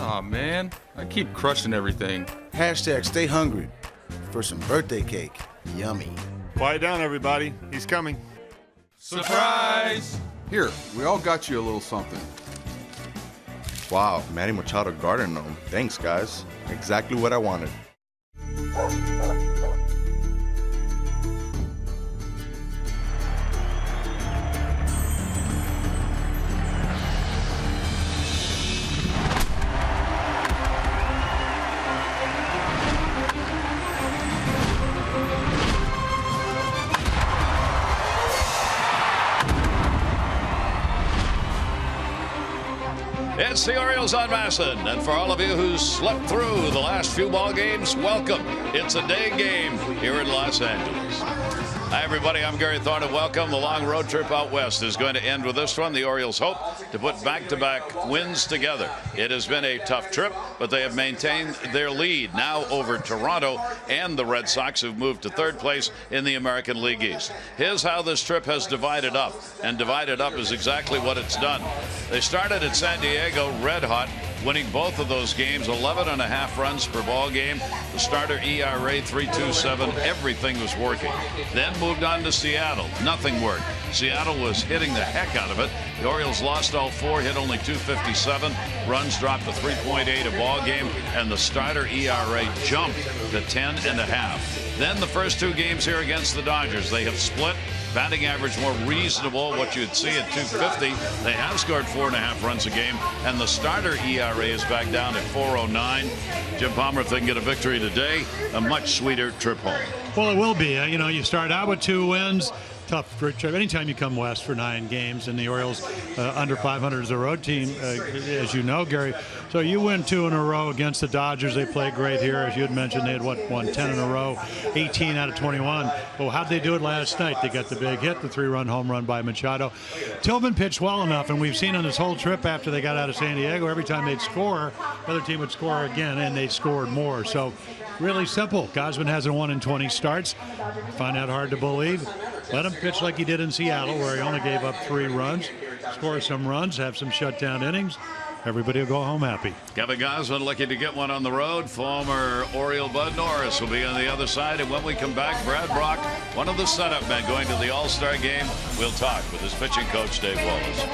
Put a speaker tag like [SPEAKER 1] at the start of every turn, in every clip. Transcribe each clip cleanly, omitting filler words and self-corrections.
[SPEAKER 1] Aw, man. I keep crushing everything.
[SPEAKER 2] Hashtag stay hungry for some birthday cake. Yummy.
[SPEAKER 3] Quiet down, everybody. He's coming.
[SPEAKER 1] Surprise!
[SPEAKER 4] Here, we all got you a little something.
[SPEAKER 2] Wow, Manny Machado garden gnome. Thanks, guys. Exactly what I wanted.
[SPEAKER 5] It's the Orioles unmasked, and for all of you who slept through the last few ball games, welcome. It's a day game here in Los Angeles. Hi, everybody. I'm Gary Thorne, and welcome. The long road trip out west is going to end with this one. The Orioles hope to put back-to-back wins together. It has been a tough trip, but they have maintained their lead now over Toronto and the Red Sox, who've moved to third place in the American League East. Here's how this trip has divided up, and divided up is exactly what it's done. They started at San Diego red hot, winning both of those games, 11.5 runs per ball game. The starter ERA 3.27. Everything was working. Then moved on to Seattle. Nothing worked. Seattle was hitting the heck out of it. The Orioles lost all four, hit only 257. Runs dropped to 3.8 a ball game, and the starter ERA jumped to 10.5. Then the first two games here against the Dodgers, they have split. Batting average more reasonable, what you'd see at 250. They have scored 4.5 runs a game, and the starter ERA is back down at 4.09. Jim Palmer, if they can get a victory today, a much sweeter trip home.
[SPEAKER 6] Well, it will be. You know, you start out with 2 wins. Tough trip. Anytime you come west for 9 games, and the Orioles under 500 as a road team, as you know, Gary. So you win 2 in a row against the Dodgers. They played great here, as you had mentioned. They had won 10 in a row, 18 out of 21. Well, how'd they do it last night? They got the big hit, the 3-run home run by Machado. Tillman pitched well enough, and we've seen on this whole trip after they got out of San Diego, every time they'd score, the other team would score again, and they scored more. So really simple. Gosman has a 1 in 20 starts. Find that hard to believe. Let him pitch like he did in Seattle, where he only gave up 3 runs, score some runs, have some shutdown innings. Everybody will go home happy.
[SPEAKER 5] Kevin Gosman looking to get one on the road. Former Oriole Bud Norris will be on the other side. And when we come back, Brad Brock, one of the setup men going to the All-Star game, we'll talk with his pitching coach, Dave Wallace.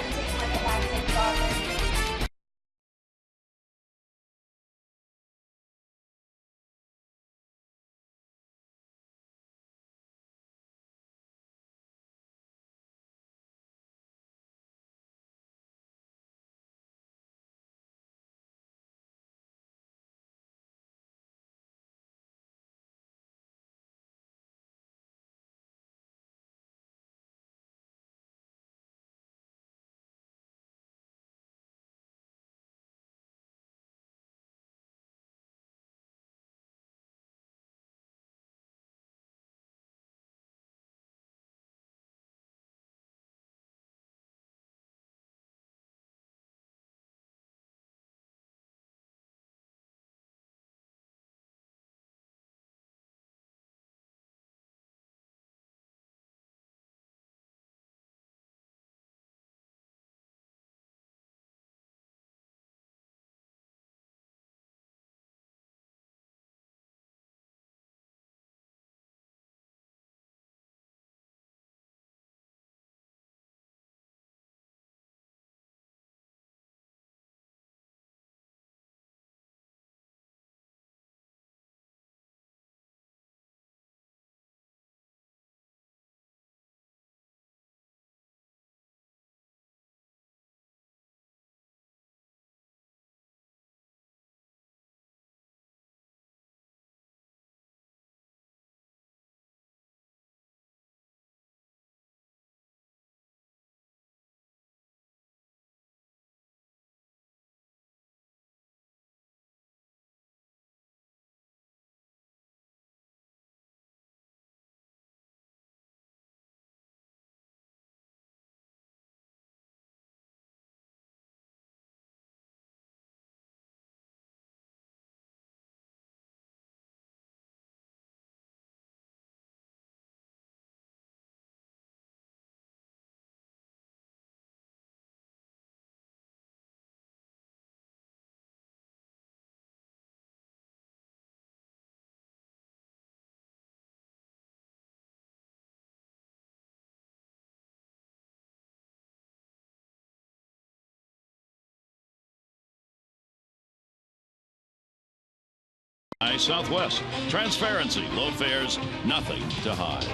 [SPEAKER 5] Southwest. Transparency, low fares, nothing to hide.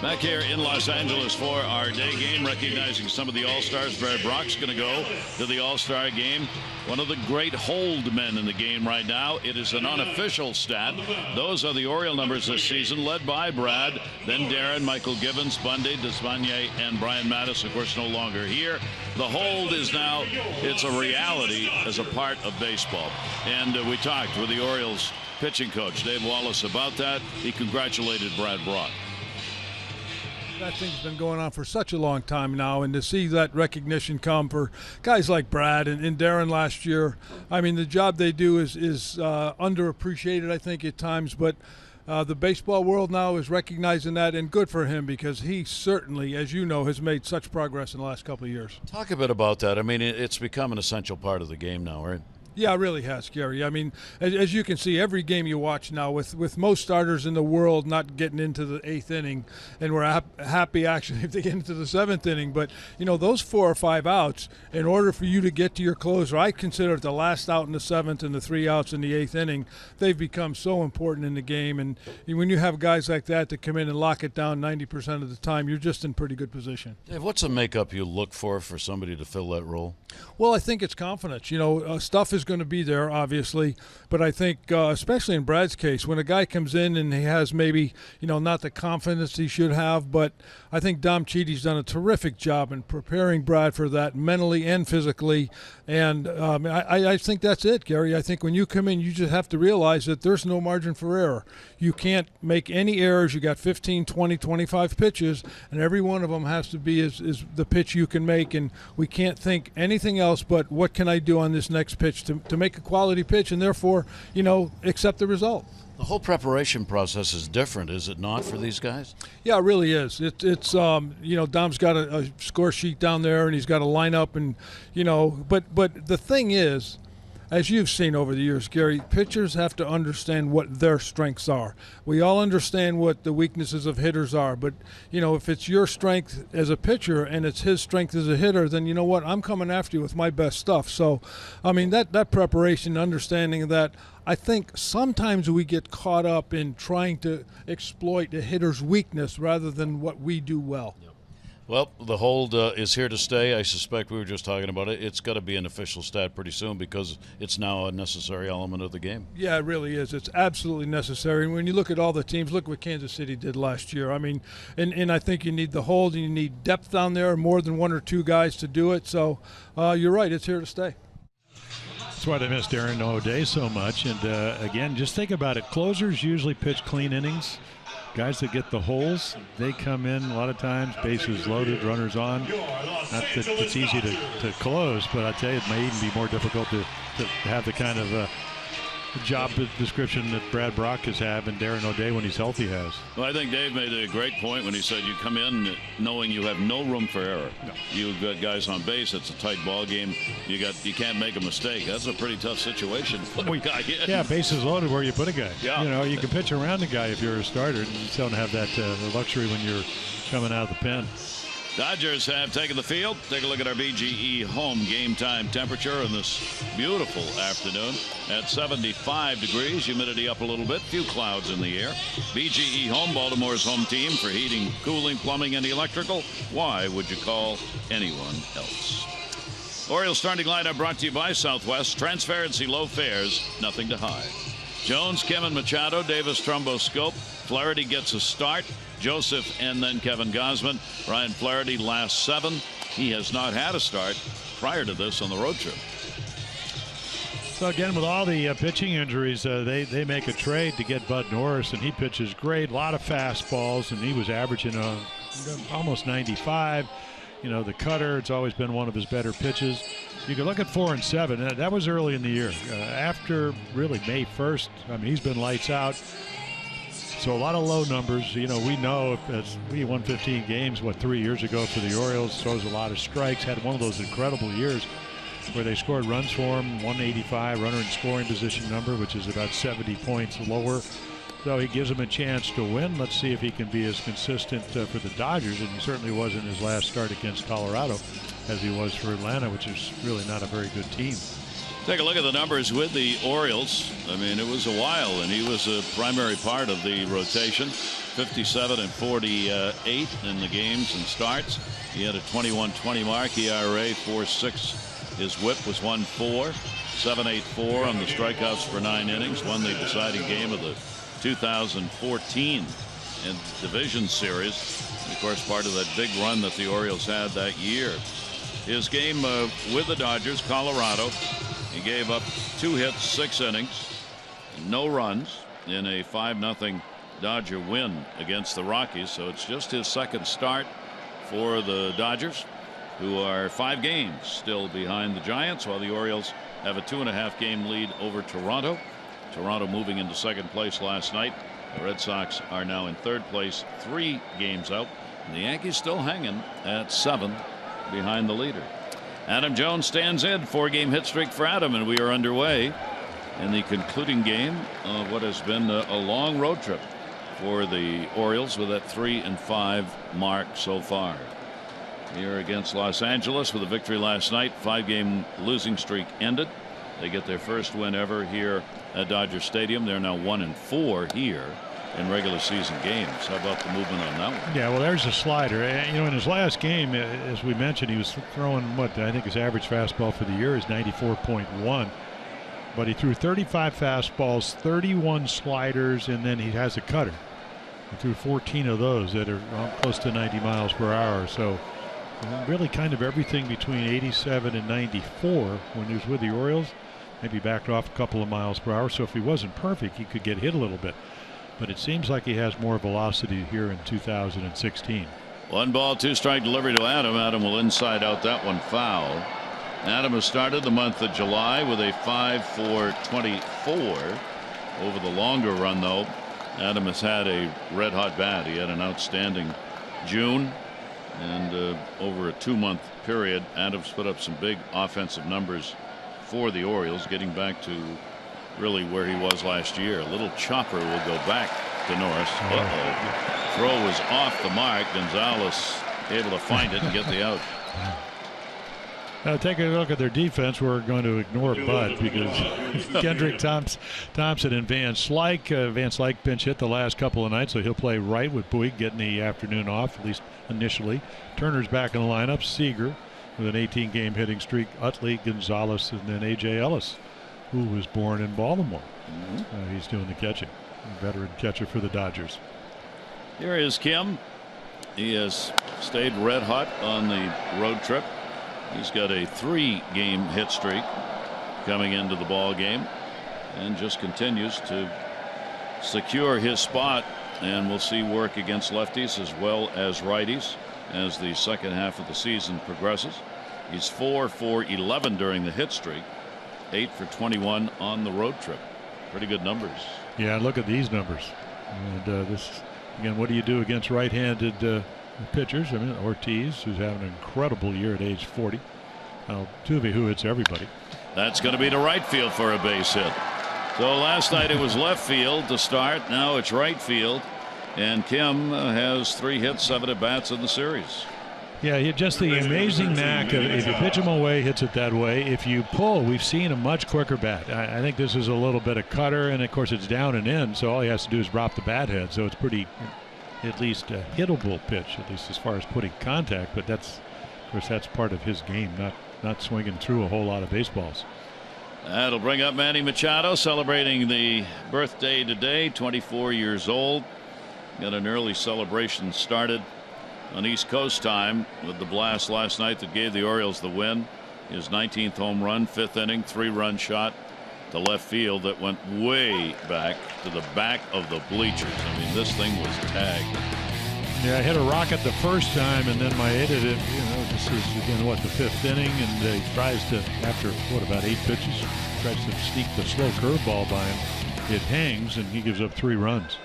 [SPEAKER 5] Back here in Los Angeles for our day game, recognizing some of the All-Stars. Brad Brock's going to go to the All-Star game. One of the great hold men in the game right now. It is an unofficial stat. Those are the Oriole numbers this season, led by Brad, then Darren, Michael Givens, Bundy, Desvagné, and Brian Mattis, of course, no longer here. The hold is now, it's a reality as a part of baseball. And we talked with the Orioles pitching coach Dave Wallace about that. He congratulated Brad Brock.
[SPEAKER 7] That thing's been going on for such a long time now, and to see that recognition come for guys like Brad and Darren last year, I mean, the job they do is underappreciated, I think, at times, but the baseball world now is recognizing that, and good for him, because he certainly, as you know, has made such progress in the last couple of years.
[SPEAKER 5] Talk a bit about that. I mean, it's become an essential part of the game now, right?
[SPEAKER 7] Yeah, it really has, Gary. I mean, as you can see, every game you watch now, with most starters in the world not getting into the 8th inning, and we're happy actually if they get into the 7th inning. But, you know, those 4 or 5 outs, in order for you to get to your closer, I consider it the last out in the 7th and the 3 outs in the 8th inning, they've become so important in the game. And when you have guys like that to come in and lock it down 90% of the time, you're just in pretty good position.
[SPEAKER 5] Dave, what's a makeup you look for somebody to fill that role?
[SPEAKER 7] Well, I think it's confidence. You know, stuff is going to be there, obviously, but I think, especially in Brad's case, when a guy comes in and he has maybe, you know, not the confidence he should have, but I think Dom Cheaty's done a terrific job in preparing Brad for that mentally and physically, and I think that's it, Gary. I think when you come in, you just have to realize that there's no margin for error. You can't make any errors. You got 15, 20, 25 pitches, and every one of them has to be is the pitch you can make, and we can't think anything else but what can I do on this next pitch to make a quality pitch, and therefore, you know, accept the result.
[SPEAKER 5] The whole preparation process is different, is it not, for these guys?
[SPEAKER 7] Yeah, it really is. It's you know, Dom's got a score sheet down there, and he's got a lineup, and, you know, but the thing is, as you've seen over the years, Gary, pitchers have to understand what their strengths are. We all understand what the weaknesses of hitters are, but, you know, if it's your strength as a pitcher and it's his strength as a hitter, then you know what? I'm coming after you with my best stuff. So, I mean, that preparation, understanding that, I think sometimes we get caught up in trying to exploit a hitter's weakness rather than what we do well.
[SPEAKER 5] Yep. Well, the hold is here to stay. I suspect we were just talking about it. It's got to be an official stat pretty soon because it's now a necessary element of the game.
[SPEAKER 7] Yeah, it really is. It's absolutely necessary. And when you look at all the teams, look what Kansas City did last year. I mean, and I think you need the hold, and you need depth down there, more than 1 or 2 guys to do it. So you're right. It's here to stay.
[SPEAKER 6] That's why they miss Darren O'Day so much. And, again, just think about it. Closers usually pitch clean innings. Guys that get the holes, they come in a lot of times, bases loaded, runners on. Not that it's easy to close, but I tell you, it may even be more difficult to have the kind of job description that Brad Brock has had and Darren O'Day when he's healthy has.
[SPEAKER 5] Well, I think Dave made a great point when he said you come in knowing you have no room for error. No. You've got guys on base. It's a tight ball game. You can't make a mistake. That's a pretty tough situation for a guy in.
[SPEAKER 6] Yeah, bases loaded where you put a guy.
[SPEAKER 5] Yeah.
[SPEAKER 6] You know, you can pitch around a guy if you're a starter. You just don't have that luxury when you're coming out of the pen.
[SPEAKER 5] Dodgers have taken the field. Take a look at our BGE home game time temperature in this beautiful afternoon at 75 degrees. Humidity up a little bit. Few clouds in the air. BGE home, Baltimore's home team for heating, cooling, plumbing, and electrical. Why would you call anyone else? Orioles starting lineup brought to you by Southwest. Transparency, low fares, nothing to hide. Jones, Kim, and Machado. Davis, Trumbo, Scope. Flaherty gets a start. Joseph and then Kevin Gausman. Ryan Flaherty last 7. He has not had a start prior to this on the road trip.
[SPEAKER 6] So again, with all the pitching injuries, they make a trade to get Bud Norris, and he pitches great. A lot of fastballs, and he was averaging almost 95. You know, the cutter, it's always been one of his better pitches. You can look at 4 and 7. That was early in the year. After really May 1st, I mean, he's been lights out. So a lot of low numbers. You know, we know we won 15 games, 3 years ago for the Orioles. Throws a lot of strikes. Had one of those incredible years where they scored runs for him, 185 runner in scoring position number, which is about 70 points lower. So he gives them a chance to win. Let's see if he can be as consistent for the Dodgers, and he certainly was in his last start against Colorado as he was for Atlanta, which is really not a very good team.
[SPEAKER 5] Take a look at the numbers with the Orioles. I mean, it was a while, and he was a primary part of the rotation. 57 and 48 in the games and starts. He had a 21-20 mark, ERA 4.6. His WHIP was 1.4, 7.84 on the strikeouts for 9 innings. Won the deciding game of the 2014 division series. And of course, part of that big run that the Orioles had that year. His game with the Dodgers, Colorado. He gave up 2 hits, 6 innings, no runs in a 5-0 Dodger win against the Rockies. So it's just his second start for the Dodgers, who are 5 games still behind the Giants, while the Orioles have a 2.5 game lead over Toronto. Toronto moving into second place last night. The Red Sox are now in third place, 3 games out. And the Yankees still hanging at 7 behind the leader. Adam Jones stands in. 4-game hit streak for Adam, and we are underway in the concluding game of what has been a long road trip for the Orioles, with that 3-5 mark so far. Here against Los Angeles with a victory last night. 5-game losing streak ended. They get their first win ever here at Dodger Stadium. They're now 1-4 here in regular season games. How about the movement on that one?
[SPEAKER 6] Yeah, well, there's a slider. You know, in his last game, as we mentioned, he was throwing what I think his average fastball for the year is 94.1. But he threw 35 fastballs, 31 sliders, and then he has a cutter. He threw 14 of those that are close to 90 miles per hour. So really kind of everything between 87 and 94 when he was with the Orioles. Maybe backed off a couple of miles per hour. So if he wasn't perfect, he could get hit a little bit. But it seems like he has more velocity here in 2016.
[SPEAKER 5] 1 ball, 2 strike delivery to Adam. Adam will inside out that one foul. Adam has started the month of July with a 5.424. Over the longer run, though, Adam has had a red hot bat. He had an outstanding June, and over a 2-month period, Adams put up some big offensive numbers for the Orioles, getting back to really where he was last year. A little chopper will go back to Norris. Throw was off the mark. Gonzalez able to find it and get the out.
[SPEAKER 6] Now take a look at their defense. We're going to ignore Bud because Kendrick Thompson and Van Slyke pinch hit the last couple of nights, so he'll play right with Boyd getting the afternoon off, at least initially. Turner's back in the lineup. Seager with an 18-game hitting streak. Utley, Gonzalez, and then A.J. Ellis, who was born in Baltimore. He's doing the catching. A veteran catcher for the Dodgers.
[SPEAKER 5] Here is Kim. He has stayed red hot on the road trip. He's got a 3-game hit streak coming into the ball game, and just continues to secure his spot. And we'll see work against lefties as well as righties as the second half of the season progresses. He's 4 for 11 during the hit streak, 8 for 21 on the road trip. Pretty good numbers.
[SPEAKER 6] Yeah, look at these numbers. And this again, what do you do against right-handed pitchers? I mean, Ortiz, who's having an incredible year at age 40. Altuve, who hits everybody.
[SPEAKER 5] That's going to be to right field for a base hit. So last night it was left field to start. Now it's right field. And Kim has 3 hits, 7 at bats in the series.
[SPEAKER 6] Yeah, just the amazing knack of if you pitch him away, hits it that way. If you pull, we've seen a much quicker bat. I think this is a little bit of cutter, and of course it's down and in, so all he has to do is drop the bat head. So it's pretty, at least a hittable pitch, at least as far as putting contact. But that's, of course, that's part of his game, not swinging through a whole lot of baseballs.
[SPEAKER 5] That'll bring up Manny Machado, celebrating the birthday today, 24 years old. Got an early celebration started on East Coast time with the blast last night that gave the Orioles the win. His 19th home run, 5th inning, 3-run shot to left field that went way back to the back of the bleachers. I mean, this thing was tagged.
[SPEAKER 6] Yeah, I hit a rocket the first time, and then Maeda, you know, this is again what, the 5th inning, and he tries to, after what, about 8 pitches, tries to sneak the slow curveball by him. It hangs, and he gives up 3 runs.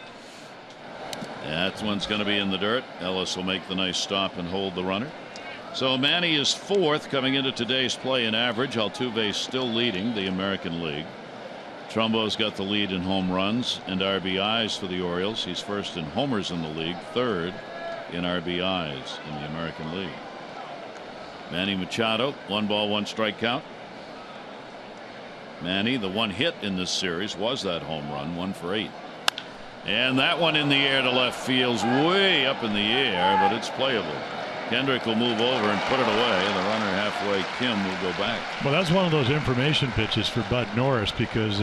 [SPEAKER 5] That one's going to be in the dirt. Ellis will make the nice stop and hold the runner. So Manny is 4th coming into today's play in average. Altuve still leading the American League. Trumbo's got the lead in home runs and RBIs for the Orioles. He's 1st in homers in the league, 3rd in RBIs in the American League. Manny Machado, 1 ball, 1 strike count. Manny, the one hit in this series was that home run, 1 for 8. And that one in the air to left field's way up in the air, but it's playable. Kendrick will move over and put it away. The runner halfway, Kim, will go back.
[SPEAKER 6] Well, that's one of those information pitches for Bud Norris because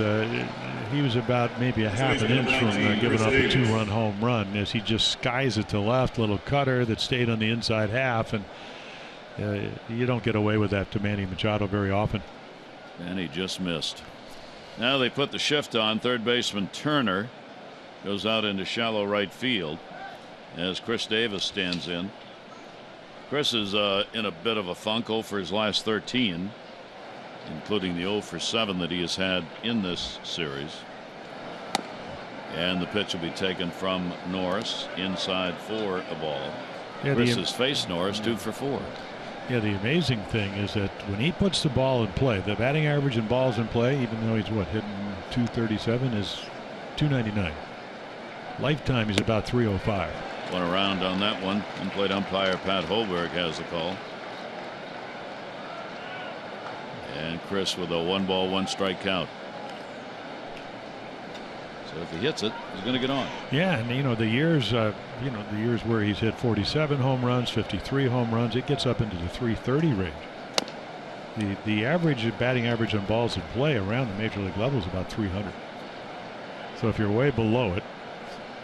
[SPEAKER 6] he was about maybe a half an inch from giving up a 2-run home run as he just skies it to left. Little cutter that stayed on the inside half, and you don't get away with that to Manny Machado very often.
[SPEAKER 5] And he just missed. Now they put the shift on. Third baseman Turner goes out into shallow right field as Chris Davis stands in. Chris is in a bit of a funk for his last 13, including the 0 for 7 that he has had in this series. And the pitch will be taken from Norris inside for a ball.
[SPEAKER 6] Yeah,
[SPEAKER 5] Chris has faced Norris 2 for 4.
[SPEAKER 6] Yeah, the amazing thing is that when he puts the ball in play, the batting average in balls in play, even though he's hitting 237, is 299. Lifetime is about 305.
[SPEAKER 5] Went around on that one. In-plate umpire Pat Holberg has the call. And Chris with a 1-ball, 1-strike count. So if he hits it, he's going to get on.
[SPEAKER 6] Yeah, and the years, the years where he's hit 47 home runs, 53 home runs, it gets up into the 330 range. The average batting average on balls in play around the major league level is about 300. So if you're way below it,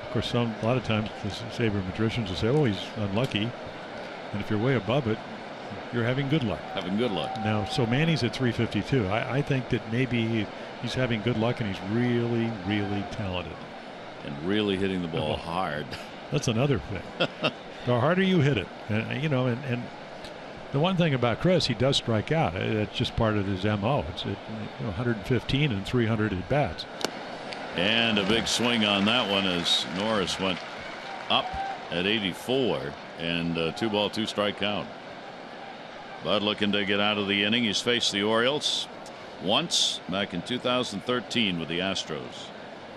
[SPEAKER 6] of course, a lot of times the Saber magicians will say, "Oh, he's unlucky," and if you're way above it, you're having good luck.
[SPEAKER 5] Having good luck.
[SPEAKER 6] Now, so Manny's at 352. I think that maybe he's having good luck and he's really, really talented.
[SPEAKER 5] And really hitting the ball hard.
[SPEAKER 6] That's another thing. The harder you hit it, and the one thing about Chris, he does strike out. It's just part of his MO. It's 115 and 300 at bats.
[SPEAKER 5] And a big swing on that one as Norris went up at 84 and 2-ball, 2-strike count. Bud looking to get out of the inning. He's faced the Orioles once back in 2013 with the Astros.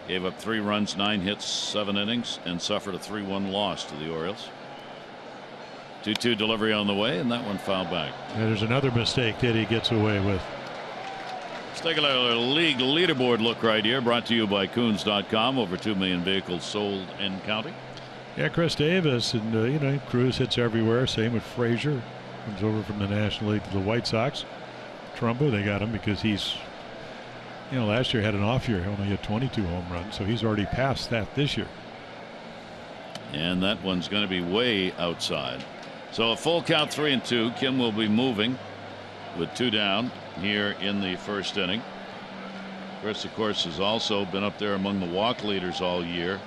[SPEAKER 5] Gave up 3 runs, 9 hits, 7 innings, and suffered a 3-1 loss to the Orioles. 2-2 delivery on the way, and that one fouled back.
[SPEAKER 6] Yeah, there's another mistake that he gets away with.
[SPEAKER 5] Let's take a little league leaderboard look right here, brought to you by Coons.com. Over 2 million vehicles sold and counting.
[SPEAKER 6] Yeah, Chris Davis, and Cruz hits everywhere. Same with Frazier. Comes over from the National League to the White Sox. Trumbo, they got him because he's, last year had an off year. He only hit 22 home runs, so he's already passed that this year.
[SPEAKER 5] And that one's going to be way outside. So a full count, 3-2. Kim will be moving with 2 down here in the first inning. Chris, of course, has also been up there among the walk leaders all year.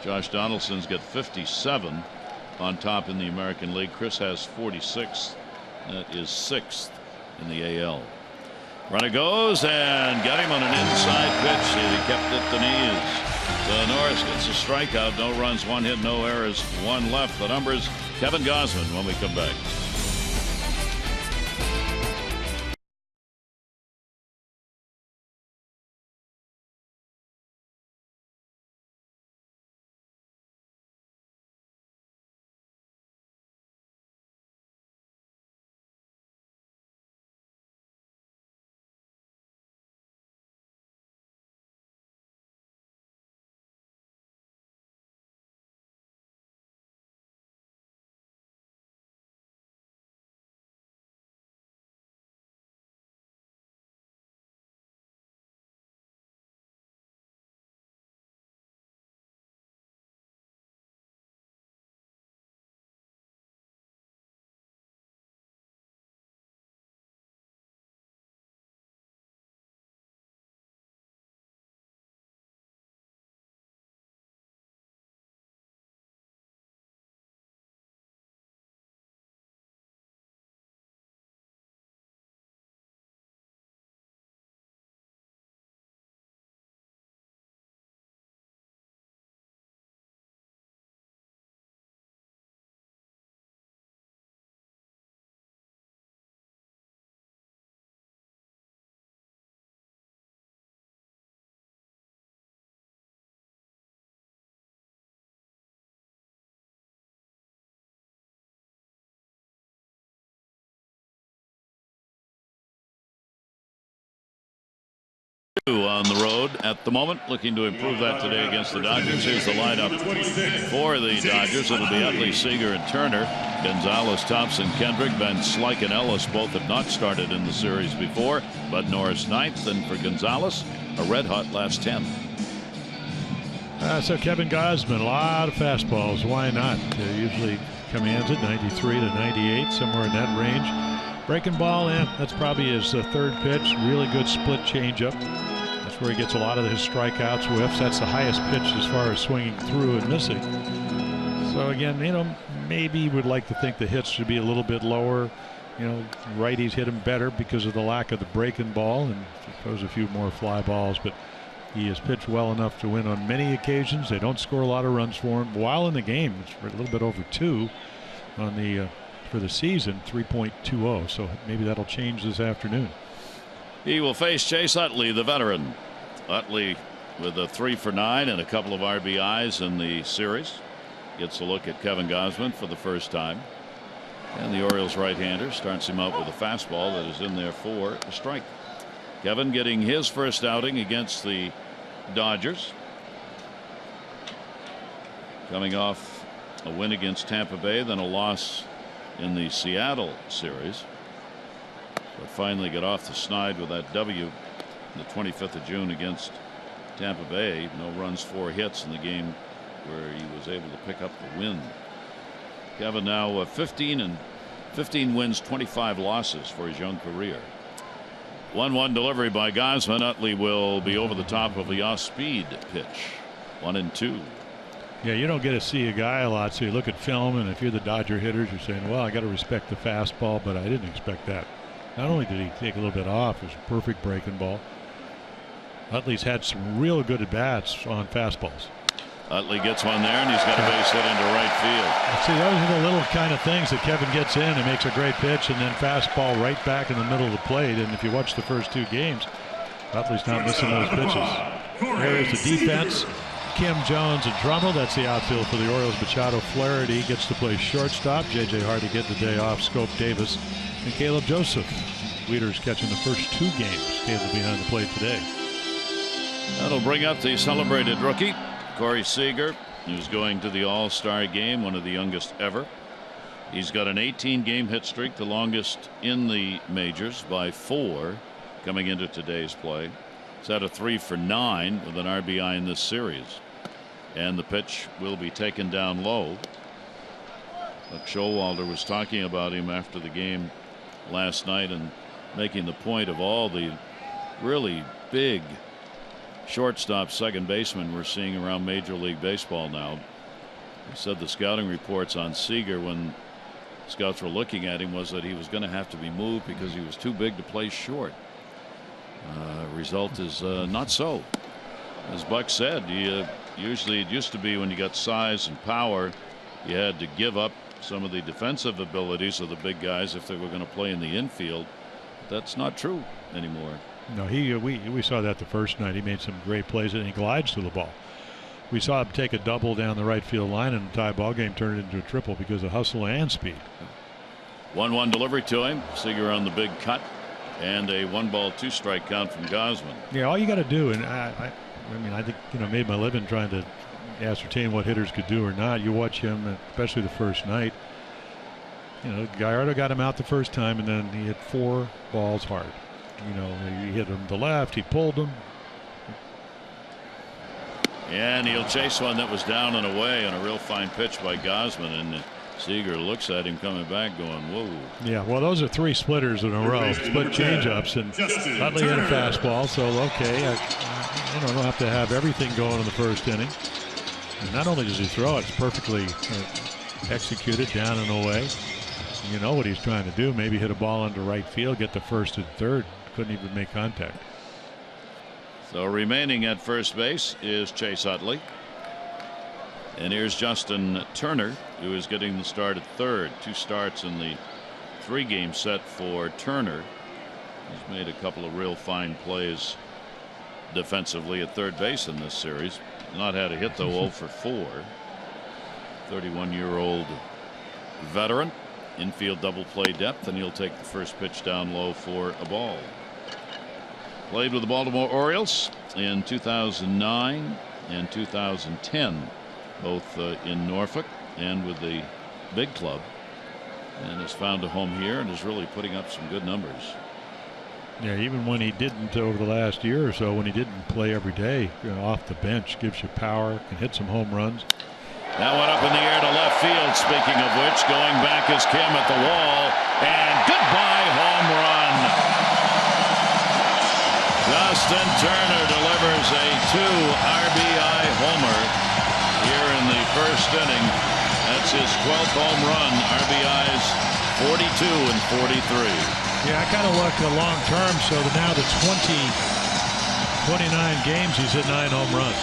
[SPEAKER 5] Josh Donaldson's got 57 on top in the American League. Chris has 46. That is 6th in the AL. Runner goes and got him on an inside pitch. He kept it to knees. So Norris gets a strikeout. No runs, 1 hit, no errors, 1 left. The numbers, Kevin Gosman when we come back. road at the moment, looking to improve that today against the Dodgers. Here's the lineup for the Dodgers. It'll be Utley, Seager, and Turner. Gonzalez, Thompson, Kendrick, Van Slyke, and Ellis both have not started in the series before. Bud Norris ninth, and for Gonzalez, a red-hot last 10.
[SPEAKER 6] So Kevin Gausman, a lot of fastballs. Why not? Usually commands it 93 to 98, somewhere in that range. Breaking ball in, that's probably his third pitch. Really good split changeup. That's where he gets a lot of his strikeouts, whiffs. That's the highest pitch as far as swinging through and missing. So again, maybe you would like to think the hits should be a little bit lower. Righties hit him better because of the lack of the breaking ball, and throws a few more fly balls. But he has pitched well enough to win on many occasions. They don't score a lot of runs for him. While in the game, it's a little bit over 2 on the for the season, 3.20. So maybe that'll change this afternoon.
[SPEAKER 5] He will face Chase Utley, the veteran. Utley with a 3 for 9 and a couple of RBIs in the series. Gets a look at Kevin Gausman for the first time. And the Orioles right-hander starts him out with a fastball that is in there for a strike. Kevin getting his first outing against the Dodgers. Coming off a win against Tampa Bay, then a loss in the Seattle series. But finally got off the snide with that W the 25th of June against Tampa Bay. No runs, 4 hits in the game where he was able to pick up the win. Kevin now 15 wins, 25 losses for his young career. 1-1 delivery by Gausman. Utley will be over the top of the off-speed pitch. 1-2.
[SPEAKER 6] Yeah, you don't get to see a guy a lot, so you look at film, and if you're the Dodger hitters, you're saying, well, I got to respect the fastball, but I didn't expect that. Not only did he take a little bit off, it was a perfect breaking ball. Utley's had some real good at-bats on fastballs.
[SPEAKER 5] Utley gets one there, and he's got a base hit into right field.
[SPEAKER 6] See, those are the little kind of things that Kevin gets in and makes a great pitch, and then fastball right back in the middle of the plate. And if you watch the first 2 games, Utley's not missing those pitches. There is the defense. Kim, Jones, and Drummond. That's the outfield for the Orioles. Machado, Flaherty gets to play shortstop. J.J. Hardy getting the day off. Scope Davis and Caleb Joseph. Leaders catching the first 2 games. Caleb behind the plate today.
[SPEAKER 5] That'll bring up the celebrated rookie, Corey Seager, who's going to the All-Star game, one of the youngest ever. He's got an 18-game hit streak, the longest in the majors by 4 coming into today's play. He's had a 3 for 9 with an RBI in this series. And the pitch will be taken down low. Buck Showalter was talking about him after the game last night and making the point of all the really big shortstop, second baseman we're seeing around Major League Baseball now. He said the scouting reports on Seager when scouts were looking at him was that he was going to have to be moved because he was too big to play short. Result is not so. As Buck said, usually it used to be when you got size and power, you had to give up some of the defensive abilities of the big guys if they were going to play in the infield. That's not true anymore.
[SPEAKER 6] No, we saw that the first night. He made some great plays and he glides to the ball. We saw him take a double down the right field line and the tie ball game turned it into a triple because of hustle and speed.
[SPEAKER 5] 1-1 delivery to him. Seager on the big cut and a 1-ball 2-strike count from Gausman.
[SPEAKER 6] Yeah, all you got to do, and I think made my living trying to ascertain what hitters could do or not. You watch him, especially the first night. Gallardo got him out the first time, and then he hit 4 balls hard. He hit him to the left, he pulled him.
[SPEAKER 5] And he'll chase one that was down and away on a real fine pitch by Gausman, and Seager looks at him coming back going, whoa.
[SPEAKER 6] Yeah, well, those are 3 splitters in a row, split changeups, and Utley hit a fastball, so okay, I don't have to have everything going in the first inning. And not only does he throw it, it's perfectly executed down and away. You know what he's trying to do, maybe hit a ball into right field, get to first and third, couldn't even make contact.
[SPEAKER 5] So remaining at first base is Chase Utley. And here's Justin Turner, who is getting the start at third. 2 starts in the 3-game set for Turner. He's made a couple of real fine plays defensively at third base in this series. Not had a hit though. 0 for 4. 31-year-old veteran. Infield double play depth, and he'll take the first pitch down low for a ball. Played with the Baltimore Orioles in 2009 and 2010, both in Norfolk and with the big club, and has found a home here and is really putting up some good numbers.
[SPEAKER 6] Yeah, even when he didn't over the last year or so, when he didn't play every day, off the bench, gives you power, can hit some home runs.
[SPEAKER 5] That one up in the air to left field. Speaking of which, going back is Kim at the wall, and goodbye home run. Justin Turner delivers a 2 RBI homer here in the first inning. That's his 12th home run. RBIs 42 and 43.
[SPEAKER 6] Yeah, I kind of look long term, so that now the 29 games he's hit 9 home runs.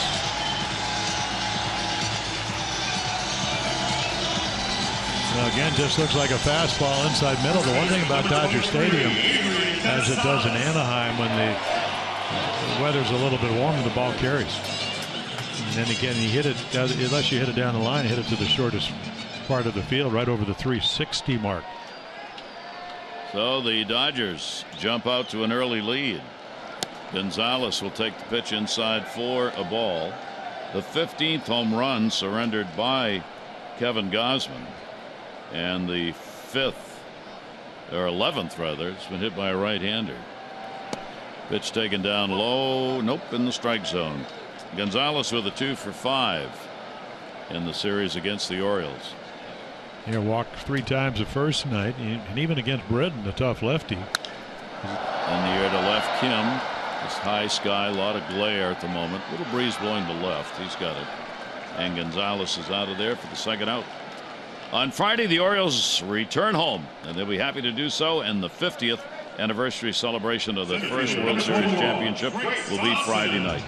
[SPEAKER 6] Now again, just looks like a fastball inside middle. The one thing about Dodger Stadium, as it does in Anaheim, when the weather's a little bit warmer, the ball carries. And then again, he hit it, unless you hit it down the line, hit it to the shortest part of the field, right over the 360 mark.
[SPEAKER 5] So the Dodgers jump out to an early lead. Gonzalez will take the pitch inside for a ball. The 15th home run surrendered by Kevin Gausman, and the 5th, or 11th rather, it's been hit by a right-hander. Pitch taken down low, nope, in the strike zone. Gonzalez with a 2 for 5 in the series against the Orioles.
[SPEAKER 6] He walked 3 times the first night, and even against Britton, the tough lefty.
[SPEAKER 5] In the air to left, Kim. This high sky, a lot of glare at the moment. Little breeze blowing to left. He's got it. And Gonzalez is out of there for the second out. On Friday, the Orioles return home, and they'll be happy to do so. And the 50th anniversary celebration of the first World Series championship will be Friday night.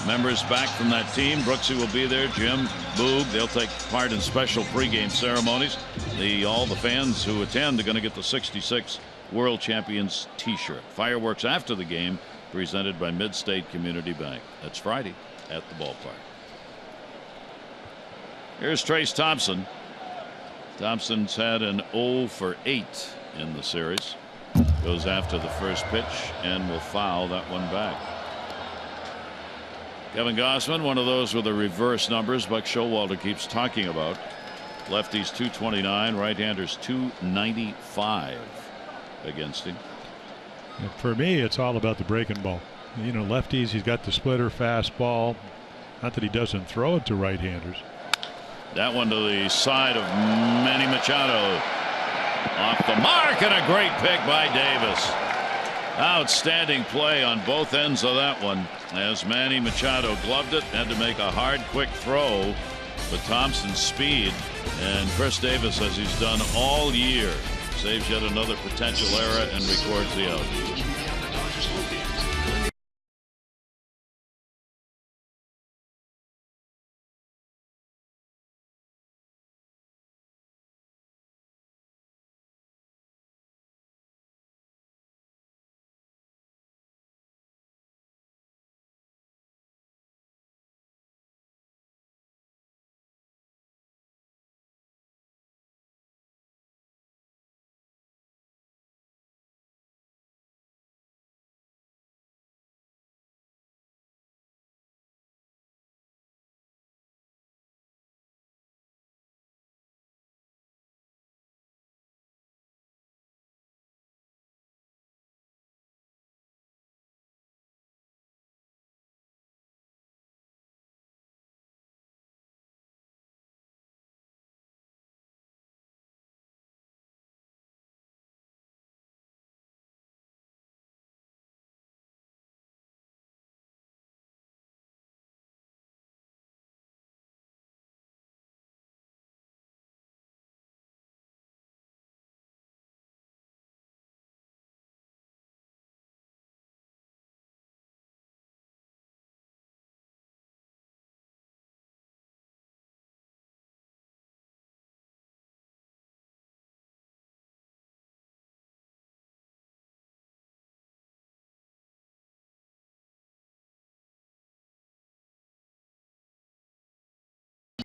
[SPEAKER 5] Members back from that team. Brooksy will be there. Jim, Boog. They'll take part in special pregame ceremonies. All the fans who attend are going to get the '66 World Champions T-shirt. Fireworks after the game, presented by Mid-State Community Bank. That's Friday at the ballpark. Here's Trace Thompson. Thompson's had an 0 for 8 in the series. Goes after the first pitch and will foul that one back. Kevin Gausman, one of those with the reverse numbers Buck Showalter keeps talking about. Lefties 229, right-handers 295 against him.
[SPEAKER 6] And for me, it's all about the breaking ball. You know, lefties, he's got the splitter fastball. Not that he doesn't throw it to right-handers.
[SPEAKER 5] That one to the side of Manny Machado. Off the mark, and a great pick by Davis. Outstanding play on both ends of that one, as Manny Machado gloved it, had to make a hard, quick throw, but Thompson's speed, and Chris Davis, as he's done all year, saves yet another potential error and records the out.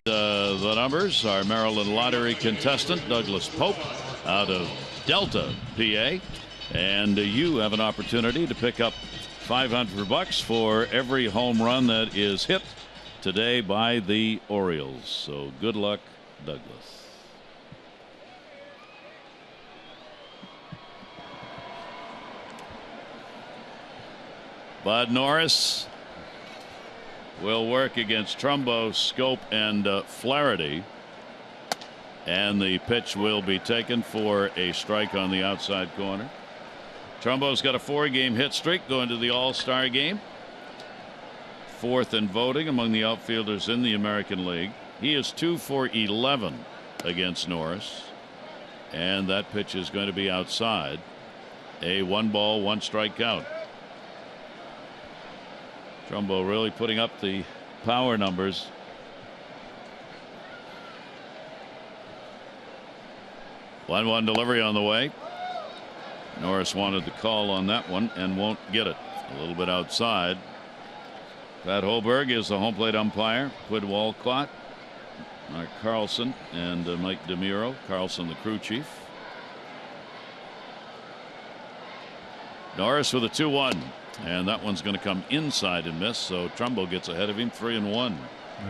[SPEAKER 5] The numbers, our Maryland lottery contestant Douglas Pope out of Delta, PA, and you have an opportunity to pick up $500 for every home run that is hit today by the Orioles. So good luck, Douglas. Bud Norris will work against Trumbo, Scope, and Flaherty. And the pitch will be taken for a strike on the outside corner. Trumbo's got a 4-game hit streak going to the All-Star game. 4th in voting among the outfielders in the American League. He is 2 for 11 against Norris. And that pitch is going to be outside. A 1-ball, 1-strike count. Trumbo really putting up the power numbers. One delivery on the way. Norris wanted the call on that one and won't get it. A little bit outside. Pat Holberg is the home plate umpire. Quid Walcott, Mark Carlson, and Mike DeMuro. Carlson, the crew chief. Norris with a 2-1, and that one's going to come inside and miss. So Trumbo gets ahead of him, 3-1.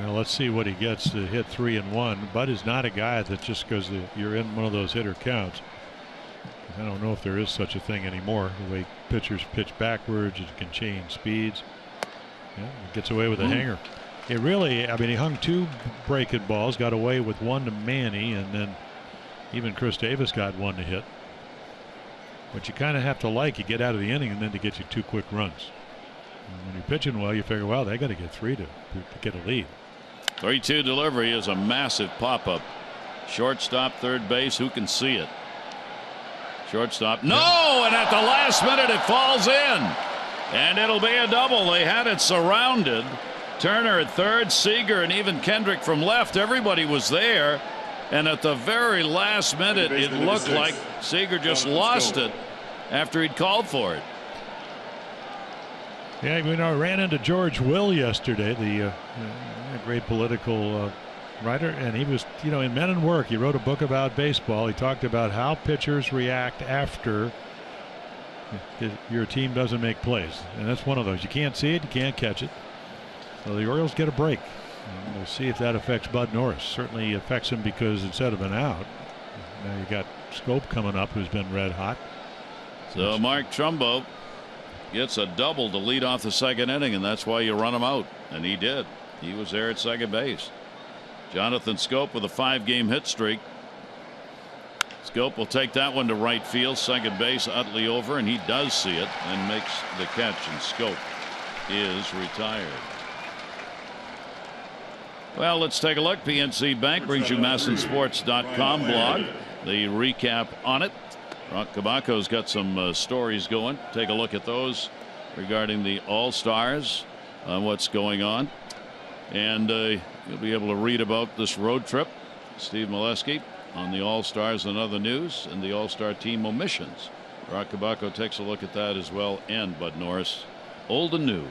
[SPEAKER 6] Well, let's see what he gets to hit 3-1. Bud is not a guy that just goes, you're in one of those hitter counts. I don't know if there is such a thing anymore. The way pitchers pitch backwards, it can change speeds. Yeah, he gets away with a hanger. It really, I mean, he hung 2 breaking balls, got away with 1 to Manny, and then even Chris Davis got 1 to hit. But you kind of have to you get out of the inning and then to get you 2 quick runs. And when you're pitching well, you figure, well, they got to get 3 to get a lead.
[SPEAKER 5] 3-2 delivery is a massive pop-up. Shortstop, third base, who can see it? Shortstop, no, and at the last minute it falls in. And it'll be a double. They had it surrounded. Turner at third, Seager, and even Kendrick from left. Everybody was there. And at the very last minute, it looked like Seager just lost it after he'd called for it.
[SPEAKER 6] Yeah, I ran into George Will yesterday, the great political writer, and he was, in Men and Work, he wrote a book about baseball. He talked about how pitchers react after your team doesn't make plays, and that's one of those. You can't see it, you can't catch it. So the Orioles get a break. And we'll see if that affects Bud Norris. Certainly affects him because instead of an out, now you got Scope coming up, who's been red hot.
[SPEAKER 5] So Mark Trumbo gets a double to lead off the second inning, and that's why you run him out, and he did. He was there at second base. Jonathan Scope with a 5-game hit streak. Scope will take that one to right field, second base, Utley over, and he does see it and makes the catch, and Scope is retired. Well, let's take a look. PNC Bank brings you MASNsports.com blog. The recap on it. Rock Cabaco's got some stories going. Take a look at those regarding the All-Stars, what's going on. And you'll be able to read about this road trip. Steve Molesky on the All-Stars and other news, and the All-Star team omissions. Rock Cabaco takes a look at that as well, and Bud Norris, old and new.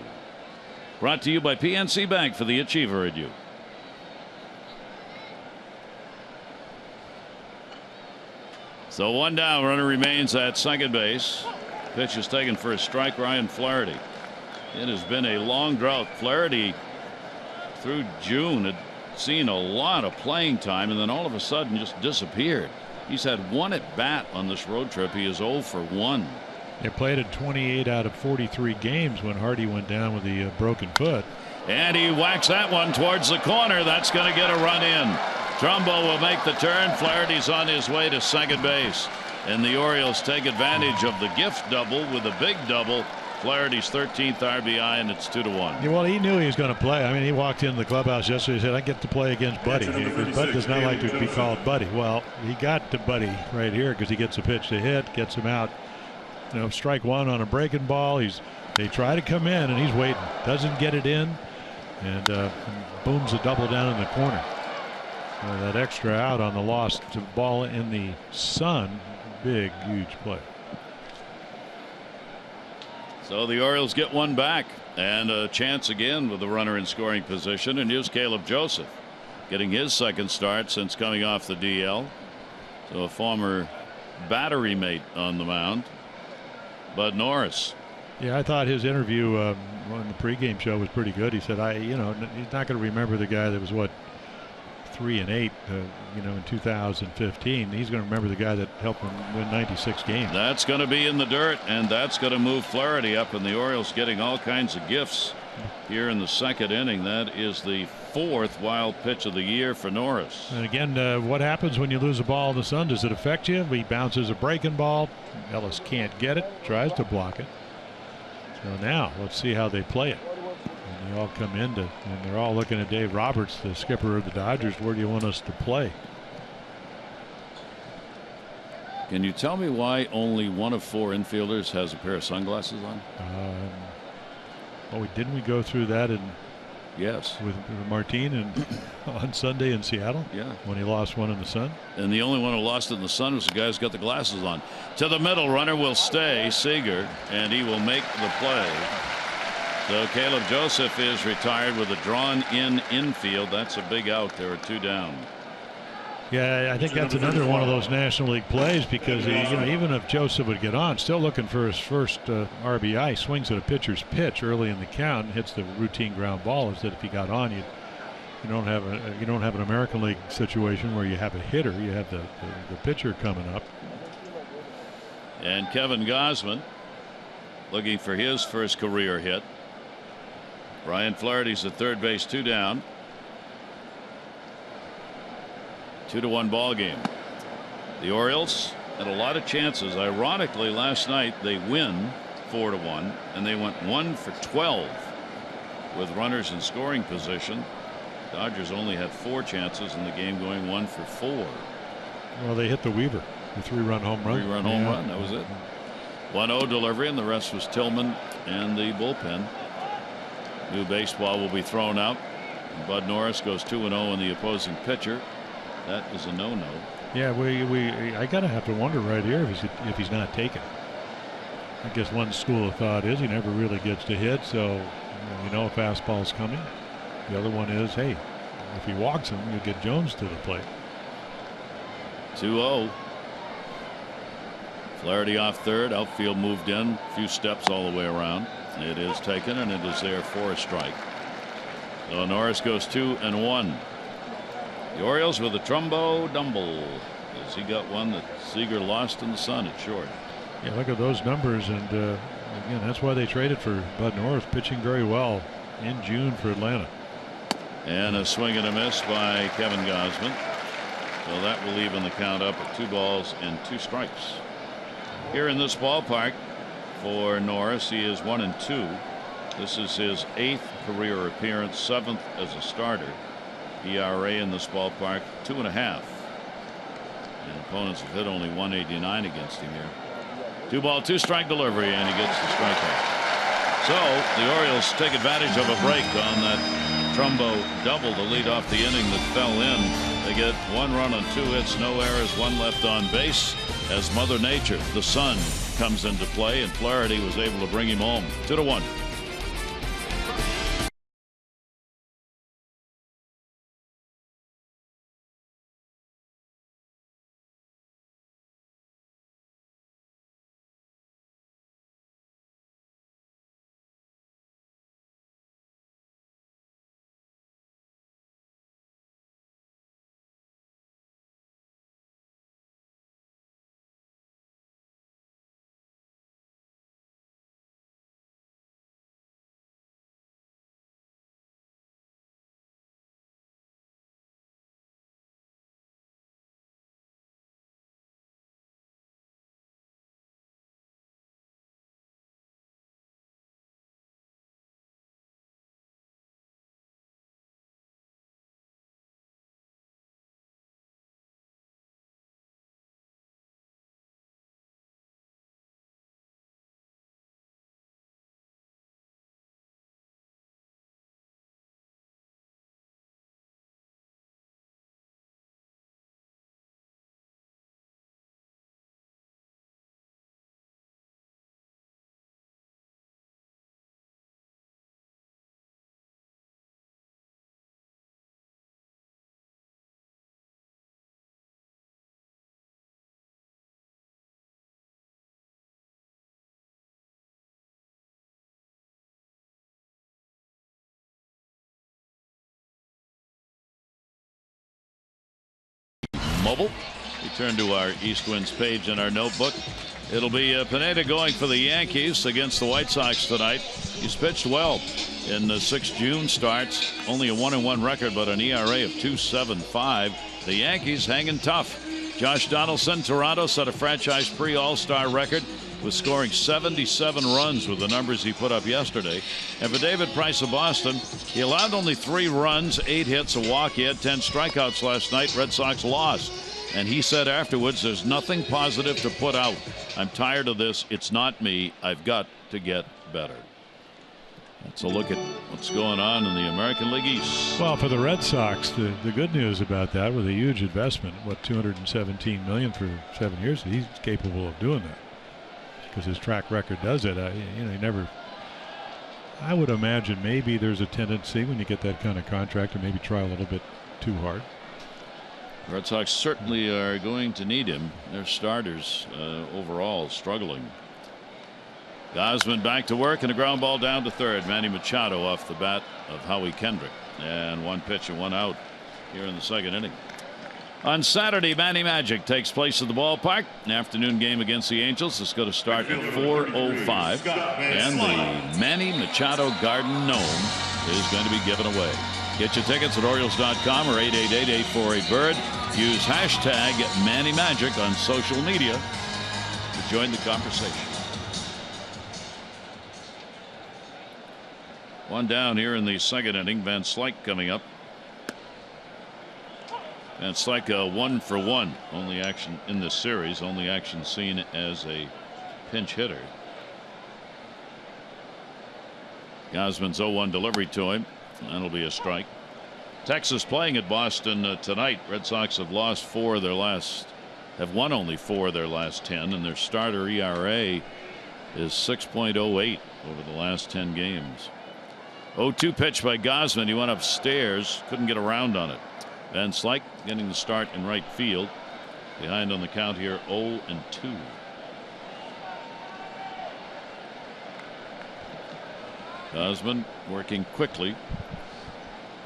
[SPEAKER 5] Brought to you by PNC Bank for the Achiever at you. So 1 down, runner remains at second base. Pitch is taken for a strike, Ryan Flaherty. It has been a long drought. Flaherty through June had seen a lot of playing time, and then all of a sudden just disappeared. He's had 1 at bat on this road trip. He is 0 for 1.
[SPEAKER 6] They played in 28 out of 43 games when Hardy went down with the broken foot.
[SPEAKER 5] And he whacks that one towards the corner. That's going to get a run in. Trumbo will make the turn. Flaherty's on his way to second base. And the Orioles take advantage of the gift double with a big double. Flaherty's 13th RBI, and it's 2-1.
[SPEAKER 6] Yeah, well, he knew he was going to play. I mean, he walked into the clubhouse yesterday and said, I get to play against Buddy. Bud does not like to be called Buddy. Well, he got to Buddy right here because he gets a pitch to hit, gets him out. Strike 1 on a breaking ball. They try to come in, and he's waiting. Doesn't get it in, and booms a double down in the corner. That extra out on the lost ball in the sun. Big, huge play.
[SPEAKER 5] So the Orioles get 1 back, and a chance again with the runner in scoring position. And here's Caleb Joseph getting his second start since coming off the DL. So a former battery mate on the mound. Bud Norris
[SPEAKER 6] Yeah, I thought his interview on the pregame show was pretty good. He said, he's not going to remember the guy that was 3-8, in 2015. He's going to remember the guy that helped him win 96 games.
[SPEAKER 5] That's going to be in the dirt, and that's going to move Flaherty up, and the Orioles getting all kinds of gifts here in the second inning. That is the 4th wild pitch of the year for Norris.
[SPEAKER 6] And again, what happens when you lose a ball in the sun? Does it affect you? He bounces a breaking ball. Ellis can't get it, tries to block it. So now let's see how they play it. And they all come in and they're all looking at Dave Roberts, the skipper of the Dodgers. Where do you want us to play?
[SPEAKER 5] Can you tell me why only one of 4 infielders has a pair of sunglasses on?
[SPEAKER 6] Didn't we go through that
[SPEAKER 5] Yes.
[SPEAKER 6] with Martin on Sunday in Seattle?
[SPEAKER 5] Yeah.
[SPEAKER 6] When he lost one in the sun.
[SPEAKER 5] And the only one who lost it in the sun was the guy who's got the glasses on. To the middle, runner will stay, Seager, and he will make the play. So Caleb Joseph is retired with a drawn-in infield. That's a big out. There are 2 down.
[SPEAKER 6] Yeah, I think that's another one of those National League plays because even if Joseph would get on, still looking for his first RBI, swings at a pitcher's pitch early in the count, and hits the routine ground ball. Instead, if he got on, you don't have an American League situation where you have a hitter. You have the pitcher coming up.
[SPEAKER 5] And Kevin Gausman looking for his first career hit. Brian Flaherty's at third base, 2 down. 2-1 ball game. The Orioles had a lot of chances. Ironically, last night they win 4-1, and they went 1 for 12 with runners in scoring position. Dodgers only had 4 chances in the game, going 1 for 4.
[SPEAKER 6] Well, they hit the Weaver, the 3-run home run.
[SPEAKER 5] 3-run home run. That was it. 1-0 delivery, and the rest was Tillman and the bullpen. New baseball will be thrown out. Bud Norris goes 2-0 in the opposing pitcher. That is a no-no.
[SPEAKER 6] Yeah, I gotta have to wonder right here if he's not taken. I guess one school of thought is he never really gets to hit, so a fastball's coming. The other one is, hey, if he walks him, you get Jones to the plate.
[SPEAKER 5] 2-0. Flaherty off third. Outfield moved in. A few steps all the way around. It is taken, and it is there for a strike. So Norris goes 2-1. The Orioles with a Trumbo Dumble, as he got one that Seager lost in the sun at short.
[SPEAKER 6] Yeah, look at those numbers, and again, that's why they traded for Bud Norris, pitching very well in June for Atlanta.
[SPEAKER 5] And a swing and a miss by Kevin Gausman. So that will even the count up at 2 balls and 2 strikes. Here in this ballpark for Norris, he is 1-2. This is his 8th career appearance, 7th as a starter. ERA in this ballpark 2.5. And opponents have hit only 189 against him here. 2 ball, 2 strike delivery, and he gets the strikeout. So the Orioles take advantage of a break on that Trumbo double to lead off the inning that fell in. They get 1 run on 2 hits, no errors, 1 left on base, as Mother Nature, the sun, comes into play, and Flaherty was able to bring him home. 2-1. mobile. We turn to our East Winds page in our notebook. It'll be Pineda going for the Yankees against the White Sox tonight. He's pitched well in the 6 June starts. Only a 1-1 record, but an ERA of 2.75. The Yankees hanging tough. Josh Donaldson, Toronto, set a franchise pre-All-Star record with scoring 77 runs with the numbers he put up yesterday. And for David Price of Boston, he allowed only 3 runs, 8 hits, a walk. He had 10 strikeouts last night. Red Sox lost. And he said afterwards, there's nothing positive to put out. I'm tired of this. It's not me. I've got to get better. That's a look at what's going on in the American League East.
[SPEAKER 6] Well, for the Red Sox, the good news about that, with a huge investment, what, $217 million for 7 years, he's capable of doing that because his track record does it. He never. I would imagine maybe there's a tendency when you get that kind of contract to maybe try a little bit too hard.
[SPEAKER 5] Red Sox certainly are going to need him. Their starters overall struggling. Gausman back to work and a ground ball down to third. Manny Machado off the bat of Howie Kendrick. And 1 pitch and 1 out here in the 2nd inning. On Saturday, Manny Magic takes place at the ballpark. An afternoon game against the Angels is going to start at 4:05. And the Manny Machado Garden Gnome is going to be given away. Get your tickets at Orioles.com or 888-848-BIRD. Use hashtag Manny Magic on social media to join the conversation. 1 down here in the 2nd inning. Van Slyke coming up. Van Slyke 1-for-1. Only action in this series. Only action seen as a pinch hitter. Gausman's 0-1 delivery to him. That'll be a strike. Texas playing at Boston tonight. Red Sox have lost 4 of their last. Have won only 4 of their last 10, and their starter ERA is 6.08 over the last 10 games. 0-2 pitch by Gausman. He went upstairs, couldn't get around on it. Van Slyke getting the start in right field. Behind on the count here, 0-2. Gausman working quickly.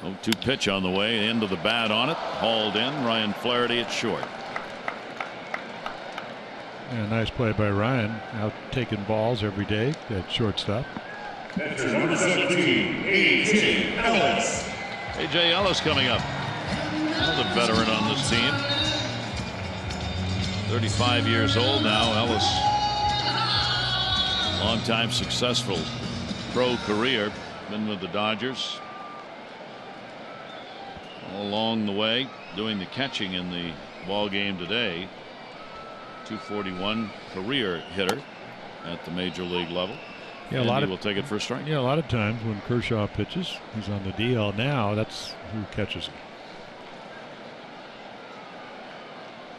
[SPEAKER 5] 0-2 pitch on the way. Into the bat on it. Hauled in. Ryan Flaherty at short.
[SPEAKER 6] Yeah, nice play by Ryan. Out taking balls every day at shortstop.
[SPEAKER 8] Number 17, A.J. Ellis.
[SPEAKER 5] A.J. Ellis coming up. Another veteran on this team. 35 years old now. Ellis, long-time successful pro career. Been with the Dodgers all along the way, doing the catching in the ball game today. 241 career hitter at the major league level.
[SPEAKER 6] Yeah,
[SPEAKER 5] and he will take it for a strike.
[SPEAKER 6] Yeah, a lot of times when Kershaw pitches, he's on the DL now. That's who catches him.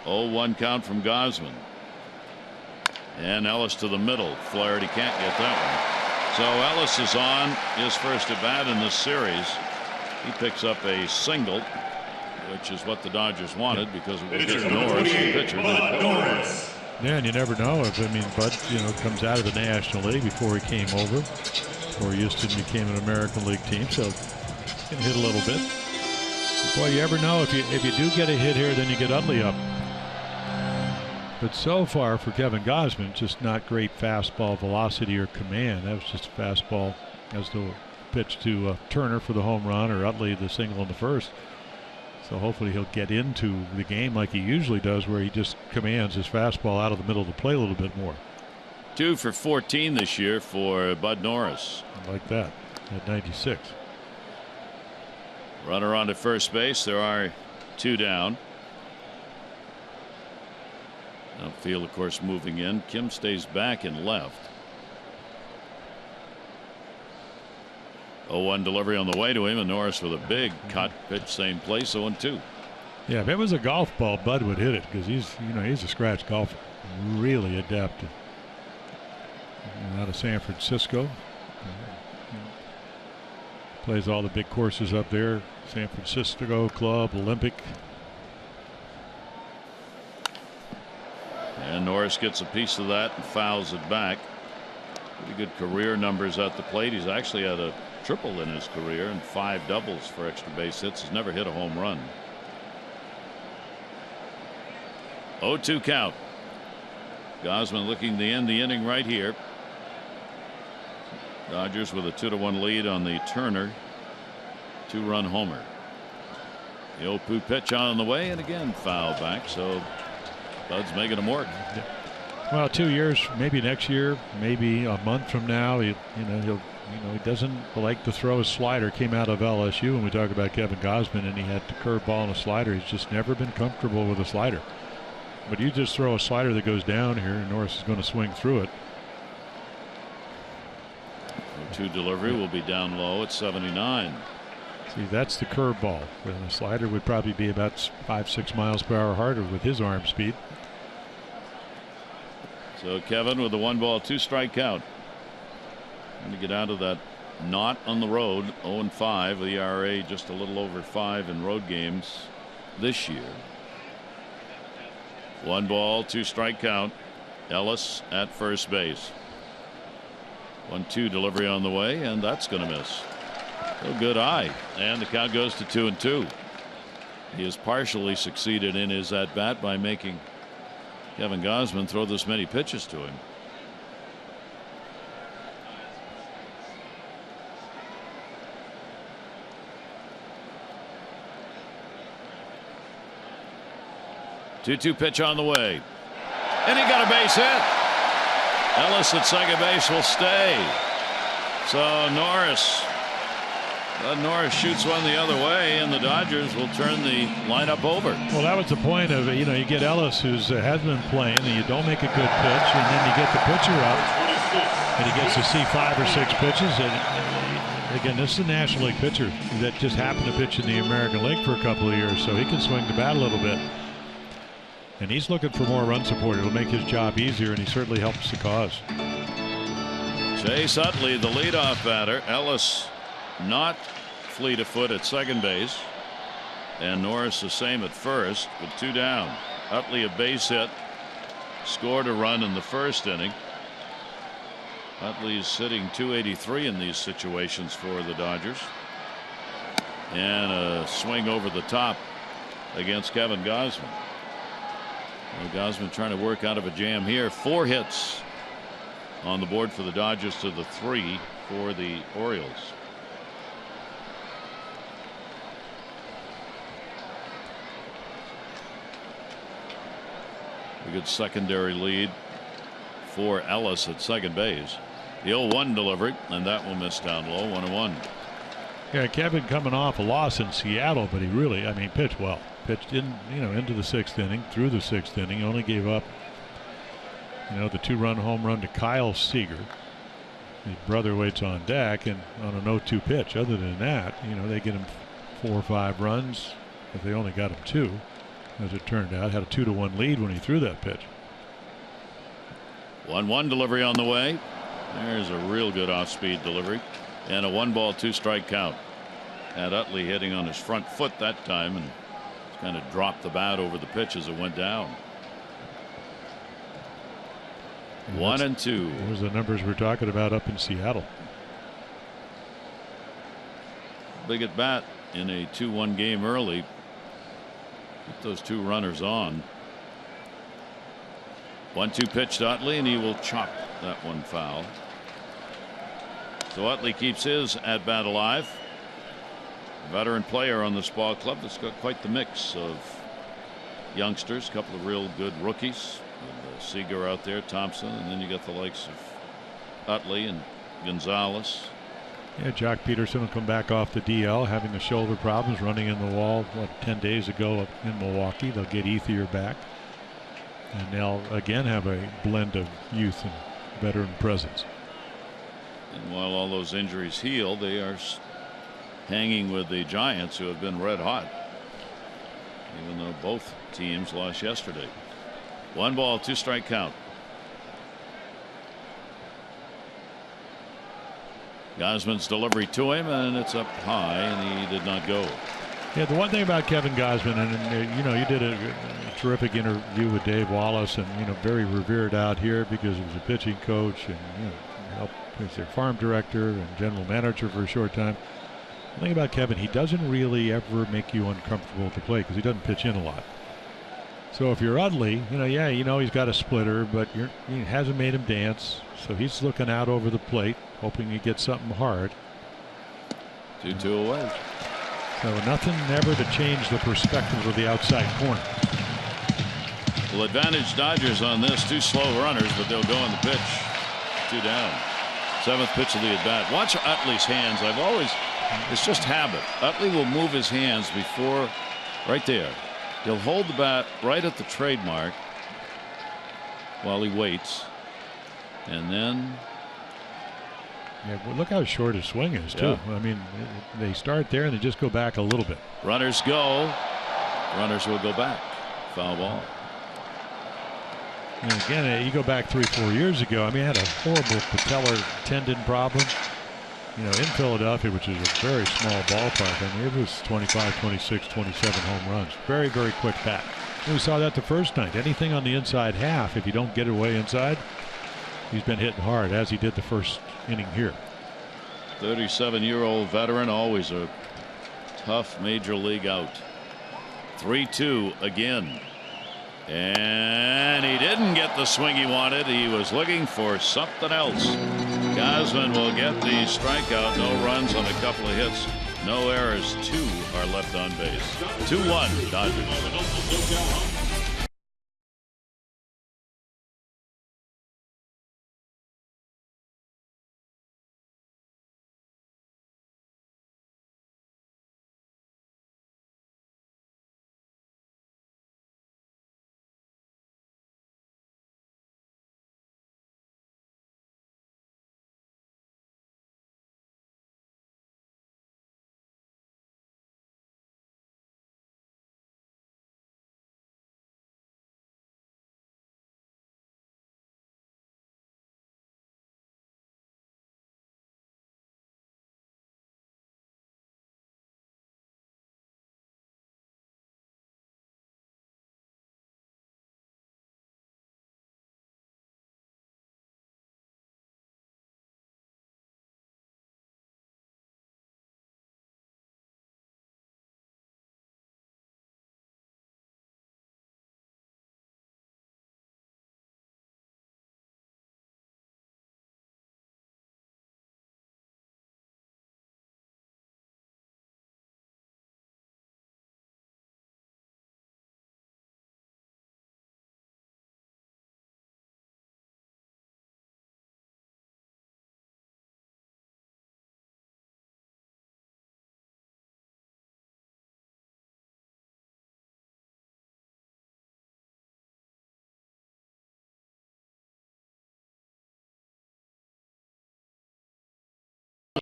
[SPEAKER 5] 0-1 count from Gausman. And Ellis to the middle. Flaherty can't get that one. So Ellis is on his first at bat in this series. He picks up a single, which is what the Dodgers wanted because it will get Norris, the pitcher.
[SPEAKER 6] Yeah, and you never know if Bud, comes out of the National League before he came over, or Houston became an American League team, so he can hit a little bit. Boy, you ever know if you do get a hit here, then you get Utley up. But so far for Kevin Gausman, just not great fastball velocity or command. That was just a fastball as the pitch to Turner for the home run, or Utley the single in the first. So hopefully he'll get into the game like he usually does, where he just commands his fastball out of the middle of the plate a little bit more.
[SPEAKER 5] 2 for 14 this year for Bud Norris.
[SPEAKER 6] I like that at 96.
[SPEAKER 5] Runner on to first base. There are 2 down. Outfield, of course, moving in. Kim stays back in left. 0-1 delivery on the way to him, and Norris with a big cut pitch, same place, 0-2.
[SPEAKER 6] Yeah, if it was a golf ball, Bud would hit it because he's a scratch golfer, really adept. Out of San Francisco, plays all the big courses up there. San Francisco Club, Olympic.
[SPEAKER 5] And Norris gets a piece of that and fouls it back. Pretty good career numbers at the plate. He's actually had a triple in his career and 5 doubles for extra base hits. He's never hit a home run. 0-2 count. Gausman looking to end the inning right here. Dodgers with a 2-1 lead on the Turner 2-run homer. The 0-2 pitch on the way, and again foul back. So Bud's making him work.
[SPEAKER 6] Well, 2 years, maybe next year, maybe a month from now, he doesn't like to throw a slider. Came out of LSU when we talk about Kevin Gausman, and he had the curveball and a slider. He's just never been comfortable with a slider. But you just throw a slider that goes down here, and Norris is going to swing through it.
[SPEAKER 5] 0-2 delivery will be down low at 79.
[SPEAKER 6] See, that's the curveball. The slider would probably be about 5-6 miles per hour harder with his arm speed.
[SPEAKER 5] So Kevin with a 1-2 strike count. Trying to get out of that knot on the road. 0-5 with ERA just a little over 5 in road games this year. 1-2 strike count. Ellis at first base. 1-2 delivery on the way, and that's going to miss. A good eye, and the count goes to 2-2. He has partially succeeded in his at bat by making Kevin Gausman throw this many pitches to him. Two-two pitch on the way, and he got a base hit. Ellis at second base will stay. So Norris shoots one the other way, and the Dodgers will turn the lineup over.
[SPEAKER 6] Well, that was the point of it. You get Ellis, who's has been playing, and you don't make a good pitch, and then you get the pitcher up, and he gets to see 5 or 6 pitches. And again, this is a National League pitcher that just happened to pitch in the American League for a couple of years, so he can swing the bat a little bit. And he's looking for more run support. It'll make his job easier, and he certainly helps the cause.
[SPEAKER 5] Chase Utley, the leadoff batter. Ellis not fleet of foot at second base, and Norris the same at first with 2 down. Utley a base hit, scored a run in the first inning. Utley's hitting .283 in these situations for the Dodgers, and a swing over the top against Kevin Gausman. Well, Gausman trying to work out of a jam here. 4 hits on the board for the Dodgers to the 3 for the Orioles. A good secondary lead for Ellis at second base. The 0-1 delivery, and that will miss down low. 1-1.
[SPEAKER 6] Yeah, Kevin coming off a loss in Seattle, but he really, pitched well. Pitched in, into the 6th inning, through the 6th inning. Only gave up, the 2-run home run to Kyle Seager. His brother waits on deck, and on an 0-2 pitch. Other than that, they get him 4 or 5 runs. If they only got him 2, as it turned out, had a 2-1 lead when he threw that pitch.
[SPEAKER 5] 1-1 delivery on the way. There's a real good off-speed delivery, and a 1-2 strike count. Had Utley hitting on his front foot that time, and kind of dropped the bat over the pitch as it went down. 1-2.
[SPEAKER 6] Those are the numbers we're talking about up in Seattle.
[SPEAKER 5] Big at bat in a 2-1 game early. Get those 2 runners on. 1-2 pitch to Utley, and he will chop that one foul. So Utley keeps his at bat alive. Veteran player on this ball club that's got quite the mix of youngsters. A couple of real good rookies. Seager out there, Thompson, and then you got the likes of Utley and Gonzalez.
[SPEAKER 6] Yeah, Jock Peterson will come back off the DL, having the shoulder problems, running in the wall 10 days ago up in Milwaukee. They'll get Ethier back, and they'll again have a blend of youth and veteran presence.
[SPEAKER 5] And while all those injuries heal, they are hanging with the Giants, who have been red hot, even though both teams lost yesterday. 1-2 strike count. Gausman's delivery to him, and it's up high, and he did not go.
[SPEAKER 6] Yeah, the one thing about Kevin Gausman, and you did a terrific interview with Dave Wallace, and very revered out here because he was a pitching coach and helped as their farm director and general manager for a short time. The thing about Kevin, he doesn't really ever make you uncomfortable to play because he doesn't pitch in a lot. So if you're Utley, he's got a splitter, but he hasn't made him dance. So he's looking out over the plate, hoping he gets something hard.
[SPEAKER 5] 2-2 away.
[SPEAKER 6] So nothing ever to change the perspective of the outside corner.
[SPEAKER 5] Well, advantage Dodgers on this. 2 slow runners, but they'll go on the pitch. 2 down. 7th pitch of the at bat. Watch Utley's hands. It's just habit. Utley will move his hands before, right there. He'll hold the bat right at the trademark while he waits. And then.
[SPEAKER 6] Yeah, well, look how short his swing is, too. Yeah. I mean, they start there and they just go back a little bit.
[SPEAKER 5] Runners go. Runners will go back. Foul ball.
[SPEAKER 6] And again, you go back 3-4 years ago. I mean, I had a horrible patellar tendon problem. In Philadelphia, which is a very small ballpark. I mean, it was 25, 26, 27 home runs. Very, very quick bat. And we saw that the first night. Anything on the inside half, if you don't get it away inside, he's been hitting hard, as he did the first inning here.
[SPEAKER 5] 37-year-old veteran, always a tough major league out. 3-2 again. And he didn't get the swing he wanted. He was looking for something else. Gausman will get the strikeout. No runs on a couple of hits. No errors. 2 are left on base. 2-1 Dodgers.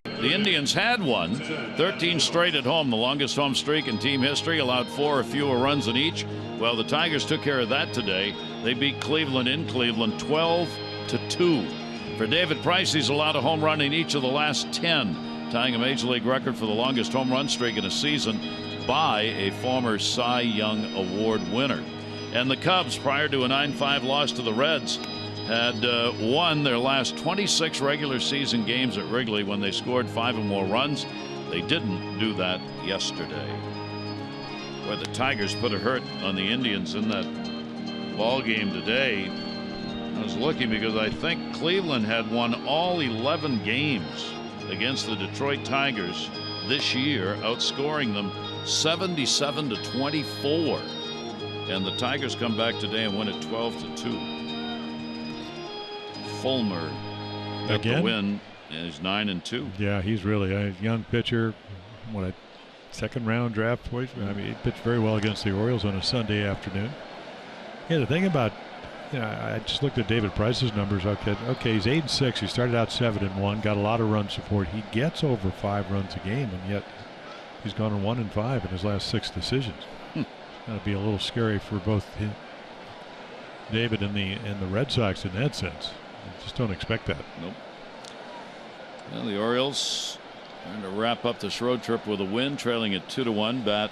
[SPEAKER 5] The Indians had won 13 straight at home, the longest home streak in team history, allowed 4 or fewer runs in each. Well, the Tigers took care of that today. They beat Cleveland in Cleveland 12-2. For David Price, he's allowed a home run in each of the last 10, tying a major league record for the longest home run streak in a season by a former Cy Young Award winner. And the Cubs, prior to a 9-5 loss to the Reds, had won their last 26 regular season games at Wrigley when they scored 5 or more runs. They didn't do that yesterday. Where the Tigers put a hurt on the Indians in that ball game today. I was looking because I think Cleveland had won all 11 games against the Detroit Tigers this year, outscoring them 77-24. And the Tigers come back today and win it 12-2. Fulmer got the win, and he's 9-2.
[SPEAKER 6] Yeah, he's really a young pitcher. What a second-round draft choice. I mean, he pitched very well against the Orioles on a Sunday afternoon. Yeah, the thing about, I just looked at David Price's numbers. Okay, he's 8-6. He started out 7-1, got a lot of run support. He gets over 5 runs a game, and yet he's gone on 1-5 in his last 6 decisions. That'd be a little scary for both David and the Red Sox in that sense. I just don't expect that.
[SPEAKER 5] Nope. Well, the Orioles trying to wrap up this road trip with a win, trailing at 2-1. Bat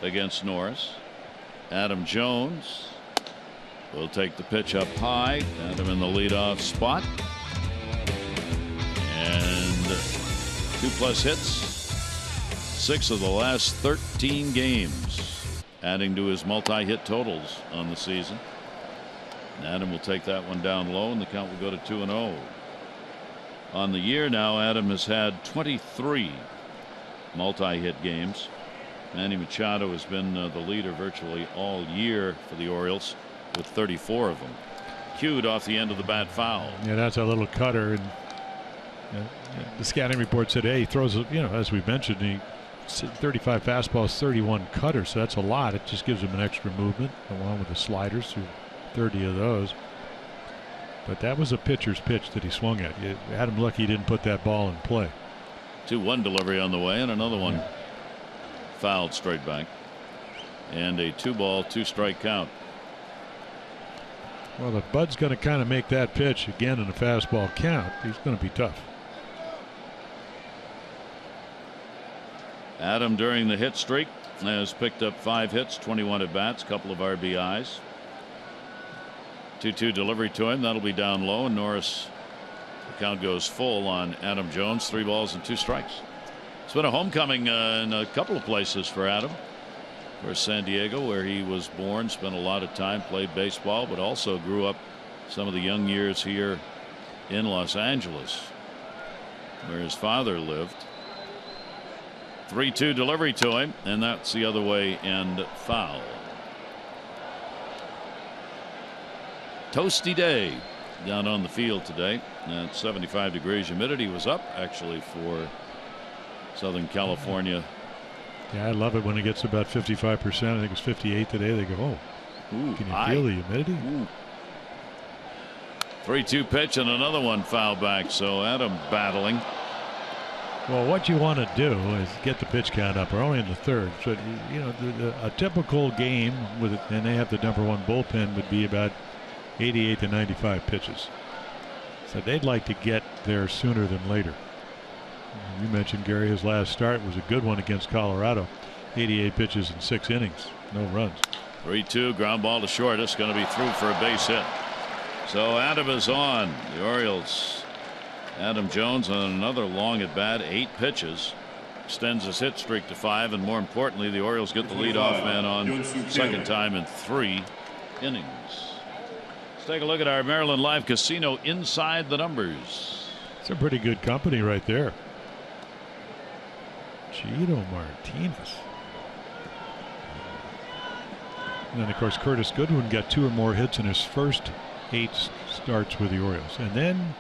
[SPEAKER 5] against Norris. Adam Jones will take the pitch up high. Adam in the leadoff spot. And 2+ hits. 6 of the last 13 games. adding to his multi-hit totals on the season. And Adam will take that one down low, and the count will go to 2-0. On the year now, Adam has had 23 multi-hit games. Manny Machado has been the leader virtually all year for the Orioles with 34 of them. Cued off the end of the bat foul.
[SPEAKER 6] Yeah, that's a little cutter, and the scouting report said, hey, he throws, as we mentioned, he 35 fastballs, 31 cutters, so that's a lot. It just gives him an extra movement along with the sliders, through 30 of those. But that was a pitcher's pitch that he swung at. Adam lucky he didn't put that ball in play.
[SPEAKER 5] 2-1 delivery on the way, and another one fouled straight back. And a 2-ball, 2-strike count.
[SPEAKER 6] Well, if Bud's going to kind of make that pitch again in a fastball count, he's going to be tough.
[SPEAKER 5] Adam, during the hit streak, has picked up 5 hits, 21 at bats, couple of RBIs. 2-2 delivery to him. That'll be down low, and Norris, the count goes full on Adam Jones. 3 balls and 2 strikes. It's been a homecoming in a couple of places for Adam. Of course, San Diego, where he was born, spent a lot of time, played baseball, but also grew up some of the young years here in Los Angeles, where his father lived. 3-2 delivery to him, and that's the other way and foul. Toasty day down on the field today. At 75 degrees. Humidity was up actually for Southern California.
[SPEAKER 6] Yeah, I love it when it gets about 55%. I think it's 58 today. They go, oh,
[SPEAKER 5] ooh,
[SPEAKER 6] can you feel the humidity?
[SPEAKER 5] 3-2 pitch and another one foul back. So Adam battling.
[SPEAKER 6] Well, what you want to do is get the pitch count up. We're only in the third, so a typical game with it, and they have the #1 bullpen, would be about 88 to 95 pitches. So they'd like to get there sooner than later. You mentioned, Gary, his last start was a good one against Colorado. 88 pitches in 6 innings, no runs.
[SPEAKER 5] 3-2 ground ball to short. It's going to be through for a base hit. So Adam is on. The Orioles. Adam Jones on another long at bat, 8 pitches. Extends his hit streak to 5, and more importantly, the Orioles get the leadoff man on second time in 3 innings. Let's take a look at our Maryland Live Casino inside the numbers.
[SPEAKER 6] It's a pretty good company right there. Cheeto Martinez. And then, of course, Curtis Goodwin got 2 or more hits in his first 8 starts with the Orioles. And then,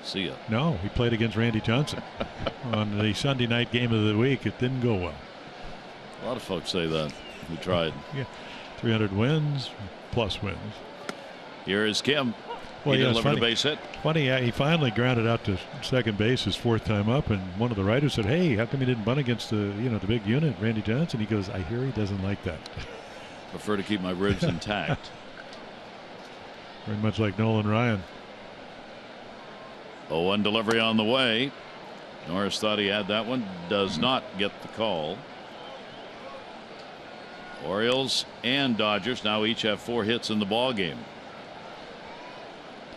[SPEAKER 5] see ya.
[SPEAKER 6] No, he played against Randy Johnson on the Sunday night game of the week. It didn't go well.
[SPEAKER 5] A lot of folks say that who tried.
[SPEAKER 6] Yeah, 300 wins plus wins.
[SPEAKER 5] Here is Kim.
[SPEAKER 6] Well,
[SPEAKER 5] he
[SPEAKER 6] yeah,
[SPEAKER 5] delivered a base hit.
[SPEAKER 6] Funny, he finally grounded out to second base his 4th time up, and one of the writers said, "Hey, how come he didn't bunt against the the big unit, Randy Johnson?" He goes, "I hear he doesn't like that."
[SPEAKER 5] Prefer to keep my ribs intact.
[SPEAKER 6] Very much like Nolan Ryan.
[SPEAKER 5] 0-1 delivery on the way. Norris thought he had that one. Does not get the call. Orioles and Dodgers now each have 4 hits in the ball game.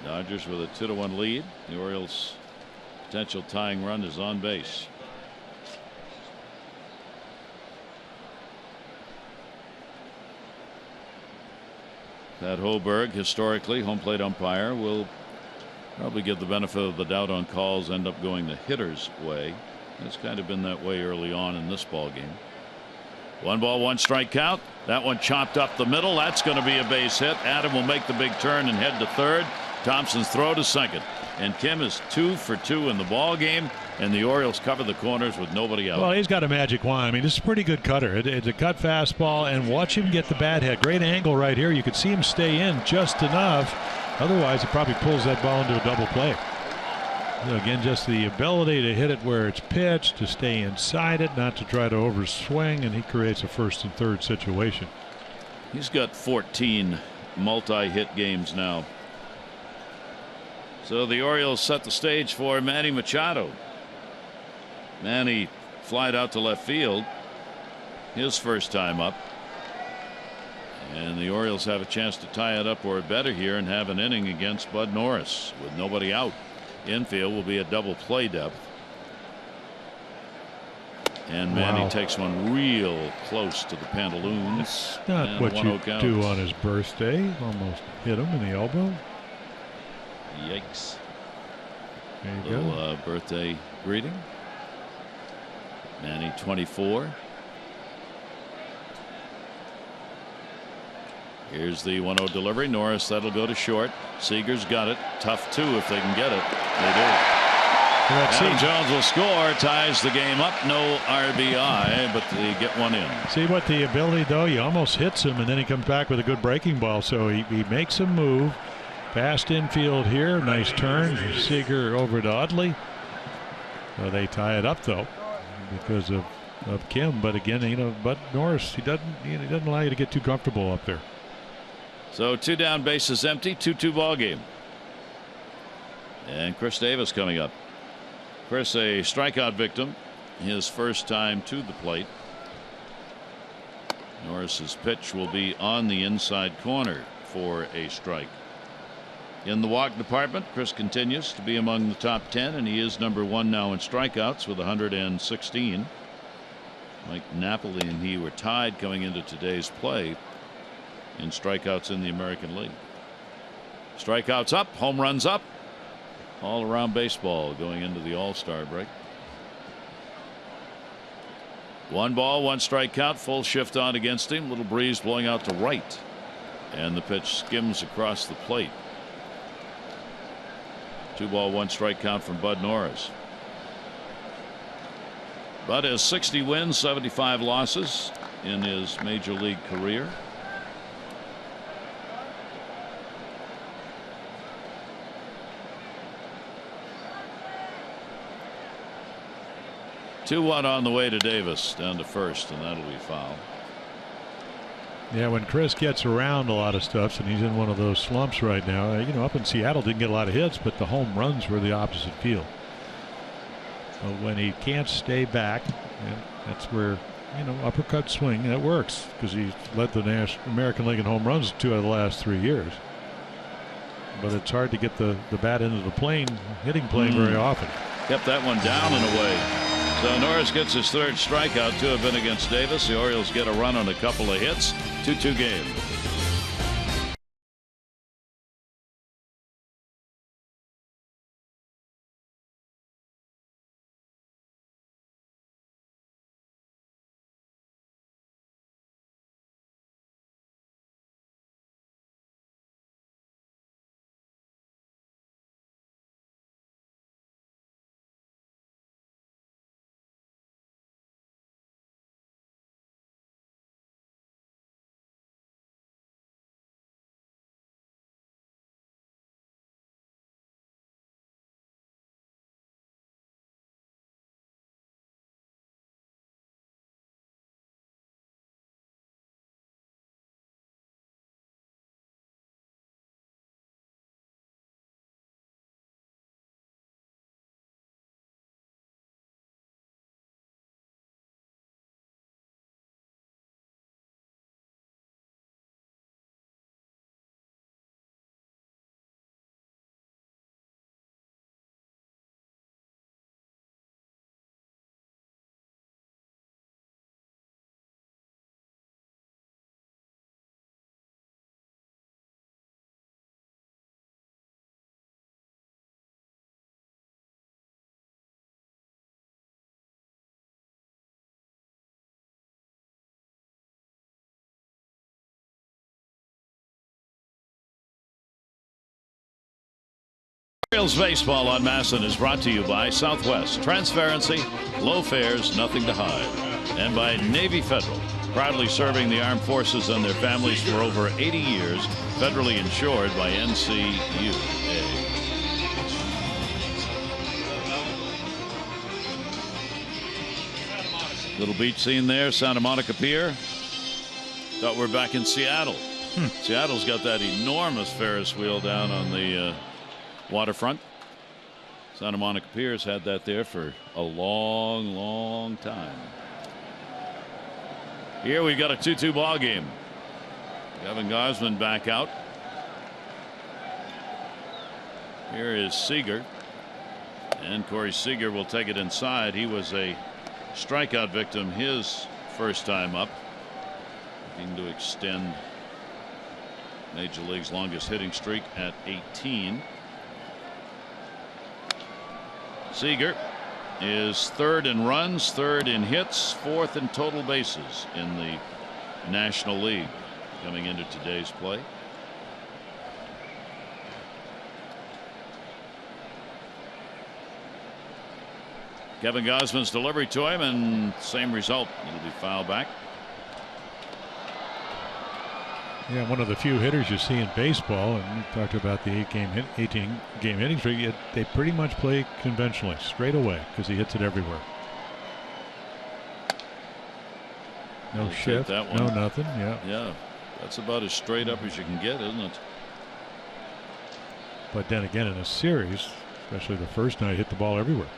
[SPEAKER 5] Dodgers with a 2-1 lead. The Orioles' potential tying run is on base. Pat Hoberg, historically home plate umpire, will probably give the benefit of the doubt on calls end up going the hitter's way. It's kind of been that way early on in this ball game. 1 ball, 1 strike count. That one chopped up the middle. That's going to be a base hit. Adam will make the big turn and head to third. Thompson's throw to second. And Kim is 2 for 2 in the ball game, and the Orioles cover the corners with nobody out.
[SPEAKER 6] Well, he's got a magic wand. I mean, this is a pretty good cutter. It's a cut fastball, and watch him get the bat hit. Great angle right here. You could see him stay in just enough. Otherwise, he probably pulls that ball into a double play. Again, just the ability to hit it where it's pitched, to stay inside it, not to try to overswing, and he creates a 1st and 3rd situation.
[SPEAKER 5] He's got 14 multi-hit games now. So the Orioles set the stage for Manny Machado. Manny flied out to left field, his first time up. And the Orioles have a chance to tie it up or better here and have an inning against Bud Norris with nobody out. Infield will be a double play depth. And Manny
[SPEAKER 6] Wow.
[SPEAKER 5] takes one real close to the pantaloons.
[SPEAKER 6] It's not
[SPEAKER 5] And
[SPEAKER 6] what you
[SPEAKER 5] 1-0 count.
[SPEAKER 6] do on his birthday. Almost hit him in the elbow.
[SPEAKER 5] Yikes.
[SPEAKER 6] There you go.
[SPEAKER 5] Little birthday greeting. Manny 24. Here's the 1-0 delivery. Norris, that'll go to short. Seager's got it. Tough two if they can get it. They do. Adam Jones will score, ties the game up. No RBI, but they get one in.
[SPEAKER 6] See what the ability, though? He almost hits him, and then he comes back with a good breaking ball. So he makes a move. Fast infield here. Nice turn. Seager over to Utley. So they tie it up, though, because of Kim. But again, but Norris, he doesn't allow you to get too comfortable up there.
[SPEAKER 5] So 2 down, bases empty, 2-2 ball game. And Chris Davis coming up. Chris, a strikeout victim, his first time to the plate. Norris's pitch will be on the inside corner for a strike. In the walk department, Chris continues to be among the top 10, and he is number 1 now in strikeouts with 116. Mike Napoli and he were tied coming into today's play in strikeouts in the American League. Strikeouts up, home runs up. All around baseball going into the All-Star break. 1 ball, 1 strike count, full shift on against him. Little breeze blowing out to right. And the pitch skims across the plate. 2 ball, 1 strike count from Bud Norris. Bud has 60 wins, 75 losses in his major league career. Two-1 on the way to Davis, down to first, and that'll be foul.
[SPEAKER 6] Yeah, when Chris gets around a lot of stuff, and he's in one of those slumps right now. Up in Seattle, didn't get a lot of hits, but the home runs were the opposite field. But when he can't stay back, that's where uppercut swing, that works, because he led the American League in home runs 2 out of the last 3 years. But it's hard to get the bat into the hitting plane very often.
[SPEAKER 5] Kept that one down and away. So Norris gets his 3rd strikeout. 2 have been against Davis. The Orioles get a run on a couple of hits. 2-2 game. Orioles baseball on Masson is brought to you by Southwest. Transparency, low fares, nothing to hide. And by Navy Federal, proudly serving the armed forces and their families for over 80 years, federally insured by NCUA. Little beach scene there, Santa Monica Pier. Thought we're back in Seattle. Seattle's got that enormous Ferris wheel down on the waterfront. Santa Monica Pier's had that there for a long time. Here we've got a 2-2 ball game. Kevin Gausman back out. Here is Seager, and Corey Seager will take it inside. He was a strikeout victim his first time up, looking to extend Major League's longest hitting streak at 18. Seager is third in runs, third in hits, fourth in total bases in the National League coming into today's play. Kevin Gausman's delivery to him, and same result. It'll be foul back.
[SPEAKER 6] Yeah, one of the few hitters you see in baseball, and we talked about the 18 game hitting streak. Yet they pretty much play conventionally, straight away, because he hits it everywhere. No shift, no nothing.
[SPEAKER 5] Yeah, that's about as straight up as you can get, isn't it?
[SPEAKER 6] But then again, in a series, especially the first night, hit the ball everywhere.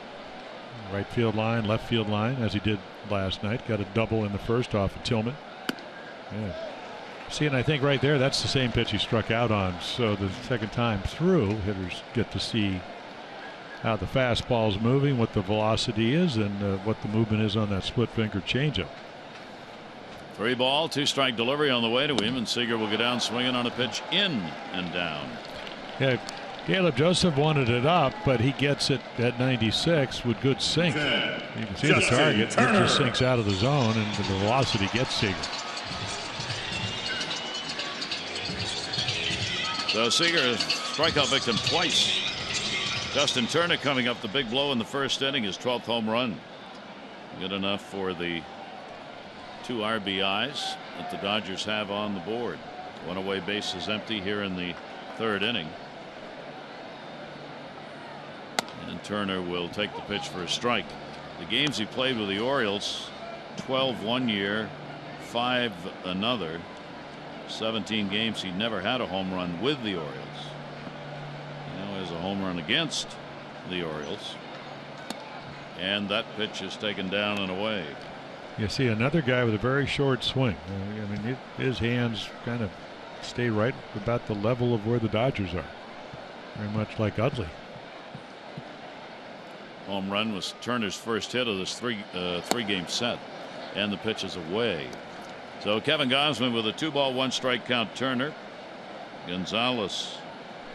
[SPEAKER 6] Right field line, left field line, as he did last night. Got a double in the first off of Tillman. Yeah. See, and I think right there, that's the same pitch he struck out on. So the second time through, hitters get to see how the fastball's moving, what the velocity is, and what the movement is on that split finger changeup.
[SPEAKER 5] 3 ball, 2 strike delivery on the way to him, and Seager will go down swinging on a pitch in and down.
[SPEAKER 6] Yeah, Caleb Joseph wanted it up, but he gets it at 96 with good sink. You can see the target. It just sinks out of the zone, and the velocity gets Seager.
[SPEAKER 5] So Seager is strikeout victim twice. Justin Turner coming up the big blow in the first inning, his 12th home run. Good enough for the 2 RBIs that the Dodgers have on the board. 1 away base is empty here in the 3rd inning. And Turner will take the pitch for a strike. The games he played with the Orioles, 12 one year, 5 another. 17 games he never had a home run with the Orioles. Now he has a home run against the Orioles. And that pitch is taken down and away.
[SPEAKER 6] You see another guy with a very short swing. I mean, his hands kind of stay right about the level of where the Dodgers are. Very much like Utley.
[SPEAKER 5] Home run was Turner's first hit of this three-game set, and the pitch is away. So Kevin Gausman with a 2 ball 1 strike count. Turner, Gonzalez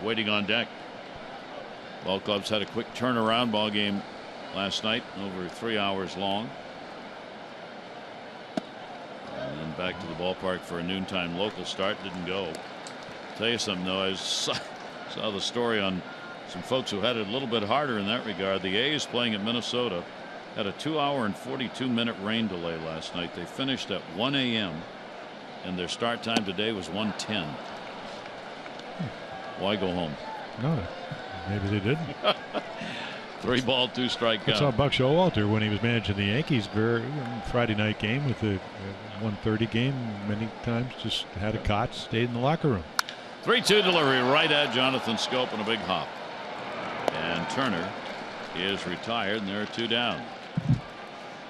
[SPEAKER 5] waiting on deck. Ball clubs had a quick turnaround ball game last night, over 3 hours long. And then back to the ballpark for a noontime local start. Didn't go. I'll tell you something though, I saw the story on some folks who had it a little bit harder in that regard. The A's playing at Minnesota had a 2-hour and 42-minute rain delay last night. They finished at 1 a.m. and their start time today was 1:10. Why go home?
[SPEAKER 6] No, maybe they didn't.
[SPEAKER 5] 3 ball 2 strike count.
[SPEAKER 6] I saw Buck Showalter when he was managing the Yankees Friday night game with the 1:30 game. Many times just had a cot, stayed in the locker room.
[SPEAKER 5] 3-2 delivery right at Jonathan Scope and a big hop. And Turner is retired, and there are 2 down.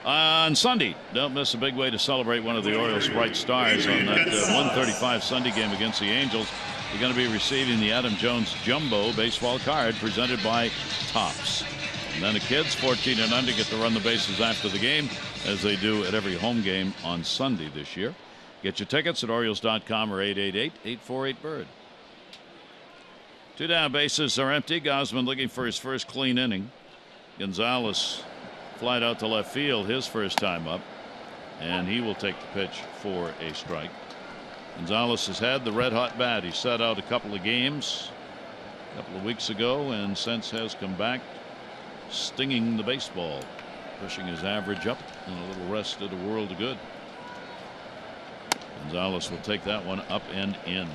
[SPEAKER 5] On Sunday, don't miss a big way to celebrate one of the Orioles' bright stars on that 1:35 Sunday game against the Angels. You're going to be receiving the Adam Jones Jumbo baseball card presented by Topps. And then the kids 14 and under get to run the bases after the game, as they do at every home game on Sunday this year. Get your tickets at Orioles.com or 888-848-BIRD. 2 down, bases are empty. Gausman looking for his first clean inning. Gonzalez flied out to left field his first time up, and he will take the pitch for a strike. Gonzalez has had the red hot bat. He sat out a couple of games a couple of weeks ago, and since has come back stinging the baseball, pushing his average up, and a little rest did a world of good. Gonzalez will take that one up and in.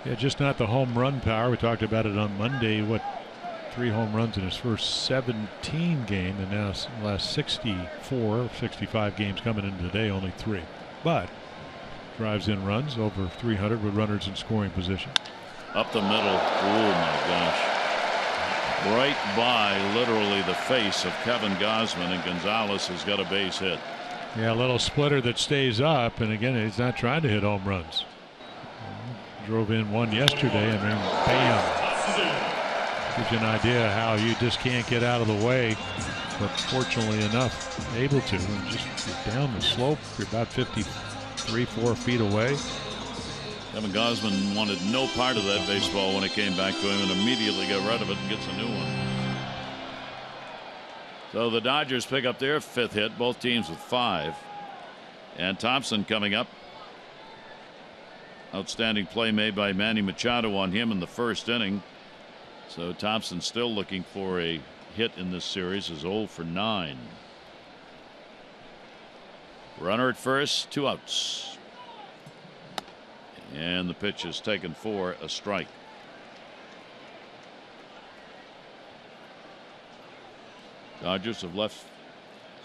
[SPEAKER 6] Yeah, just not the home run power. We talked about it on Monday. 3 home runs in his first 17 games, and now last 64, 65 games coming into today, only 3. But drives in runs over 300 with runners in scoring position.
[SPEAKER 5] Up the middle. Oh my gosh. Right by literally the face of Kevin Gausman, and Gonzalez has got a base hit.
[SPEAKER 6] Yeah, a little splitter that stays up, and again, he's not trying to hit home runs. Drove in one yesterday, and then bam. Gives you an idea how you just can't get out of the way but fortunately enough, able to. And just down the slope, you're about 4 feet away.
[SPEAKER 5] Kevin Gausman wanted no part of that baseball when it came back to him and immediately got rid of it and gets a new one. So the Dodgers pick up their 5th hit, both teams with 5. And Thompson coming up. Outstanding play made by Manny Machado on him in the 1st inning. So Thompson still looking for a hit in this series, is 0 for 9. Runner at first, 2 outs. And the pitch is taken for a strike. Dodgers have left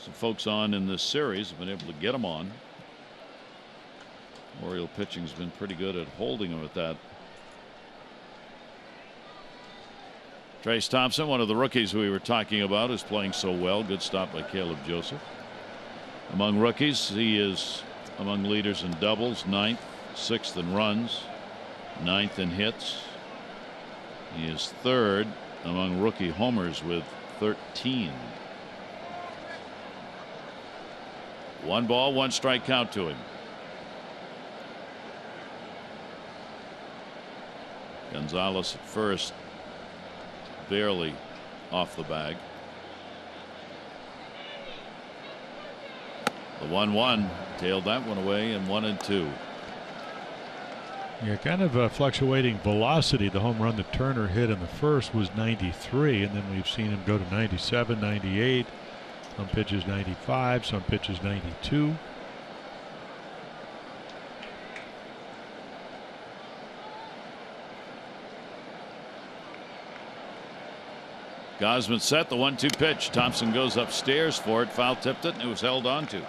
[SPEAKER 5] some folks on in this series, have been able to get them on. Oriole pitching's been pretty good at holding them at that. Trace Thompson, one of the rookies we were talking about, is playing so well. Good stop by Caleb Joseph. Among rookies, he is among leaders in doubles, 9th, 6th in runs, 9th in hits. He is 3rd among rookie homers with 13. 1 ball, 1 strike count to him. Gonzalez at first, barely off the bag. The 1-1 tailed that one away, and 1-2.
[SPEAKER 6] Yeah, kind of fluctuating velocity. The home run that Turner hit in the 1st was 93, and then we've seen him go to 97, 98, some pitches 95, some pitches 92.
[SPEAKER 5] Gausman set the 1-2 pitch. Thompson goes upstairs for it, foul tipped it, and it was held on to.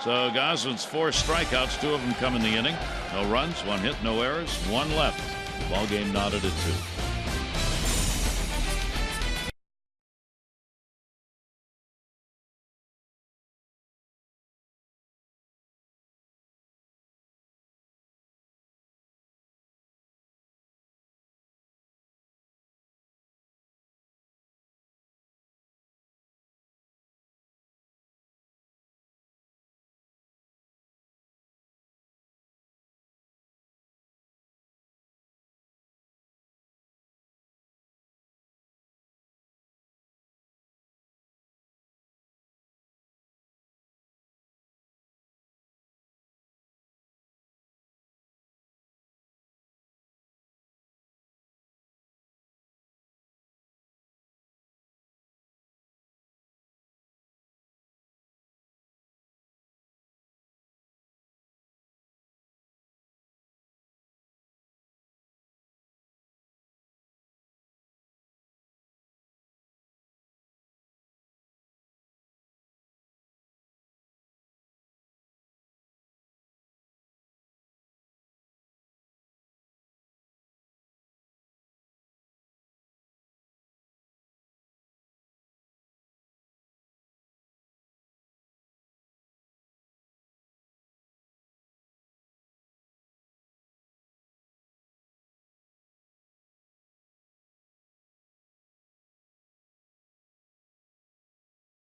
[SPEAKER 5] So Gausman's 4 strikeouts, 2 of them come in the inning. No runs, 1 hit, no errors, 1 left. Ball game knotted at 2.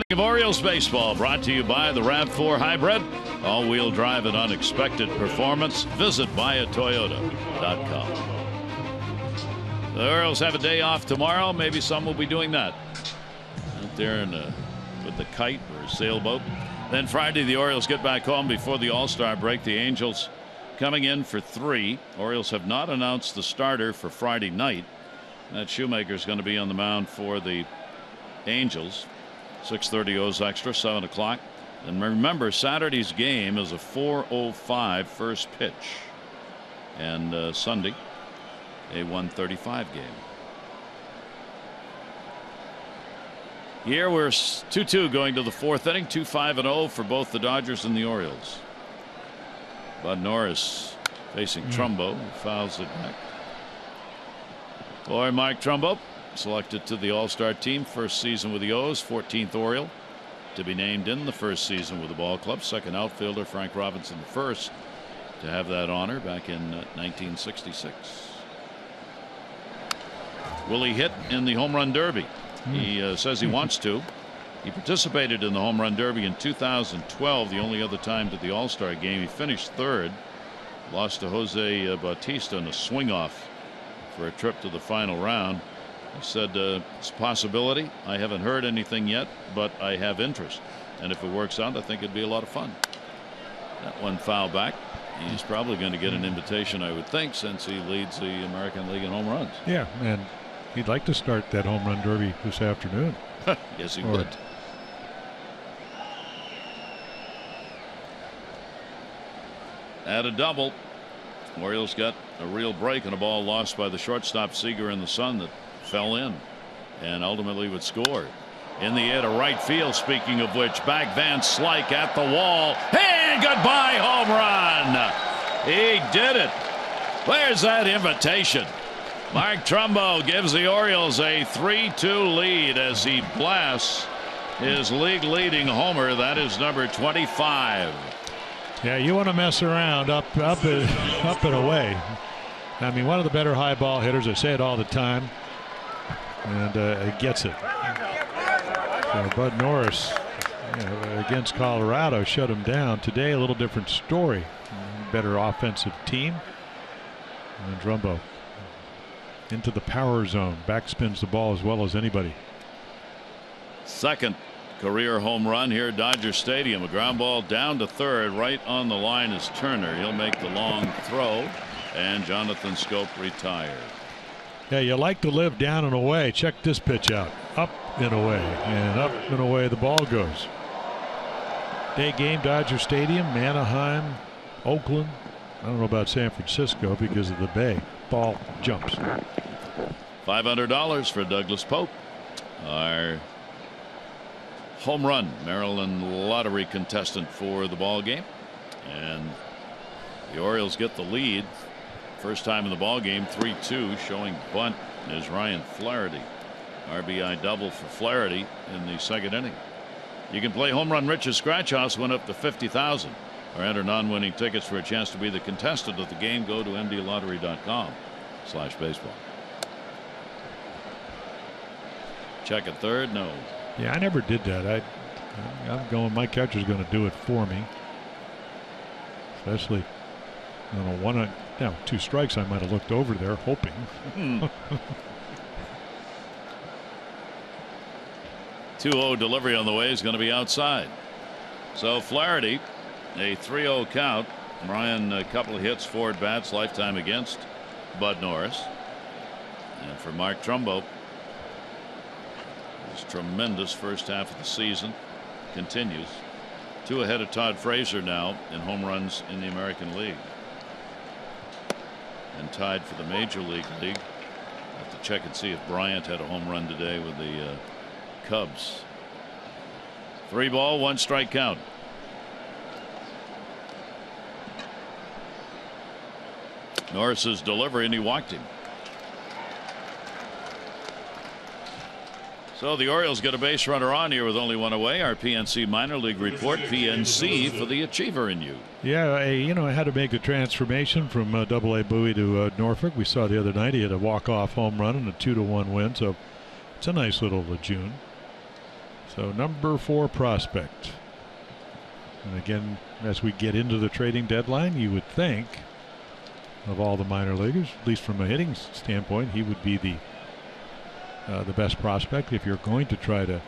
[SPEAKER 5] Of Orioles baseball brought to you by the RAV4 Hybrid, all-wheel drive and unexpected performance. Visit buyatoyota.com. The Orioles have a day off tomorrow. Maybe some will be doing that out there with the kite or a sailboat. Then Friday the Orioles get back home before the All-Star break. The Angels coming in for 3. Orioles have not announced the starter for Friday night. That Shoemaker is going to be on the mound for the Angels. 6:30 O's extra, 7 o'clock. And remember, Saturday's game is a 4:05 first pitch. And Sunday, a 1:35 game. Here we're 2-2 going to the 4th inning. 2-5-0 for both the Dodgers and the Orioles. Bud Norris facing Trumbo, who fouls it back. Boy, Mike Trumbo, selected to the All-Star team, first season with the O's, 14th Oriole to be named in the first season with the ball club. Second outfielder, Frank Robinson, the first to have that honor back in 1966. Will he hit in the home run derby? He says he wants to. He participated in the Home Run Derby in 2012, the only other time to the All-Star game. He finished third, lost to Jose Bautista in a swing-off for a trip to the final round. He said it's a possibility. I haven't heard anything yet, but I have interest. And if it works out, I think it'd be a lot of fun. That one foul back. He's probably going to get an invitation, I would think, since he leads the American League in home runs.
[SPEAKER 6] Yeah, and he'd like to start that home run derby this afternoon.
[SPEAKER 5] Yes, he would. At a double, Orioles got a real break and a ball lost by the shortstop Seager in the sun that fell in and ultimately would score. In the air to right field, speaking of which, back Van Slyke at the wall, and goodbye home run. He did it. Where's that invitation? Mark Trumbo gives the Orioles a 3-2 lead as he blasts his league leading homer. That is number 25.
[SPEAKER 6] Yeah, you want to mess around up and away. I mean, one of the better high ball hitters. I say it all the time, and it gets it. So Bud Norris, against Colorado, shut him down. Today, a little different story. Better offensive team. And Trumbo into the power zone. Backspins the ball as well as anybody.
[SPEAKER 5] Second career home run here at Dodger Stadium. A ground ball down to third. Right on the line is Turner. He'll make the long throw. And Jonathan Scope retired.
[SPEAKER 6] Yeah, you like to live down and away. Check this pitch out. Up and away. And up and away the ball goes. Day game, Dodger Stadium, Anaheim, Oakland. I don't know about San Francisco because of the Bay. Ball jumps.
[SPEAKER 5] $500 for Douglas Pope, our home run Maryland lottery contestant for the ball game. And the Orioles get the lead. First time in the ball game, 3-2. Showing bunt is Ryan Flaherty. RBI double for Flaherty in the second inning. You can play Home Run Rich's Scratch House, win up to $50,000. Or enter non-winning tickets for a chance to be the contestant of the game. Go to mdlottery.com/baseball. Check at third. No.
[SPEAKER 6] Yeah, I never did that. I'm going. My catcher's going to do it for me. Especially, two strikes. I might have looked over there hoping.
[SPEAKER 5] 2-0 delivery on the way is going to be outside. So Flaherty, a 3-0 count. Ryan, a couple of hits, 4 at bats, lifetime against Bud Norris. And for Mark Trumbo, his tremendous first half of the season continues. 2 ahead of Todd Frazier now in home runs in the American League. And tied for the Major League League. I have to check and see if Bryant had a home run today with the Cubs. 3 ball, 1 strike count. Norris's delivery, and he walked him. So the Orioles get a base runner on here with only 1 away. Our PNC minor league report. PNC for the achiever in you.
[SPEAKER 6] Yeah, I had to make the transformation from AA Bowie to Norfolk. We saw the other night he had a walk-off home run and a 2-1 win. So it's a nice little June. So number 4 prospect. And again, as we get into the trading deadline, you would think of all the minor leaguers, at least from a hitting standpoint, he would be the best prospect if you're going to try to,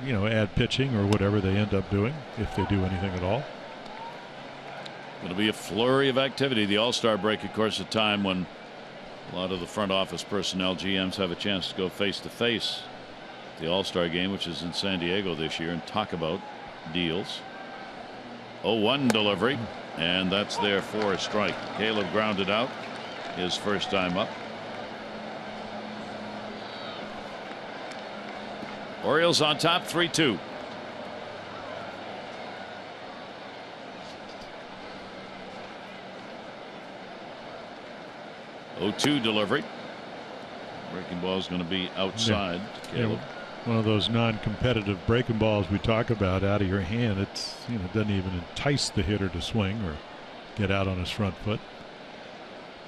[SPEAKER 6] add pitching or whatever they end up doing, if they do anything at all.
[SPEAKER 5] Going to be a flurry of activity. The All-Star break, of course, a time when a lot of the front office personnel, GMs, have a chance to go face-to-face the All-Star game, which is in San Diego this year, and talk about deals. 0-1 delivery, and that's there for a strike. Caleb grounded out his first time up. Orioles on top, 3-2. Oh-2 delivery. Breaking ball is going to be outside. To Caleb.
[SPEAKER 6] One of those non-competitive breaking balls we talk about out of your hand. It's doesn't even entice the hitter to swing or get out on his front foot.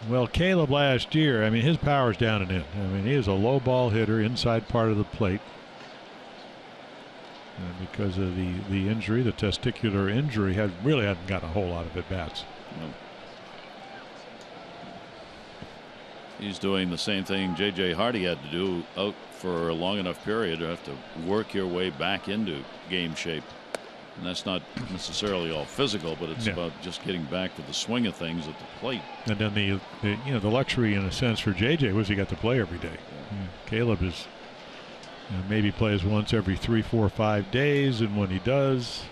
[SPEAKER 6] Well, Caleb last year, his power's down and in. He is a low ball hitter inside part of the plate. because of the injury, the testicular injury, really hadn't gotten a whole lot of at bats.
[SPEAKER 5] No. He's doing the same thing J.J. Hardy had to do out for a long enough period to have to work your way back into game shape. And that's not necessarily all physical, but it's about just getting back to the swing of things at the plate.
[SPEAKER 6] And then the luxury in a sense for J.J. was he got to play every day. Caleb is maybe plays once every 3, 4, 5 days, and when he does,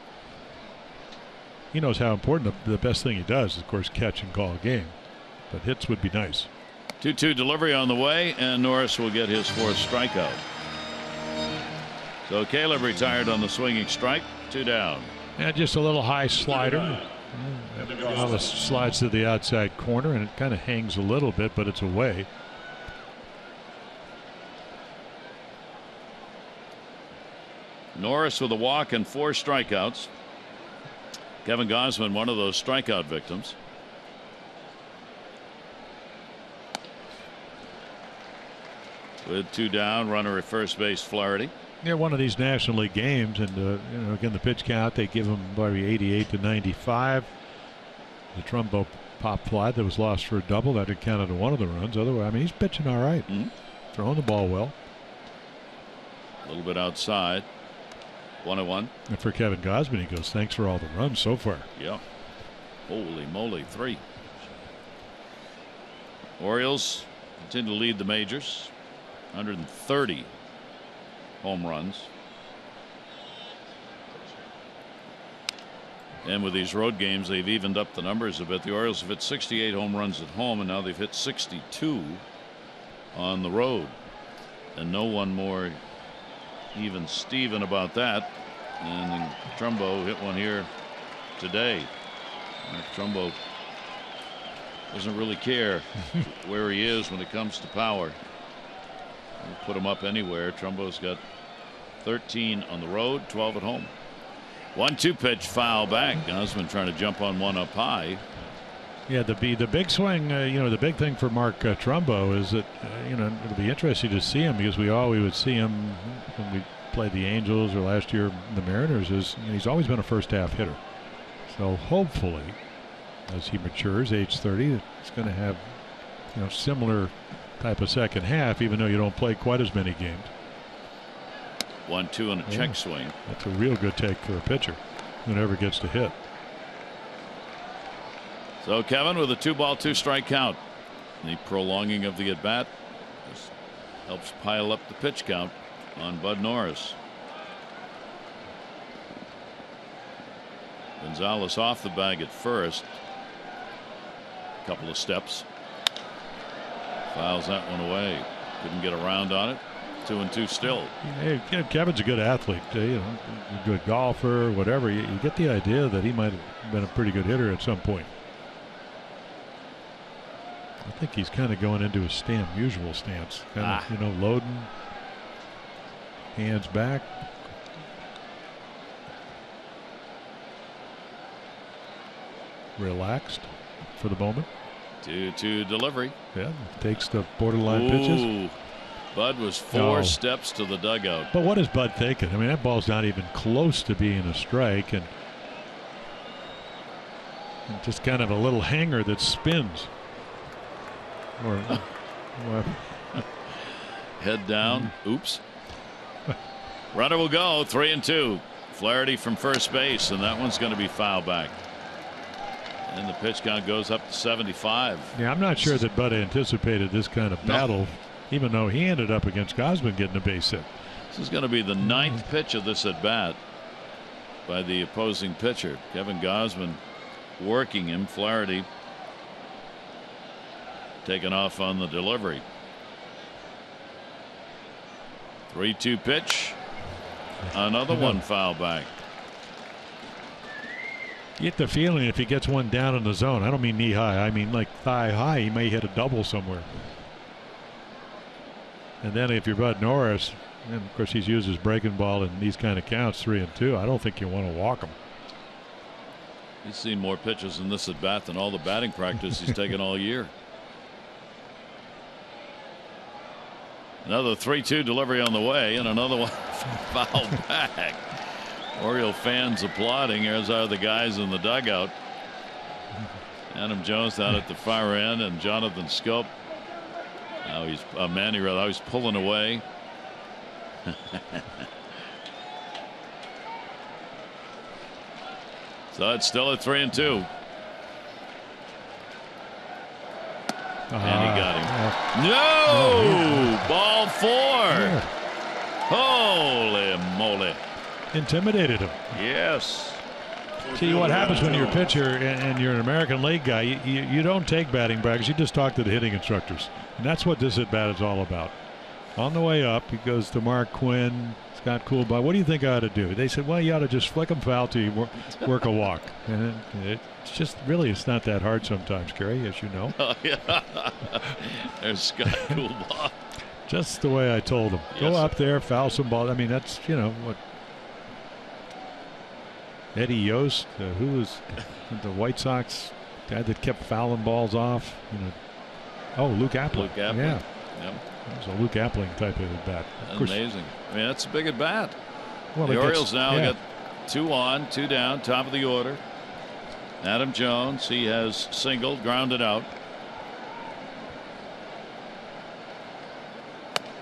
[SPEAKER 6] he knows how important the best thing he does is, of course, catch and call a game. But hits would be nice.
[SPEAKER 5] 2-2 delivery on the way, and Norris will get his 4th strikeout. So Caleb retired on the swinging strike. 2 down.
[SPEAKER 6] Yeah, just a little high slider. Well, slides to the outside corner, and it kind of hangs a little bit, but it's away.
[SPEAKER 5] Norris with a walk and 4 strikeouts. Kevin Gausman, one of those strikeout victims. With 2 down, runner at first base, Flaherty.
[SPEAKER 6] Yeah, one of these National League games, and again, the pitch count, they give him probably 88 to 95. The Trumbo pop fly that was lost for a double, that had counted to one of the runs. Otherwise, I mean, he's pitching all right. Throwing the ball well.
[SPEAKER 5] A little bit outside. 1-1.
[SPEAKER 6] And for Kevin Gausman, he goes, thanks for all the runs so far.
[SPEAKER 5] Yeah. Holy moly, 3. Orioles continue to lead the majors. 130 home runs. And with these road games, they've evened up the numbers a bit. The Orioles have hit 68 home runs at home, and now they've hit 62 on the road. And no one more even Steven about that. And Trumbo hit one here today. Trumbo doesn't really care where he is when it comes to power. We'll put him up anywhere. Trumbo's got 13 on the road, 12 at home. 1-2 pitch, foul back. Gausman trying to jump on one up high.
[SPEAKER 6] Yeah, the big swing, the big thing for Mark Trumbo is that, it'll be interesting to see him, because we would see him when we played the Angels or last year the Mariners, he's always been a first half hitter. So hopefully, as he matures, age 30, it's going to have, similar type of second half, even though you don't play quite as many games.
[SPEAKER 5] 1-2 and a check swing.
[SPEAKER 6] That's a real good take for a pitcher who never gets to hit.
[SPEAKER 5] So Kevin with a 2-ball, 2-strike count. The prolonging of the at bat just helps pile up the pitch count on Bud Norris. Gonzalez off the bag at first. Couple of steps. Fouls that one away. Couldn't get around on it. 2-2 still.
[SPEAKER 6] Hey, Kevin's a good athlete, a good golfer, whatever. You get the idea that he might have been a pretty good hitter at some point. I think he's kind of going into his usual stance, kind of, loading, hands back. Relaxed for the moment.
[SPEAKER 5] 2-2 delivery.
[SPEAKER 6] Yeah, takes the borderline pitches.
[SPEAKER 5] Bud was 4 steps to the dugout.
[SPEAKER 6] But what is Bud thinking? I mean, that ball's not even close to being a strike, and just kind of a little hanger that spins. Or
[SPEAKER 5] head down. Oops. Runner will go. 3-2. Flaherty from first base, and that one's going to be foul back. And the pitch count goes up to 75.
[SPEAKER 6] Yeah, I'm not sure that Bud anticipated this kind of battle, even though he ended up against Gausman getting a base hit.
[SPEAKER 5] This is going to be the 9th pitch of this at bat by the opposing pitcher. Kevin Gausman working him. Flaherty taking off on the delivery. 3-2 pitch. Another one foul back.
[SPEAKER 6] You get the feeling if he gets one down in the zone, I don't mean knee high, I mean like thigh high, he may hit a double somewhere. And then if you're Bud Norris, and of course he's used his breaking ball in these kind of counts, 3-2, I don't think you want to walk him.
[SPEAKER 5] He's seen more pitches in this at bat than all the batting practice he's taken all year. Another 3-2 delivery on the way, and another one foul back. Oriole fans applauding, as are the guys in the dugout. Adam Jones down at the far end, and Jonathan Scope. Now he's Manny rather. Now he's pulling away. So it's still at 3-2. And he got him. No! Ball 4. Holy moly.
[SPEAKER 6] Intimidated him.
[SPEAKER 5] Yes.
[SPEAKER 6] See what happens when you're a pitcher and you're an American League guy. You don't take batting practice. You just talk to the hitting instructors. And that's what this at bat is all about. On the way up, he goes to Mark Quinn, Scott Coolbaugh. What do you think I ought to do? They said, well, you ought to just flick him foul till you work a walk. And it's just really, it's not that hard sometimes, Gary, as you know.
[SPEAKER 5] Oh, yeah. There's Scott Coolbaugh.
[SPEAKER 6] Just the way I told him. Go
[SPEAKER 5] Yes,
[SPEAKER 6] up there, foul some ball. I mean, that's, you know, what. Eddie Yost, who was the White Sox guy that kept fouling balls off. You know. Oh, Luke Appling.
[SPEAKER 5] Luke Appling.
[SPEAKER 6] Yeah.
[SPEAKER 5] Yep.
[SPEAKER 6] It was a Luke Appling type of at bat.
[SPEAKER 5] Amazing. I mean, that's a big at bat.
[SPEAKER 6] Well,
[SPEAKER 5] the Orioles now got 2 on, 2 down, top of the order. Adam Jones, he has singled, grounded out.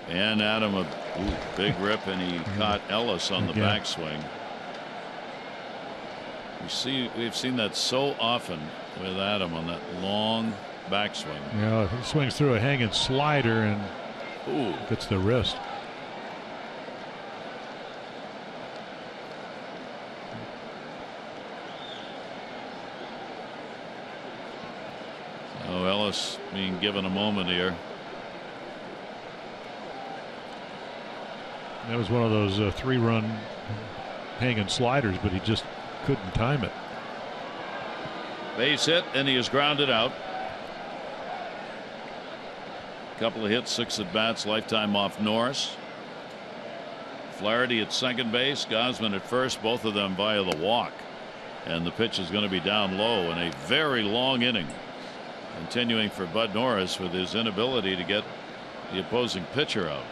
[SPEAKER 5] And Adam, big rip, and he caught Ellis on the backswing. We've seen that so often with Adam on that long backswing.
[SPEAKER 6] Yeah, he swings through a hanging slider and gets the wrist.
[SPEAKER 5] Oh, Ellis being given a moment here.
[SPEAKER 6] That was one of those 3-run hanging sliders, but he just couldn't time it.
[SPEAKER 5] Base hit, and he is grounded out. Couple of hits, 6 at bats, lifetime off Norris. Flaherty at second base, Gosman at first, both of them via the walk. And the pitch is going to be down low in a very long inning. Continuing for Bud Norris with his inability to get the opposing pitcher out.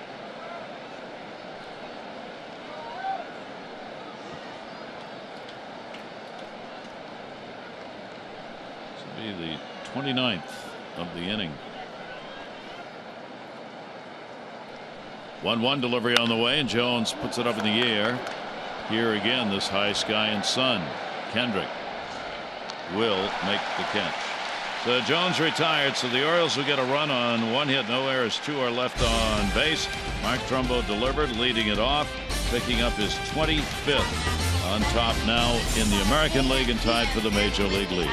[SPEAKER 5] This will be the 29th of the inning. 1-1 delivery on the way, and Jones puts it up in the air. Here again, this high sky and sun. Kendrick will make the catch. So Jones retired, so the Orioles will get a run on 1 hit, no errors, 2 are left on base. Mark Trumbo delivered, leading it off, picking up his 25th on top now in the American League and tied for the Major League lead.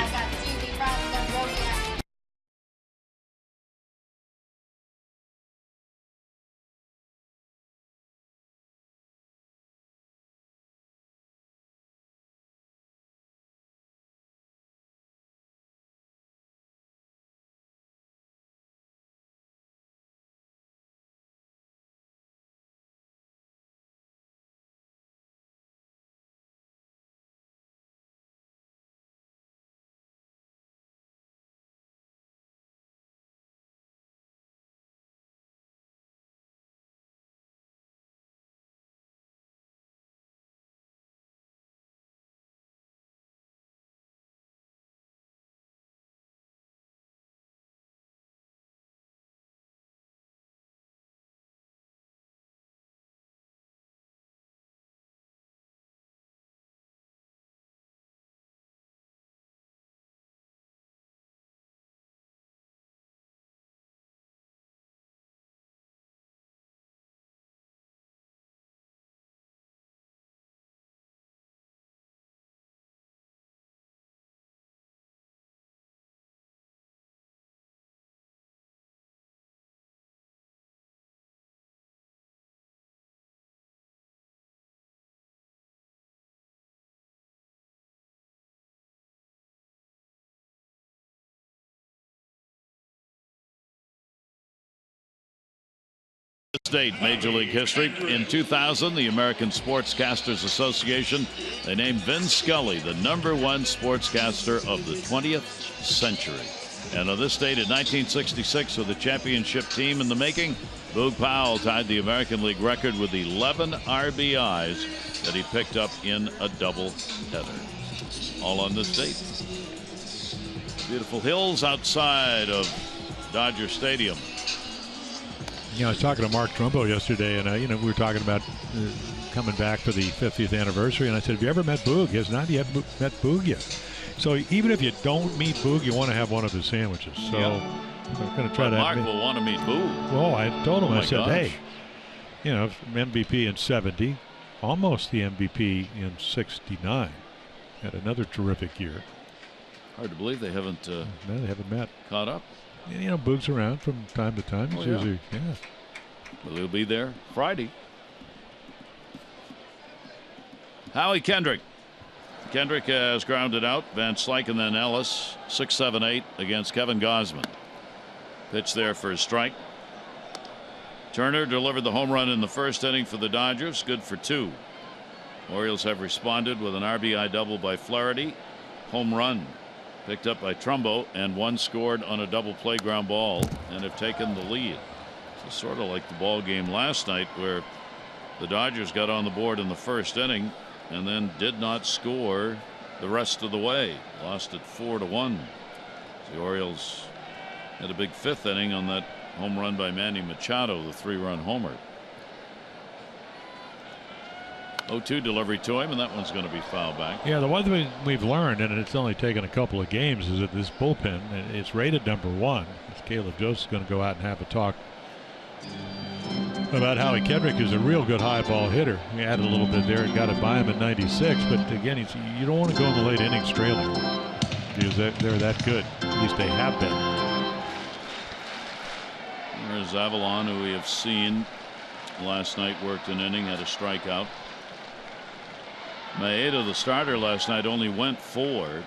[SPEAKER 5] State Major League history. In 2000, the American Sportscasters Association, they named Vin Scully the #1 sportscaster of the 20th century. And on this date in 1966, with the championship team in the making, Boog Powell tied the American League record with 11 RBIs that he picked up in a doubleheader. All on this date. Beautiful hills outside of Dodger Stadium.
[SPEAKER 6] You know, I was talking to Mark Trumbo yesterday, and we were talking about coming back for the 50th anniversary, and I said, "Have you ever met Boog?" He has not yet met Boog yet. So even if you don't meet Boog, you want to have one of his sandwiches. So I'm going to try to.
[SPEAKER 5] Mark will want to meet Boog.
[SPEAKER 6] Well, I told him. I said,
[SPEAKER 5] gosh.
[SPEAKER 6] "Hey, you know, MVP in '70, almost the MVP in '69, had another terrific year."
[SPEAKER 5] Hard to believe they haven't.
[SPEAKER 6] No, they haven't met.
[SPEAKER 5] Caught up.
[SPEAKER 6] You know, Boog's around from time to time. He's usually,
[SPEAKER 5] Well, he'll be there Friday. Howie Kendrick. Kendrick has grounded out Van Slyke and then Ellis. 6-7-8 against Kevin Gausman. Pitch there for a strike. Turner delivered the home run in the first inning for the Dodgers. Good for 2. Orioles have responded with an RBI double by Flaherty. Home run picked up by Trumbo, and 1 scored on a double play ground ball, and have taken the lead. It's sort of like the ball game last night, where the Dodgers got on the board in the first inning and then did not score the rest of the way. Lost it 4-1. The Orioles had a big 5th inning on that home run by Manny Machado, the 3-run homer. 0-2 delivery to him, and that one's going to be fouled back.
[SPEAKER 6] Yeah, the one thing we've learned, and it's only taken a couple of games, is that this bullpen, it's rated #1. Caleb Joseph's going to go out and have a talk about Howie Kendrick is a real good high ball hitter. He added a little bit there and got it by him at 96, but again, you don't want to go in the late innings trailing because they're that good. At least they have been.
[SPEAKER 5] There's Avalon, who we have seen last night, worked an inning, had a strikeout. Maeda, the starter last night, only went 4.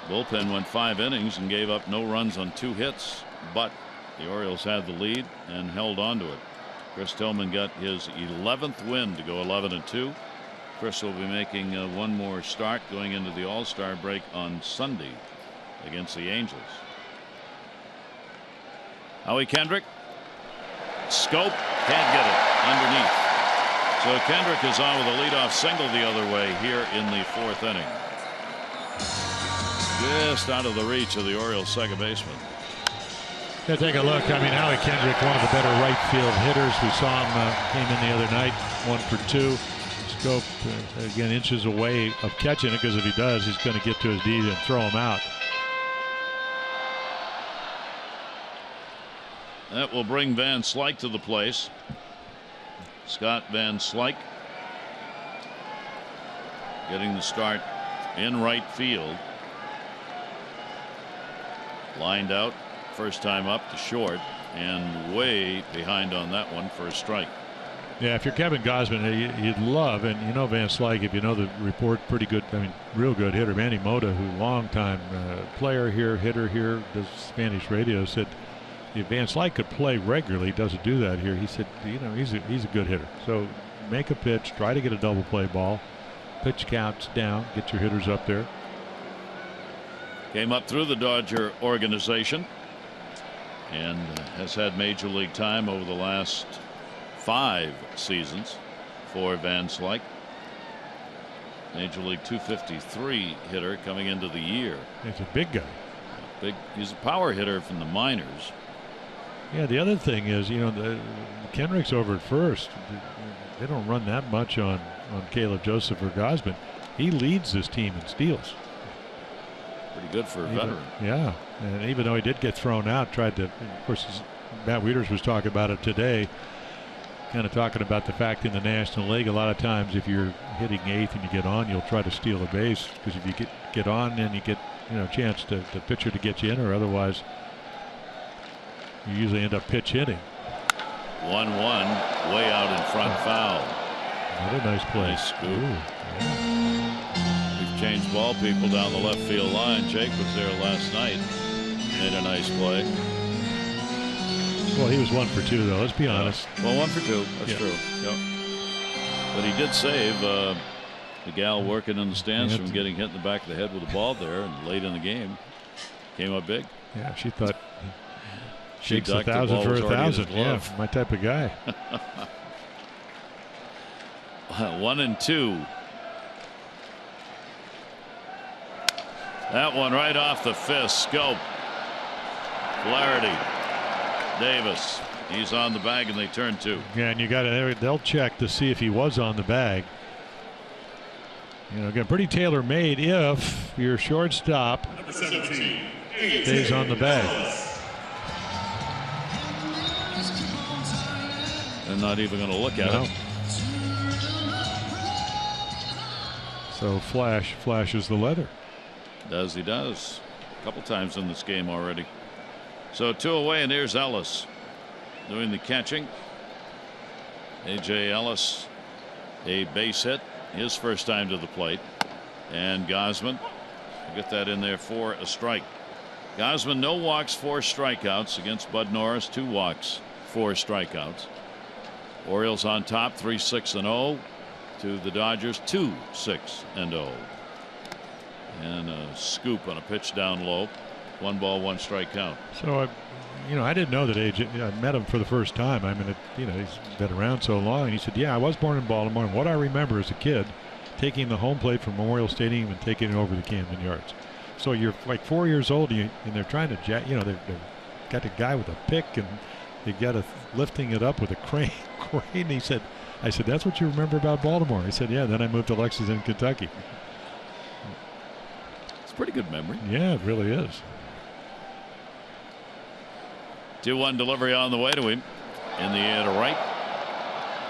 [SPEAKER 5] Bullpen went 5 innings and gave up no runs on 2 hits, but the Orioles had the lead and held on to it. Chris Tillman got his 11th win to go 11-2. Chris will be making one more start going into the All-Star break on Sunday against the Angels. Howie Kendrick. Scope can't get it underneath. So Kendrick is on with a leadoff single the other way here in the 4th inning. Just out of the reach of the Orioles second baseman.
[SPEAKER 6] Yeah, take a look. I mean, Howie Kendrick, one of the better right field hitters. We saw him came in the other night, 1 for 2. Scope again inches away of catching it, because if he does, he's going to get to his knees and throw him out.
[SPEAKER 5] That will bring Van Slyke to the place. Scott Van Slyke getting the start in right field. Lined out, first time up to short, and way behind on that one for a strike.
[SPEAKER 6] Yeah, if you're Kevin Gausman, you'd love, and you know Van Slyke, if you know the report, pretty good, I mean, real good hitter. Manny Mota, who long-time player here, hitter here, does Spanish radio, said if Van Slyke could play regularly, doesn't do that here. He said, you know, he's a good hitter. So make a pitch, try to get a double play ball, pitch counts down, get your hitters up there.
[SPEAKER 5] Came up through the Dodger organization and has had major league time over the last 5 seasons for Van Slyke. Major League 253 hitter coming into the year.
[SPEAKER 6] He's a big guy.
[SPEAKER 5] He's a power hitter from the minors.
[SPEAKER 6] Yeah, the other thing is, you know, Kendrick's over at first. They don't run that much on Caleb Joseph or Gausman. He leads this team in steals.
[SPEAKER 5] Pretty good for a veteran.
[SPEAKER 6] Yeah, and even though he did get thrown out, tried to, of course, Matt Wieters was talking about it today, kind of talking about the fact in the National League, a lot of times if you're hitting 8th and you get on, you'll try to steal a base, because if you get on, then you get, you know, a chance to the pitcher to get you in, or otherwise you usually end up pitch hitting.
[SPEAKER 5] 1-1, way out in front, foul.
[SPEAKER 6] Another nice play.
[SPEAKER 5] Nice scoop.
[SPEAKER 6] Ooh, yeah.
[SPEAKER 5] We've changed ball people down the left field line. Jake was there last night. Made a nice play.
[SPEAKER 6] Well, he was 1 for 2, though. Let's be honest.
[SPEAKER 5] Well, 1 for 2. That's true. Yep. But he did save the gal working in the stands from getting hit in the back of the head with a ball there and late in the game. Came up big.
[SPEAKER 6] Yeah, she thought
[SPEAKER 5] She
[SPEAKER 6] shakes
[SPEAKER 5] ducked, the
[SPEAKER 6] 1,000
[SPEAKER 5] ball
[SPEAKER 6] for
[SPEAKER 5] was already in his
[SPEAKER 6] 1,000. Yeah,
[SPEAKER 5] glove.
[SPEAKER 6] my type of guy.
[SPEAKER 5] 1-2. That one right off the fist. Scope. Flaherty. Davis. He's on the bag and they turn 2.
[SPEAKER 6] Yeah, and you got to, they'll check to see if he was on the bag. You know, again, pretty tailor-made if your shortstop stays on the bag.
[SPEAKER 5] They're not even going to look at it.
[SPEAKER 6] So Flash flashes the leather.
[SPEAKER 5] Does he does. A couple times in this game already. So 2 away, and here's Ellis doing the catching. A.J. Ellis, a base hit, his first time to the plate. And Gausman, get that in there for a strike. Gausman, no walks, 4 strikeouts against Bud Norris, 2 walks, 4 strikeouts. Orioles on top, 3-6-0 to the Dodgers, 2-6-0. And a scoop on a pitch down low. 1 ball, 1 strike count.
[SPEAKER 6] So I didn't know that AJ. I met him for the first time. I mean, he's been around so long. And he said, "Yeah, I was born in Baltimore. And what I remember as a kid, taking the home plate from Memorial Stadium and taking it over the Camden Yards." So you're like 4 years old, and they're trying to they've got the guy with a pick, and they got lifting it up with a crane. He said, "I said that's what you remember about Baltimore." He said, "Yeah." Then I moved to Lexington, Kentucky.
[SPEAKER 5] It's a pretty good memory.
[SPEAKER 6] Yeah, it really is.
[SPEAKER 5] 2-1 delivery on the way to him. In the air to right.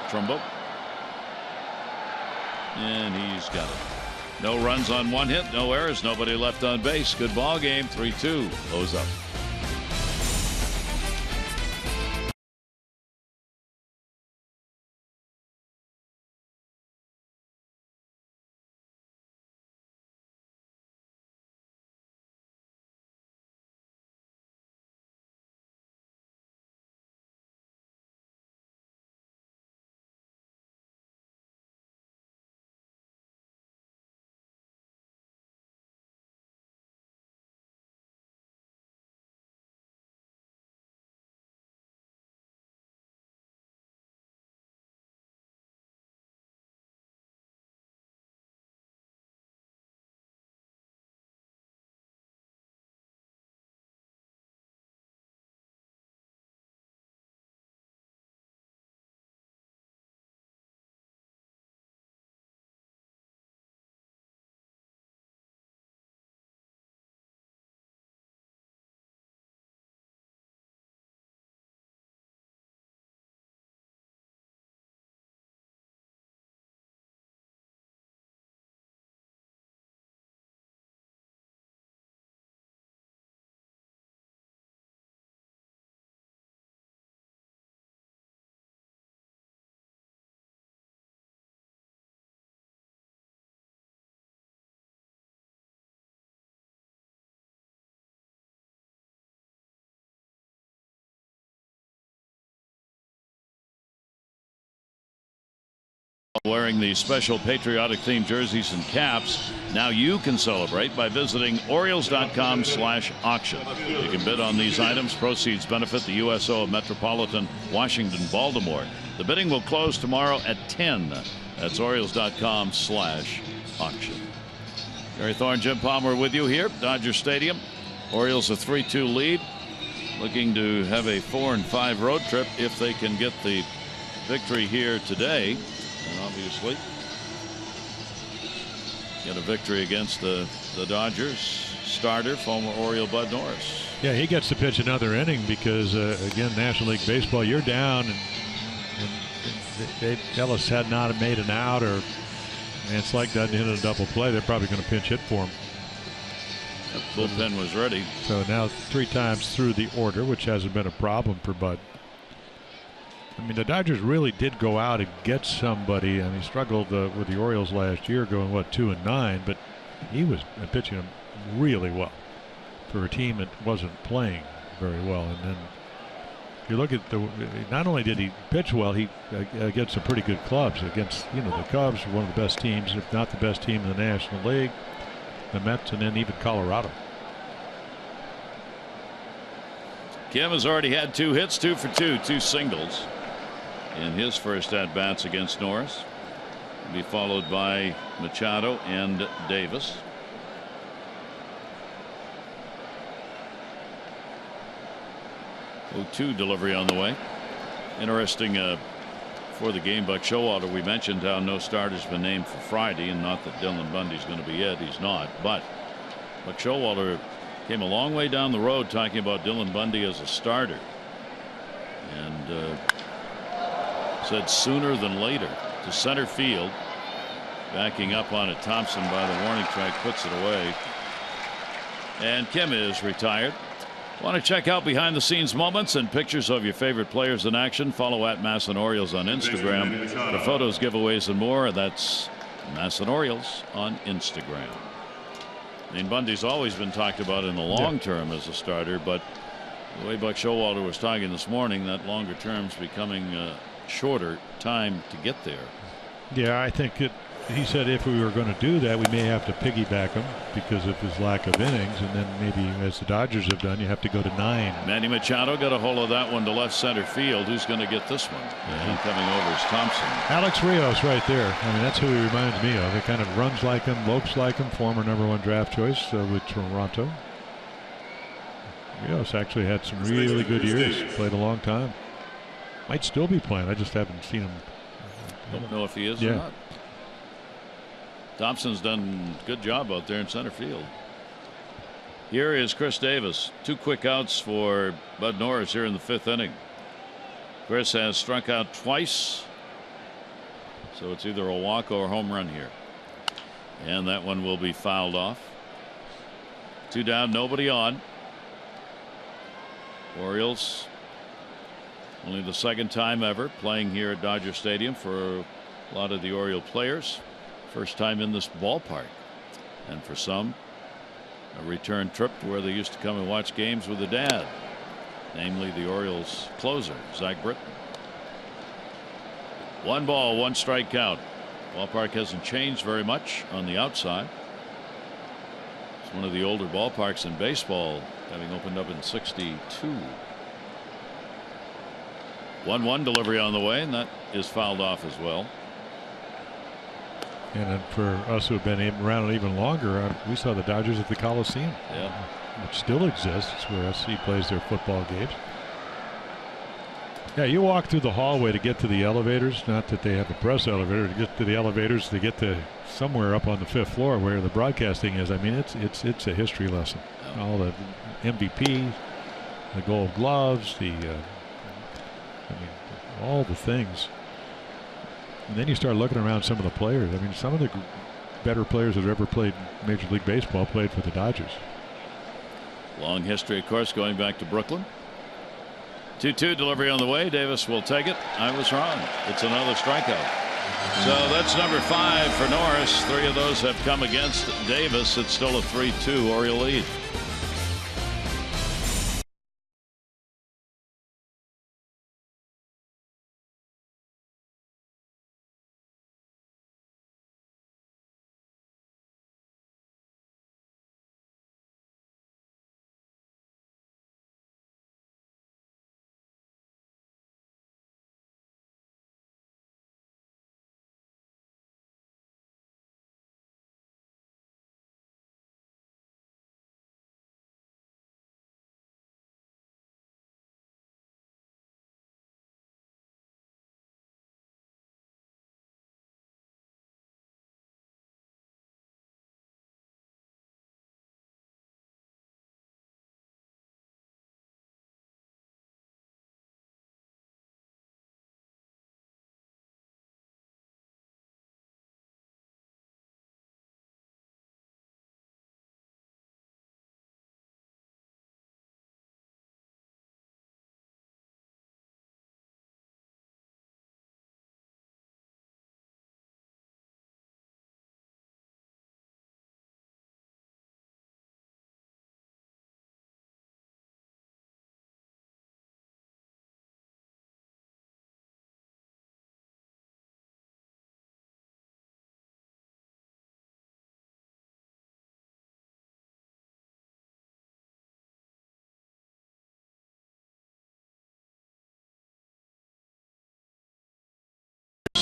[SPEAKER 5] Trumbo. And he's got it. No runs on 1 hit, no errors, nobody left on base. Good ball game. 3-2. Lows up. Wearing the special patriotic themed jerseys and caps, now you can celebrate by visiting Orioles.com/auction. You can bid on these items. Proceeds benefit the USO of Metropolitan Washington, Baltimore. The bidding will close tomorrow at 10. That's Orioles.com/auction. Gary Thorne, Jim Palmer with you here, Dodger Stadium. Orioles a 3-2 lead, looking to have a 4-5 road trip if they can get the victory here today. And obviously get a victory against the Dodgers starter, former Oriole Bud Norris.
[SPEAKER 6] Yeah, he gets to pitch another inning because again, National League Baseball, you're down, and Ellis had not made an out, or Vance Slyke doesn't hit a double play, they're probably going to pinch hit for him.
[SPEAKER 5] The bullpen was ready.
[SPEAKER 6] So now 3 times through the order, which hasn't been a problem for Bud. I mean, the Dodgers really did go out and get somebody, and he struggled with the Orioles last year, going 2-9, but he was pitching them really well for a team that wasn't playing very well. And then you look at not only did he pitch well, he against some pretty good clubs. Against the Cubs, one of the best teams, if not the best team in the National League, the Mets, and then even Colorado.
[SPEAKER 5] Kim has already had 2 hits, 2 for 2, 2 singles in his first at-bats against Norris. He'll be followed by Machado and Davis. Oh-2 delivery on the way. Interesting for the game, Buck Showalter, we mentioned how no starter's been named for Friday, and not that Dylan Bundy's going to be it. He's not. But Buck Showalter came a long way down the road talking about Dylan Bundy as a starter, and said sooner than later. To center field, backing up on it. Thompson by the warning track puts it away, and Kim is retired. Want to check out behind the scenes moments and pictures of your favorite players in action? Follow at Masson Orioles on Instagram for photos, giveaways, and more. That's Masson Orioles on Instagram. I mean, Bundy's always been talked about in the long term as a starter, but the way Buck Showalter was talking this morning, that longer term's becoming a shorter time to get there.
[SPEAKER 6] Yeah, I think he said if we were going to do that, we may have to piggyback him because of his lack of innings, and then maybe, as the Dodgers have done, you have to go to 9.
[SPEAKER 5] Manny Machado got a hold of that one to left center field. Who's going to get this one? Yeah. Coming over is Thompson.
[SPEAKER 6] Alex Rios right there. I mean, that's who he reminds me of. He kind of runs like him, lopes like him, former #1 draft choice with Toronto. Rios actually had some really good years. Played a long time. Might still be playing. I just haven't seen him.
[SPEAKER 5] Don't know if he is or not. Thompson's done a good job out there in center field. Here is Chris Davis. 2 quick outs for Bud Norris here in the 5th inning. Chris has struck out twice, so it's either a walk or a home run here, and that one will be fouled off. 2 down, nobody on. Orioles only the 2nd time ever playing here at Dodger Stadium for a lot of the Oriole players. First time in this ballpark, and for some, a return trip to where they used to come and watch games with their dad, namely the Orioles closer, Zach Britton. 1 ball, 1 strike count. Ballpark hasn't changed very much on the outside. It's one of the older ballparks in baseball, having opened up in '62. 1-1 delivery on the way, and that is fouled off as well.
[SPEAKER 6] And for us who have been around it even longer, we saw the Dodgers at the Coliseum, which still exists, where SC plays their football games. Yeah, you walk through the hallway to get to the elevators. Not that they have a press elevator. To get to the elevators, to get to somewhere up on the 5th floor where the broadcasting is. I mean, it's a history lesson. All the MVP, the Gold Gloves, all the things. And then you start looking around some of the players. I mean, some of the better players that have ever played Major League Baseball played for the Dodgers.
[SPEAKER 5] Long history, of course, going back to Brooklyn. 2-2 delivery on the way. Davis will take it. I was wrong. It's another strikeout. So that's number 5 for Norris. 3 of those have come against Davis. It's still a 3-2 Oriole lead.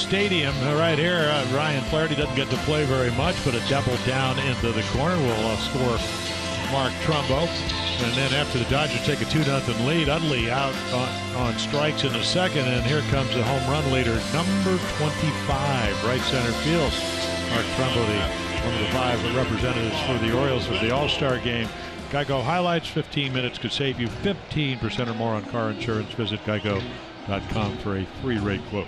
[SPEAKER 6] Stadium right here. Ryan Flaherty doesn't get to play very much, but a double down into the corner will score Mark Trumbo. And then after the Dodgers take a 2-0 lead, Utley out on strikes in the second, and here comes the home run leader, number 25, right center field. Mark Trumbo, one of the 5 representatives for the Orioles for the All-Star game. Geico highlights, 15 minutes could save you 15% or more on car insurance. Visit geico.com for a free rate quote.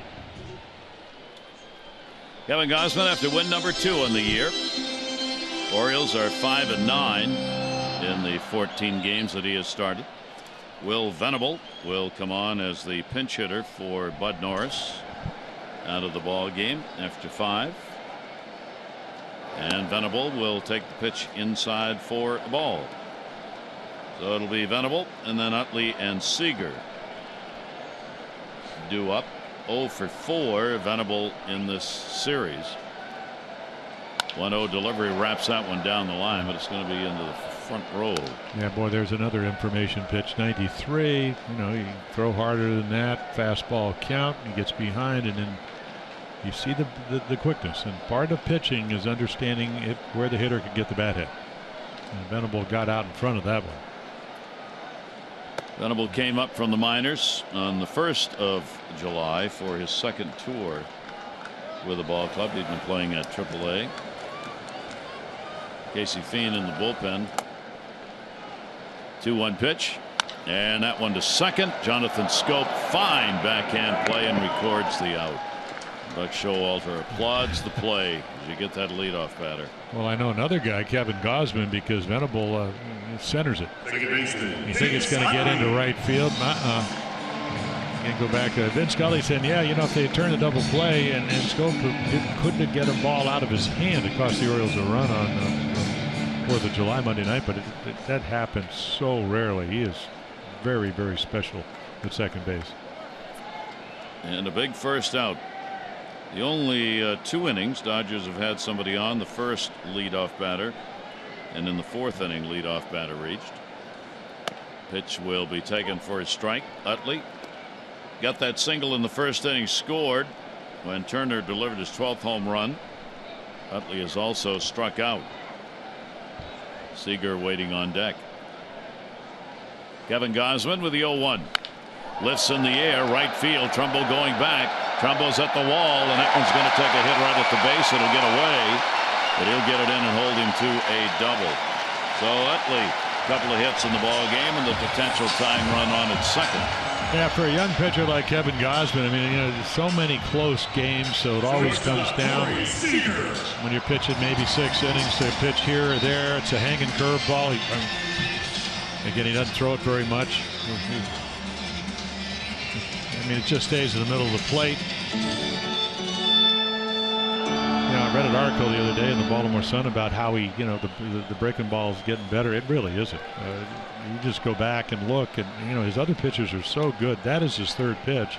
[SPEAKER 5] Kevin Gausman after win number 2 on the year. Orioles are 5-9 in the 14 games that he has started. Will Venable will come on as the pinch hitter for Bud Norris out of the ball game after 5. And Venable will take the pitch inside for a ball. So it'll be Venable and then Utley and Seager due up. 0 for 4 Venable in this series. 1-0 delivery wraps that one down the line, but it's going to be into the front row.
[SPEAKER 6] Yeah, boy, there's another information pitch. 93. You know, you can throw harder than that. Fastball count. He gets behind, and then you see the quickness. And part of pitching is understanding where the hitter can get the bat hit. And Venable got out in front of that one.
[SPEAKER 5] Venable came up from the minors on the 1st of July for his second tour with the ball club. He'd been playing at AAA. Casey Fien in the bullpen. 2-1 pitch, and that one to second. Jonathan Scope, fine backhand play, and records the out. Buck Showalter applauds the play as you get that leadoff batter.
[SPEAKER 6] Well, I know another guy, Kevin Gausman, because Venable centers it. You think it's going to get into right field? Can't go back. Vince Scully said, yeah, you know, if they turn the double play and Scope couldn't get a ball out of his hand, it cost the Orioles a run on 4th of July Monday night, but that happens so rarely. He is very, very special at second base.
[SPEAKER 5] And a big first out. The only 2 innings Dodgers have had somebody on. The first leadoff batter, and in the 4th inning leadoff batter reached. Pitch will be taken for a strike. Utley got that single in the first inning, scored when Turner delivered his 12th home run. Utley has also struck out. Seager waiting on deck. Kevin Gausman with the 0-1. Lifts in the air, right field. Trumbo going back. Trumbo's at the wall, and that one's going to take a hit right at the base. It'll get away, but he'll get it in and hold him to a double. So Utley, a couple of hits in the ball game, and the potential tying run on at second.
[SPEAKER 6] Yeah, for a young pitcher like Kevin Gausman, I mean, you know, there's so many close games, so it always comes down when you're pitching maybe 6 innings to a pitch here or there. It's a hanging curveball. Again, he doesn't throw it very much. I mean, it just stays in the middle of the plate. You know, I read an article the other day in the Baltimore Sun about how he, you know, the breaking ball is getting better. It really isn't. You just go back and look, and you know his other pitchers are so good. That is his 3rd pitch.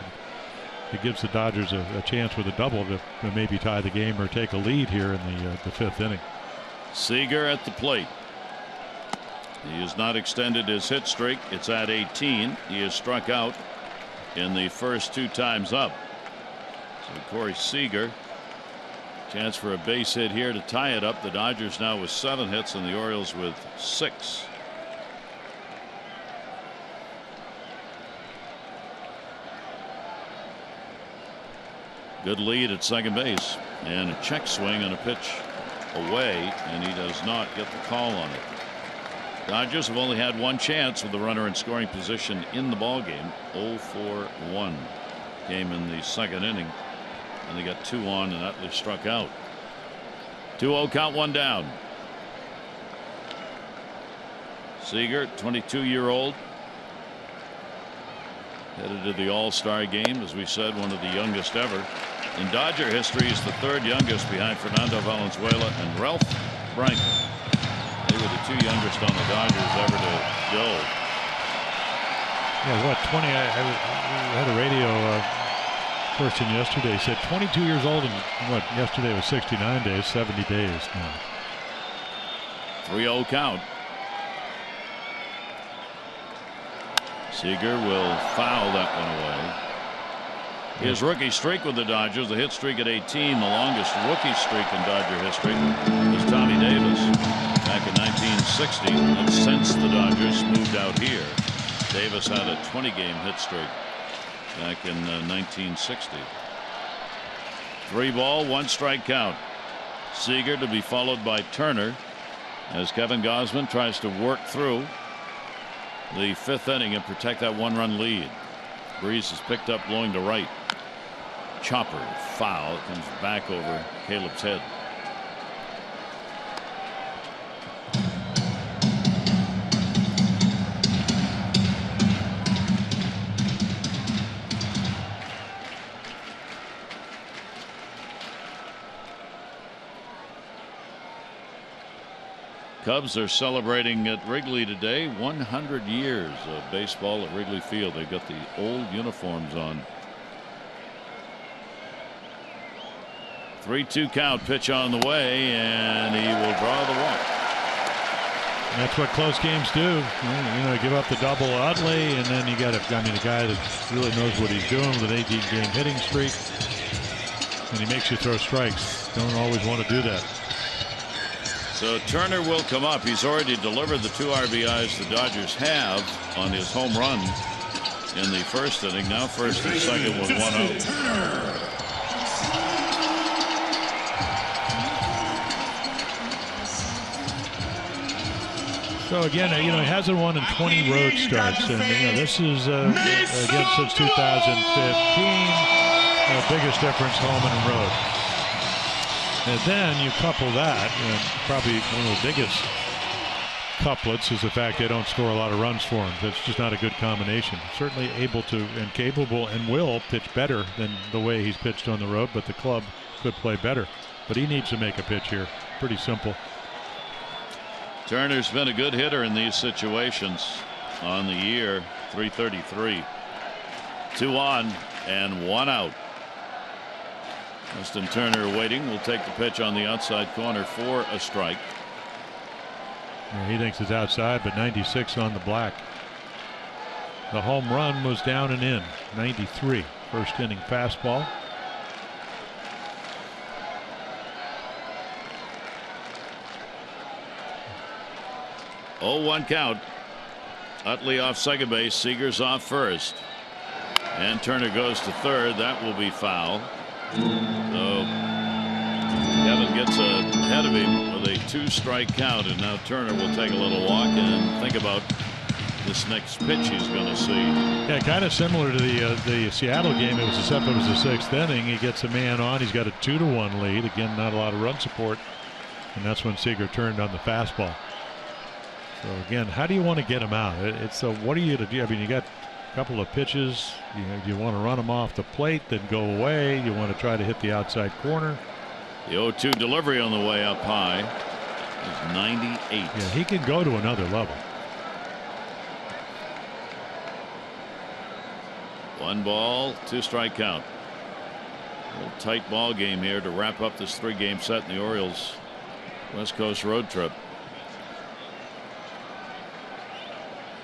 [SPEAKER 6] It gives the Dodgers a chance with a double to maybe tie the game or take a lead here in the 5th inning.
[SPEAKER 5] Seager at the plate. He has not extended his hit streak. It's at 18. He has struck out in the first 2 times up. So Corey Seager, chance for a base hit here to tie it up. The Dodgers now with 7 hits and the Orioles with 6. Good lead at second base, and a check swing and a pitch away, and he does not get the call on it. Dodgers have only had 1 chance with the runner in scoring position in the ball game. 0-for-1 game in the 2nd inning, and they got 2 on, and Utley struck out. 2-0 count, 1 down. Seager, 22-year-old, headed to the All-Star game, as we said, one of the youngest ever in Dodger history. He's the 3rd youngest behind Fernando Valenzuela and Ralph Branco. They were the 2 youngest on the Dodgers ever to go.
[SPEAKER 6] Yeah, what, 20? I had a radio person yesterday said 22 years old, and what, yesterday was 69 days, 70 days now.
[SPEAKER 5] 3-0 count. Seager will foul that one away. His rookie streak with the Dodgers, the hit streak at 18, the longest rookie streak in Dodger history, was Tommy Davis back in 1960. And since the Dodgers moved out here, Davis had a 20-game hit streak back in 1960. 3 ball, 1 strike count. Seager to be followed by Turner as Kevin Gausman tries to work through the 5th inning and protect that 1-run lead. Breeze is picked up blowing to right. Chopper foul. It comes back over Caleb's head. Cubs are celebrating at Wrigley today 100 years of baseball at Wrigley Field. They've got the old uniforms on. 3-2 count, pitch on the way, and he will draw the walk.
[SPEAKER 6] That's what close games do. You know, give up the double Utley, and then you got a guy that really knows what he's doing with an 18-game hitting streak, and he makes you throw strikes. Don't always want to do that.
[SPEAKER 5] So Turner will come up. He's already delivered the 2 RBIs the Dodgers have on his home run in the 1st inning. Now 1st and 2nd with 1 out.
[SPEAKER 6] So again, you know, he hasn't won in 20 road starts, and you know, this is again since 2015, biggest difference home and road. And then you couple that, and probably one of the biggest couplets is the fact they don't score a lot of runs for him. That's just not a good combination. Certainly able to and capable and will pitch better than the way he's pitched on the road, but the club could play better. But he needs to make a pitch here. Pretty simple.
[SPEAKER 5] Turner's been a good hitter in these situations on the year. 333. 2 on and 1 out. Justin Turner waiting. Will take the pitch on the outside corner for a strike.
[SPEAKER 6] Yeah, he thinks it's outside, but 96 on the black. The home run was down and in. 93. 1st inning fastball.
[SPEAKER 5] Oh, 1 count. Utley off second base. Seager's off first. And Turner goes to third. That will be foul. So Kevin gets ahead of him with a 2-strike count. And now Turner will take a little walk and think about this next pitch he's going to see.
[SPEAKER 6] Yeah, kind of similar to the Seattle game. It was the 6th inning. He gets a man on. He's got a 2-1 lead. Again, not a lot of run support. And that's when Seager turned on the fastball. So again, how do you want to get him out? It's what are you to do? I mean, you got a couple of pitches. You want to run him off the plate, then go away. You want to try to hit the outside corner.
[SPEAKER 5] The 0-2 delivery on the way up high is 98.
[SPEAKER 6] Yeah, he can go to another level.
[SPEAKER 5] 1 ball, 2-strike count. A little tight ball game here to wrap up this 3-game set in the Orioles West Coast road trip.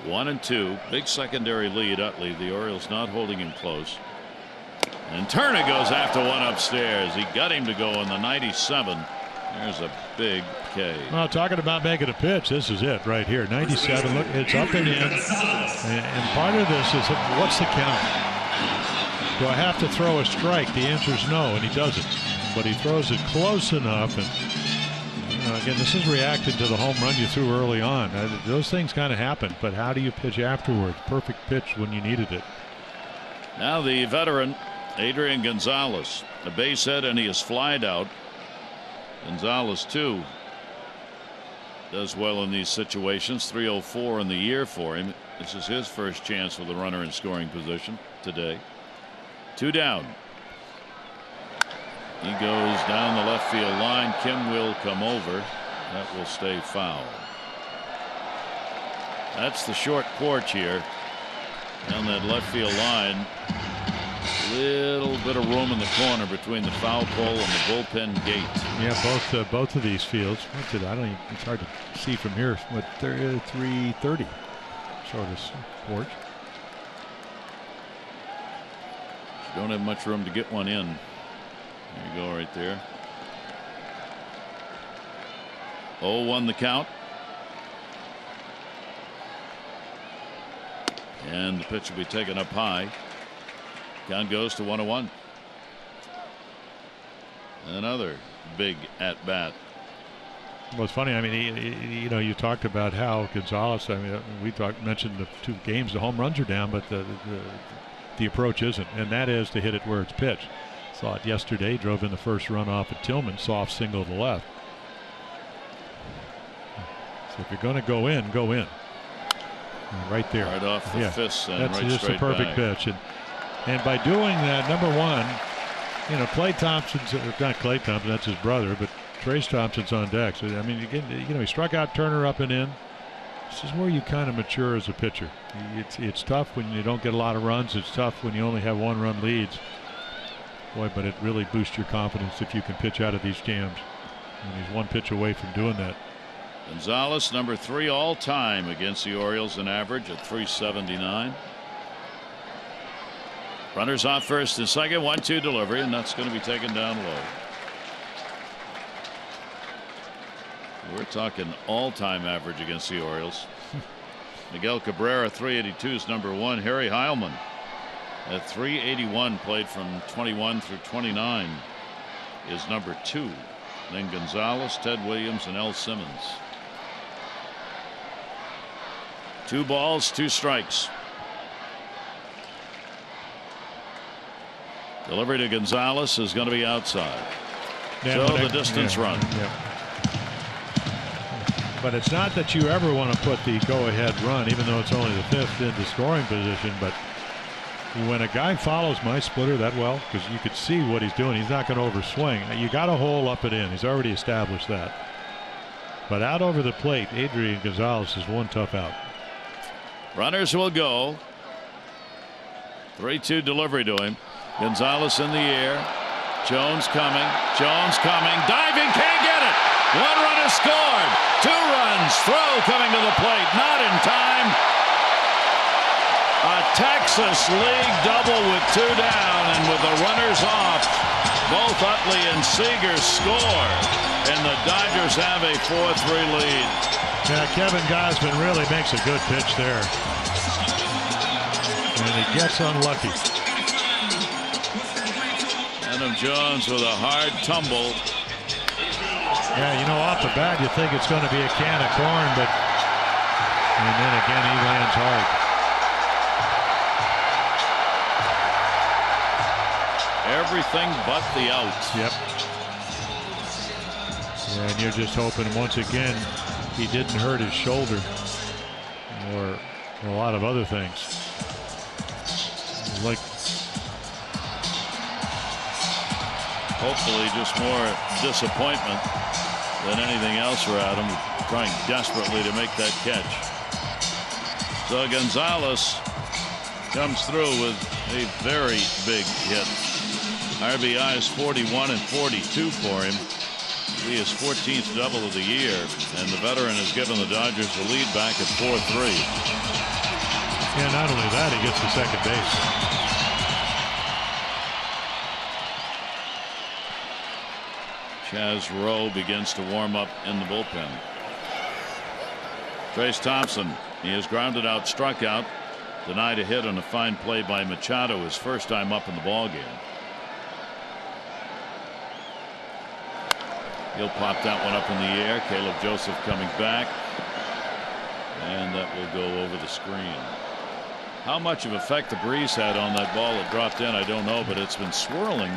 [SPEAKER 5] 1-2, big secondary lead. Utley, the Orioles not holding him close. And Turner goes after one upstairs. He got him to go on the 97. There's a big K.
[SPEAKER 6] Well, talking about making a pitch, this is it right here. 97. Look, it's up and in. And part of this is what's the count? Do I have to throw a strike? The answer is no, and he doesn't. But he throws it close enough. And again, this is reacting to the home run you threw early on. Those things kind of happen, but how do you pitch afterwards? Perfect pitch when you needed it.
[SPEAKER 5] Now the veteran Adrian Gonzalez, a base hit, and he is flied out. Gonzalez too does well in these situations. 304 in the year for him. This is his first chance with a runner in scoring position today. 2 down. He goes down the left field line. Kim will come over. That will stay foul. That's the short porch here. Down that left field line. Little bit of room in the corner between the foul pole and the bullpen gate.
[SPEAKER 6] Yeah, both of these fields. I don't even, it's hard to see from here. What, 330 shortest porch.
[SPEAKER 5] Don't have much room to get one in. There you go, right there. 0-1 the count. And the pitch will be taken up high. Count goes to 1-1. Another big at bat.
[SPEAKER 6] Well, it's funny. I mean, you talked about how Gonzalez. I mean, we mentioned the 2 games. The home runs are down, but the approach isn't, and that is to hit it where it's pitched. Saw it yesterday. Drove in the first run off at Tillman. Soft single to left. So if you're going to go in, go in. Right there.
[SPEAKER 5] Right off the fist and
[SPEAKER 6] that's
[SPEAKER 5] right
[SPEAKER 6] just a perfect
[SPEAKER 5] back.
[SPEAKER 6] pitch. And by doing that, number one, Klay Thompson's not Klay Thompson, that's his brother, but Trace Thompson's on deck. So I mean, he struck out Turner up and in. This is where you kind of mature as a pitcher. It's tough when you don't get a lot of runs. It's tough when you only have 1-run leads. Boy, but it really boosts your confidence if you can pitch out of these jams. And he's 1 pitch away from doing that.
[SPEAKER 5] Gonzalez, number 3 all time against the Orioles, an average at .379. Runners off first and second, 1-2 delivery, and that's going to be taken down low. We're talking all-time average against the Orioles. Miguel Cabrera, 382 is number 1. Harry Heilmann at 381, played from 21 through 29, is number 2. Then Gonzalez, Ted Williams, and L. Simmons. 2 balls, 2 strikes. Delivery to Gonzalez is going to be outside.
[SPEAKER 6] Yeah,
[SPEAKER 5] so the distance run.
[SPEAKER 6] Yeah. But it's not that you ever want to put the go-ahead run, even though it's only the 5th into scoring position. But when a guy follows my splitter that well, because you could see what he's doing, he's not going to overswing. You got to hole up it in. He's already established that. But out over the plate, Adrian Gonzalez is 1 tough out.
[SPEAKER 5] Runners will go. 3-2 delivery to him. Gonzalez in the air. Jones coming. Jones coming. Diving. Can't get it. 1 run is scored. 2 runs. Throw coming to the plate. Not in time. A Texas League double with 2 down, and with the runners off, both Utley and Seager score, and the Dodgers have a 4-3 lead.
[SPEAKER 6] Yeah, Kevin Gausman really makes a good pitch there. And he gets unlucky.
[SPEAKER 5] Adam Jones with a hard tumble.
[SPEAKER 6] Yeah, off the bat you think it's going to be a can of corn, but and then again he lands hard.
[SPEAKER 5] Everything but the out.
[SPEAKER 6] Yep. Yeah, and you're just hoping once again he didn't hurt his shoulder or a lot of other things. Like
[SPEAKER 5] hopefully just more disappointment than anything else for Adam, trying desperately to make that catch. So Gonzalez comes through with a very big hit. RBI is 41 and 42 for him. He is 14th double of the year, and the veteran has given the Dodgers the lead back at 4-3.
[SPEAKER 6] Yeah, not only that, he gets to second base.
[SPEAKER 5] Chaz Rowe begins to warm up in the bullpen. Trace Thompson, he has grounded out, struck out, denied a hit on a fine play by Machado, his first time up in the ballgame. He'll pop that one up in the air. Caleb Joseph coming back, and that will go over the screen. How much of effect the breeze had on that ball that dropped in, I don't know, but it's been swirling.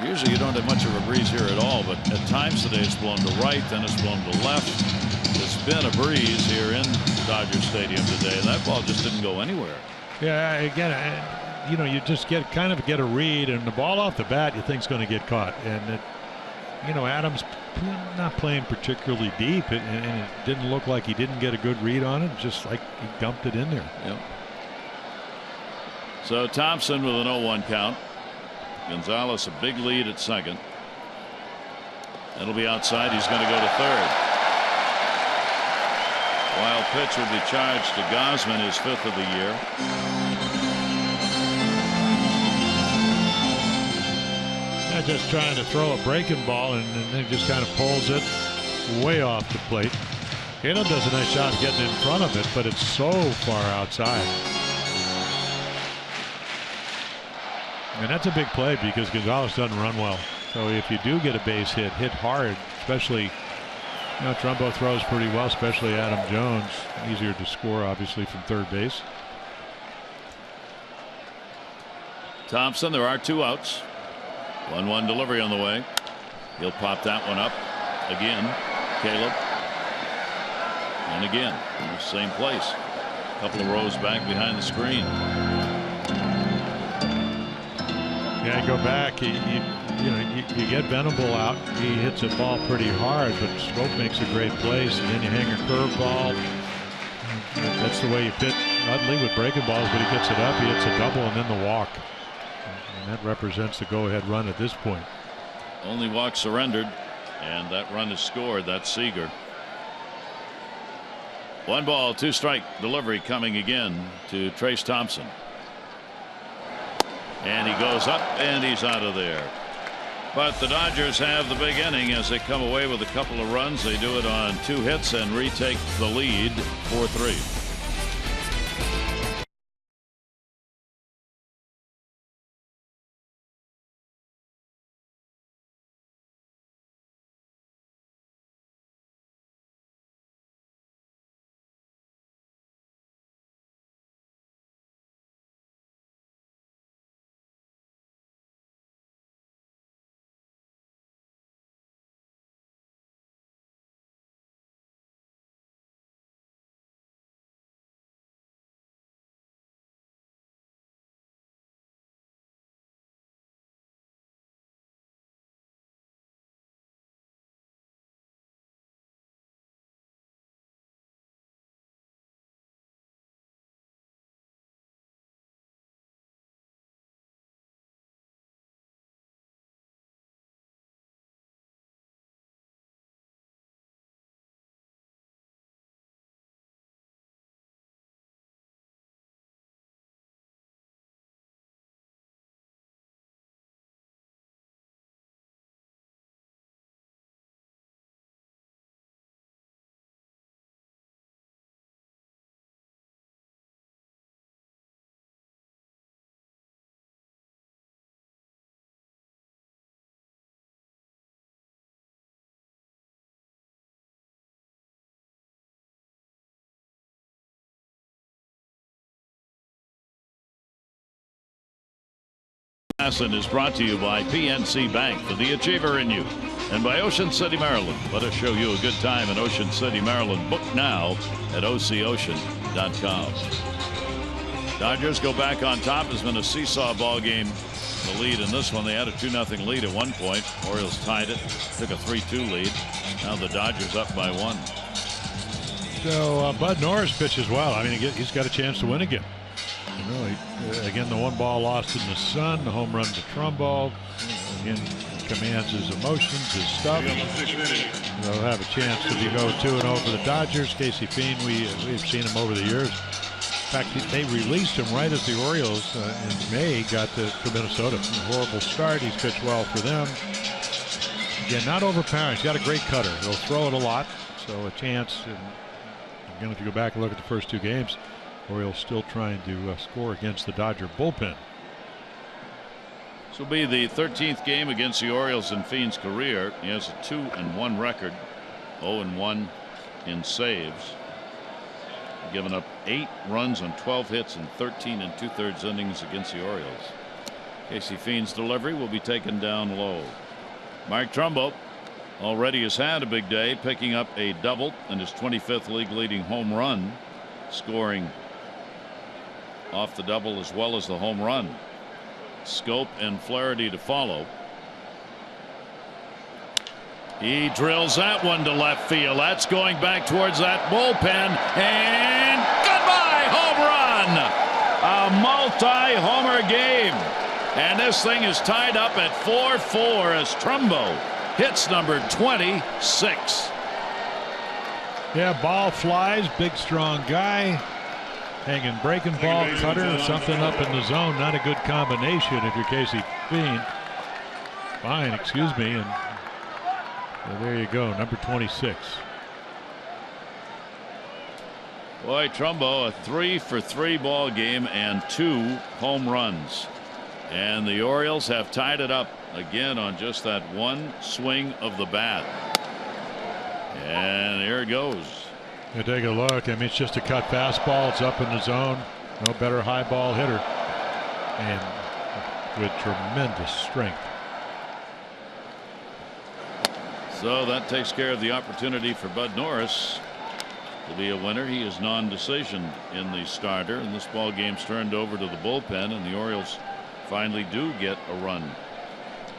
[SPEAKER 5] Usually you don't have much of a breeze here at all, but at times today it's blown to right, then it's blown to left. There's been a breeze here in Dodger Stadium today, and that ball just didn't go anywhere.
[SPEAKER 6] Yeah, again, you just get a read, and the ball off the bat you think's going to get caught, and Adams not playing particularly deep, and it didn't look like he didn't get a good read on it, just like he dumped it in there.
[SPEAKER 5] Yep. So Thompson with an 0-1 count. Gonzalez a big lead at second. It'll be outside. He's going to go to third. Wild pitch will be charged to Gausman, his 5th of the year.
[SPEAKER 6] just trying to throw a breaking ball, and then just kind of pulls it way off the plate. Kano does a nice job getting in front of it, but it's so far outside. And that's a big play because Gonzalez doesn't run well. So if you do get a base hit hard, especially, Trumbo throws pretty well, especially Adam Jones. Easier to score, obviously, from third base.
[SPEAKER 5] Thompson, there are 2 outs. 1-1 delivery on the way. He'll pop that one up again. Caleb. And again, in the same place. A couple of rows back behind the screen.
[SPEAKER 6] Yeah, go back. You get Venable out. He hits a ball pretty hard, but Swope makes a great place, and then you hang a curveball. That's the way you fit Utley with breaking balls, but he gets it up. He hits a double and then the walk. And that represents the go-ahead run at this point.
[SPEAKER 5] Only walk surrendered, and that run is scored. That's Seager. 1 ball, 2 strike delivery coming again to Trace Thompson. And he goes up and he's out of there. But the Dodgers have the big inning as they come away with a couple of runs. They do it on 2 hits and retake the lead 4-3. Is brought to you by PNC Bank, for the achiever in you, and by Ocean City, Maryland. Let us show you a good time in Ocean City, Maryland. Book now at OCOcean.com. Dodgers go back on top. Has been a seesaw ball game. The lead in this one, they had a 2-0 lead at one point. Orioles tied it, took a 3-2 lead. Now the Dodgers up by 1.
[SPEAKER 6] So Bud Norris pitches well. I mean, he's got a chance to win again. Again, the 1 ball lost in the sun, the home run to Trumbo. Again, commands his emotions, his stuff. They'll have a chance to go 2-0 for the Dodgers. Casey Fiend, we've seen him over the years. In fact, they released him right as the Orioles in May got to Minnesota. A horrible start. He's pitched well for them. Again, not overpowering. He's got a great cutter. He'll throw it a lot, so a chance. And again, if you go back and look at the first 2 games, Orioles still trying to score against the Dodger bullpen.
[SPEAKER 5] This will be the 13th game against the Orioles in Fiend's career. He has a 2-1 record, 0-1 in saves. Given up 8 runs on 12 hits and 13 2/3 innings against the Orioles. Casey Fiend's delivery will be taken down low. Mike Trumbo already has had a big day, picking up a double and his 25th league leading home run, scoring off the double as well as the home run. Scope and Flaherty to follow. He drills that one to left field. That's going back towards that bullpen, and goodbye, home run! A multi-homer game, and this thing is tied up at 4-4 as Trumbo hits number 26.
[SPEAKER 6] Yeah, ball flies, big strong guy. Hanging breaking ball, cutter, or something up in the zone. Not a good combination if you're Casey Fiend. fine, excuse me. And so there you go, number 26.
[SPEAKER 5] Boy, Trumbo, a 3-for-3 ball game and 2 home runs. And the Orioles have tied it up again on just that one swing of the bat. And here it goes.
[SPEAKER 6] You take a look. I mean, it's just a cut fastball. It's up in the zone. No better high ball hitter. And with tremendous strength.
[SPEAKER 5] So that takes care of the opportunity for Bud Norris to be a winner. He is non-decision in the starter, and this ball game's turned over to the bullpen, and the Orioles finally do get a run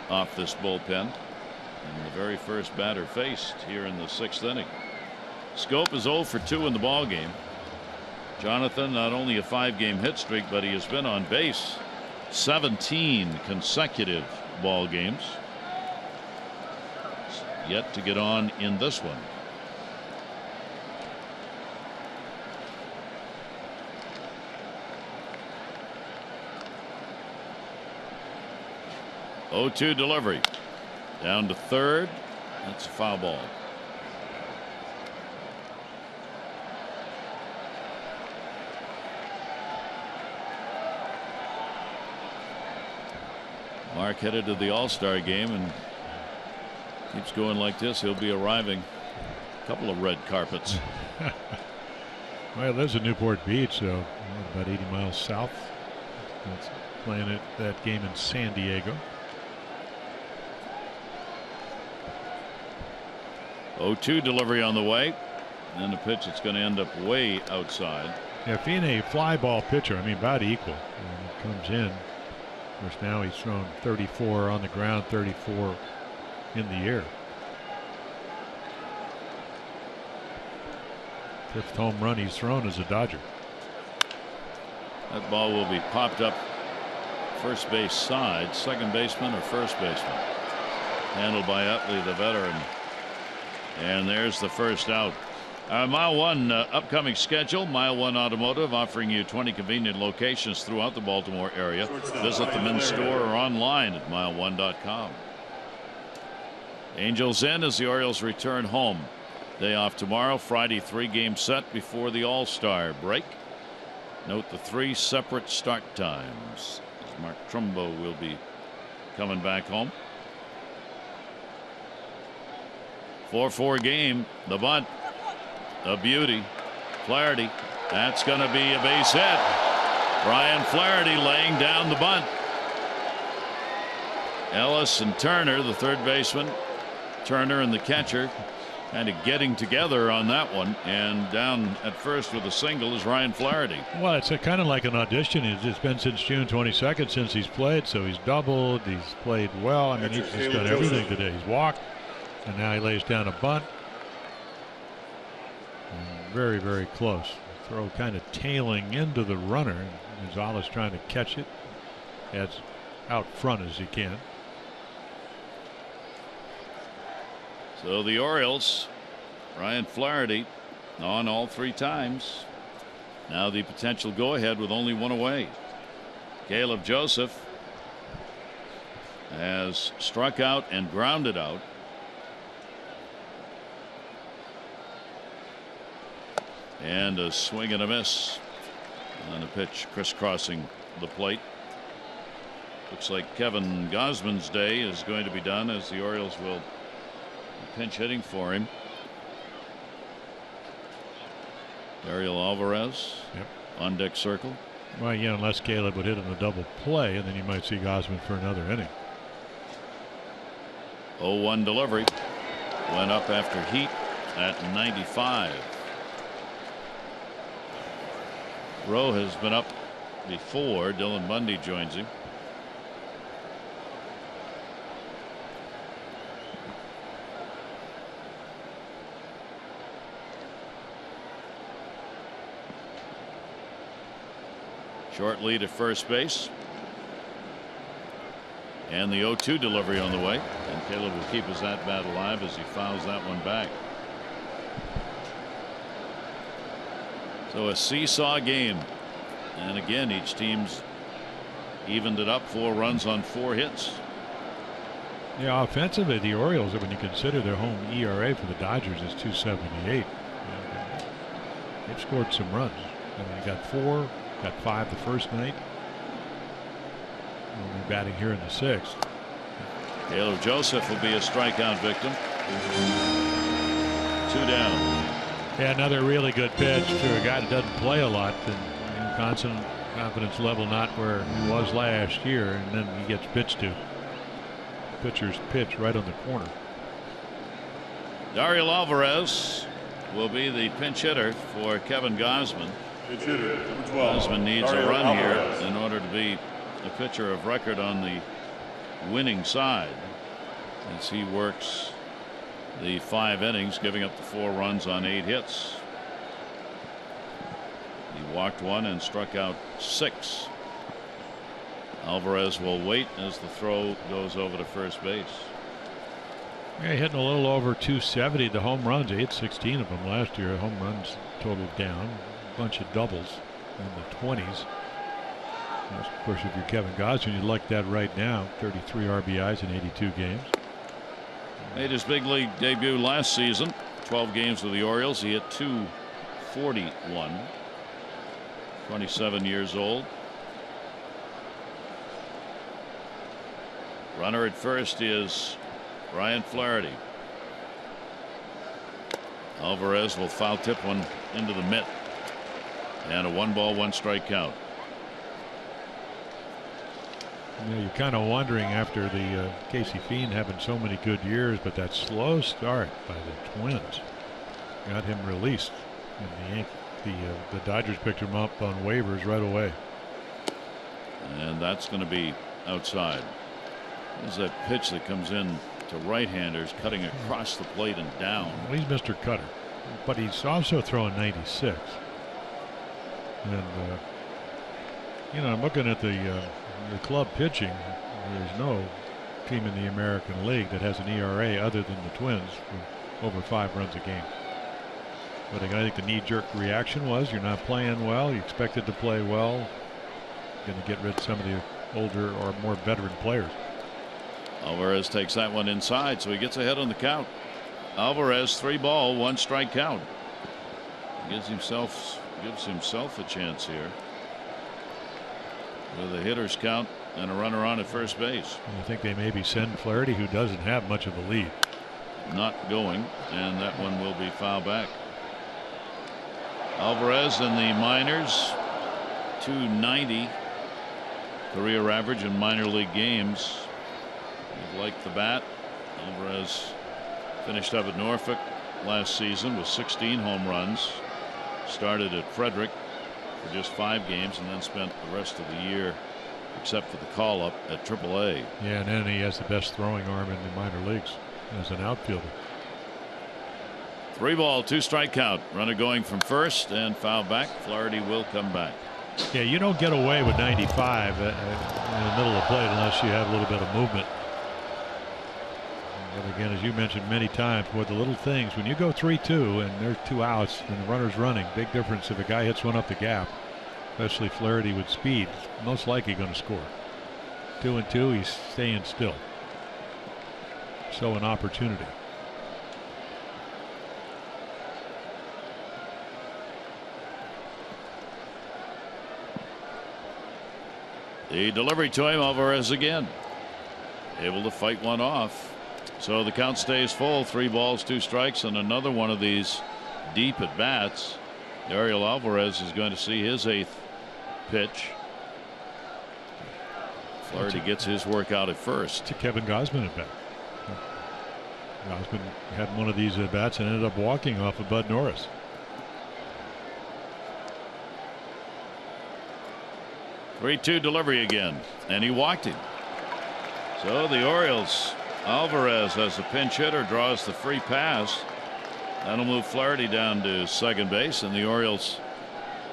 [SPEAKER 5] off this bullpen. And the very first batter faced here in the 6th inning. Scope is 0 for 2 in the ball game. Jonathan, not only a 5-game hit streak, but he has been on base 17 consecutive ball games. Yet to get on in this one. Oh-2 delivery down to third. That's a foul ball. Mark headed to the All-Star game and keeps going like this. He'll be arriving a couple of red carpets.
[SPEAKER 6] Well, there's a Newport Beach, so about 80 miles south. That's playing that game in San Diego.
[SPEAKER 5] 0-2 delivery on the way, and the pitch it's going to end up way outside.
[SPEAKER 6] Yeah, being a fly ball pitcher, I mean, about equal. When it comes in, of course, now he's thrown 34 on the ground, 34 in the air. 5th home run he's thrown as a Dodger.
[SPEAKER 5] That ball will be popped up first base side, second baseman or first baseman. Handled by Utley, the veteran. And there's the first out. Mile 1 upcoming schedule. Mile 1 Automotive offering you 20 convenient locations throughout the Baltimore area. Visit them in store or online at mile1.com. Angels in as the Orioles return home. Day off tomorrow. Friday 3-game set before the All-Star break. Note the 3 separate start times. Mark Trumbo will be coming back home. 4-4 game. The bunt. A beauty. Flaherty. That's going to be a base hit. Brian Flaherty laying down the bunt. Ellis and Turner, the third baseman. Turner and the catcher kind of getting together on that one, and down at first with a single is Ryan Flaherty.
[SPEAKER 6] Well, it's kind of like an audition. It's been since June 22nd since he's played, so he's doubled, he's played well. I mean, he's just done everything today. He's walked, and now he lays down a bunt. And very, very close. Throw kind of tailing into the runner. Gonzalez trying to catch it as out front as he can.
[SPEAKER 5] So the Orioles, Ryan Flaherty on all 3 times. Now the potential go ahead with only 1 away. Caleb Joseph has struck out and grounded out. And a swing and a miss on a pitch crisscrossing the plate. Looks like Kevin Gausman's day is going to be done as the Orioles will pinch hitting for him. Ariel Alvarez on deck circle.
[SPEAKER 6] Well, yeah, unless Caleb would hit in a double play, and then you might see Gausman for another inning.
[SPEAKER 5] 0-1 delivery. Went up after heat at 95. Rowe has been up before. Dylan Bundy joins him. Short lead at first base. And the 0-2 delivery on the way. And Caleb will keep his at bat alive as he fouls that one back. So a seesaw game. And again, each team's evened it up. 4 runs on 4 hits.
[SPEAKER 6] Yeah, offensively, the Orioles, when you consider their home ERA for the Dodgers is 2.78. They've scored some runs. I mean, they got 4, got 5 the first night. They'll be batting here in the 6th.
[SPEAKER 5] Taylor Joseph will be a strikeout victim. 2 down.
[SPEAKER 6] Yeah, another really good pitch to a guy that doesn't play a lot, and constant confidence level not where he was last year, and then he gets pitched to. Pitcher's pitch right on the corner.
[SPEAKER 5] Dario Alvarez will be the pinch hitter for Kevin Gausman.
[SPEAKER 8] Pinch hitter, number 12.
[SPEAKER 5] Gausman needs
[SPEAKER 8] Dario
[SPEAKER 5] a run
[SPEAKER 8] Alvarez.
[SPEAKER 5] here in order to be a pitcher of record on the winning side, as he works the 5 innings, giving up the 4 runs on 8 hits. He walked 1 and struck out 6. Alvarez will wait as the throw goes over to first base.
[SPEAKER 6] Yeah, hitting a little over 270. The home runs, 816 of them last year. Home runs totaled down. A bunch of doubles in the 20s. Of course, if you're Kevin Gausman, you'd like that right now. 33 RBIs in 82 games.
[SPEAKER 5] Made his big league debut last season. 12 games with the Orioles. He hit .241. 27 years old. Runner at first is Ryan Flaherty. Alvarez will foul tip one into the mitt. And a 1-ball, 1-strike count.
[SPEAKER 6] You know, you're kind of wondering after the Casey Fiend having so many good years, but that slow start by the Twins got him released, and the Dodgers picked him up on waivers right away.
[SPEAKER 5] And that's going to be outside. There's that pitch that comes in to right-handers, cutting across the plate and down.
[SPEAKER 6] Well, he's Mr. Cutter, but he's also throwing 96. And you know, I'm looking at the club pitching. There's no team in the American League that has an ERA other than the Twins for over 5 runs a game. But I think the knee-jerk reaction was you're not playing well. You expected to play well. You're going to get rid of some of the older or more veteran players.
[SPEAKER 5] Alvarez takes that one inside, so he gets ahead on the count. Alvarez 3-ball, 1-strike count. Gives himself a chance here with a hitter's count and a runner on at first base.
[SPEAKER 6] I think they maybe send Flaherty, who doesn't have much of a lead.
[SPEAKER 5] Not going, and that one will be fouled back. Alvarez in the minors, .290 career average in minor league games. You like the bat. Alvarez finished up at Norfolk last season with 16 home runs. Started at Frederick for just 5 games and then spent the rest of the year, except for the call-up, at AAA.
[SPEAKER 6] Yeah, and then he has the best throwing arm in the minor leagues as an outfielder.
[SPEAKER 5] 3-ball, 2-strike count. Runner going from first and foul back. Flaherty will come back.
[SPEAKER 6] Yeah, you don't get away with 95 in the middle of the plate unless you have a little bit of movement. But again, as you mentioned many times, with the little things, when you go 3-2 and there's 2 outs and the runner's running, big difference if a guy hits one up the gap, especially Flaherty with speed, most likely going to score. 2-2, he's staying still. So an opportunity.
[SPEAKER 5] The delivery to him, Alvarez again. Able to fight one off. So the count stays full. 3 balls, 2 strikes, and another one of these deep at bats. Ariel Alvarez is going to see his 8th pitch. Flaherty gets his work out at first.
[SPEAKER 6] To Kevin Gausman at bat. Gausman had one of these at bats and ended up walking off of Bud Norris.
[SPEAKER 5] Three-2 delivery again, and he walked him. So the Orioles, Alvarez as a pinch hitter draws the free pass. That'll move Flaherty down to second base, and the Orioles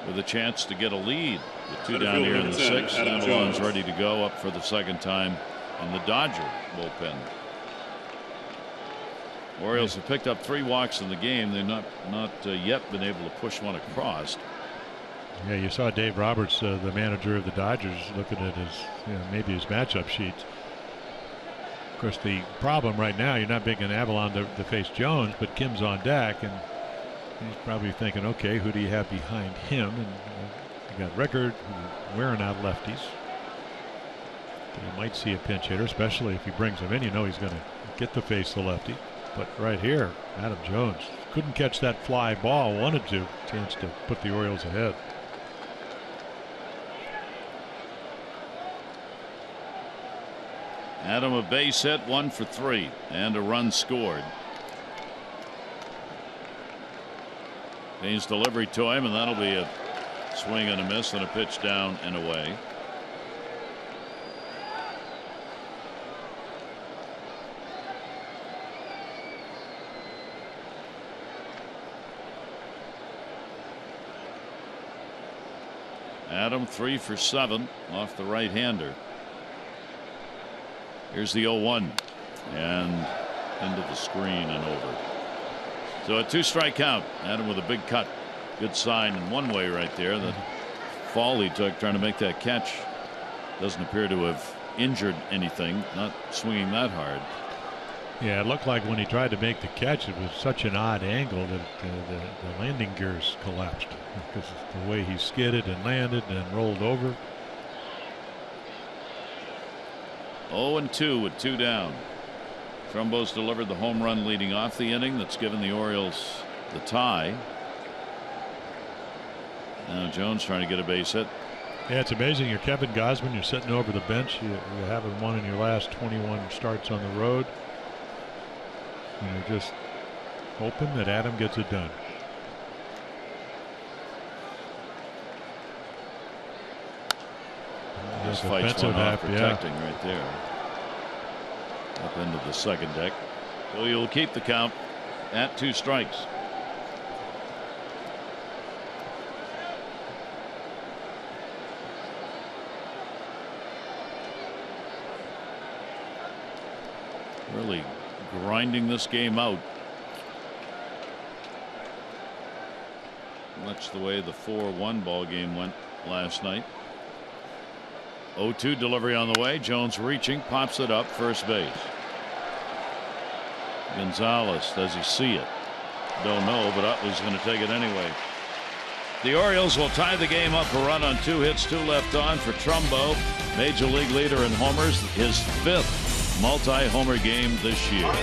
[SPEAKER 5] with a chance to get a lead with 2 down here in the 6th. Avalon's ready to go up for the 2nd time in the Dodger bullpen. Orioles have picked up 3 walks in the game. They've not yet been able to push one across.
[SPEAKER 6] Yeah, you saw Dave Roberts, the manager of the Dodgers, looking at his, maybe his matchup sheets. Of course, the problem right now, you're not making Avalon to face Jones, but Kim's on deck, and he's probably thinking, okay, who do you have behind him? And you got Rickard wearing out lefties. You might see a pinch hitter, especially if he brings him in. You know he's going to get to face the lefty. But right here, Adam Jones couldn't catch that fly ball. Wanted to. Chance to put the Orioles ahead.
[SPEAKER 5] Adam a base hit, 1 for 3, and a run scored. Payne's delivery to him, and that'll be a swing and a miss and a pitch down and away. Adam 3 for 7 off the right-hander. Here's the 0-1 and into the screen and over. So a 2-strike count. Adam with a big cut. Good sign in one way right there. The fall he took trying to make that catch doesn't appear to have injured anything. Not swinging that hard.
[SPEAKER 6] Yeah, it looked like when he tried to make the catch, it was such an odd angle that the landing gears collapsed because of the way he skidded and landed and rolled over.
[SPEAKER 5] 0-2 with 2 down. Trumbo's delivered the home run leading off the inning that's given the Orioles the tie. Now Jones trying to get a base hit.
[SPEAKER 6] Yeah, it's amazing. You're Kevin Gausman. You're sitting over the bench. You haven't won in your last 21 starts on the road. And you're just hoping that Adam gets it done.
[SPEAKER 5] Just fights one off, protecting right there. Up into the second deck. So you'll keep the count at 2 strikes. Really grinding this game out. Much the way the 4-1 ball game went last night. 0-2 delivery on the way. Jones reaching, pops it up, first base. Gonzalez, does he see it? Don't know, but Utley's going to take it anyway. The Orioles will tie the game up a run on 2 hits, 2 left on for Trumbo. Major league leader in homers, his 5th multi-homer game this year.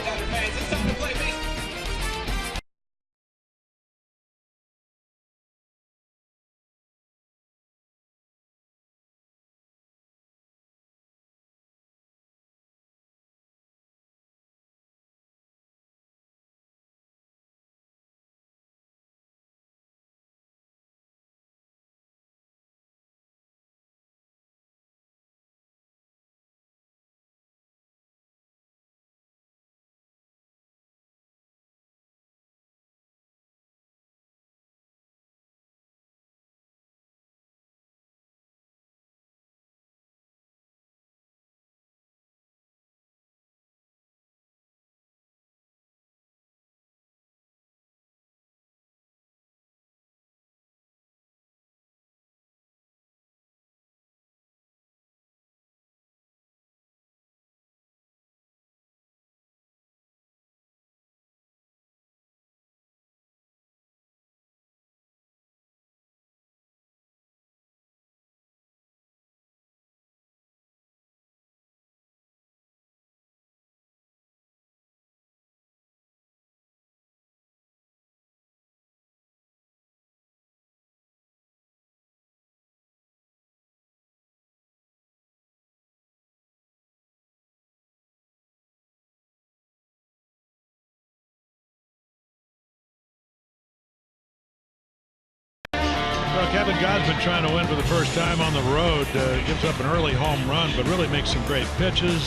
[SPEAKER 6] Well, Kevin Gausman trying to win for the first time on the road. Gives up an early home run, but really makes some great pitches.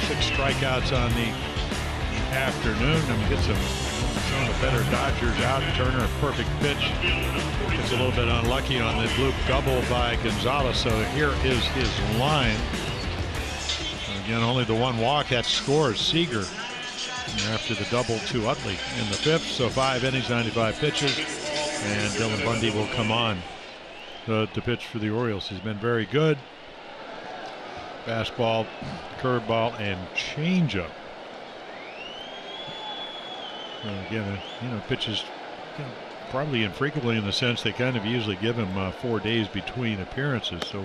[SPEAKER 6] 6 strikeouts on the afternoon, and gets some of the better Dodgers out. Turner, a perfect pitch. Gets a little bit unlucky on the bloop double by Gonzalez. So here is his line. Again, only the 1 walk. That scores Seager after the double to Utley in the 5th. So 5 innings, 95 pitches. And Dylan Bundy will come on to pitch for the Orioles. He's been very good. Fastball, curveball, and changeup. Again, pitches probably infrequently in the sense they kind of usually give him 4 days between appearances. So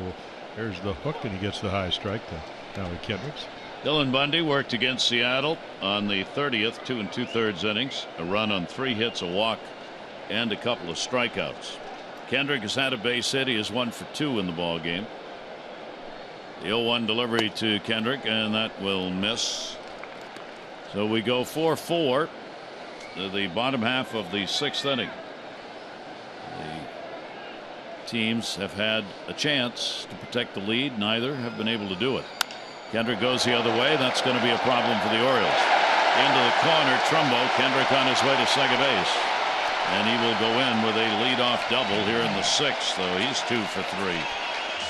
[SPEAKER 6] there's the hook, and he gets the high strike to Howie Kendricks.
[SPEAKER 5] Dylan Bundy worked against Seattle on the 30th, 2 2/3 innings, a run on 3 hits, a walk, and a couple of strikeouts. Kendrick has had a base hit. He is 1 for 2 in the ball game. The 0-1 delivery to Kendrick, and that will miss. So we go 4-4 to the bottom half of the 6th inning. The teams have had a chance to protect the lead. Neither have been able to do it. Kendrick goes the other way. That's going to be a problem for the Orioles. Into the corner, Trumbo. Kendrick on his way to second base. And he will go in with a leadoff double here in the 6th, though he's 2 for 3.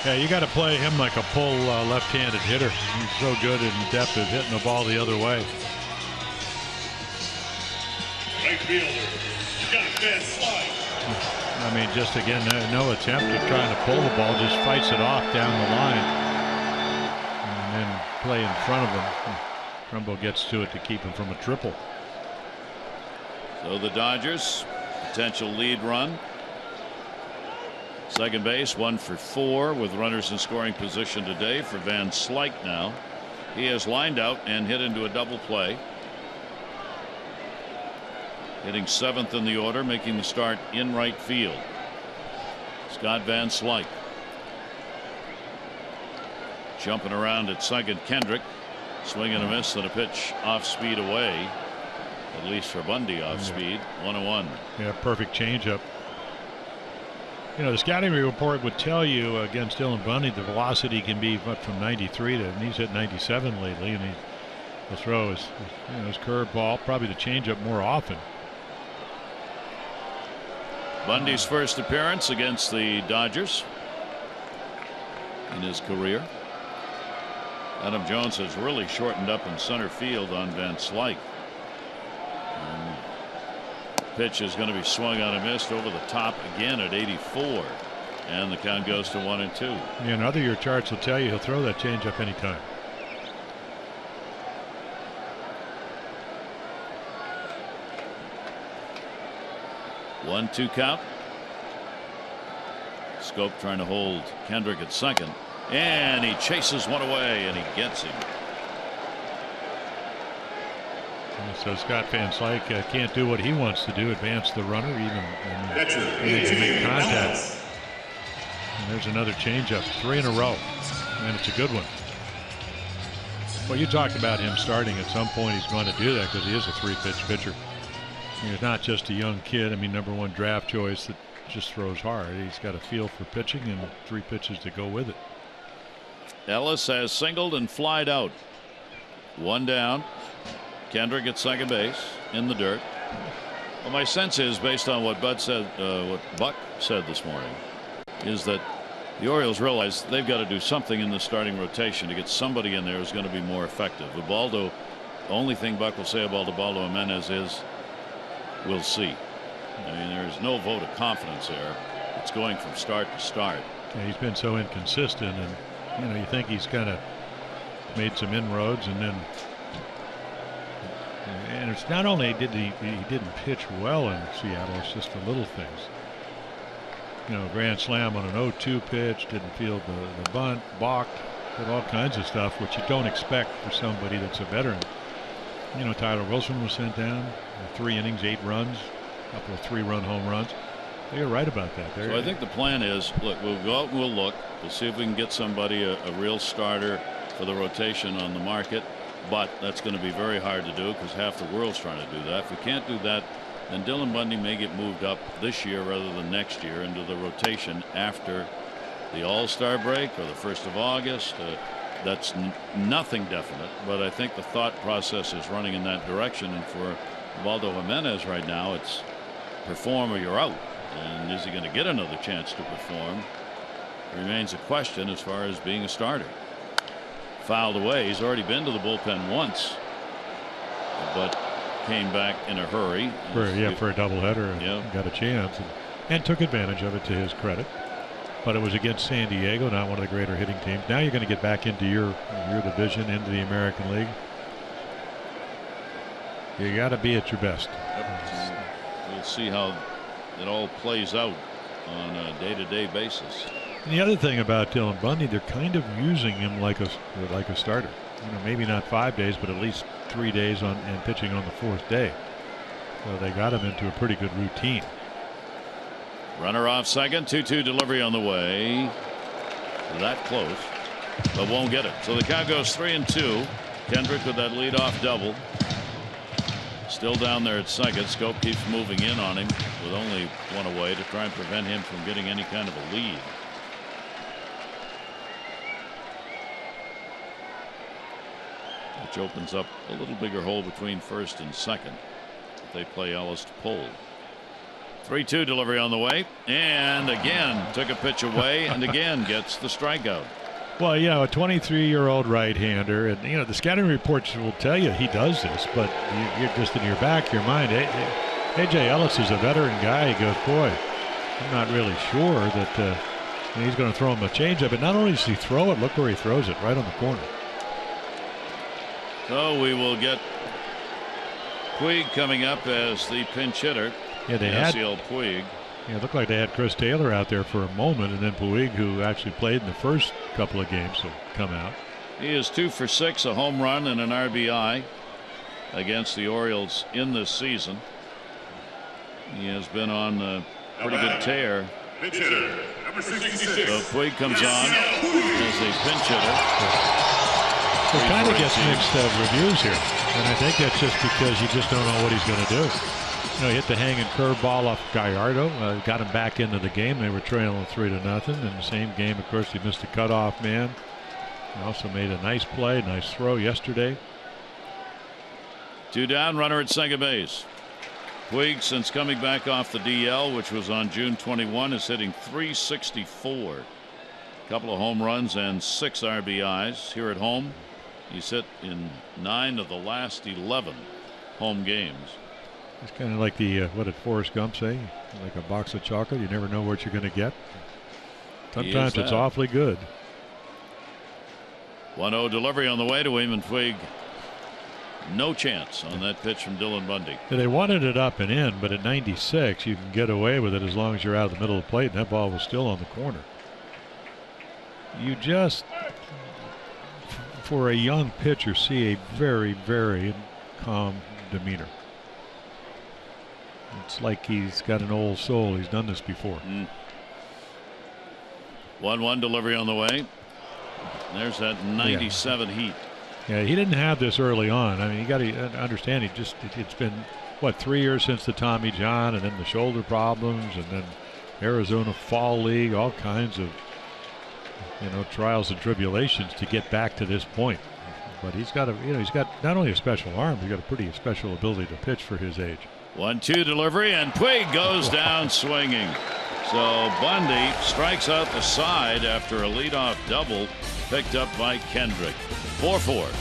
[SPEAKER 6] Yeah, you got to play him like a pull left-handed hitter. He's so good in depth of hitting the ball the other way.
[SPEAKER 8] Right fielder, Scott Van Slyke.
[SPEAKER 6] I mean, just again, no attempt at trying to pull the ball, just fights it off down the line. And then play in front of him. Trumbo gets to it to keep him from a triple.
[SPEAKER 5] So the Dodgers, potential lead run. Second base, 1 for 4 with runners in scoring position today for Van Slyke now. He has lined out and hit into a double play. Hitting 7th in the order, making the start in right field. Scott Van Slyke. Jumping around at second, Kendrick. Swing and a miss and a pitch off speed away. At least for Bundy off speed. 1-1.
[SPEAKER 6] Yeah, perfect changeup. The scouting report would tell you against Dylan Bundy the velocity can be up from 93 to, and he's hit 97 lately, and he'll throw his curveball, probably the changeup more often.
[SPEAKER 5] Bundy's first appearance against the Dodgers in his career. Adam Jones has really shortened up in center field on Van Slyke. Pitch is going to be swung on and missed over the top again at 84, and the count goes to 1-2.
[SPEAKER 6] Yeah, and other your charts will tell you he'll throw that changeup anytime.
[SPEAKER 5] One, 2 count. Scope trying to hold Kendrick at second, and he chases one away, and he gets him.
[SPEAKER 6] So Scott Van Slyke can't do what he wants to do, advance the runner even and make contact. And there's another changeup, 3 in a row, and it's a good one. Well, you talked about him starting at some point. He's going to do that because he is a 3-pitch pitcher. He's not just a young kid. I mean, #1 draft choice that just throws hard. He's got a feel for pitching and 3 pitches to go with it.
[SPEAKER 5] Ellis has singled and flied out. 1 down. Kendrick at second base in the dirt. Well, my sense is, based on what Buck said this morning, is that the Orioles realize they've got to do something in the starting rotation to get somebody in there who's going to be more effective. Ubaldo, the only thing Buck will say about Ubaldo Jimenez is, we'll see. I mean, there's no vote of confidence there. It's going from start to start.
[SPEAKER 6] Yeah, he's been so inconsistent, and you think he's kind of made some inroads, and it's not only he didn't pitch well in Seattle, it's just the little things. Grand slam on an 0-2 pitch, didn't field the bunt, balked, did all kinds of stuff which you don't expect for somebody that's a veteran. Tyler Wilson was sent down, 3 innings, 8 runs, a couple of 3-run home runs. You're right about that.
[SPEAKER 5] So I think the plan is, look, we'll go out and we'll look. We'll see if we can get somebody a real starter for the rotation on the market. But that's going to be very hard to do because half the world's trying to do that. If we can't do that, then Dylan Bundy may get moved up this year rather than next year into the rotation after the All-Star break or the 1st of August. That's nothing definite, but I think the thought process is running in that direction. And for Ubaldo Jimenez right now, it's perform or you're out. And is he going to get another chance to perform? Remains a question as far as being a starter. Fouled away. He's already been to the bullpen once, but came back in a hurry.
[SPEAKER 6] For a doubleheader, got a chance and took advantage of it, to his credit. but it was against San Diego, not one of the greater hitting teams. Now you're going to get back into your division, into the American League. You got to be at your best.
[SPEAKER 5] We'll see how it all plays out on a day-to-day basis.
[SPEAKER 6] And the other thing about Dylan Bundy, they're kind of using him like a starter. Maybe not 5 days, but at least 3 days and pitching on the 4th day. So they got him into a pretty good routine.
[SPEAKER 5] Runner off second, 2-2 delivery on the way. That close, but won't get it. So the count goes 3-2. Kendrick with that leadoff double. Still down there at second. Scope keeps moving in on him with only one away to try and prevent him from getting any kind of a lead. Which opens up a little bigger hole between first and second. They play Ellis to pull. 3-2 delivery on the way, and again took a pitch away and again gets the strikeout.
[SPEAKER 6] Well, a 23-year-old right-hander, and the scouting reports will tell you he does this, but you're just in your back of your mind. A.J. Ellis is a veteran guy. He goes, boy, I'm not really sure that he's going to throw him a changeup. But not only does he throw it, look where he throws it, right on the corner.
[SPEAKER 5] So we will get Puig coming up as the pinch hitter.
[SPEAKER 6] Yeah, they had
[SPEAKER 5] Puig.
[SPEAKER 6] Yeah, it looked like they had Chris Taylor out there for a moment, and then Puig, who actually played in the first couple of games, will come out.
[SPEAKER 5] He is 2 for 6, a home run and an RBI against the Orioles in this season. He has been on a pretty good tear.
[SPEAKER 8] Pinch hitter, number 66.
[SPEAKER 5] So Puig comes on as a pinch hitter.
[SPEAKER 6] So kind of gets mixed reviews here, and I think that's just because you just don't know what he's going to do. He hit the hanging curveball off Gallardo, got him back into the game. They were trailing 3-0. In the same game, of course, he missed a cutoff man. He also made a nice play, nice throw yesterday.
[SPEAKER 5] 2 down, runner at second base. Puig, since coming back off the DL, which was on June 21, is hitting .364. A couple of home runs and 6 RBIs here at home. He's hit in 9 of the last 11 home games.
[SPEAKER 6] It's kind of like what did Forrest Gump say? Like a box of chocolate, you never know what you're going to get. Sometimes it's awfully good.
[SPEAKER 5] 1-0 delivery on the way to him, and Puig, no chance on that pitch from Dylan Bundy.
[SPEAKER 6] They wanted it up and in, but at 96 you can get away with it as long as you're out of the middle of the plate, and that ball was still on the corner. You just, for a young pitcher, see a very, very calm demeanor. It's like he's got an old soul. He's done this before.
[SPEAKER 5] 1-1 delivery on the way. There's that 97 heat.
[SPEAKER 6] Yeah, he didn't have this early on. I mean, you got to understand, it's been, 3 years since the Tommy John, and then the shoulder problems, and then Arizona Fall League, all kinds of, trials and tribulations to get back to this point. But he's got he's got not only a special arm, he's got a pretty special ability to pitch for his age.
[SPEAKER 5] 1-2 delivery, and Puig goes down swinging. So Bundy strikes out the side after a leadoff double picked up by Kendrick. 4-4.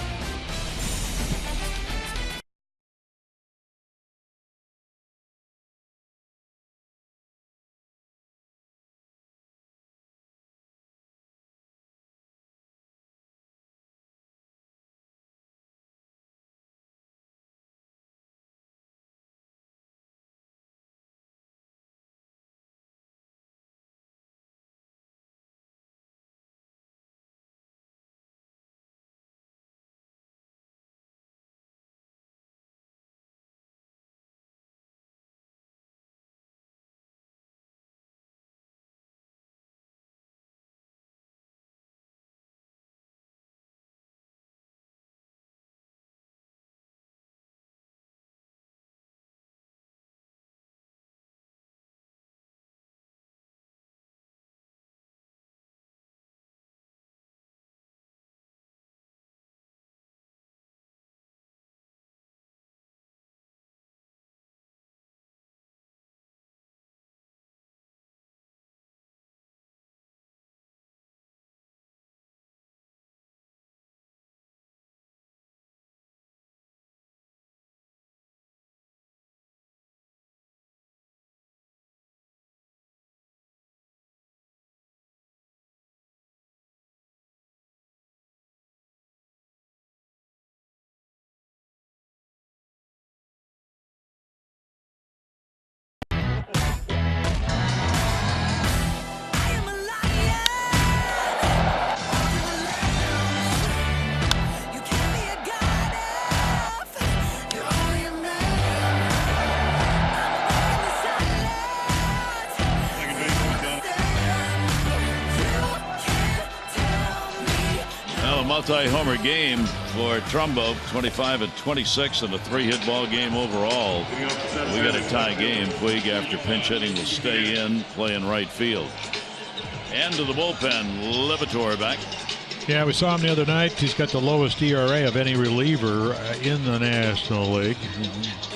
[SPEAKER 5] a multi-homer game for Trumbo, 25 and 26 in a 3-hit ball game overall. We got a tie game. Puig, after pinch hitting, will stay in, play in right field. And to the bullpen, Livator back.
[SPEAKER 6] Yeah, we saw him the other night. He's got the lowest ERA of any reliever in the National League.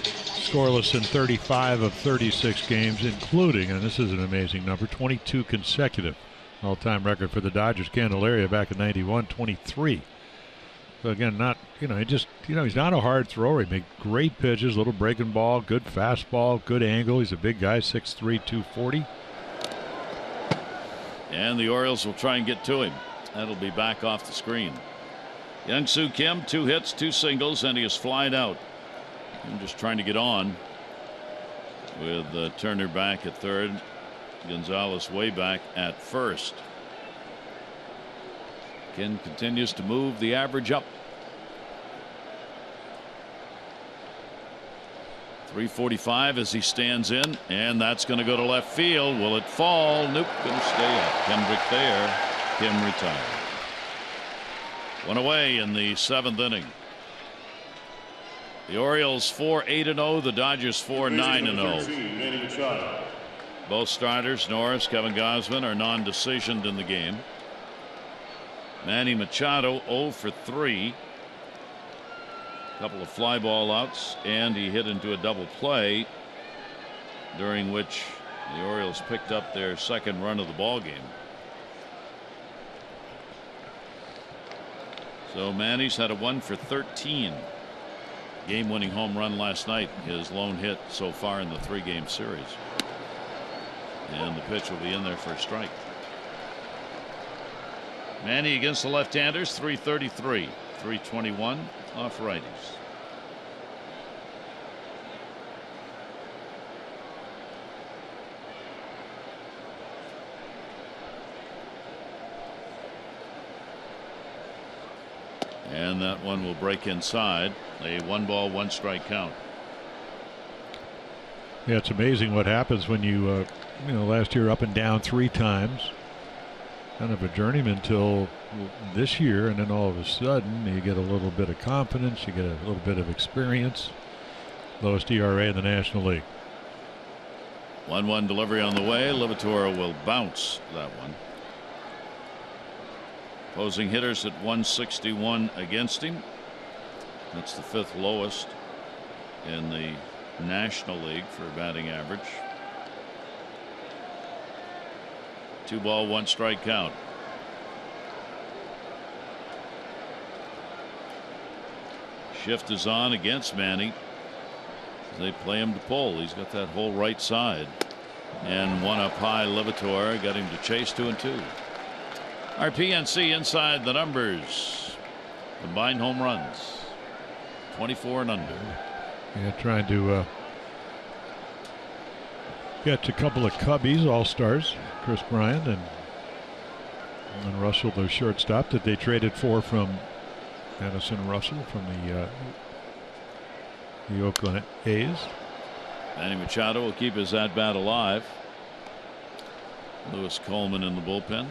[SPEAKER 6] Scoreless in 35 of 36 games, including, and this is an amazing number, 22 consecutive. All-time record for the Dodgers. Candelaria back in 91, 23. So again, not, he's not a hard thrower. He made great pitches, little breaking ball, good fastball, good angle. He's a big guy, 6'3", 240.
[SPEAKER 5] And the Orioles will try and get to him. That'll be back off the screen. Young-Soo Kim, 2 hits, 2 singles, and he is flied out. I'm just trying to get on with Turner back at third. Gonzalez way back at first. Kim continues to move the average up. 345 as he stands in, and that's going to go to left field. Will it fall? Nope, going to stay up. Kendrick there. Kim retired. One away in the 7th inning. The Orioles 4-8-0. The Dodgers 4-9-0. Both starters, Norris, Kevin Gausman, are non-decisioned in the game. Manny Machado 0 for 3. A couple of fly ball outs, and he hit into a double play, during which the Orioles picked up their 2nd run of the ball game. So Manny's had a 1 for 13 game-winning home run last night, his lone hit so far in the 3-game series. And the pitch will be in there for a strike. Manny against the left-handers, 333, 321 off righties. And that one will break inside. A 1-ball, 1-strike count.
[SPEAKER 6] Yeah, it's amazing what happens when you, last year up and down 3 times. Kind of a journeyman till this year, and then all of a sudden you get a little bit of confidence, you get a little bit of experience. Lowest ERA in the National League.
[SPEAKER 5] 1-1 delivery on the way. Livator will bounce that one. Opposing hitters at 161 against him. That's the 5th lowest in the National League for batting average. 2-ball, 1-strike count. Shift is on against Manny. They play him to pull. He's got that whole right side. And one up high. Livator got him to chase 2-2. Our PNC inside the numbers. Combined home runs 24 and under.
[SPEAKER 6] Yeah, trying to get a couple of Cubbies, all-stars, Chris Bryant and Russell, the shortstop that they traded for from Addison Russell from the Oakland A's.
[SPEAKER 5] Manny Machado will keep his at-bat alive. Lewis Coleman in the bullpen.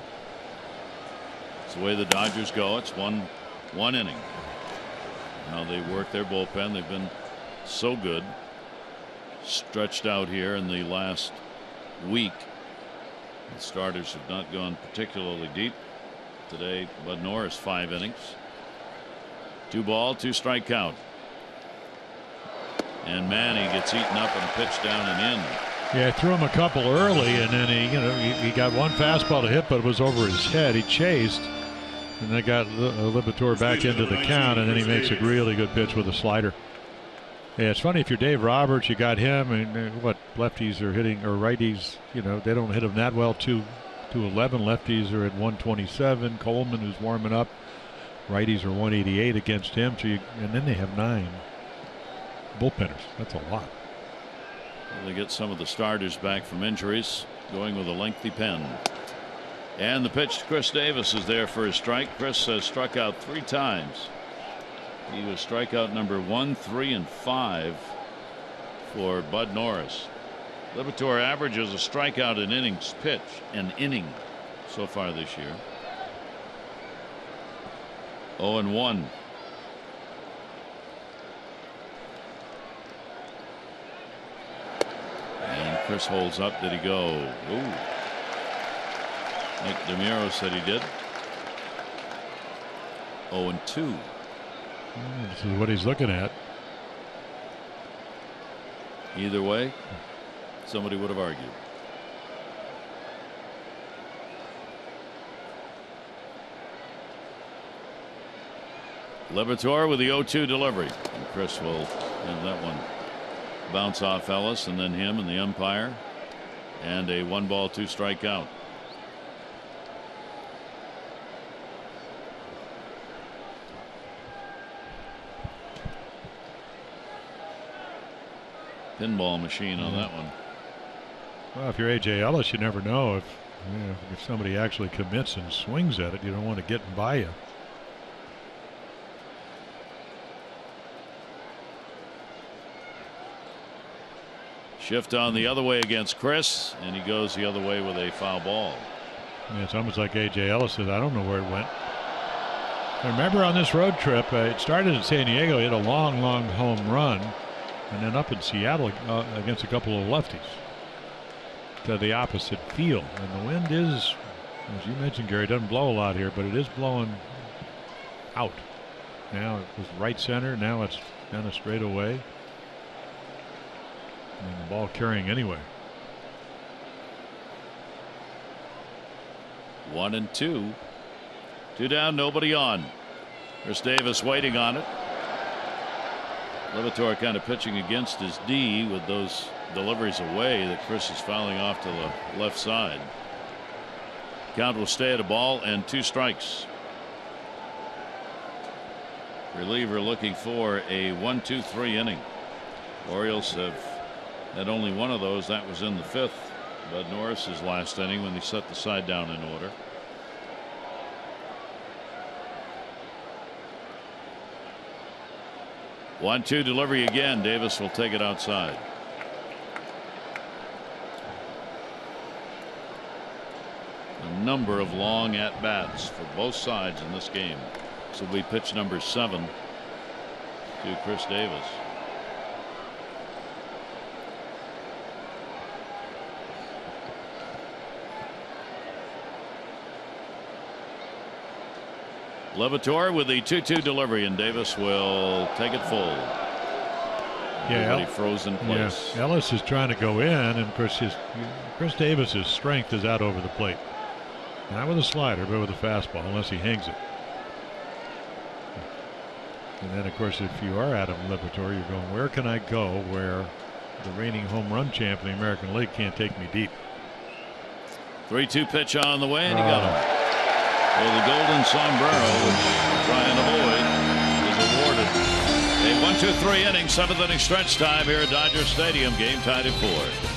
[SPEAKER 5] It's the way the Dodgers go. It's one inning. How they work their bullpen. They've been so good. Stretched out here in the last week. The starters have not gone particularly deep. Today, Bud Norris 5 innings. 2-ball, 2-strike count. And Manny gets eaten up and pitched down and in.
[SPEAKER 6] Yeah, threw him a couple early, and then he got one fastball to hit, but it was over his head. He chased, and they got Livator back into the count, and then he makes a really good pitch with a slider. Yeah, it's funny, if you're Dave Roberts, you got him, and what lefties are hitting, or righties, they don't hit him that well. 211 lefties are at 127. Coleman, who's warming up, righties are 188 against him. And then they have 9 bullpenners. That's a lot.
[SPEAKER 5] They get some of the starters back from injuries, going with a lengthy pen. And the pitch to Chris Davis is there for a strike. Chris has struck out 3 times. He was strikeout number 1, 3, and 5 for Bud Norris. Livator averages a strikeout in innings pitched, an inning so far this year. 0-1. And Chris holds up. Did he go? Ooh. Like DeMuro said he did. 0-2.
[SPEAKER 6] This is what he's looking at.
[SPEAKER 5] Either way, somebody would have argued. Liberatore with the 0-2 delivery. And Chris will have that one bounce off Ellis and then him and the umpire. And a 1-ball 2-strike count. Pinball machine on that one.
[SPEAKER 6] Well, if you're A.J. Ellis, you never know if somebody actually commits and swings at it. You don't want to get by you.
[SPEAKER 5] Shift on the other way against Chris, and he goes the other way with a foul ball.
[SPEAKER 6] Yeah, it's almost like A.J. Ellis says, I don't know where it went. I remember on this road trip, it started in San Diego. He had a long home run, and then up in Seattle against a couple of lefties to the opposite field. And the wind is, as you mentioned, Gary, doesn't blow a lot here, but it is blowing out. Now it was right center. Now it's kind of straight away. And the ball carrying anyway.
[SPEAKER 5] 1-2. 2 down, nobody on. Chris Davis waiting on it. Liberatore kind of pitching against his D with those deliveries away that Chris is fouling off to the left side. Count will stay at a ball and 2 strikes. Reliever looking for a 1-2-3 inning. Orioles have had only one of those. That was in the 5th. Bud Norris's last inning when they set the side down in order. One-two delivery again. Davis will take it outside. A number of long at bats for both sides in this game. This will be pitch number 7 to Chris Davis. Liberatore with the 2-2 delivery, and Davis will take it full.
[SPEAKER 6] Yeah,
[SPEAKER 5] frozen place.
[SPEAKER 6] Yeah, Ellis is trying to go in, and Chris Davis's strength is out over the plate. Not with a slider, but with a fastball, unless he hangs it. And then, of course, if you are Adam Liberatore, you're going, where can I go where the reigning home run champ in the American League can't take me deep?
[SPEAKER 5] 3-2 pitch on the way, and he got him. Well, the golden sombrero, which Brian Avoid is awarded. A 1-2-3 inning, 7th inning stretch time here at Dodger Stadium. Game tied at 4.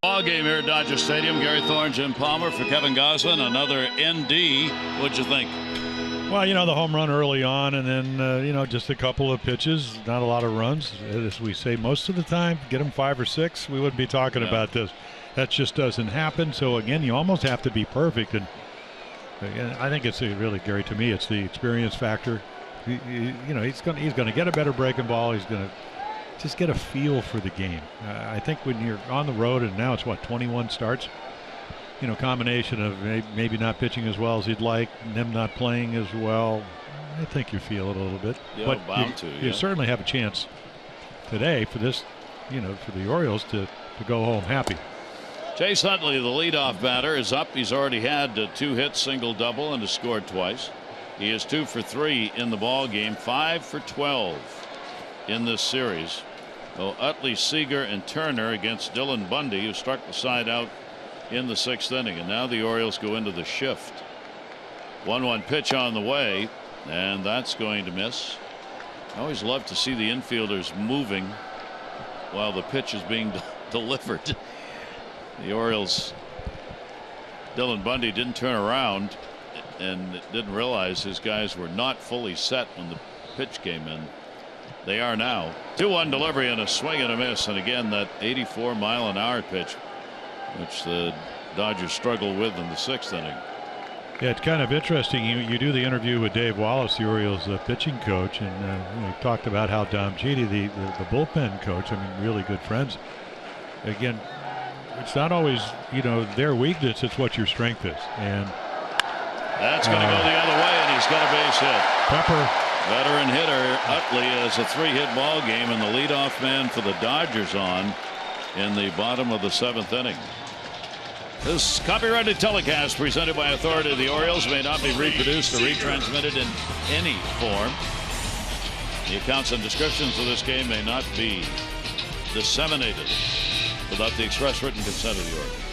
[SPEAKER 5] Ball game here at Dodger Stadium. Gary Thorne, Jim Palmer for Kevin Goslin. Another ND. What'd you think?
[SPEAKER 6] Well, the home run early on, and then, just a couple of pitches, not a lot of runs. As we say most of the time, get them 5 or 6, we wouldn't be talking about this. That just doesn't happen. So, again, you almost have to be perfect. And, again, I think it's really, Gary, to me, it's the experience factor. He's going to get a better breaking ball. He's going to just get a feel for the game. I think when you're on the road, and now it's, 21 starts, combination of maybe not pitching as well as he'd like, and them not playing as well, I think you feel it a little bit.
[SPEAKER 5] Yeah,
[SPEAKER 6] but
[SPEAKER 5] bound
[SPEAKER 6] you certainly have a chance today for this, for the Orioles to go home happy.
[SPEAKER 5] Chase Utley, the leadoff batter, is up. He's already had 2 hits, single, double, and has scored twice. He is 2 for 3 in the ball game, 5 for 12 in this series. So Utley, Seager, and Turner against Dylan Bundy, who struck the side out in the 6th inning. And now the Orioles go into the shift. 1-1 pitch on the way, and that's going to miss. I always love to see the infielders moving while the pitch is being delivered. The Orioles, Dylan Bundy didn't turn around and didn't realize his guys were not fully set when the pitch came in. They are now. 2-1 delivery and a swing and a miss. And again, that 84-mile-an-hour pitch, which the Dodgers struggle with in the 6th inning.
[SPEAKER 6] Yeah, it's kind of interesting. You do the interview with Dave Wallace, the Orioles pitching coach, and he talked about how Dom Chidi, the bullpen coach, really good friends. Again, it's not always their weakness; it's what your strength is. And
[SPEAKER 5] that's going to go the other way, and he's got a base hit.
[SPEAKER 6] Pepper,
[SPEAKER 5] veteran hitter Utley, has a 3-hit ball game, and the leadoff man for the Dodgers on in the bottom of the 7th inning. This copyrighted telecast presented by authority of the Orioles may not be reproduced or retransmitted in any form. The accounts and descriptions of this game may not be disseminated without the express written consent of the Orioles.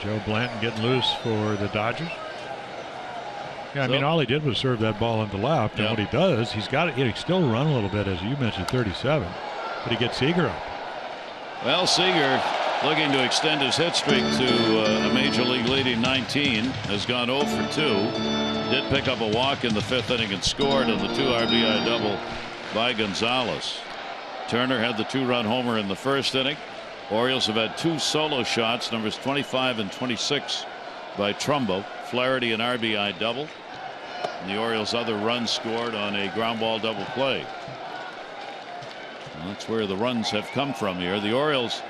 [SPEAKER 6] Joe Blanton getting loose for the Dodgers. Yeah, all he did was serve that ball into left, and what he does, he's got it. He's still run a little bit, as you mentioned, 37, but he gets Seager up.
[SPEAKER 5] Well, Seager, looking to extend his hit streak to a major league leading 19, has gone 0 for 2. Did pick up a walk in the 5th inning and scored on the 2 RBI double by Gonzalez. Turner had the 2-run homer in the 1st inning. Orioles have had 2 solo shots, numbers 25 and 26 by Trumbo. Flaherty an RBI double, and the Orioles' other run scored on a ground ball double play. That's where the runs have come from here. The Orioles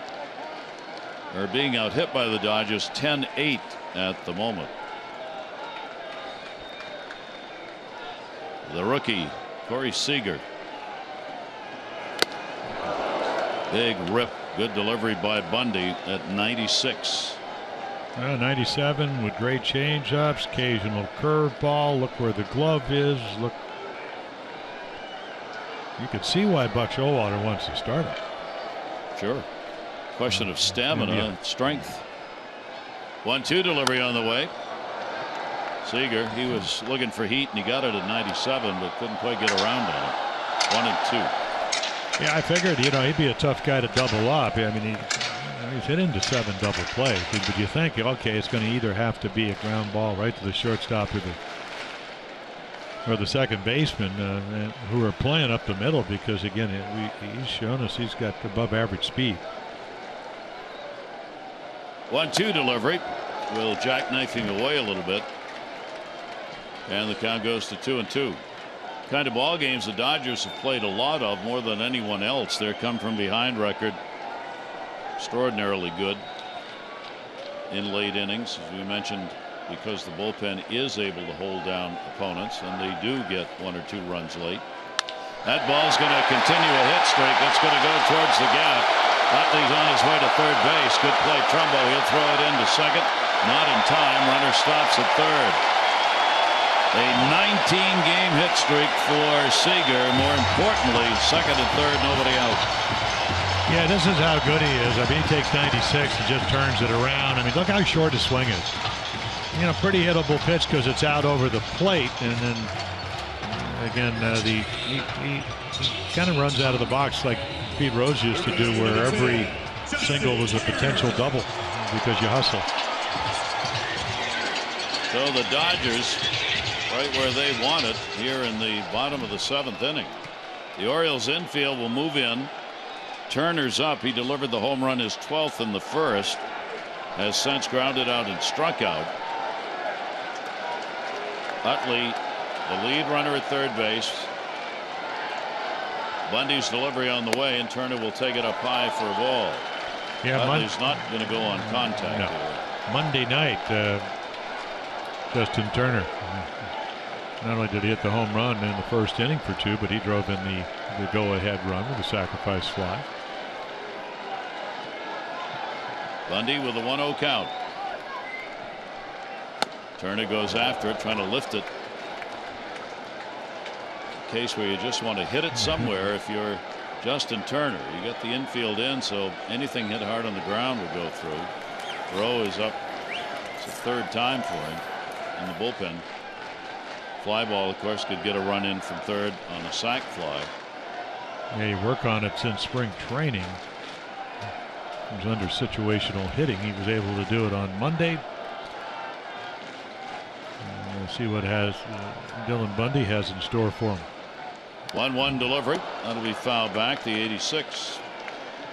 [SPEAKER 5] are being out hit by the Dodgers 10-8 at the moment. The rookie Corey Seager, big rip, good delivery by Bundy at 96.
[SPEAKER 6] 97 with great changeups, occasional curveball. Look where the glove is. Look. You could see why Buck Showalter wants to start him.
[SPEAKER 5] Sure. Question of stamina and strength. 1-2 delivery on the way. Seager, he was looking for heat, and he got it at 97, but couldn't quite get around on it. 1-2.
[SPEAKER 6] Yeah, I figured, he'd be a tough guy to double up. He's hit into 7 double plays. But you think, okay, it's going to either have to be a ground ball right to the shortstop or the second baseman who are playing up the middle, because again he's shown us he's got above average speed.
[SPEAKER 5] 1-2 delivery, will jackknifing away a little bit, and the count goes to 2-2. Kind of ball games the Dodgers have played a lot of, more than anyone else. Their come from behind record extraordinarily good in late innings, as we mentioned, because the bullpen is able to hold down opponents, and they do get 1 or 2 runs late. That ball's going to continue a hit streak. It's going to go towards the gap. Utley's on his way to third base. Good play, Trumbo. He'll throw it into second. Not in time. Runner stops at third. A 19-game hit streak for Seager. More importantly, second and third, nobody out.
[SPEAKER 6] Yeah, this is how good he is. He takes 96 and just turns it around. Look how short his swing is. Pretty hittable pitch because it's out over the plate, and then again he kind of runs out of the box like Pete Rose used to do, where every single was a potential double because you hustle.
[SPEAKER 5] So the Dodgers right where they want it here in the bottom of the 7th inning. The Orioles infield will move in. Turner's up. He delivered the home run, his 12th in the first. Has since grounded out and struck out. Utley, the lead runner at third base. Bundy's delivery on the way, and Turner will take it up high for a ball.
[SPEAKER 6] Yeah,
[SPEAKER 5] Utley's not going to go on contact
[SPEAKER 6] no.
[SPEAKER 5] here.
[SPEAKER 6] Monday night, Justin Turner. Not only did he hit the home run in the first inning for 2, but he drove in the go-ahead run with a sacrifice fly.
[SPEAKER 5] Bundy with a 1-0 count. Turner goes after it, trying to lift it. Case where you just want to hit it somewhere if you're Justin Turner. You got the infield in, so anything hit hard on the ground would go through. Rowe is up. It's the 3rd time for him in the bullpen. Fly ball, of course, could get a run in from third on a sac fly.
[SPEAKER 6] Yeah, you work on it since spring training. He was under situational hitting. He was able to do it on Monday. We'll see what Dylan Bundy has in store for him.
[SPEAKER 5] 1-1 delivery. That'll be fouled back. The 86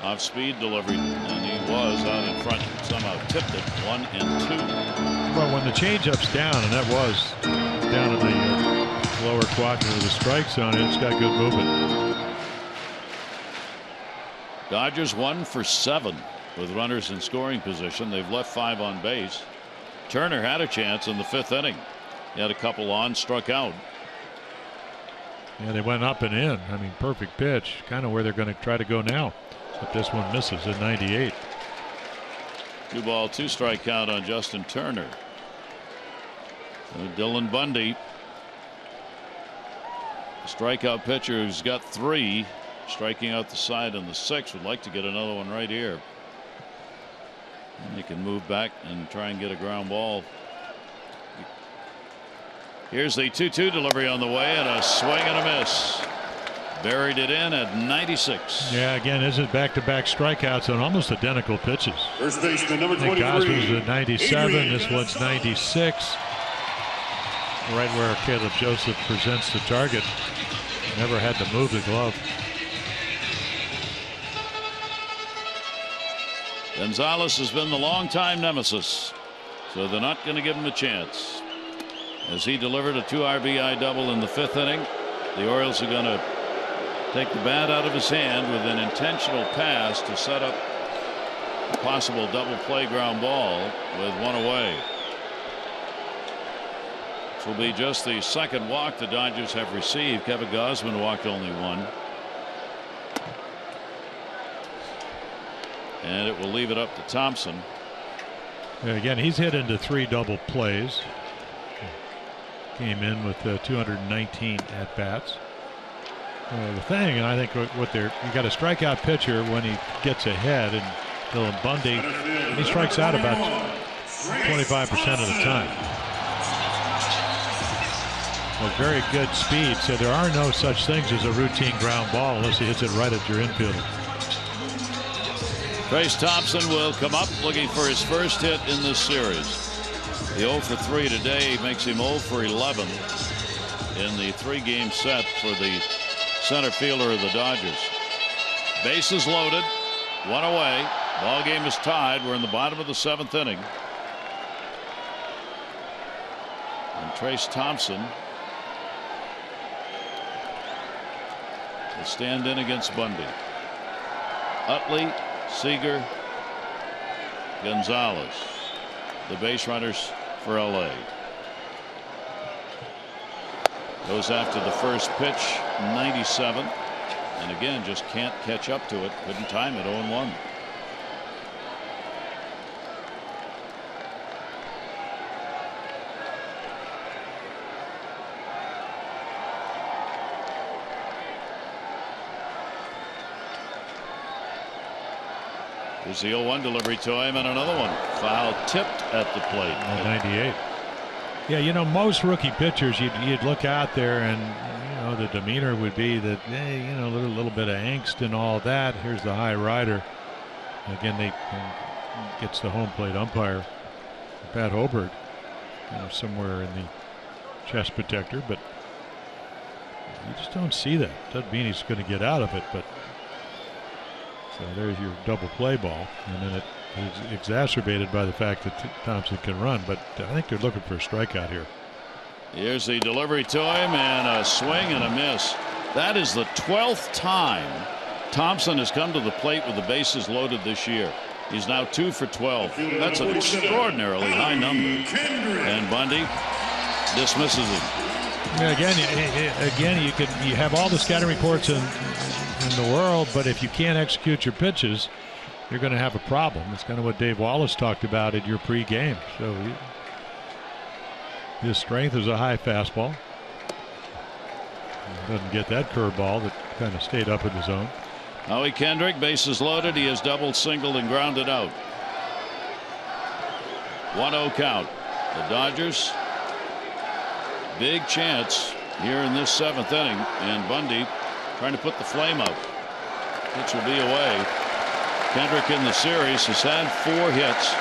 [SPEAKER 5] off speed delivery, and he was out in front. Somehow tipped it. 1-2.
[SPEAKER 6] Well, when the changeup's down, and that was down in the lower quadrant with the strike zone, it's got good movement.
[SPEAKER 5] Dodgers 1 for 7 with runners in scoring position. They've left 5 on base. Turner had a chance in the 5th inning. He had a couple on, struck out.
[SPEAKER 6] Yeah, they went up and in. I mean, perfect pitch. Kind of where they're going to try to go now. Except this one misses at 98.
[SPEAKER 5] 2-ball, 2-strike count on Justin Turner. Dylan Bundy, strikeout pitcher who's got 3, striking out the side in the 6th, would like to get another one right here. And he can move back and try and get a ground ball. Here's the 2-2 delivery on the way, and a swing and a miss. Buried it in at 96.
[SPEAKER 6] Yeah, again, this is back-to-back strikeouts on almost identical pitches.
[SPEAKER 8] First baseman number 23.
[SPEAKER 6] Gosman's at 97. This one's 96. Right where Caleb Joseph presents the target. Never had to move the glove.
[SPEAKER 5] Gonzalez has been the longtime nemesis, so they're not going to give him a chance. As he delivered a 2 RBI double in the 5th inning, the Orioles are going to take the bat out of his hand with an intentional pass to set up a possible double play ground ball with 1 away. This will be just the 2nd walk the Dodgers have received. Kevin Gausman walked only 1. And it will leave it up to Thompson.
[SPEAKER 6] Yeah, again, he's hit into 3 double plays. Came in with 219 at bats. The thing, and I think what you got a strikeout pitcher when he gets ahead, and Dylan Bundy, he strikes out about 25% of the time. With very good speed, so there are no such things as a routine ground ball unless he hits it right at your infielder.
[SPEAKER 5] Trace Thompson will come up looking for his first hit in this series. The 0 for 3 today makes him 0 for 11 in the 3-game set for the center fielder of the Dodgers. Bases loaded, 1 away. Ball game is tied. We're in the bottom of the 7th inning. And Trace Thompson will stand in against Bundy. Utley, Seager, Gonzalez, the base runners for LA. Goes after the first pitch, 97, and again just can't catch up to it. Couldn't time it. 0-1. There's the 0-1 delivery to him, and another one foul tipped at the plate.
[SPEAKER 6] 98. Yeah, you know, most rookie pitchers, you'd look out there and know, the demeanor would be that, hey, you know, a little bit of angst and all that. Here's the high rider. Again, they gets the home plate umpire, Pat Hobart, you know, somewhere in the chest protector, but you just don't see that. Doesn't mean he's going to get out of it, but so there's your double play ball, and then it is exacerbated by the fact that Thompson can run, but I think they're looking for a strikeout here.
[SPEAKER 5] Here's the delivery to him, and a swing and a miss. That is the 12th time Thompson has come to the plate with the bases loaded this year. He's now 2 for 12. That's an extraordinarily high number. And Bundy dismisses him.
[SPEAKER 6] Yeah, again, you have all the scouting reports in the world, but if you can't execute your pitches, you're going to have a problem. It's kind of what Dave Wallace talked about in your pregame. So his strength is a high fastball. He doesn't get that curveball that kind of stayed up in the zone.
[SPEAKER 5] Howie Kendrick, bases loaded. He has doubled, singled, and grounded out. 1-0 count. The Dodgers, big chance here in this 7th inning, and Bundy trying to put the flame out. Pitch will be away. Kendrick in the series has had 4 hits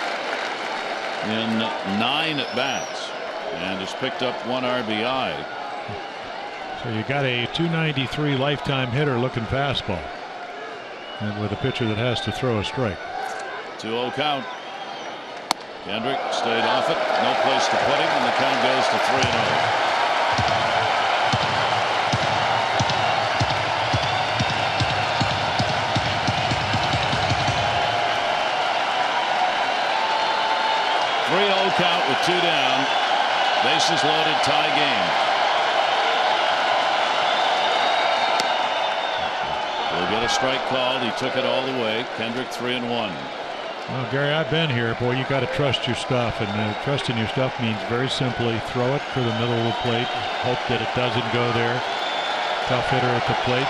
[SPEAKER 5] in 9 at bats and has picked up 1 RBI.
[SPEAKER 6] So you got a .293 lifetime hitter looking fastball, and with a pitcher that has to throw a strike.
[SPEAKER 5] 2-0 count. Kendrick stayed off it. No place to put him, and the count goes to 3-0. Count with 2 down. Bases loaded, tie game. We'll get a strike called. He took it all the way. Kendrick 3-1.
[SPEAKER 6] Well, Gary, I've been here. Boy, you got to trust your stuff, and trusting your stuff means very simply throw it for the middle of the plate. Hope that it doesn't go there. Tough hitter at the plate.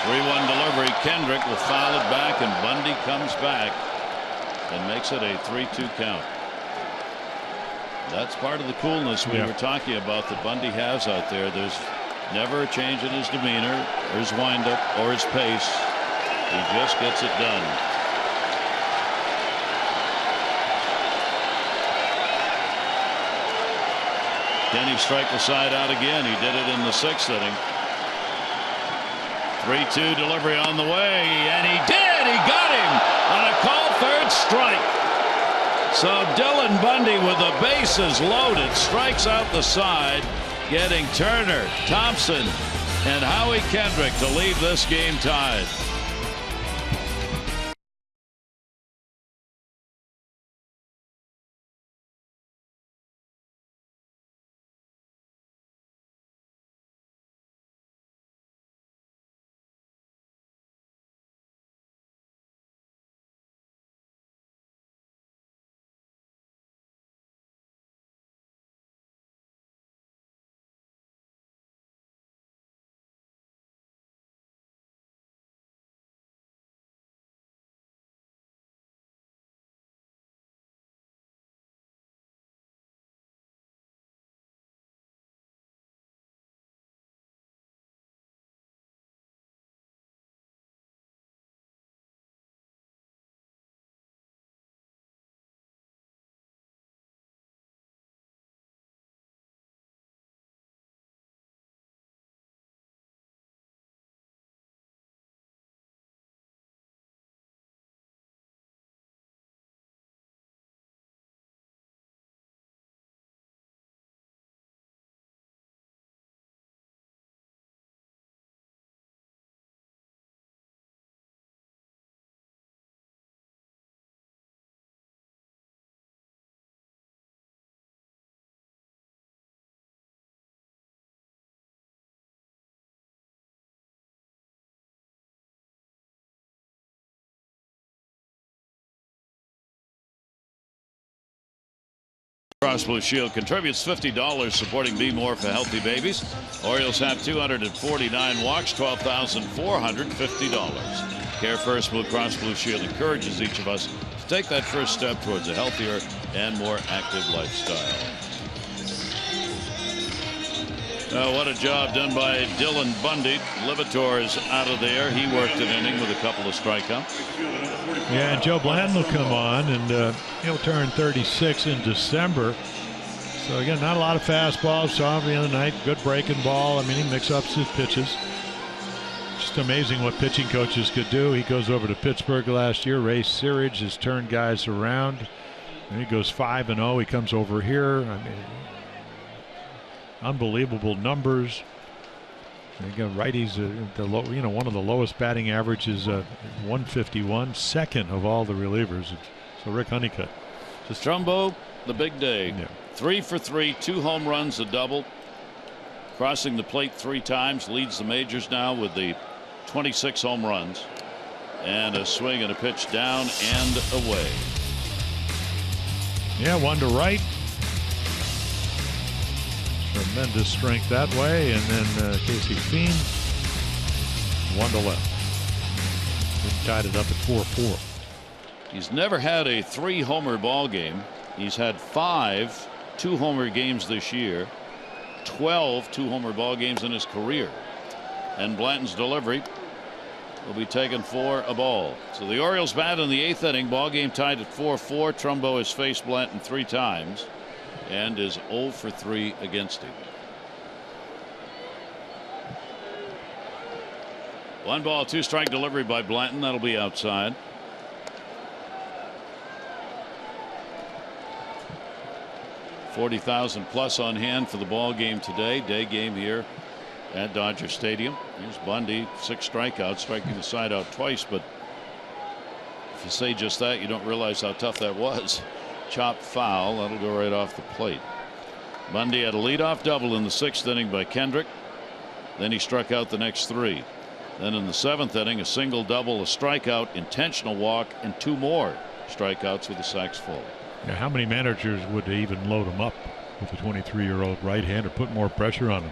[SPEAKER 5] 3-1 delivery. Kendrick will foul it back, and Bundy comes back and makes it a 3-2 count. That's part of the coolness we were talking about that Bundy has out there. There's never a change in his demeanor or his windup or his pace. He just gets it done. Can he strike the side out again? He did it in the 6th inning. 3-2 delivery on the way, and he did. He got him on a called 3rd strike. So Dylan Bundy, with the bases loaded, strikes out the side, getting Turner, Thompson, and Howie Kendrick to leave this game tied. Cross Blue Shield contributes $50 supporting Be More for Healthy Babies. Orioles have 249 walks, $12,450. Care First Blue Cross Blue Shield encourages each of us to take that first step towards a healthier and more active lifestyle. What a job done by Dylan Bundy. Libator's out of there. He worked an inning with a couple of strikeouts.
[SPEAKER 6] Yeah, and Joe Blanton will come on, and he'll turn 36 in December. So again, not a lot of fastballs. Saw him the other night. Good breaking ball. I mean, he mix ups his pitches. Just amazing what pitching coaches could do. He goes over to Pittsburgh last year. Ray Searage has turned guys around. And he goes 5-0. He comes over here. I mean, unbelievable numbers. And again, righties, one of the lowest batting averages, 151, second of all the relievers. So Rick Honeycutt.
[SPEAKER 5] Just Trumbo, the big day.
[SPEAKER 6] Yeah.
[SPEAKER 5] 3 for 3, 2 home runs, a double. Crossing the plate 3 times, leads the majors now with the 26 home runs. And a swing and a pitch down and away.
[SPEAKER 6] Yeah, one to right. Tremendous strength that way, and then Casey Fiend, one to left. He tied it up at 4-4.
[SPEAKER 5] He's never had a 3-homer ball game. He's had 5 2-homer games this year, 12 2-homer ball games in his career. And Blanton's delivery will be taken for a ball. So the Orioles bat in the 8th inning. Ball game tied at 4-4. Trumbo has faced Blanton 3 times and is 0 for 3 against him. 1 ball, 2 strike delivery by Blanton. That'll be outside. $40,000+ on hand for the ball game today. Day game here at Dodger Stadium. Here's Bundy, 6 strikeouts, striking the side out twice. But if you say just that, you don't realize how tough that was. Chop foul. That'll go right off the plate. Bundy had a leadoff double in the 6th inning by Kendrick. Then he struck out the next 3. Then in the 7th inning, a single, double, a strikeout, intentional walk, and 2 more strikeouts with the sacks full.
[SPEAKER 6] Yeah, how many managers would even load him up with a 23-year-old right-hander, put more pressure on him?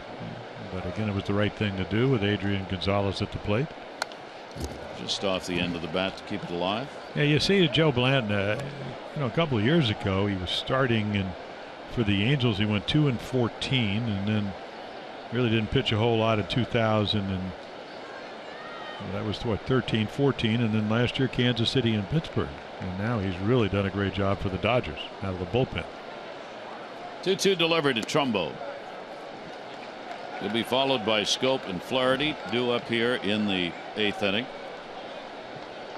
[SPEAKER 6] But again, it was the right thing to do with Adrian Gonzalez at the plate.
[SPEAKER 5] Just off the end of the bat to keep it alive.
[SPEAKER 6] Yeah, you see Joe Blanton, a couple of years ago, he was starting, and for the Angels, he went 2-14, and then really didn't pitch a whole lot in 2000, and that was what, 13, 14, and then last year Kansas City and Pittsburgh. And now he's really done a great job for the Dodgers out of the bullpen.
[SPEAKER 5] 2-2 delivered to Trumbo. He'll be followed by Scope and Flaherty, due up here in the 8th inning.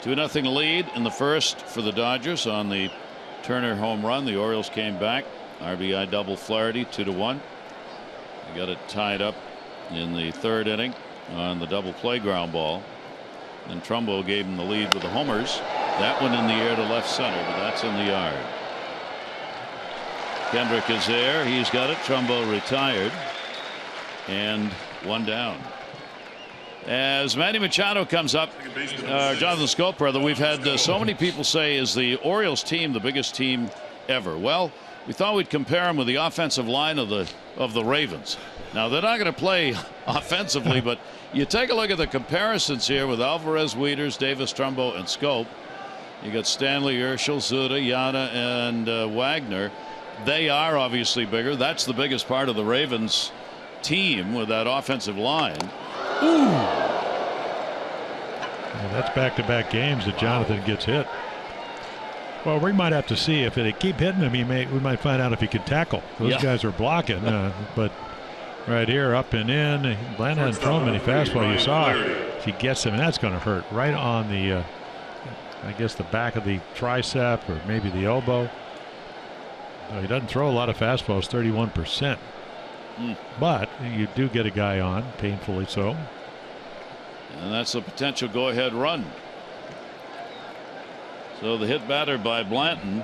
[SPEAKER 5] 2-0 lead in the 1st for the Dodgers on the Turner home run. The Orioles came back. RBI double Flaherty, 2-1. They got it tied up in the 3rd inning on the double play ground ball. And Trumbo gave him the lead with the homers. That one in the air to left center, but that's in the yard. Kendrick is there. He's got it. Trumbo retired. And 1 down. As Manny Machado comes up, Jonathan Scope, brother, we've had so many people say, is the Orioles team the biggest team ever? Well, we thought we'd compare them with the offensive line of the Ravens. Now, they're not going to play offensively, but you take a look at the comparisons here with Alvarez, Wieters, Davis, Trumbo, and Scope. You got Stanley, Urschel, Zuda, Yana, and Wagner. They are obviously bigger. That's the biggest part of the Ravens team with that offensive line. Ooh.
[SPEAKER 6] Well, that's back-to-back games that Jonathan gets hit. Well, we might have to see if they keep hitting him. We might find out if he can tackle. Those guys are blocking, but right here, up and in. Blanton hadn't thrown many fastball. You saw it. If he gets him, and that's going to hurt right on the, I guess, the back of the tricep or maybe the elbow. He doesn't throw a lot of fastballs, 31%. But you do get a guy on, painfully so.
[SPEAKER 5] And that's a potential go-ahead run. So the hit batter by Blanton.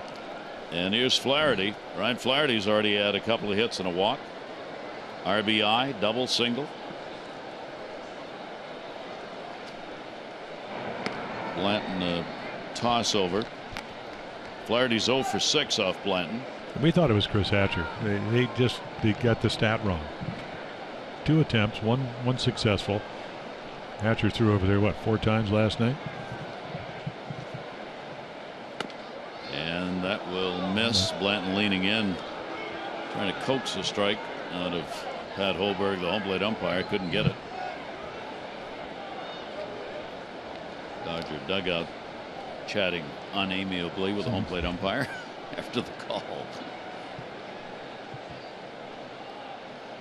[SPEAKER 5] And here's Flaherty. Ryan Flaherty's already had a couple of hits and a walk. RBI, double, single. Blanton a toss over. Flaherty's 0 for 6 off Blanton.
[SPEAKER 6] We thought it was Chris Hatcher. They got the stat wrong. 2 attempts, one successful. Hatcher threw over there, 4 times last night?
[SPEAKER 5] And that will miss. Blanton leaning in, trying to coax a strike out of Pat Holberg, the home plate umpire, couldn't get it. Dodger dugout chatting unamiably with the home plate umpire after the call.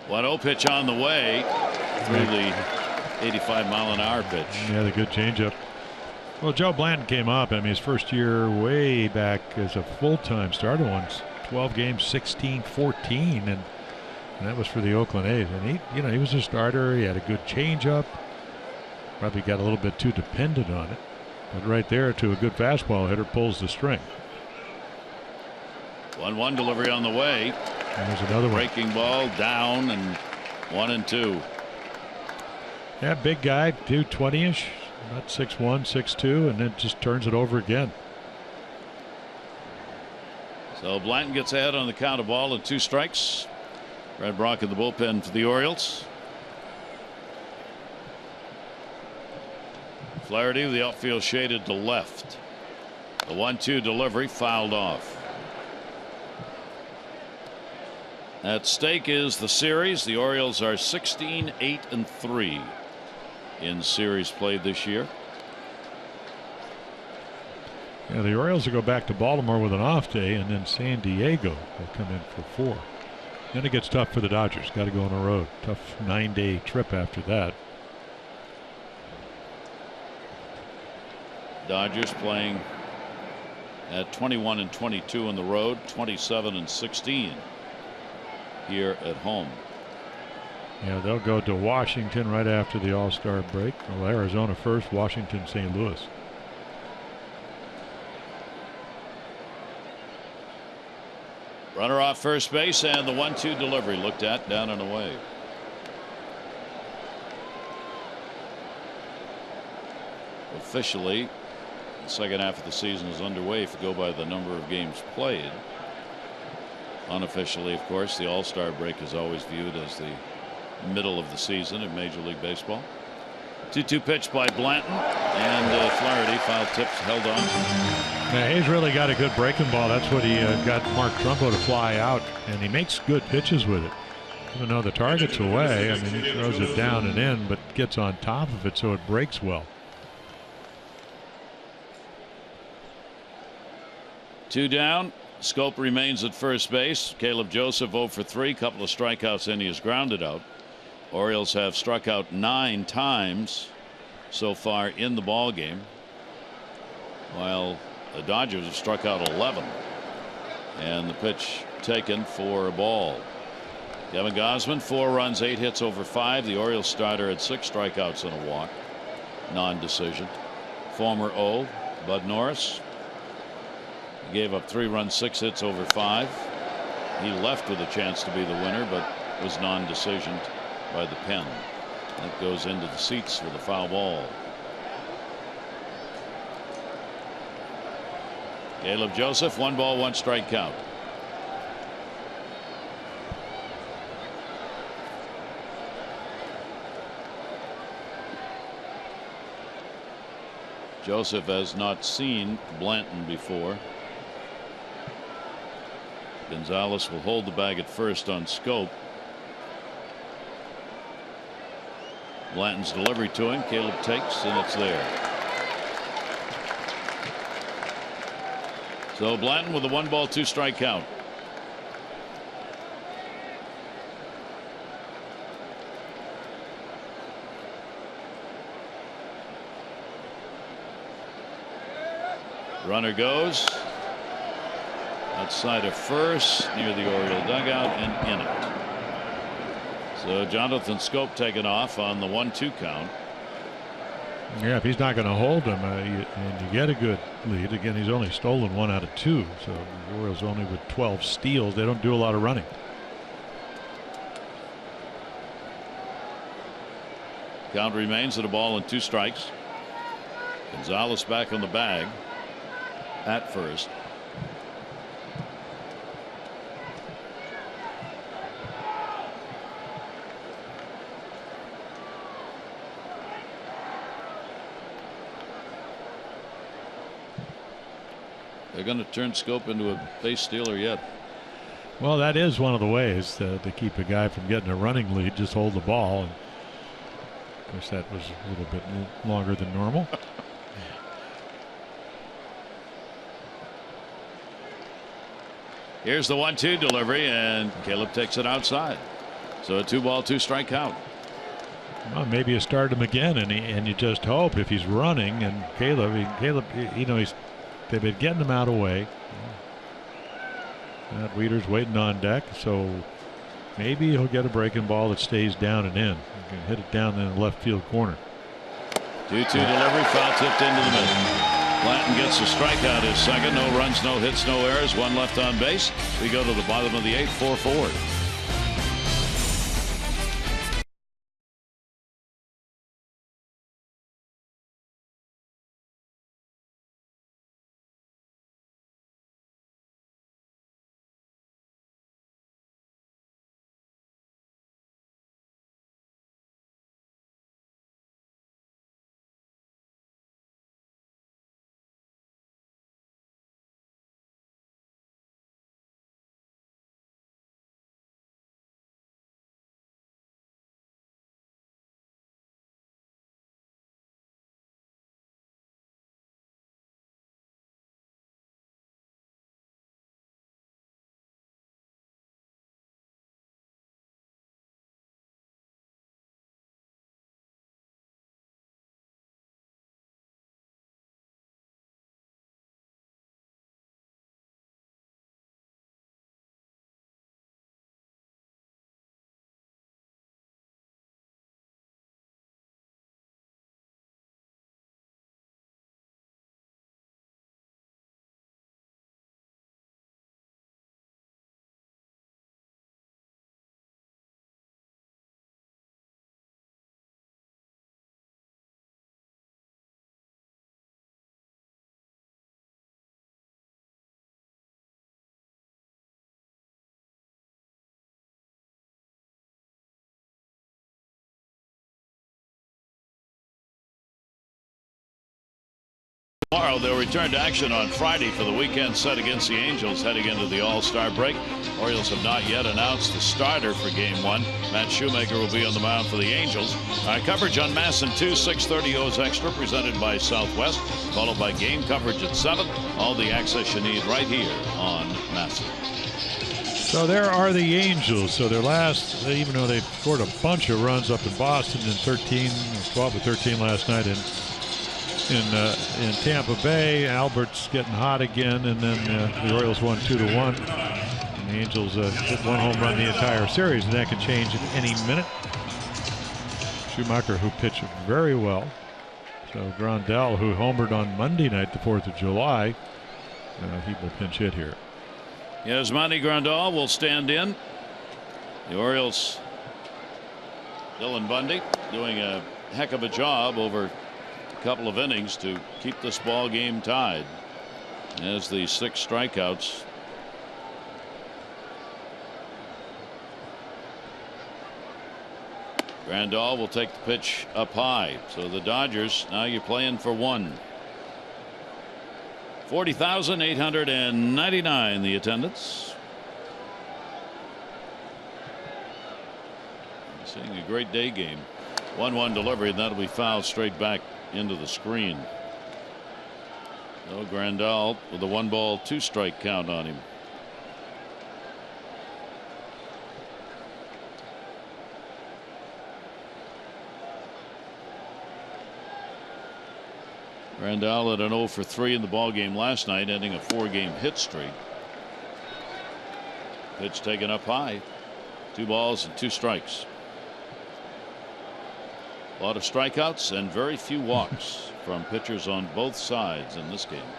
[SPEAKER 5] 1-0 pitch on the way through the 85-mile-an-hour pitch.
[SPEAKER 6] Yeah, the good changeup. Well, Joe Blanton came up. I mean, his first year way back as a full-time starter once, 12 games, 16-14, and that was for the Oakland A's. And he was a starter. He had a good changeup. Probably got a little bit too dependent on it, but right there to a good fastball hitter pulls the string.
[SPEAKER 5] 1-1 delivery on the way.
[SPEAKER 6] And there's another one.
[SPEAKER 5] Breaking ball down, and 1-2.
[SPEAKER 6] Yeah, big guy, 220-ish, about 6'1", 6'2", and then just turns it over again.
[SPEAKER 5] So Blanton gets ahead on the count of ball and 2 strikes. Red Brock in the bullpen for the Orioles. Flaherty with the outfield shaded to left. The 1-2 delivery fouled off. At stake is the series. The Orioles are 16-8-3 in series played this year.
[SPEAKER 6] Yeah, the Orioles will go back to Baltimore with an off day, and then San Diego will come in for 4. Then it gets tough for the Dodgers. Got to go on the road. Tough 9-day trip after that.
[SPEAKER 5] Dodgers playing at 21-22 on the road, 27-16 here at home.
[SPEAKER 6] Yeah, they'll go to Washington right after the All-Star break. Well, Arizona first, Washington, St. Louis.
[SPEAKER 5] Runner off first base, and the 1-2 delivery looked at, down and away. Officially, the second half of the season is underway if you go by the number of games played. Unofficially, of course, the All-Star break is always viewed as the middle of the season in Major League Baseball. 2-2 pitch by Blanton, and Flaherty, foul tips held on.
[SPEAKER 6] Yeah, he's really got a good breaking ball. That's what he got Mark Trumbo to fly out, and he makes good pitches with it. Even though the target's away, I mean, he throws it down and in, but gets on top of it so it breaks well.
[SPEAKER 5] 2 down. Scope remains at first base. Caleb Joseph 0 for 3. Couple of strikeouts, and he is grounded out. Orioles have struck out 9 times so far in the ball game, while the Dodgers have struck out 11. And the pitch taken for a ball. Kevin Gausman, 4 runs, 8 hits over 5. The Orioles starter had 6 strikeouts and a walk. Non-decision. Former O, Bud Norris. He gave up 3 runs, 6 hits over 5. He left with a chance to be the winner, but was non-decisioned by the pen. That goes into the seats with a foul ball. Caleb Joseph, 1 ball, 1 strike count. Joseph has not seen Blanton before. Gonzalez will hold the bag at first on Scope. Blanton's delivery to him. Caleb takes, and it's there. So Blanton with a 1 ball, 2 strike count. Runner goes outside of first near the Oriole dugout and in it. So Jonathan Scope taken off on the 1-2 count.
[SPEAKER 6] Yeah, if he's not going to hold him and you get a good lead, again, he's only stolen 1 out of 2. So the Orioles only with 12 steals. They don't do a lot of running.
[SPEAKER 5] Count remains at a ball and 2 strikes. Gonzalez back on the bag at first. They're going to turn Scope into a base stealer yet.
[SPEAKER 6] Well, that is one of the ways to keep a guy from getting a running lead. Just hold the ball. And of course, that was a little bit longer than normal.
[SPEAKER 5] Here's the 1-2 delivery, and Caleb takes it outside. So a 2-ball, 2-strike count.
[SPEAKER 6] Well, maybe you start him again, and you just hope if he's running. And Caleb, you know, they've been getting him out of the way. That Weeder's waiting on deck, so maybe he'll get a breaking ball that stays down and in. He can hit it down in the left field corner.
[SPEAKER 5] 2-2 delivery, foul tipped into the middle. Blanton gets a strikeout, his second. No runs, no hits, no errors. One left on base. We go to the bottom of the 8th, 4 forward. Tomorrow they'll return to action on Friday for the weekend set against the Angels heading into the All-Star break. Orioles have not yet announced the starter for Game 1. Matt Shoemaker will be on the mound for the Angels. Our coverage on MASN 2, 6:30 O's Extra, presented by Southwest, followed by game coverage at 7. All the access you need right here on MASN.
[SPEAKER 6] So there are the Angels. So their last, even though they scored a bunch of runs up in Boston in 12 to 13 last night in Tampa Bay, Albert's getting hot again, and then the Orioles won 2-1. And the Angels hit one home run the entire series, and that can change at any minute. Schumacher, who pitched very well. So Grandal, who homered on Monday night, the 4th of July, he will pinch hit here.
[SPEAKER 5] Yes, Monty Grandal will stand in. The Orioles, Dylan Bundy, doing a heck of a job over a couple of innings to keep this ball game tied. As the 6 strikeouts. Grandal will take the pitch up high. So the Dodgers, now you're playing for 1. 40,899 the attendance. Seeing a great day game. 1-1 delivery, and that'll be fouled straight back into the screen. No, Grandal with a 1-ball 2-strike count on him. Grandal at an 0 for 3 in the ball game last night, ending a 4-game hit streak. Pitch taken up high. 2 balls and 2 strikes. A lot of strikeouts and very few walks from pitchers on both sides in this game.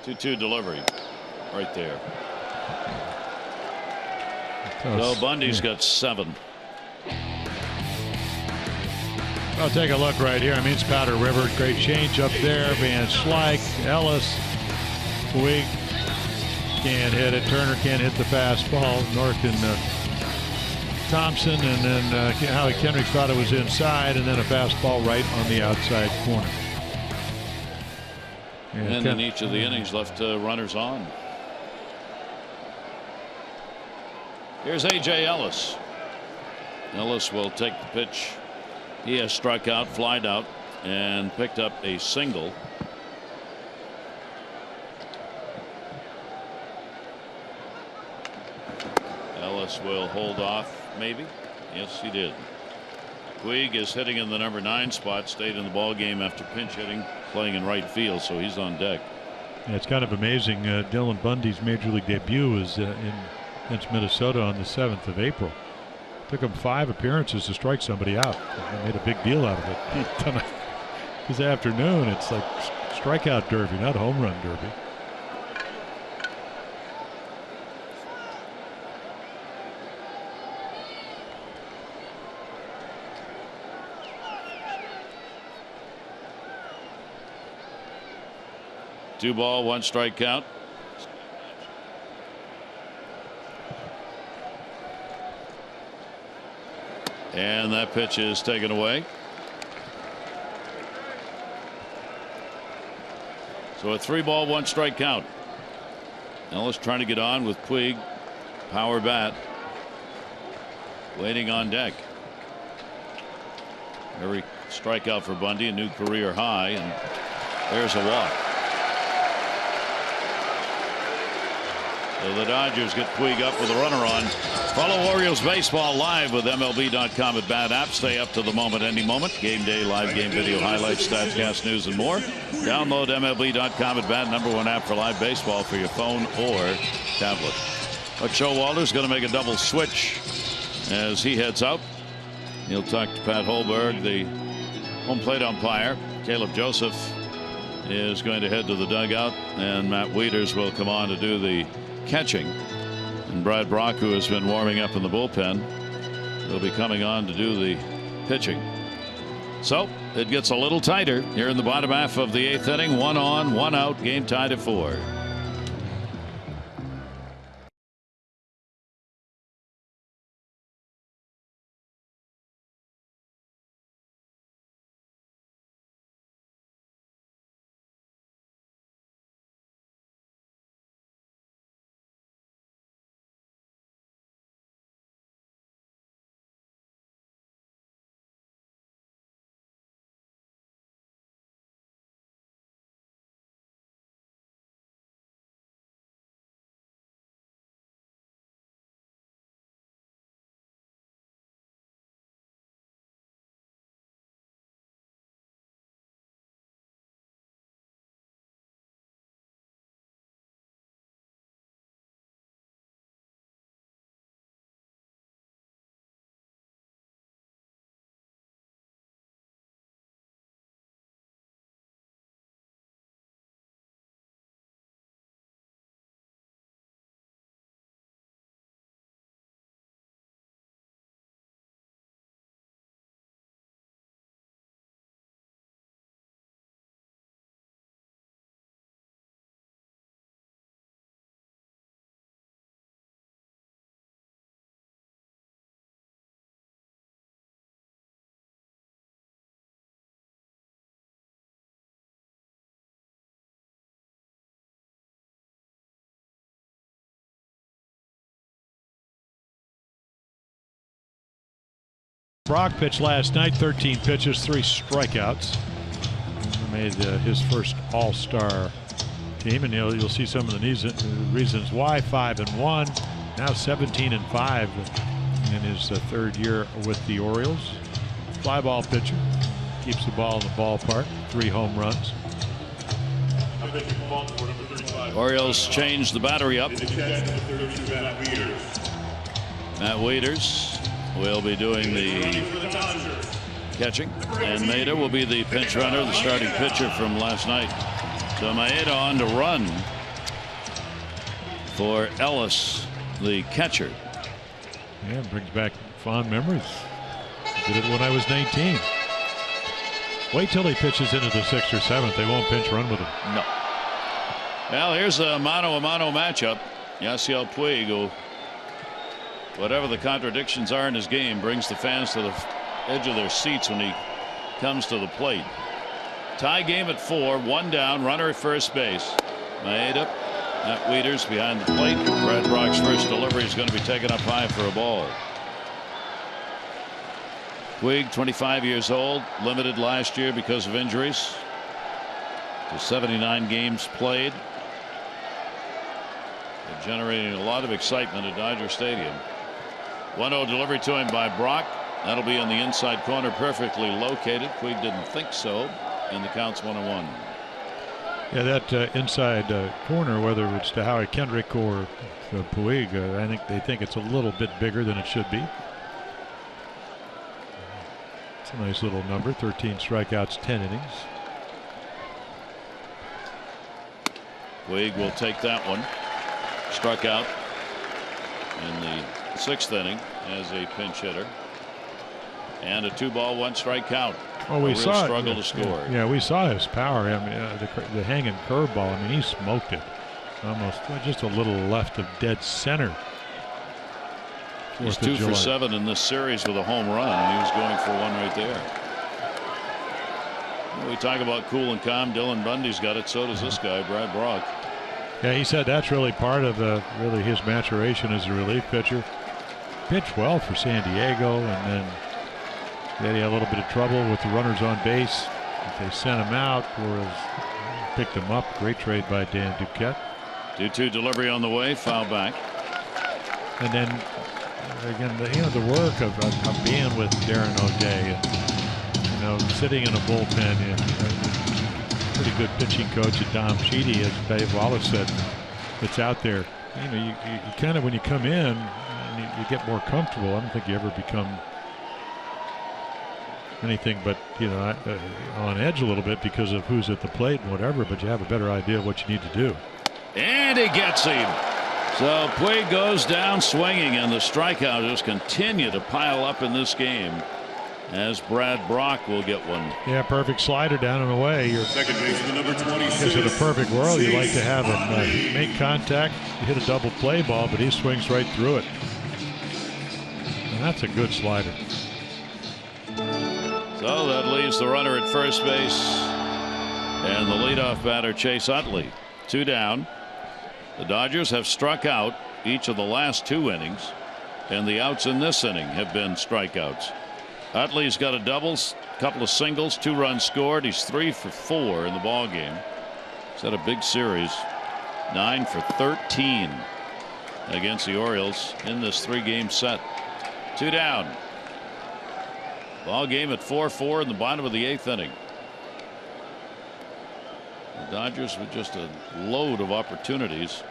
[SPEAKER 5] 2-2 delivery right there. So Bundy's got 7.
[SPEAKER 6] I'll take a look right here. I mean, it's Powder River. Great change up there. Van Slyke, Ellis, Puig can't hit it. Turner can't hit the fastball. North and Thompson, and then Howie Kendricks thought it was inside, and then a fastball right on the outside corner.
[SPEAKER 5] And in each of the innings left runners on. Here's A.J. Ellis. Ellis will take the pitch. He has struck out, flied out, and picked up a single. Ellis will hold off, maybe. Yes, he did. Puig is hitting in the number 9 spot, stayed in the ball game after pinch hitting, playing in right field, so he's on deck.
[SPEAKER 6] Yeah, it's kind of amazing. Dylan Bundy's major league debut was against Minnesota on the 7th of April. Took him 5 appearances to strike somebody out. They made a big deal out of it. This afternoon, it's like strikeout derby, not home run derby.
[SPEAKER 5] Two ball, 1 strike count. And that pitch is taken away. So a 3 ball, 1 strike count. Ellis trying to get on with Puig. Power bat. Waiting on deck. Every strikeout for Bundy, a new career high, and there's a walk. So the Dodgers get Puig up with a runner on. Follow Orioles baseball live with MLB.com at BAT app. Stay up to the moment, any moment. Game day, live game video highlights, StatsCast news, and more. Download MLB.com at BAT, #1 app for live baseball for your phone or tablet. But Showalter's going to make a double switch as he heads out. He'll talk to Pat Holberg, the home plate umpire. Caleb Joseph is going to head to the dugout, and Matt Wieters will come on to do the catching. And Brad Brock, who has been warming up in the bullpen, will be coming on to do the pitching. So it gets a little tighter here in the bottom half of the 8th inning. 1 on, 1 out, game tied at 4.
[SPEAKER 6] Brock pitched last night, 13 pitches, 3 strikeouts. Made his first All-Star team, and you'll see some of the reasons why. 5-1, now 17-5 in his 3rd year with the Orioles. Fly ball pitcher, keeps the ball in the ballpark. 3 home runs.
[SPEAKER 5] Orioles change the battery up. Matt Wieters will be doing the catching, and Maeda will be the pinch runner, the starting pitcher from last night. So Maeda on to run for Ellis, the catcher.
[SPEAKER 6] Yeah, brings back fond memories. Did it when I was 19. Wait till he pitches into the 6th or 7th. They won't pinch run with him.
[SPEAKER 5] No. Well, here's a mano-a-mano matchup. Yasiel Puig, who, whatever the contradictions are in his game, brings the fans to the edge of their seats when he comes to the plate. Tie game at 4, 1 down, runner at first base. Maeda Matt Wieters behind the plate. Brad Brock's first delivery is going to be taken up high for a ball. Puig, 25 years old, limited last year because of injuries to 79 games played, and generating a lot of excitement at Dodger Stadium. 1-0 delivery to him by Brock. That'll be on the inside corner, perfectly located. Puig didn't think so, and the count's 1-1.
[SPEAKER 6] Yeah, that inside corner, whether it's to Howie Kendrick or Puig, I think they think it's a little bit bigger than it should be. It's a nice little number, 13 strikeouts, 10 innings.
[SPEAKER 5] Puig will take that one. Struck out in the 6th inning as a pinch hitter. And a 2-ball, 1-strike count.
[SPEAKER 6] Oh, we saw
[SPEAKER 5] struggle to score.
[SPEAKER 6] Yeah, we saw his power. I mean, the hanging curveball. I mean, he smoked it. Almost just a little left of dead center.
[SPEAKER 5] He's 2 for 7 in this series with a home run, and he was going for one right there. We talk about cool and calm. Dylan Bundy's got it. So does this guy, Brad Brock.
[SPEAKER 6] Yeah, he said that's really part of really his maturation as a relief pitcher. Pitched well for San Diego, and then he had a little bit of trouble with the runners on base. They sent him out, whereas picked him up. Great trade by Dan Duquette.
[SPEAKER 5] 2-2 delivery on the way, foul back.
[SPEAKER 6] And then again, the work of being with Darren O'Day, and, sitting in a bullpen, and pretty good pitching coach at Dom Sheedy, as Dave Wallace said, it's out there. You kind of, when you come in, you get more comfortable. I don't think you ever become anything but on edge a little bit because of who's at the plate and whatever, but you have a better idea of what you need to do.
[SPEAKER 5] And he gets him. So Puig goes down swinging, and the strikeouts just continue to pile up in this game as Brad Brock will get one.
[SPEAKER 6] Yeah, perfect slider down and away.
[SPEAKER 8] Second baseman number 26.
[SPEAKER 6] I guess in a perfect world, you'd like to have him make contact, hit a double play ball, but he swings right through it. And that's a good slider.
[SPEAKER 5] So that leaves the runner at first base and the leadoff batter Chase Utley. 2 down. The Dodgers have struck out each of the last 2 innings, and the outs in this inning have been strikeouts. Utley's got a doubles, couple of singles, 2 runs scored. He's 3 for 4 in the ball game. He's had a big series, 9 for 13 against the Orioles in this 3-game set. 2 down. Ball game at 4-4 in the bottom of the 8th inning. The Dodgers with just a load of opportunities,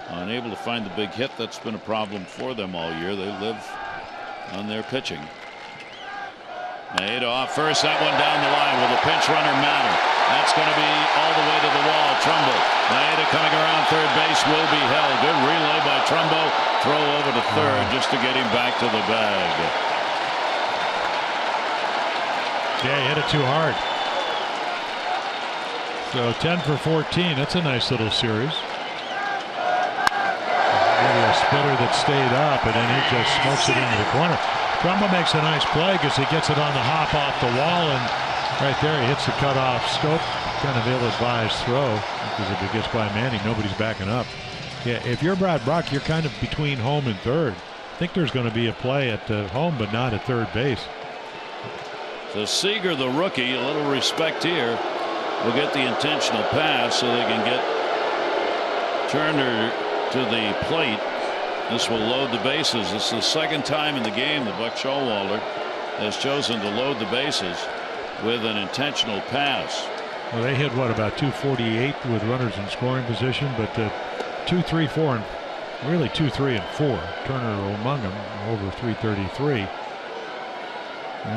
[SPEAKER 5] unable to find the big hit. That's been a problem for them all year. They live on their pitching. Made off first, that one down the line with a pinch runner Matter. That's going to be all the way to the wall. Trumbo. Maeda coming around third base, will be held. Good relay by Trumbo. Throw over to third just to get him back to the bag.
[SPEAKER 6] Yeah, he hit it too hard. So 10 for 14. That's a nice little series. Maybe a splitter that stayed up, and then he just smokes it into the corner. Trumbo makes a nice play because he gets it on the hop off the wall, and right there he hits the cutoff scope. Kind of ill-advised throw, because if it gets by Manning, nobody's backing up. Yeah, if you're Brad Brock, you're kind of between home and third. I think there's going to be a play at home, but not at third base.
[SPEAKER 5] So Seager, the rookie, a little respect here, will get the intentional pass so they can get Turner to the plate. This will load the bases. This is the second time in the game that Buck Showalter has chosen to load the bases with an intentional pass.
[SPEAKER 6] Well, they hit what, about 248 with runners in scoring position, but 2, 3, 4, and really 2, 3, and 4. Turner among them over 333.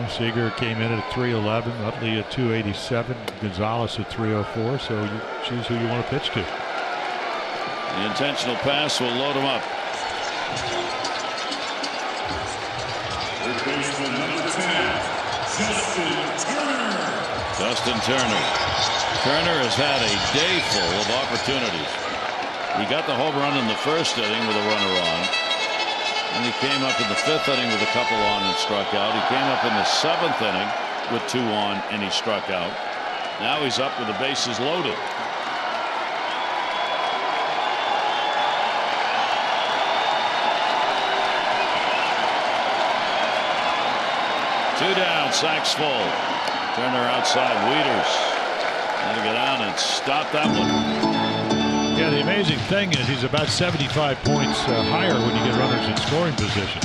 [SPEAKER 6] Seager came in at 311, Utley at 287, Gonzalez at 304. So you choose who you want to pitch to.
[SPEAKER 5] The intentional pass will load him up.
[SPEAKER 8] Third baseman number 10, Justin Turner.
[SPEAKER 5] Justin Turner. Turner has had a day full of opportunities. He got the home run in the first inning with a runner on. And he came up in the 5th inning with a couple on and struck out. He came up in the 7th inning with 2 on and he struck out. Now he's up with the bases loaded. Two down, sacks full. Turner outside, Wieters. Had to get down and stop that one.
[SPEAKER 6] Yeah, the amazing thing is he's about 75 points higher when you get runners in scoring position.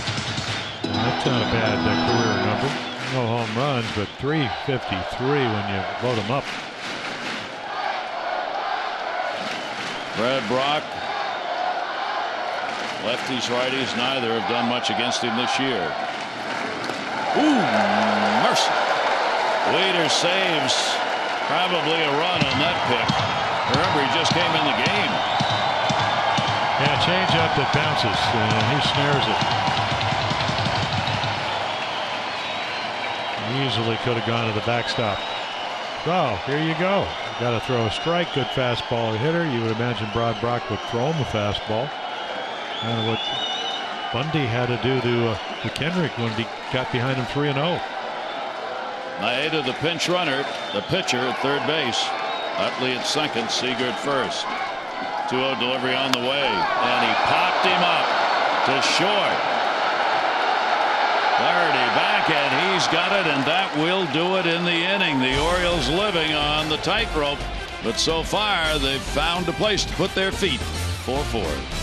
[SPEAKER 6] That's not a bad career number. No home runs, but 353 when you load him up.
[SPEAKER 5] Brad Brock. Lefties, righties, neither have done much against him this year. Ooh, mercy. Wieters saves probably a run on that pick. Remember, he just came in the game.
[SPEAKER 6] Yeah, change up that bounces, and he snares it. Easily could have gone to the backstop. So here you go. Got to throw a strike. Good fastball hitter. You would imagine Brad Brock would throw him a fastball. Kind of what Bundy had to do to Kendrick when he got behind him 3-0.
[SPEAKER 5] Maeda, the pinch runner, the pitcher at third base. Utley at second, Seager at first. 2-0 delivery on the way, and he popped him up to short. Flaherty back, and he's got it, and that will do it in the inning. The Orioles living on the tightrope, but so far they've found a place to put their feet. 4-4.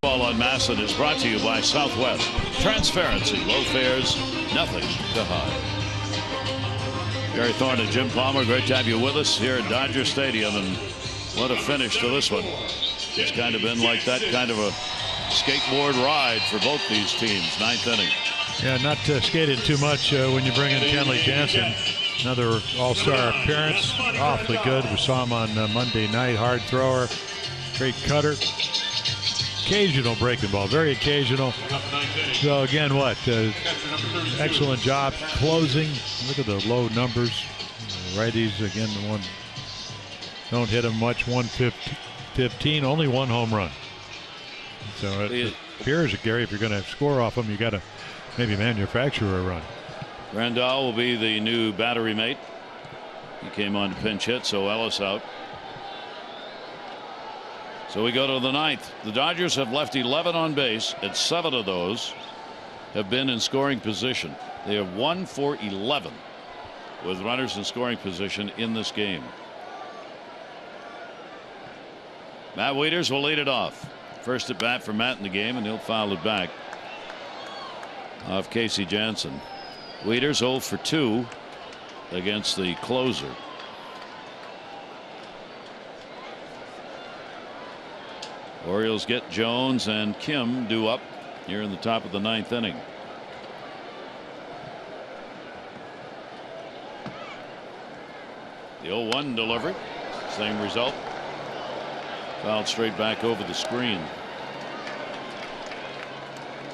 [SPEAKER 5] Ball on Masson is brought to you by Southwest. Transparency, low fares, nothing to hide. Gary Thorne and Jim Palmer, great to have you with us here at Dodger Stadium, and what a finish to this one. It's kind of been like that kind of a skateboard ride for both these teams. Ninth inning.
[SPEAKER 6] Yeah, not skated too much when you bring in Kenley Jansen. Another all-star appearance. Awfully good. We saw him on Monday night. Hard thrower, great cutter. Occasional breaking ball, very occasional. So again, what? Excellent job closing. Look at the low numbers. Righties again, the one don't hit him much. 115, only one home run. So it appears, Gary, if you're going to score off him, you got to maybe manufacture a run.
[SPEAKER 5] Grandal will be the new battery mate. He came on to pinch hit, so Ellis out. So we go to the ninth. The Dodgers have left 11 on base, and 7 of those have been in scoring position. They have 1 for 11 with runners in scoring position in this game. Matt Wieters will lead it off. First at bat for Matt in the game, and he'll foul it back off Casey Jansen. Wieters 0 for 2 against the closer. Orioles get Jones and Kim due up here in the top of the ninth inning. The 0-1 delivery, same result. Fouled straight back over the screen.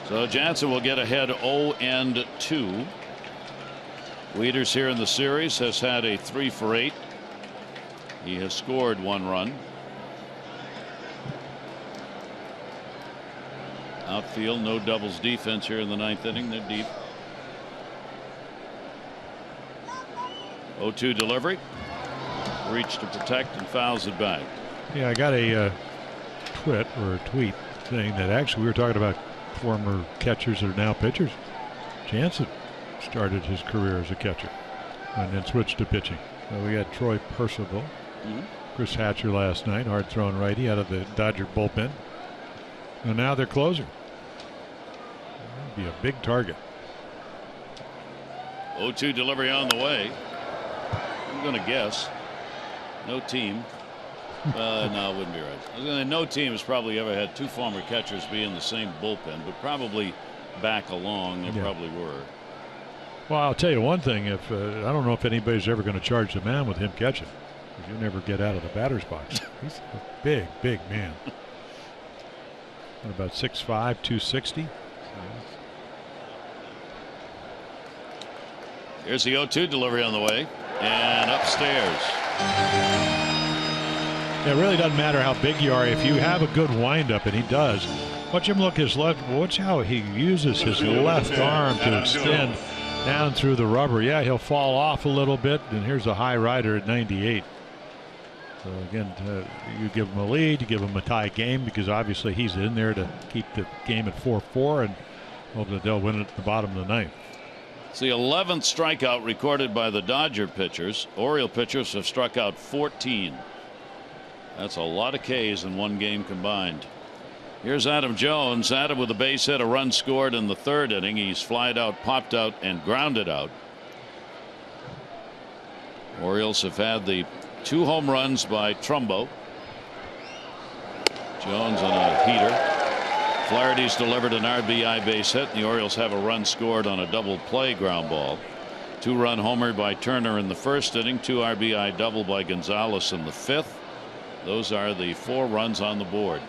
[SPEAKER 5] So Jansen will get ahead 0-2. Wieters here in the series has had a 3 for 8. He has scored 1 run. Outfield, no doubles defense here in the 9th inning. They're deep. 0-2 delivery. Reach to protect and fouls it back.
[SPEAKER 6] Yeah, I got a tweet saying that actually we were talking about former catchers that are now pitchers. Jansen started his career as a catcher and then switched to pitching. So we got Troy Percival, Chris Hatcher last night, hard thrown righty out of the Dodger bullpen. And now they're closer. That'd be a big target.
[SPEAKER 5] 0-2 delivery on the way. I'm going to guess no team. No, it wouldn't be right. I was going to say no team has probably ever had 2 former catchers be in the same bullpen, but probably back along there probably were.
[SPEAKER 6] Well, I'll tell you one thing. If I don't know if anybody's ever going to charge the man with him catching, because you never get out of the batter's box. He's a big, big man. About 6'5", 260.
[SPEAKER 5] Here's the 0-2 delivery on the way and upstairs.
[SPEAKER 6] It really doesn't matter how big you are. If you have a good windup, and he does, watch him look his left. Watch how he uses his left arm to extend down through the rubber. Yeah, he'll fall off a little bit, and here's a high rider at 98. So again, you give him a lead, you give him a tie game, because obviously he's in there to keep the game at 4-4 and hope that they'll win it at the bottom of the 9th.
[SPEAKER 5] It's the 11th strikeout recorded by the Dodger pitchers. Oriole pitchers have struck out 14. That's a lot of Ks in one game combined. Here's Adam Jones. Adam with a base hit, a run scored in the 3rd inning. He's flied out, popped out, and grounded out. Orioles have had the 2 home runs by Trumbo. Jones on a heater. Flaherty's delivered an RBI base hit, and the Orioles have a run scored on a double play ground ball. 2-run homer by Turner in the 1st inning, 2 RBI double by Gonzalez in the 5th. Those are the 4 runs on the board.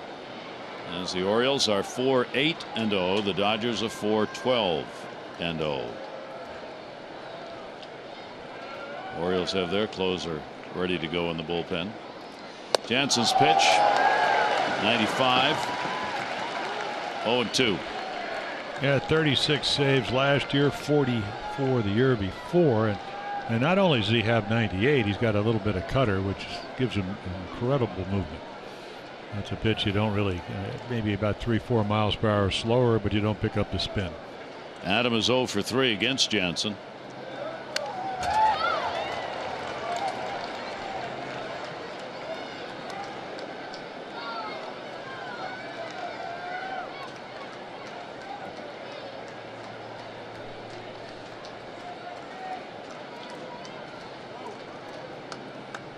[SPEAKER 5] As the Orioles are 4-8-0, the Dodgers are 4-12-0. Orioles have their closer ready to go in the bullpen. Jansen's pitch, 95. 0-2.
[SPEAKER 6] Yeah, 36 saves last year, 44 the year before, and not only does he have 98, he's got a little bit of cutter, which gives him incredible movement. That's a pitch you don't really, maybe about 3-4 miles per hour slower, but you don't pick up the spin.
[SPEAKER 5] Adam is 0 for 3 against Jansen.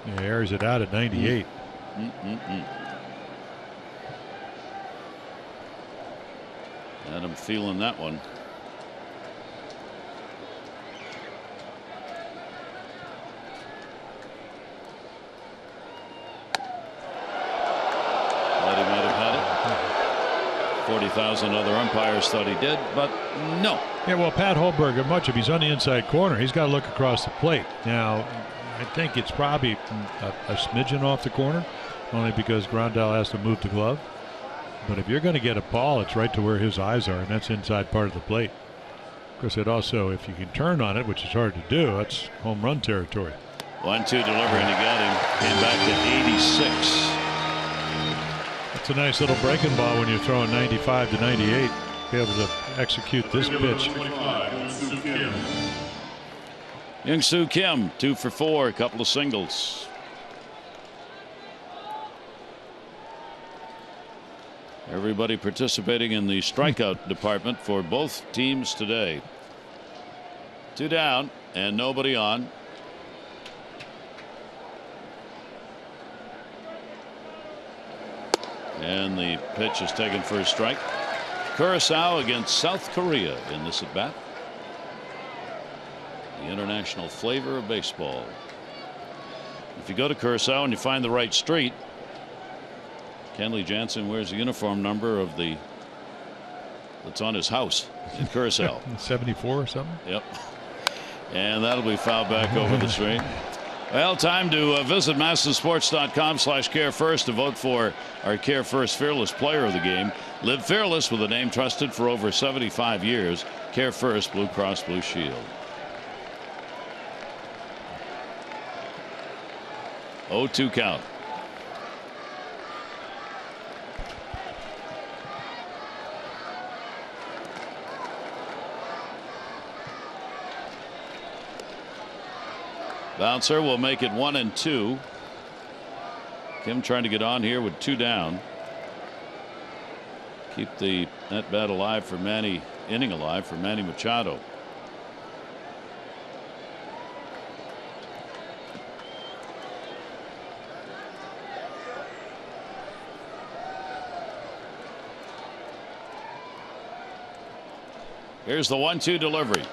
[SPEAKER 6] He airs it out at 98.
[SPEAKER 5] Adam feeling that one. Thought he might have had it. 40,000 other umpires thought he did, but no.
[SPEAKER 6] Yeah, well, Pat Holberger, much of he's on the inside corner. He's got to look across the plate. Now, I think it's probably a smidgen off the corner, only because Grandal has to move the glove. But if you're going to get a ball, it's right to where his eyes are, and that's inside part of the plate. Of course, it also, if you can turn on it, which is hard to do, that's home run territory.
[SPEAKER 5] 1-2 delivery, and he got him. Came back to 86.
[SPEAKER 6] That's a nice little breaking ball when you're throwing 95 to 98. Be able to execute this pitch.
[SPEAKER 5] Young-Soo Kim, 2 for 4, a couple of singles. Everybody participating in the strikeout department for both teams today. 2 down and nobody on. And the pitch is taken for a strike. Curaçao against South Korea in this at bat. The international flavor of baseball. If you go to Curaçao and you find the right street, Kenley Jansen wears the uniform number of the that's on his house in Curaçao.
[SPEAKER 6] 74 or something.
[SPEAKER 5] Yep. And that'll be fouled back over the screen. Well, time to visit MASNsports.com/CareFirst to vote for our Care First Fearless Player of the Game. Live fearless with a name trusted for over 75 years. Care First Blue Cross Blue Shield. 0-2 count. Bouncer will make it 1-2. Kim trying to get on here with 2 down. Keep the net bat alive for Manny, inning alive for Manny Machado. Here's the 1-2 delivery.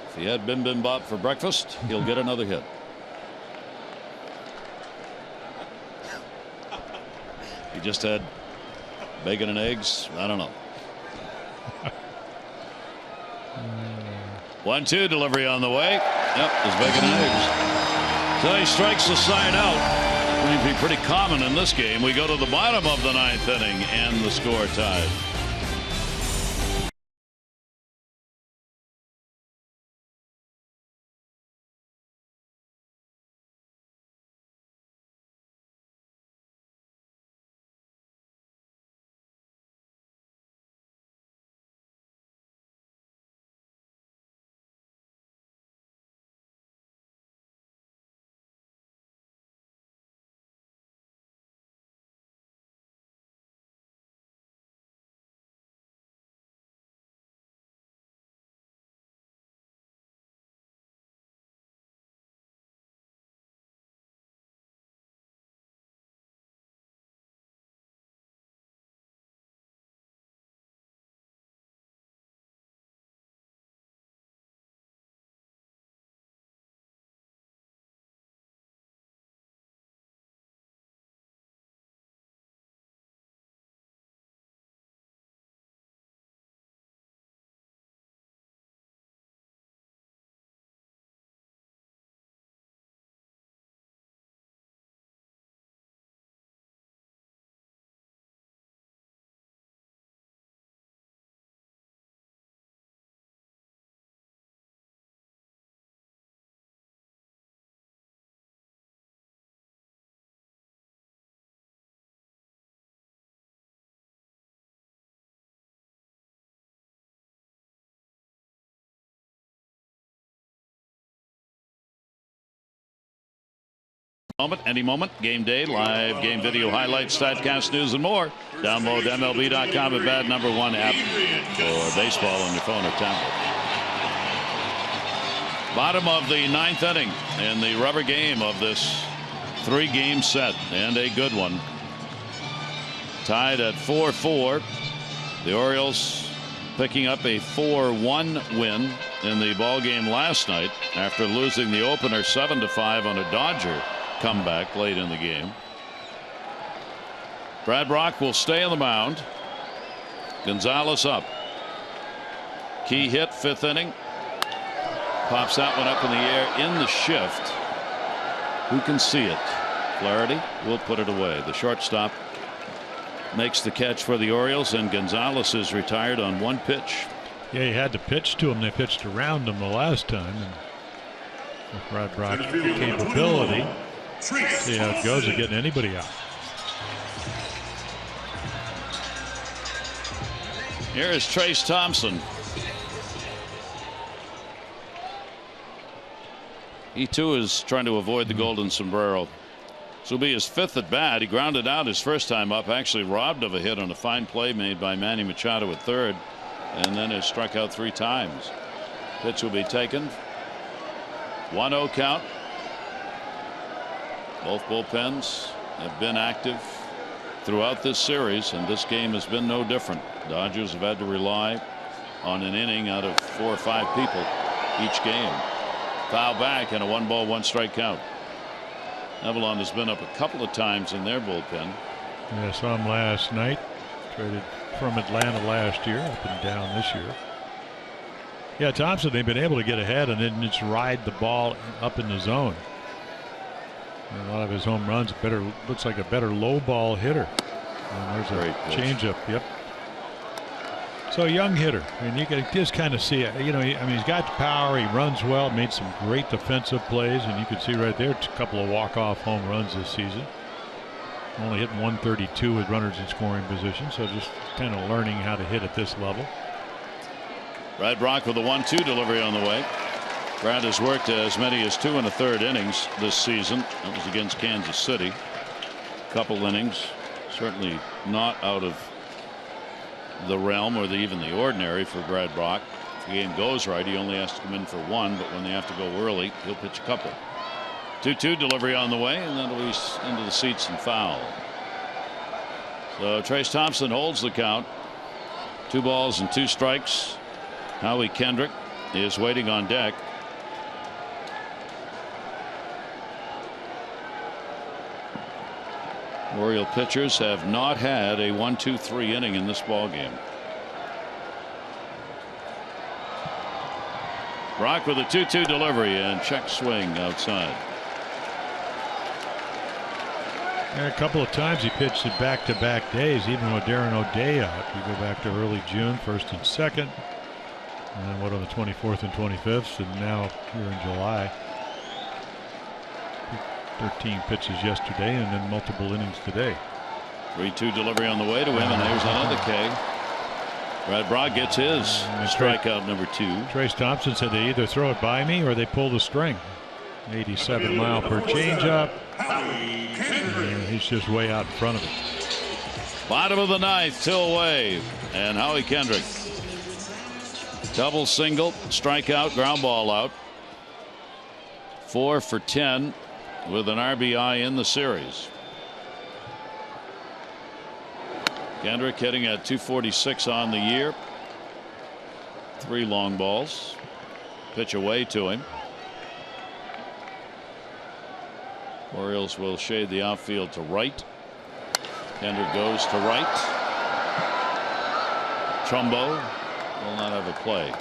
[SPEAKER 5] If he had Bim Bim Bop for breakfast, he'll get another hit. He just had bacon and eggs. I don't know. 1-2 delivery on the way. Yep, there's bacon and eggs. So he strikes the side out. Going to be pretty common in this game. We go to the bottom of the 9th inning and the score tied. Any moment, game day, live game video highlights, StatCast news, and more. Download MLB.com at Bad Number 1 app for baseball on your phone or tablet. Bottom of the 9th inning in the rubber game of this 3-game set, and a good one. Tied at 4-4. The Orioles picking up a 4-1 win in the ball game last night after losing the opener 7-5 on a Dodger comeback late in the game. Brad Brock will stay on the mound. Gonzalez up. Key hit, 5th inning. Pops that one up in the air in the shift. Who can see it? Flaherty will put it away. The shortstop makes the catch for the Orioles, and Gonzalez is retired on 1 pitch.
[SPEAKER 6] Yeah, you had to pitch to him. They pitched around him the last time. And with Brad Brock's capability, see how it goes of getting anybody out.
[SPEAKER 5] Here is Trace Thompson. He too is trying to avoid the golden sombrero. This will be his 5th at bat. He grounded out his first time up, actually robbed of a hit on a fine play made by Manny Machado at 3rd, and then has struck out 3 times. Pitch will be taken. 1-0 count. Both bullpens have been active throughout this series, and this game has been no different. Dodgers have had to rely on an inning out of 4 or 5 people each game. Foul back and a 1-ball 1-strike count. Avalon has been up a couple of times in their bullpen.
[SPEAKER 6] Yeah, I saw him last night. Traded from Atlanta last year, up and down this year. Yeah, Thompson, they've been able to get ahead and then just ride the ball up in the zone. And a lot of his home runs looks like a better low ball hitter. And there's a changeup. Yep. So a young hitter, and you can just kind of see it. You know, he's got the power. He runs well. Made some great defensive plays, and you can see right there a couple of walk-off home runs this season. Only hitting 132 with runners in scoring position, so just kind of learning how to hit at this level.
[SPEAKER 5] Brad Brock with a 1-2 delivery on the way. Brad has worked as many as 2 1/3 innings this season. That was against Kansas City. Couple innings, certainly not out of the realm or even the ordinary for Brad Brock. If the game goes right, he only has to come in for 1, but when they have to go early, he'll pitch a couple. 2-2 delivery on the way, and then he's into the seats and foul. So Trace Thompson holds the count. 2 balls and 2 strikes. Howie Kendrick is waiting on deck. Oriole pitchers have not had a 1-2-3 inning in this ball game. Brock with a 2-2 delivery and check swing outside.
[SPEAKER 6] And a couple of times he pitched it back-to-back days, even with Darren O'Day out. You go back to early June, 1st and 2nd. And then what on the 24th and 25th, and now here in July. 13 pitches yesterday and then multiple innings today.
[SPEAKER 5] 3-2 delivery on the way to him, and there's another K. Brad Brock gets his strikeout number 2.
[SPEAKER 6] Trace Thompson said they either throw it by me or they pull the string. 87 mile per changeup. He's just way out in front of it.
[SPEAKER 5] Bottom of the 9th, Till Way, and Howie Kendrick. Double, single, strikeout, ground ball out. 4 for 10 with an RBI in the series. Kendrick hitting at 246 on the year. 3 long balls. Pitch away to him. Orioles will shade the outfield to right. Kendrick goes to right. Trumbo will not have a play.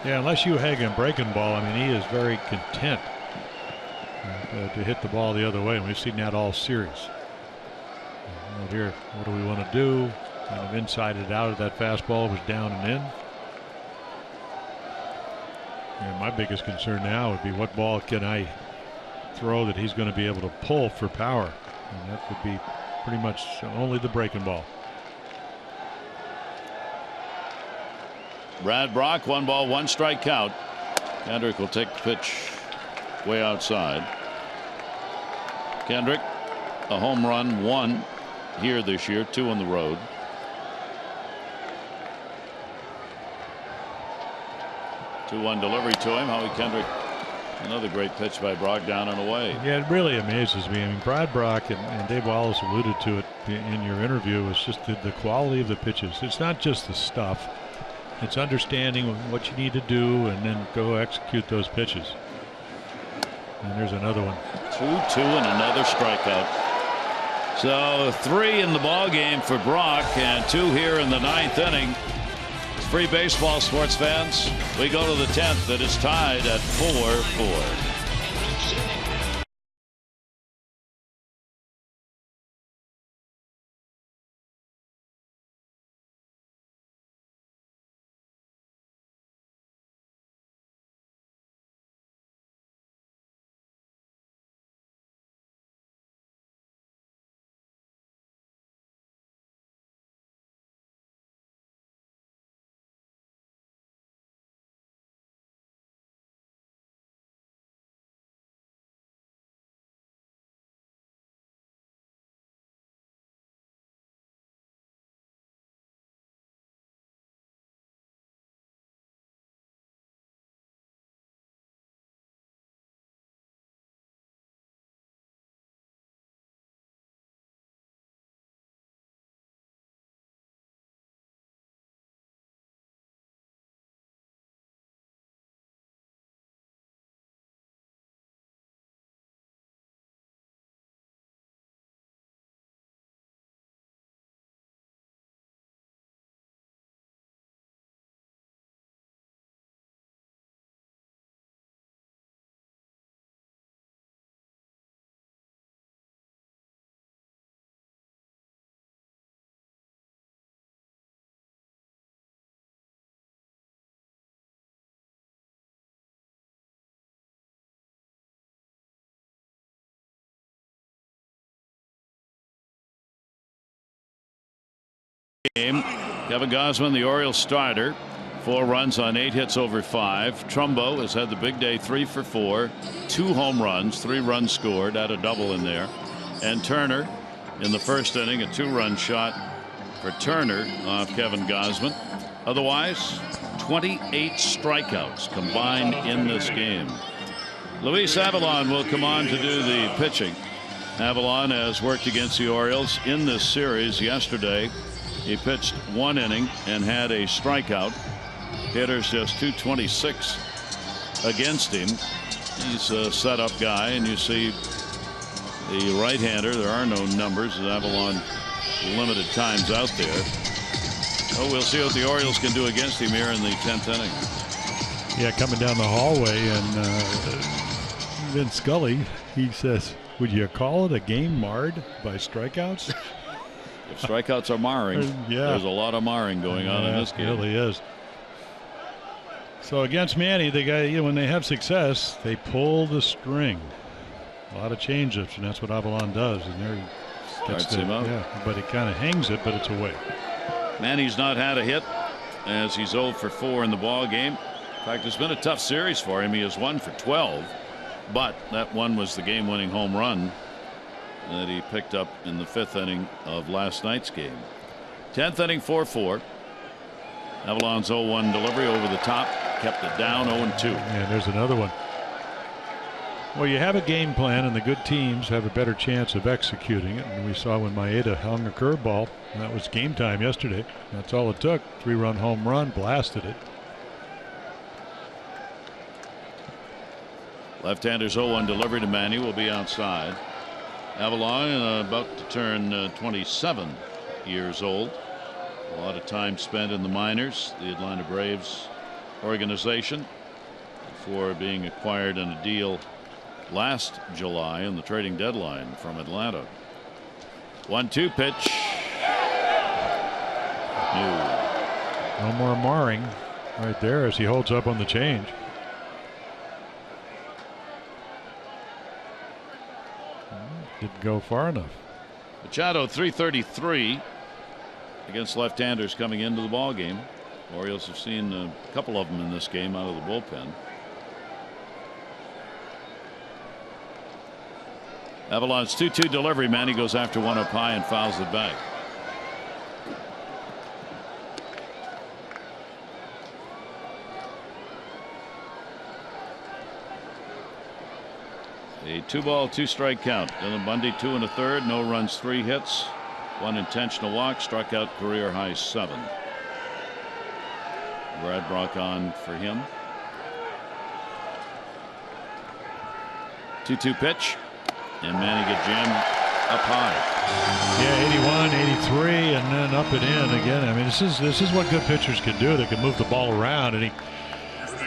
[SPEAKER 6] Yeah, unless you hang a breaking ball, I mean, he is very content to hit the ball the other way, and we've seen that all series. Right here, what do we want to do? Kind of inside it out of that fastball was down and in. And my biggest concern now would be what ball can I throw that he's going to be able to pull for power, and that would be pretty much only the breaking ball.
[SPEAKER 5] Brad Brock, 1 ball, 1 strike count. Kendrick will take the pitch way outside. Kendrick, a home run, 1 here this year, 2 on the road. Two-one delivery to him. Howie Kendrick, another great pitch by Brock, down and away.
[SPEAKER 6] Yeah, it really amazes me. I mean, Brad Brock and Dave Wallace alluded to it in your interview. It's just the quality of the pitches. It's not just the stuff. It's understanding what you need to do and then go execute those pitches. And there's another one.
[SPEAKER 5] 2-2 and another strikeout. So 3 in the ball game for Brock and 2 here in the 9th inning. It's free baseball, sports fans. We go to the 10th. That is tied at 4-4. game. Kevin Gausman, the Orioles starter, 4 runs on 8 hits over 5. Trumbo has had the big day, 3 for 4, 2 home runs, 3 runs scored, had a double in there. And Turner in the first inning, a 2-run shot for Turner off Kevin Gausman. Otherwise, 28 strikeouts combined in this game. Luis Avalon will come on to do the pitching. Avalon has worked against the Orioles in this series. Yesterday, he pitched 1 inning and had a strikeout. Hitters just 226 against him. He's a setup guy, and you see the right-hander. There are no numbers. Avalon limited times out there. Oh, we'll see what the Orioles can do against him here in the 10th inning.
[SPEAKER 6] Yeah, coming down the hallway, and Vin Scully, he says, would you call it a game marred by strikeouts?
[SPEAKER 5] If strikeouts are marring, there's a lot of marring going on in this game.
[SPEAKER 6] It really is. So against Manny, the guy, when they have success, they pull the string. A lot of change-ups, and that's what Avalon does. And there he gets
[SPEAKER 5] him out.
[SPEAKER 6] Yeah, but he kind of hangs it, but it's away.
[SPEAKER 5] Manny's not had a hit as he's 0 for 4 in the ball game. In fact, it's been a tough series for him. He has 1 for 12, but that one was the game-winning home run that he picked up in the 5th inning of last night's game. 10th inning, 4-4. Avalon's 0-1 delivery over the top, kept it down 0-2.
[SPEAKER 6] And there's another one. Well, you have a game plan, and the good teams have a better chance of executing it. And we saw when Maeda hung a curveball, and that was game time yesterday. That's all it took. 3-run home run, blasted it.
[SPEAKER 5] Left-hander's 0-1 delivery to Manny will be outside. Avalon about to turn 27 years old. A lot of time spent in the minors, the Atlanta Braves organization, before being acquired in a deal last July in the trading deadline from Atlanta. 1-2 pitch.
[SPEAKER 6] No more marring right there as he holds up on the change. Didn't go far enough.
[SPEAKER 5] Machado 333 against left-handers coming into the ball game. Orioles have seen a couple of them in this game out of the bullpen. Avalon's 2-2 delivery. Manny goes after one up high and fouls it back. A 2-ball, 2-strike count. Dylan Bundy 2 1/3, no runs, 3 hits, 1 intentional walk, struck out career high 7. Brad Brock on for him. 2-2 pitch, and Manny gets jammed up high.
[SPEAKER 6] Yeah, 81, 83, and then up and in again. I mean, this is what good pitchers can do. They can move the ball around, and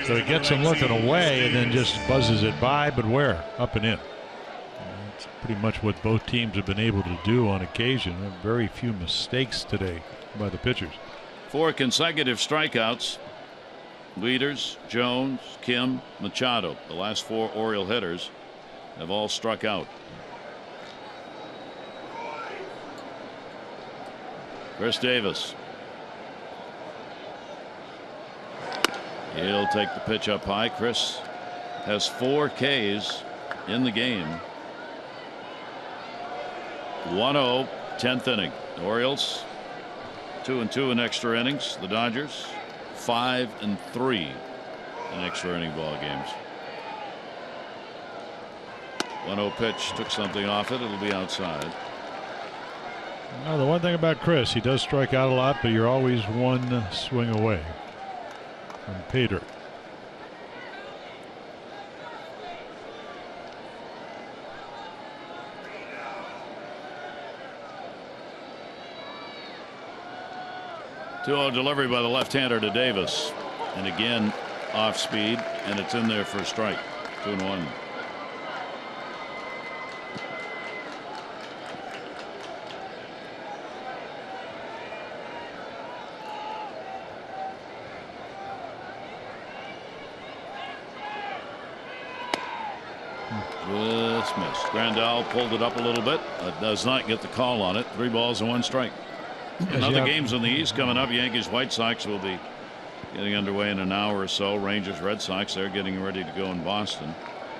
[SPEAKER 6] so he gets him looking away and then just buzzes it by, but where? Up and in. It's pretty much what both teams have been able to do on occasion. Very few mistakes today by the pitchers.
[SPEAKER 5] 4 consecutive strikeouts. Leaders, Jones, Kim, Machado. The last 4 Oriole hitters have all struck out. Chris Davis. He'll take the pitch up high. Chris has 4 Ks in the game. 1-0, 10th inning. The Orioles 2-2 in extra innings. The Dodgers 5-3 in extra inning ball games. 1-0 pitch took something off it. It'll be outside.
[SPEAKER 6] Well, the one thing about Chris, he does strike out a lot, but you're always one swing away from pay dirt.
[SPEAKER 5] Two-0 delivery by the left-hander to Davis, and again off speed, and it's in there for a strike. 2-1. Just missed. Grandal pulled it up a little bit, but does not get the call on it. 3 balls and 1 strike. Other games in the East coming up. Yankees, White Sox will be getting underway in an hour or so. Rangers, Red Sox, they're getting ready to go in Boston.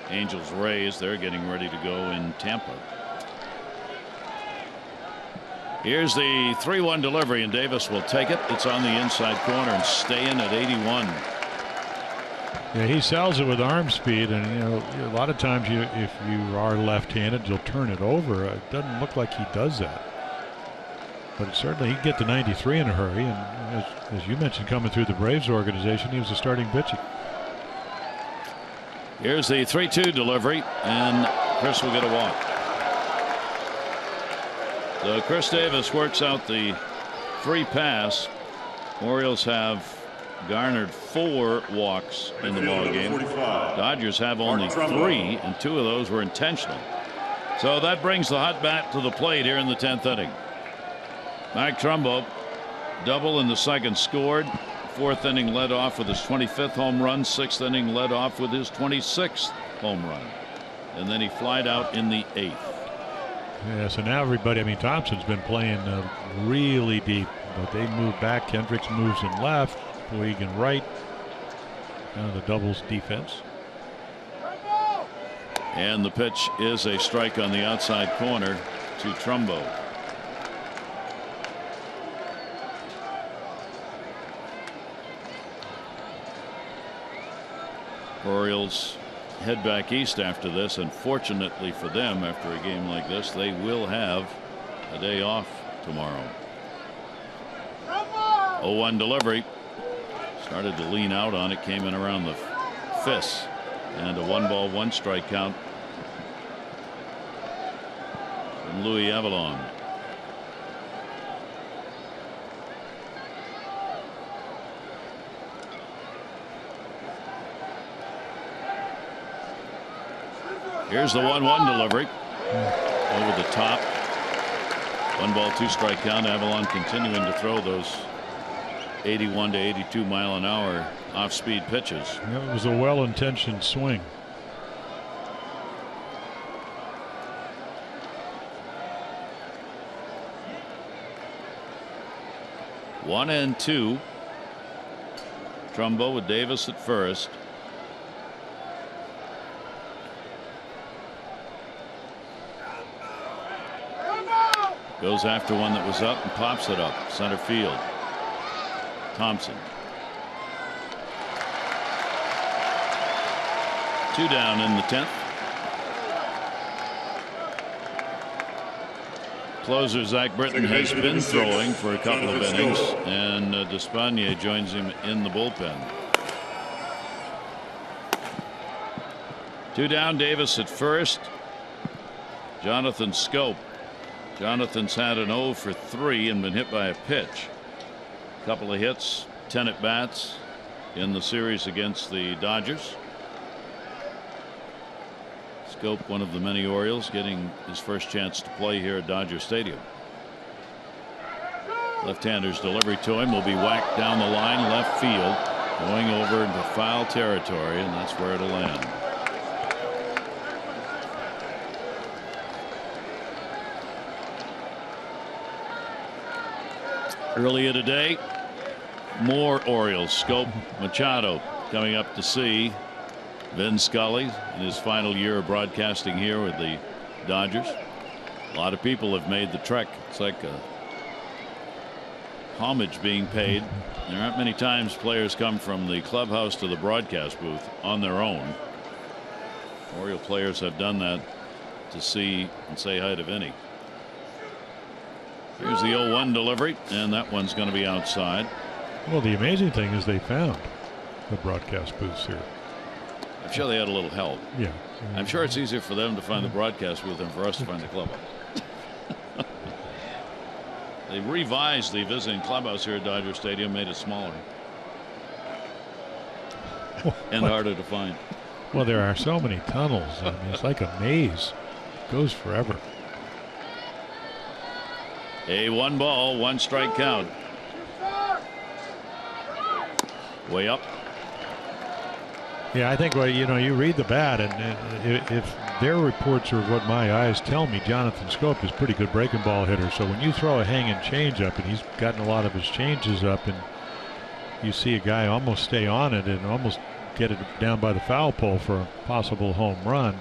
[SPEAKER 5] Angels, Rays, they're getting ready to go in Tampa. Here's the 3-1 delivery, and Davis will take it. It's on the inside corner and staying at 81.
[SPEAKER 6] Yeah, he sells it with arm speed, and you know, a lot of times if you are left-handed, you'll turn it over. It doesn't look like he does that, but certainly he can get to 93 in a hurry. And as you mentioned, coming through the Braves organization, he was a starting pitcher.
[SPEAKER 5] Here's the 3-2 delivery, and Chris will get a walk. So Chris Davis works out the free pass. Orioles have garnered 4 walks in the ball game. Dodgers have only 3, and 2 of those were intentional. So that brings the hot bat to the plate here in the 10th inning. Mike Trumbo, double in the second, scored. 4th inning led off with his 25th home run. 6th inning led off with his 26th home run, and then he flied out in the 8th.
[SPEAKER 6] Yeah, so now everybody, I mean, Thompson's been playing really deep, but they move back. Kendricks moves in left, Puig in right. Kind of the doubles defense.
[SPEAKER 5] And the pitch is a strike on the outside corner to Trumbo. Orioles head back east after this, and fortunately for them, after a game like this, they will have a day off tomorrow. 0-1 delivery. Started to lean out on it, came in around the fist, and a 1-ball 1-strike count from Louis Avalon. Here's the 1-1 delivery over the top. 1-ball 2-strike count. Avalon continuing to throw those 81 to 82 mile an hour off-speed pitches.
[SPEAKER 6] Yeah, it was a well-intentioned swing.
[SPEAKER 5] One and 2. Trumbo with Davis at first. Goes after one that was up and pops it up center field. Thompson. 2 down in the 10th. Closer Zach Britton has been throwing for a couple of innings, and Despaigne joins him in the bullpen. 2 down, Davis at first. Jonathan Scope. Jonathan's had an 0 for 3 and been hit by a pitch. A couple of hits, 10 at bats in the series against the Dodgers. Scope, one of the many Orioles, getting his first chance to play here at Dodger Stadium. Left-hander's delivery to him will be whacked down the line left field, going over into foul territory, and that's where it'll land. Earlier today, more Orioles. Scope, Machado coming up to see Vin Scully in his final year of broadcasting here with the Dodgers. A lot of people have made the trek. It's like a homage being paid. There aren't many times players come from the clubhouse to the broadcast booth on their own. Oriole players have done that to see and say hi to Vinny. Here's the 0-1 delivery, and that one's going to be outside.
[SPEAKER 6] Well, the amazing thing is they found the broadcast booths here.
[SPEAKER 5] I'm sure they had a little help.
[SPEAKER 6] Yeah.
[SPEAKER 5] I'm sure it's easier for them to find the broadcast booth than for us to find the clubhouse. They revised the visiting clubhouse here at Dodger Stadium, made it smaller and harder to find.
[SPEAKER 6] Well, there are so many tunnels. I mean, it's like a maze. It goes forever.
[SPEAKER 5] A 1-ball 1-strike count. Way up.
[SPEAKER 6] Yeah, I think, well, you know, you read the bat, and if their reports are what my eyes tell me. Jonathan Scope is a pretty good breaking ball hitter. So when you throw a hanging changeup, and he's gotten a lot of his changes up, and you see a guy almost stay on it and almost get it down by the foul pole for a possible home run,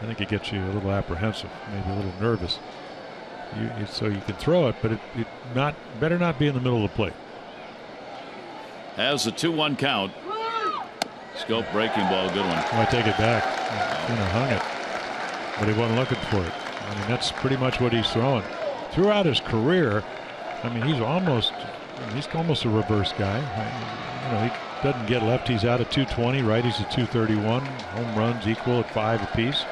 [SPEAKER 6] I think it gets you a little apprehensive, maybe a little nervous. So you can throw it, but it better not be in the middle of the plate.
[SPEAKER 5] Has the 2-1 count. Scope breaking ball, good one.
[SPEAKER 6] I take it back. Hung it, but he wasn't looking for it. I mean, that's pretty much what he's throwing throughout his career. I mean, he's almost a reverse guy. He doesn't get lefties out at 220, righties at 231. Home runs equal at 5 apiece.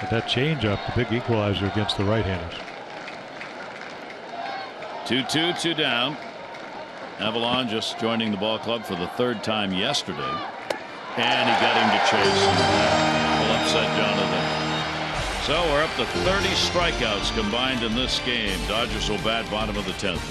[SPEAKER 6] But that changeup, the big equalizer against the right-handers.
[SPEAKER 5] 2-2, 2 down. Avalon just joining the ball club for the 3rd time yesterday. And he got him to chase. Will upset Jonathan. So we're up to 30 strikeouts combined in this game. Dodgers will bat bottom of the 10th.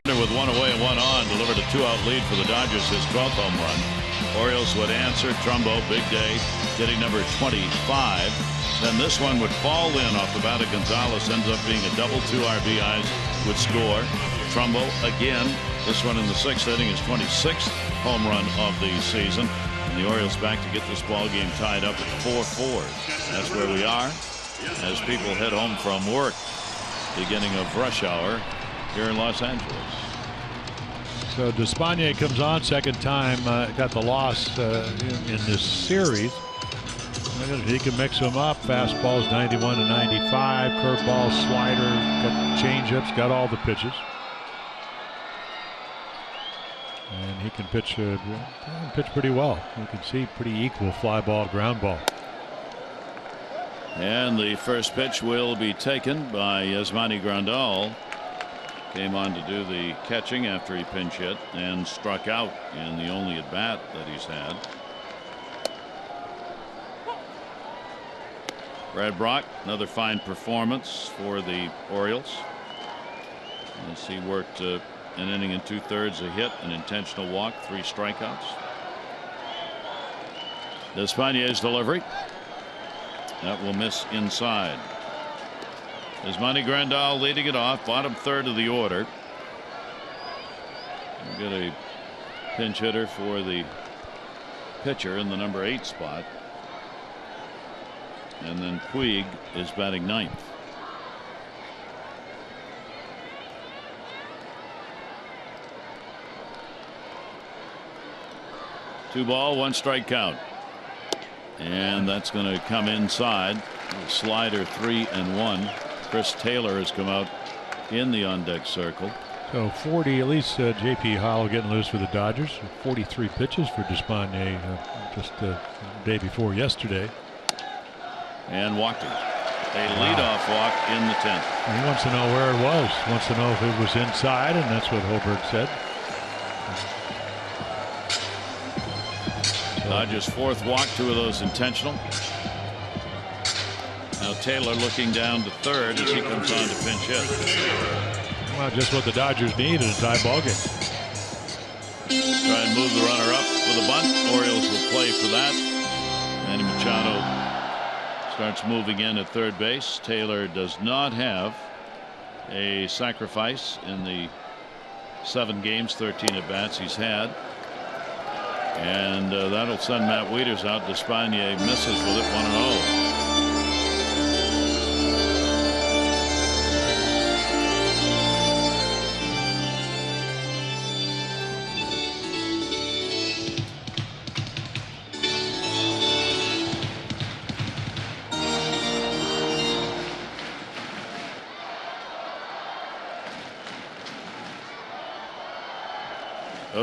[SPEAKER 5] With 1 away and 1 on, delivered a 2-out lead for the Dodgers, his 12th home run. Orioles would answer. Trumbo, big day, hitting number 25. Then this one would fall in off the bat of Gonzalez, ends up being a double. 2 RBIs would score. Trumbo again. This one in the 6th inning, his 26th home run of the season. And the Orioles back to get this ball game tied up at 4-4. That's where we are as people head home from work. Beginning of rush hour here in Los Angeles.
[SPEAKER 6] So Despaigne comes on 2nd time, got the loss in this series. He can mix them up. Fastballs 91 to 95, curveball, slider, got changeups, got all the pitches. And he can pitch pretty well. You can see pretty equal fly ball, ground ball.
[SPEAKER 5] And the first pitch will be taken by Yasmani Grandal. Came on to do the catching after he pinch hit and struck out in the only at bat that he's had. Brad Brock, another fine performance for the Orioles. As he worked an inning and 2/3, a hit, an intentional walk, 3 strikeouts. Despaign's delivery. That will miss inside. Yasmani Grandal leading it off, bottom 3rd of the order. We've got a pinch hitter for the pitcher in the number 8 spot. And then Puig is batting 9th. Two ball, 1 strike count. And that's going to come inside. Slider 3-1. Chris Taylor has come out in the on-deck circle.
[SPEAKER 6] So 40, at least J.P. Hollow getting loose for the Dodgers. 43 pitches for Despaigne just the day before yesterday.
[SPEAKER 5] And walked him. A leadoff walk in the 10th.
[SPEAKER 6] He wants to know where it was. Wants to know if it was inside, and that's what Hoberg said.
[SPEAKER 5] Dodgers' fourth walk, 2 of those intentional. Now Taylor looking down to third as he comes on to pinch hit.
[SPEAKER 6] Well, just what the Dodgers need in a tie ball game.
[SPEAKER 5] Try and move the runner up with a bunt. Orioles will play for that. Manny Machado starts moving in at third base. Taylor does not have a sacrifice in the 7 games, 13 at bats he's had. And that'll send Matt Wieters out. Despaigne misses with it, 1-0.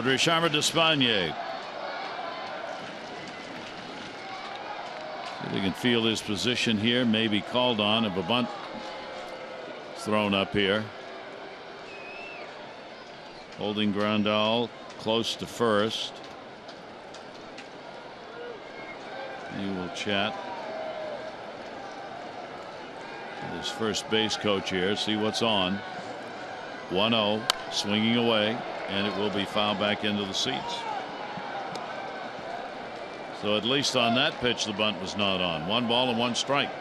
[SPEAKER 5] Richard Despaigne. If he can feel his position here, maybe called on if a bunt is thrown up here. Holding Grandal close to first. He will chat with his first base coach here, see what's on. 1-0, swinging away, and it will be fouled back into the seats. So at least on that pitch the bunt was not on. 1 ball and 1 strike.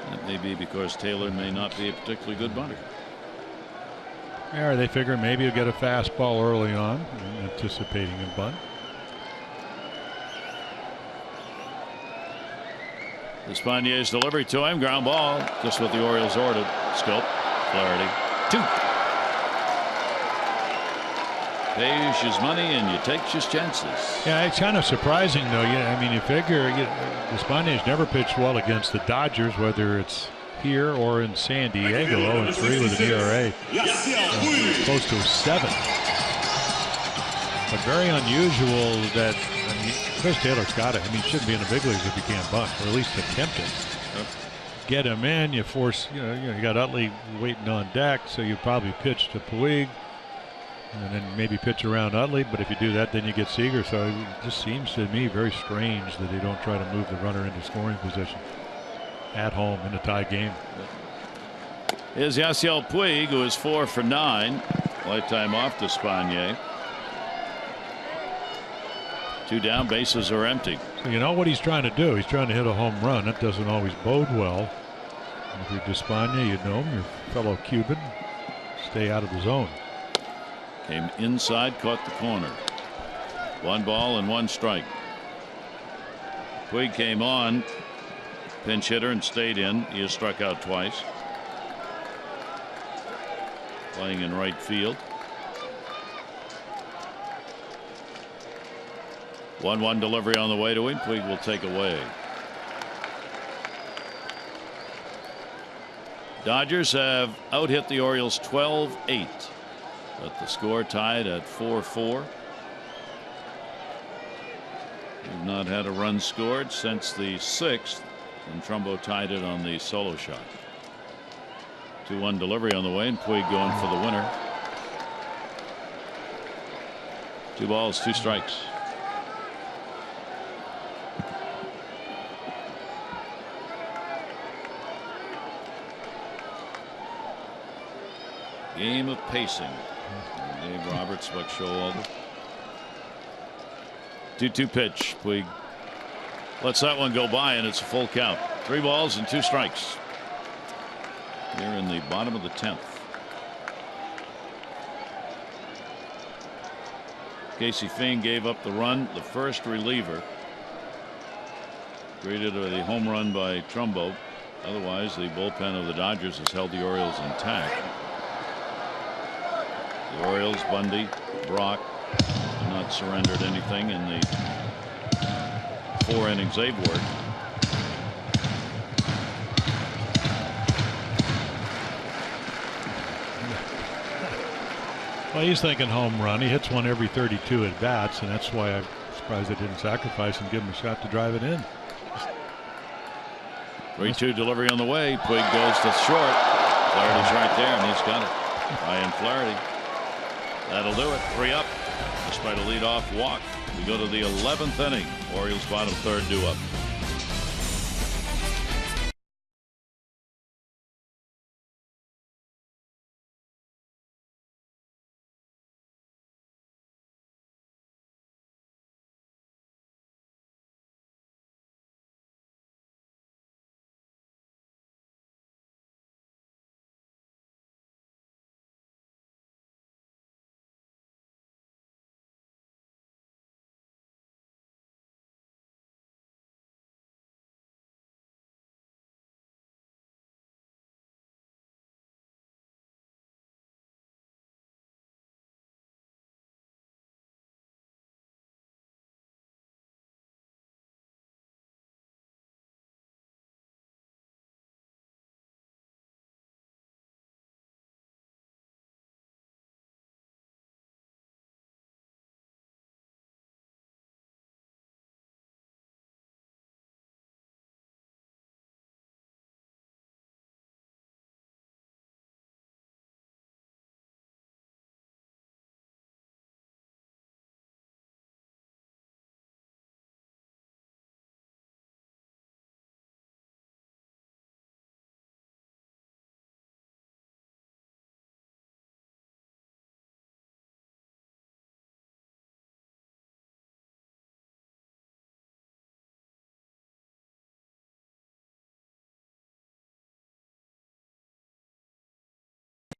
[SPEAKER 5] That may be because Taylor may not be a particularly good bunter.
[SPEAKER 6] Yeah, they figure maybe he'll get a fastball early on, anticipating a bunt.
[SPEAKER 5] Despaignier's delivery to him, ground ball, just what the Orioles ordered. Scope, Flaherty, 2. Pays his money and you take his chances.
[SPEAKER 6] Yeah, it's kind of surprising though. Yeah, I mean, you figure Despainier's never pitched well against the Dodgers, whether it's here or in San Diego. 0-3 with an ERA close to 7. But very unusual that Chris Taylor's got it. I mean, he shouldn't be in the big leagues if he can't bunt, or at least attempt it. Yep. Get him in, you force, you got Utley waiting on deck, so you probably pitch to Puig, and then maybe pitch around Utley. But if you do that, then you get Seager. So it just seems to me very strange that they don't try to move the runner into scoring position at home in a tie game.
[SPEAKER 5] Here's Yasiel Puig, who is 4 for 9. Lifetime off to Despaigne. 2 down, bases are empty.
[SPEAKER 6] So you know what he's trying to do? He's trying to hit a home run. That doesn't always bode well. And if you're Despaigne, you know him, your fellow Cuban. Stay out of the zone.
[SPEAKER 5] Came inside, caught the corner. 1 ball and 1 strike. Puig came on, pinch hitter, and stayed in. He has struck out twice. Playing in right field. 1-1 delivery on the way to him. Puig will take away. Dodgers have out-hit the Orioles 12-8. But the score tied at 4-4. We've not had a run scored since the 6th, and Trumbo tied it on the solo shot. 2-1 delivery on the way, and Puig going for the winner. 2 balls, 2 strikes. Game of pacing. Dave Roberts, Buck Showalter. 2-2 pitch. Puig lets that one go by, and it's a full count. 3 balls and 2 strikes. Here in the bottom of the 10th. Casey Fane gave up the run, the first reliever. Greeted with a home run by Trumbo. Otherwise, the bullpen of the Dodgers has held the Orioles intact. The Orioles, Bundy, Brock, have not surrendered anything in the 4 innings they've worked.
[SPEAKER 6] Well, he's thinking home run. He hits one every 32 at bats, and that's why I'm surprised they didn't sacrifice and give him a shot to drive it in.
[SPEAKER 5] 3-2 delivery on the way. Puig goes to short. Flaherty's right there, and he's got it. Ryan Flaherty. That'll do it. 3 up. Despite a leadoff walk, we go to the 11th inning. Orioles bottom third, due up.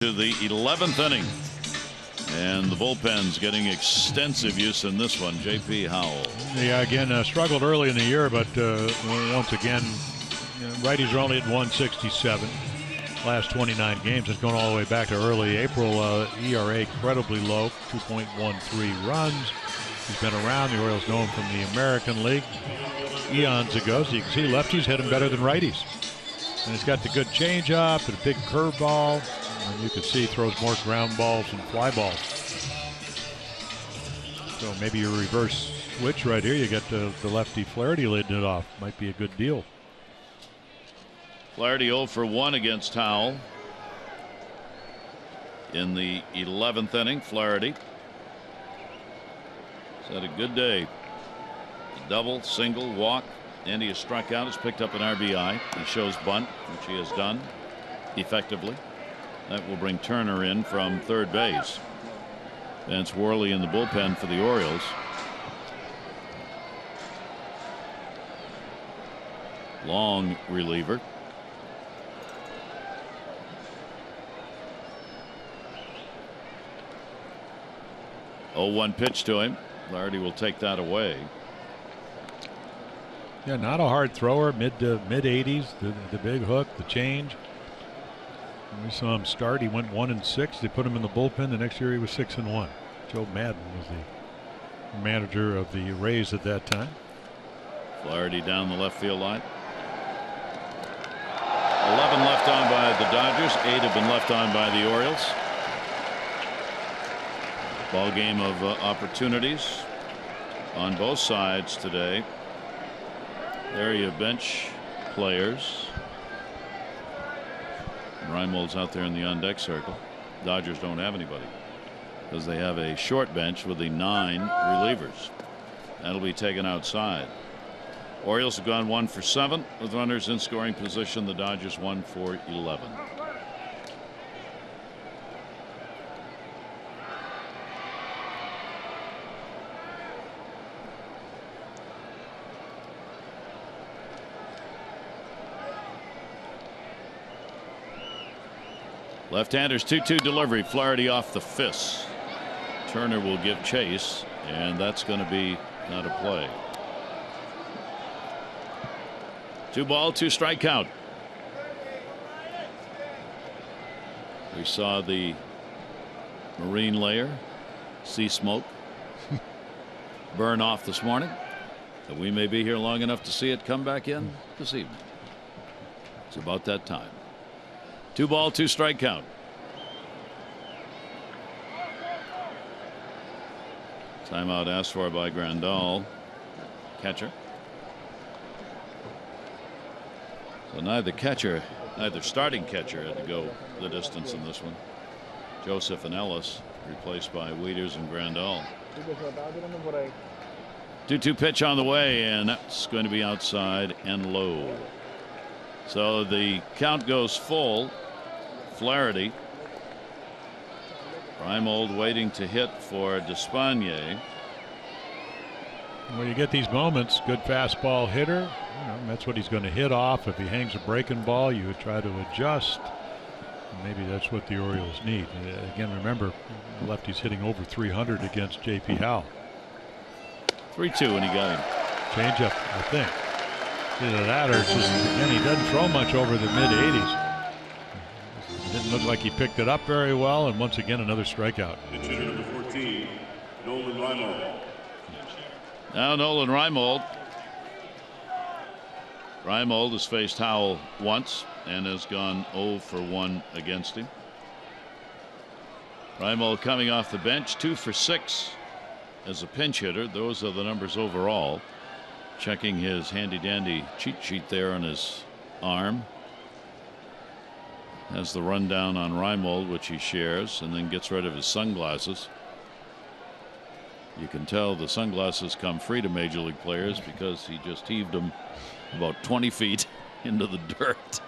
[SPEAKER 5] To the 11th inning, and the bullpen's getting extensive use in this one. J.P. Howell.
[SPEAKER 6] Yeah, again, struggled early in the year, but once again, righties are only at 167. Last 29 games. It's going all the way back to early April. ERA incredibly low, 2.13 runs. He's been around. The Orioles know him from the American League eons ago. So you can see lefties hit him better than righties. And he's got the good changeup and a big curveball. And you can see he throws more ground balls and fly balls. So maybe a reverse switch right here. You get the lefty Flaherty leading it off. Might be a good deal.
[SPEAKER 5] Flaherty 0 for 1 against Howell. In the 11th inning, Flaherty has had a good day. Double, single, walk, and he has struck out. Has picked up an RBI. He shows bunt, which he has done effectively. That will bring Turner in from third base. Vance Worley in the bullpen for the Orioles. Long reliever. Oh, 1 pitch to him. Flaherty will take that away.
[SPEAKER 6] Yeah, not a hard thrower. Mid 80s. The big hook, the change. We saw him start. He went 1-6. They put him in the bullpen. The next year he was 6-1. Joe Madden was the manager of the Rays at that time.
[SPEAKER 5] Flaherty down the left field line. 11 left on by the Dodgers. 8 have been left on by the Orioles. Ball game of opportunities on both sides today. There you bench players. Reimold's out there in the on-deck circle. Dodgers don't have anybody because they have a short bench with the 9 relievers. That'll be taken outside. Orioles have gone 1 for 7 with runners in scoring position. The Dodgers 1 for 11. Left-handers 2-2 delivery. Flaherty off the fist. Turner will give chase, and that's going to be not a play. 2 ball, 2 strike count. We saw the marine layer, sea smoke, burn off this morning. So we may be here long enough to see it come back in this evening. It's about that time. 2 ball, 2 strike count. Timeout asked for by Grandal, catcher. So neither starting catcher had to go the distance in this one. Joseph and Ellis replaced by Wieters and Grandal. 2-2 pitch on the way, and that's going to be outside and low. So the count goes full. Flaherty. Reimold waiting to hit for Despagne.
[SPEAKER 6] When you get these moments, good fastball hitter, that's what he's going to hit off. If he hangs a breaking ball, you would try to adjust. Maybe that's what the Orioles need. Again, remember, lefty's hitting over 300 against J.P. Howell.
[SPEAKER 5] 3-2, and he got him.
[SPEAKER 6] Changeup, I think. Either that or just, again, he doesn't throw much over the mid-80s. Didn't look like he picked it up very well, and once again, another strikeout.
[SPEAKER 8] Pitcher number 14, Nolan Reimold.
[SPEAKER 5] Now Nolan Reimold. Reimold has faced Howell once and has gone 0 for 1 against him. Reimold coming off the bench, 2 for 6 as a pinch hitter. Those are the numbers overall. Checking his handy dandy cheat sheet there on his arm. Has the rundown on Reimold, which he shares, and then gets rid of his sunglasses. You can tell the sunglasses come free to major league players because he just heaved them about 20 feet into the dirt.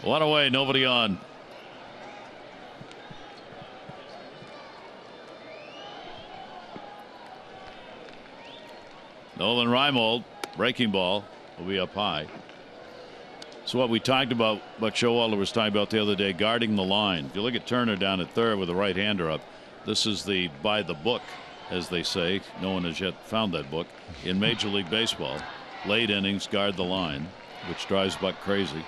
[SPEAKER 5] One away, nobody on. Nolan Reimold, breaking ball, will be up high. So what we talked about, what Showalter was talking about the other day, guarding the line. If you look at Turner down at third with the right-hander up, this is the by the book, as they say. No one has yet found that book in Major League Baseball. Late innings, guard the line, which drives Buck crazy.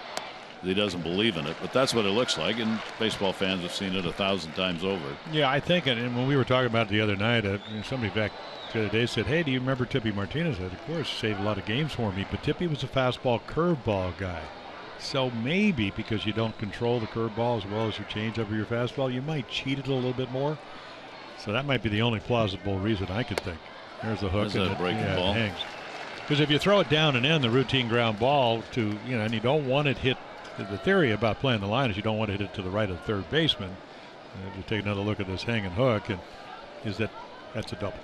[SPEAKER 5] He doesn't believe in it, but that's what it looks like, and baseball fans have seen it 1,000 times over.
[SPEAKER 6] Yeah, I think, and when we were talking about it the other night, somebody back the other day said, "Hey, do you remember Tippy Martinez?" I said, "Of course, saved a lot of games for me." But Tippy was a fastball curveball guy. So maybe because you don't control the curveball as well as your changeup or your fastball, you might cheat it a little bit more. So that might be the only plausible reason I could think. There's the hook,
[SPEAKER 5] and breaking ball.
[SPEAKER 6] It hangs. Because if you throw it down and in the routine ground ball to, and you don't want it hit. The theory about playing the line is you don't want to hit it to the right of the third baseman. If you take another look at this hanging hook, and that's a double.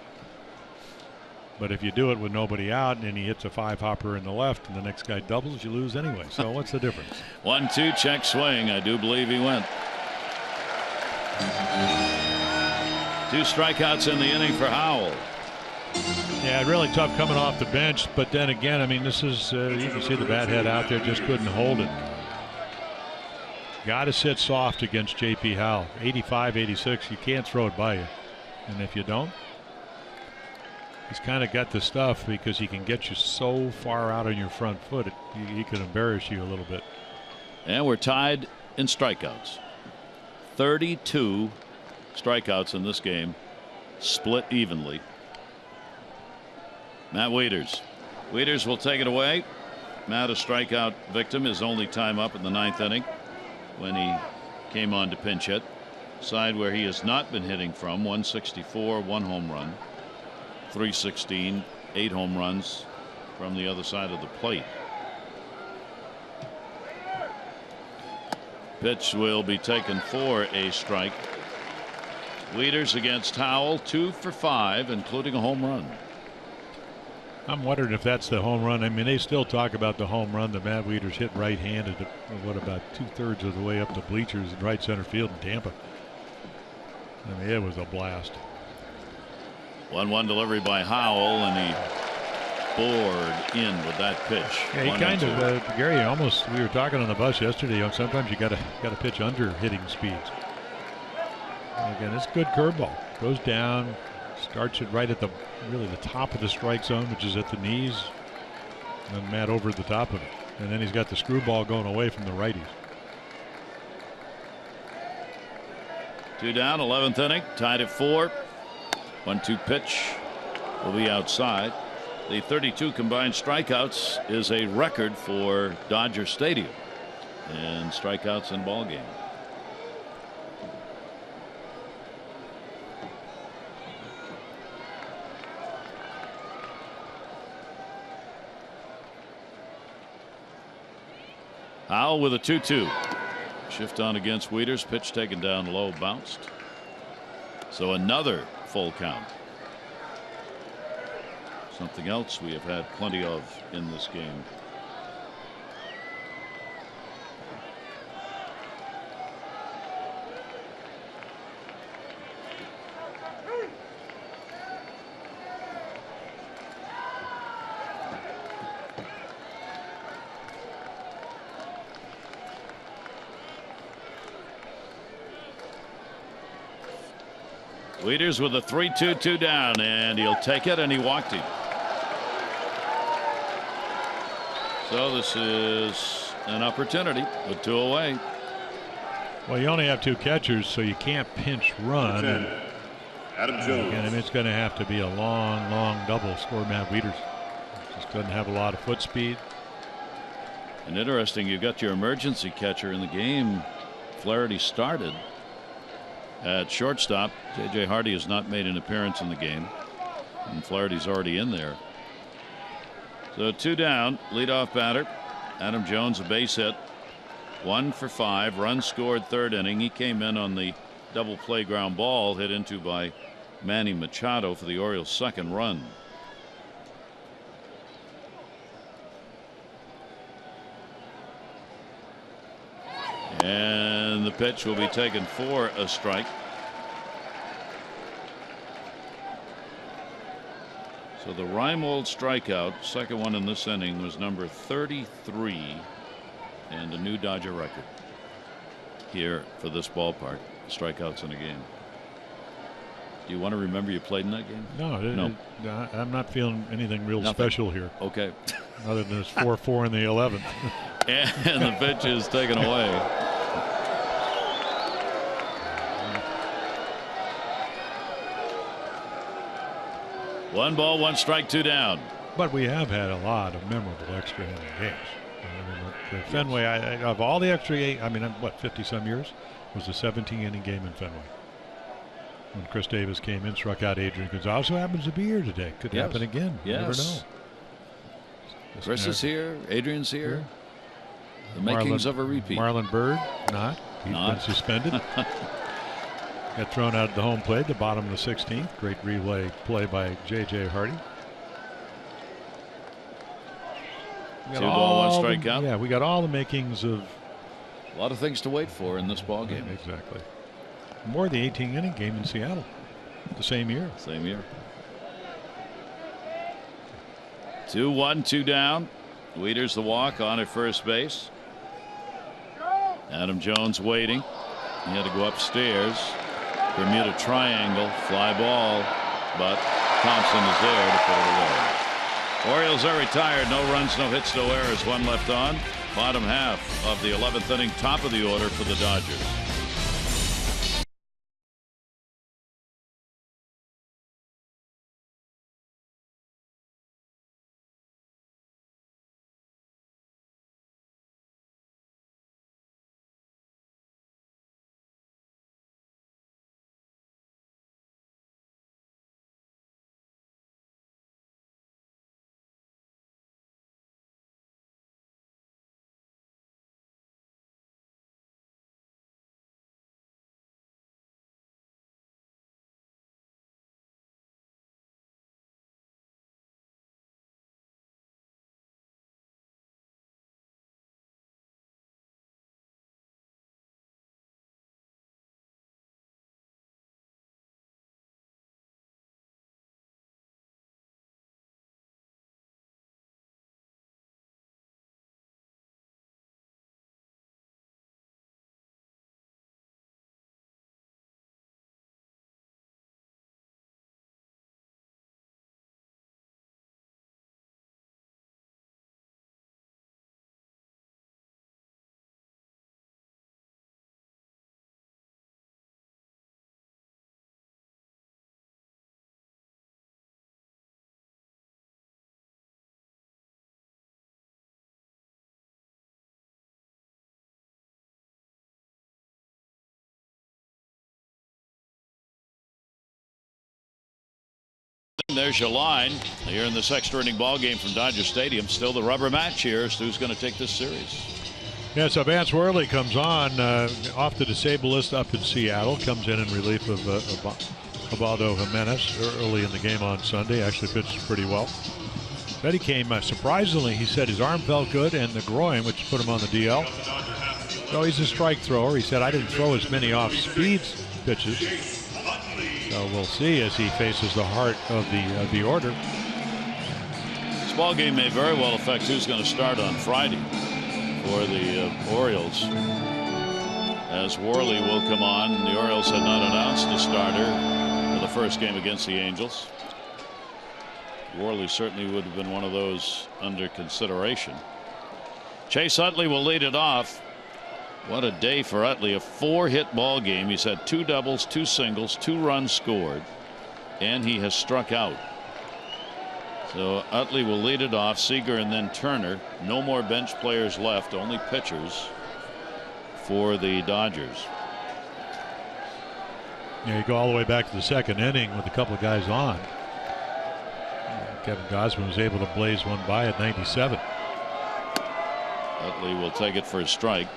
[SPEAKER 6] But if you do it with nobody out and he hits a 5-hopper in the left and the next guy doubles, you lose anyway. So what's the difference?
[SPEAKER 5] 1-2 check swing. I do believe he went. 2 strikeouts in the inning for Howell.
[SPEAKER 6] Yeah, really tough coming off the bench. But then again, I mean, this is you can see the bat head out there, just couldn't hold it. Got to sit soft against J.P. Howell. 85, 86. You can't throw it by you. And if you don't, he's kind of got the stuff because he can get you so far out on your front foot, he can embarrass you a little bit.
[SPEAKER 5] And we're tied in strikeouts. 32 strikeouts in this game, split evenly. Matt Wieters. Wieters will take it away. Matt, a strikeout victim, his only time up in the 9th inning when he came on to pinch hit. Side where he has not been hitting from, 164, 1 home run. 316, 8 home runs from the other side of the plate. Pitch will be taken for a strike. Wieters against Howell, 2 for 5, including a home run.
[SPEAKER 6] I'm wondering if that's the home run. I mean, they still talk about the home run that Matt Wieters hit right-handed, what, about 2/3 of the way up the bleachers in right center field in Tampa. I mean, it was a blast.
[SPEAKER 5] 1-1 delivery by Howell, and he bored in with that pitch.
[SPEAKER 6] Yeah, he kind of, Gary, almost, we were talking on the bus yesterday, sometimes you got to pitch under hitting speeds. And again, it's good curveball. Goes down, starts it right at the top of the strike zone, which is at the knees, and then Matt over the top of it. And then he's got the screwball going away from the righties.
[SPEAKER 5] 2 down, 11th inning, tied at 4. 1-2 pitch will be outside. The 32 combined strikeouts is a record for Dodger Stadium in strikeouts in ball game. Howell with a 2-2. Shift on against Wieters. Pitch taken down low, bounced. So another full count. Something else we have had plenty of in this game. Wieters with a 3-2 down, and he'll take it, and he walked him. So this is an opportunity with 2 away.
[SPEAKER 6] Well, you only have 2 catchers, so you can't pinch run. And,
[SPEAKER 8] Adam Jones.
[SPEAKER 6] and it's going to have to be a long double score. Matt Wieters just doesn't have a lot of foot speed.
[SPEAKER 5] And interesting, you got your emergency catcher in the game. Flaherty started at shortstop. J.J. Hardy has not made an appearance in the game, and Flaherty's already in there. So 2 down, leadoff batter Adam Jones, a base hit, 1 for 5, runs scored 3rd inning. He came in on the double play ground ball hit into by Manny Machado for the Orioles' 2nd run. And the pitch will be taken for a strike. So the Reimold strikeout, 2nd one in this inning, was number 33 and a new Dodger record here for this ballpark. Strikeouts in a game. Do you want to remember you played in that game?
[SPEAKER 6] No. I'm not feeling anything real special here.
[SPEAKER 5] Okay.
[SPEAKER 6] Other than it's 4-4 in the 11th.
[SPEAKER 5] And the pitch is taken away. One ball, 1 strike, 2 down.
[SPEAKER 6] But we have had a lot of memorable extra inning games. The Fenway, of all the extra 50 some years, was the 17 inning game in Fenway. When Chris Davis came in, struck out Adrian Gonzalez, who happens to be here today. Could happen again.
[SPEAKER 5] Yes.
[SPEAKER 6] You never know.
[SPEAKER 5] Chris is here. Adrian's here. The makings of a repeat.
[SPEAKER 6] Marlon Byrd, not. He's been suspended. Got thrown out at the home plate, the bottom of the 16th. Great relay play by J.J. Hardy.
[SPEAKER 5] 2 ball, 1 strikeout.
[SPEAKER 6] Yeah, we got all the makings of
[SPEAKER 5] a lot of things to wait for in this ball game.
[SPEAKER 6] Exactly. More the 18 inning game in Seattle the same year.
[SPEAKER 5] 2-1, 2 down. Wieters the walk on at first base. Adam Jones waiting. He had to go upstairs. Bermuda triangle, fly ball, but Thompson is there to put it away. Orioles are retired. No runs, no hits, no errors. 1 left on. Bottom half of the 11th inning, top of the order for the Dodgers. There's your line here in this extra inning ball game from Dodger Stadium. Still the rubber match here as to who's going to take this series.
[SPEAKER 6] Yeah, so Vance Worley comes on off the disabled list up in Seattle. Comes in relief of Ubaldo Jimenez early in the game on Sunday. Actually pitched pretty well. Then he came, surprisingly, he said his arm felt good and the groin, which put him on the DL. So he's a strike thrower. He said, I didn't throw as many off-speed pitches. So we'll see as he faces the heart of the order.
[SPEAKER 5] This ball game may very well affect who's going to start on Friday for the Orioles, as Worley will come on. The Orioles had not announced a starter for the first game against the Angels. Worley certainly would have been one of those under consideration. Chase Utley will lead it off. What a day for Utley. A 4-hit ball game. He's had 2 doubles, 2 singles, 2 runs scored, and he has struck out. So Utley will lead it off. Seager and then Turner. No more bench players left, only pitchers for the Dodgers.
[SPEAKER 6] Yeah, you go all the way back to the second inning with a couple of guys on. Kevin Gausman was able to blaze one by at 97.
[SPEAKER 5] Utley will take it for a strike.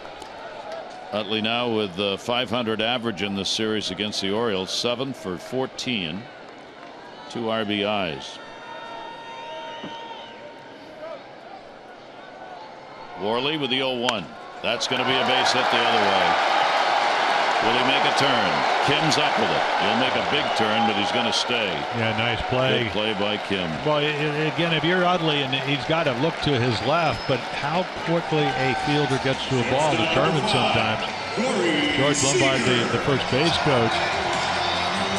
[SPEAKER 5] Utley now with the 500 average in this series against the Orioles. 7 for 14. 2 RBIs. Worley with the 0-1. That's going to be a base hit the other way. Will he make a turn? Kim's up with it. He'll make a big turn, but he's going to stay.
[SPEAKER 6] Yeah, nice play.
[SPEAKER 5] Good play by Kim.
[SPEAKER 6] Well, again, if you're Utley, and he's got to look to his left, but how quickly a fielder gets to a ball determines sometimes. George Lombard, the first base coach,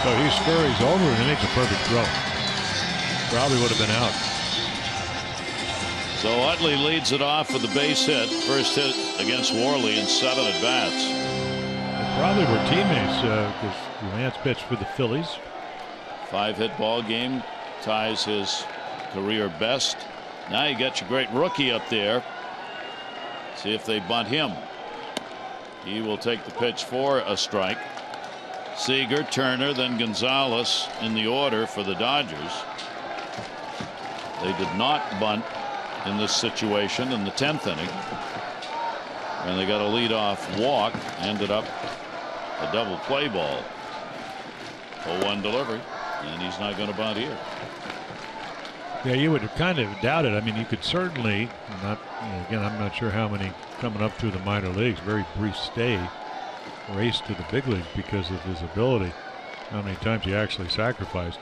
[SPEAKER 6] so he scurries over and he makes a perfect throw. Probably would have been out.
[SPEAKER 5] So Utley leads it off with the base hit. First hit against Worley in 7 at bats.
[SPEAKER 6] They probably were teammates because Lance pitched for the Phillies.
[SPEAKER 5] 5-hit ball game, ties his career best. Now you got your great rookie up there. See if they bunt him. He will take the pitch for a strike. Seager, Turner, then Gonzalez in the order for the Dodgers. They did not bunt in this situation in the 10th inning, and they got a leadoff walk. Ended up a double play ball. 0-1 delivery, and he's not going to bunt here.
[SPEAKER 6] Yeah, you would have kind of doubted. I mean, you could certainly not. Again, I'm not sure how many coming up through the minor leagues. Very brief stay, race to the big leagues because of his ability. How many times he actually sacrificed.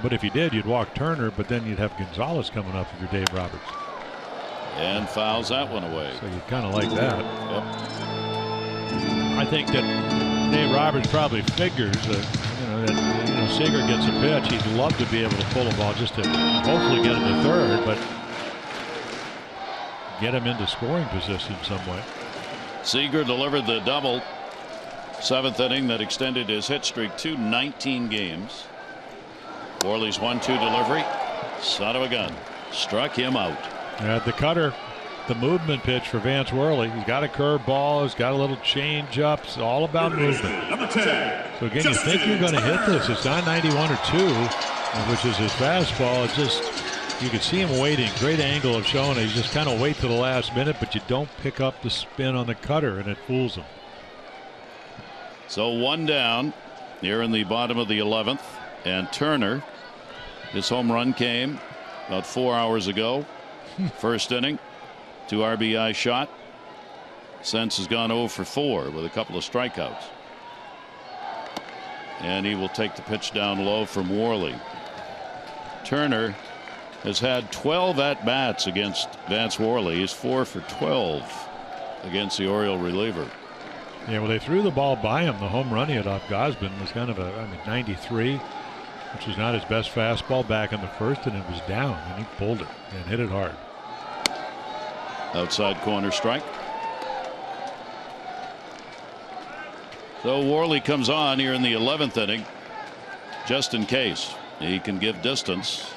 [SPEAKER 6] But if you did, you'd walk Turner, but then you'd have Gonzalez coming up if you're Dave Roberts.
[SPEAKER 5] And fouls that one away.
[SPEAKER 6] So you kind of like that.
[SPEAKER 5] Yep.
[SPEAKER 6] I think that Dave Roberts probably figures that Seager gets a pitch. He'd love to be able to pull a ball just to hopefully get him to third, but get him into scoring position some way.
[SPEAKER 5] Seager delivered the double 7th inning that extended his hit streak to 19 games. Worley's 1-2 delivery. Son of a gun. Struck him out.
[SPEAKER 6] The cutter, the movement pitch for Vance Worley. He's got a curve ball. He's got a little change up. It's all about movement. So again, you think you're going to hit this. It's not 91 or 2, which is his fastball. It's just, you can see him waiting. Great angle of showing it. You just kind of wait to the last minute, but you don't pick up the spin on the cutter, and it fools him.
[SPEAKER 5] So 1 down here in the bottom of the 11th. And Turner, his home run came about 4 hours ago. First inning, 2 RBI shot. Since has gone 0 for 4 with a couple of strikeouts. And he will take the pitch down low from Worley. Turner has had 12 at-bats against Vance Worley. He's 4 for 12 against the Oriole reliever.
[SPEAKER 6] Yeah, well, they threw the ball by him. The home run he had off Gausman was kind of a 93, which is not his best fastball, back in the first, and it was down, and he pulled it and hit it hard.
[SPEAKER 5] Outside corner strike. So Worley comes on here in the 11th inning, just in case he can give distance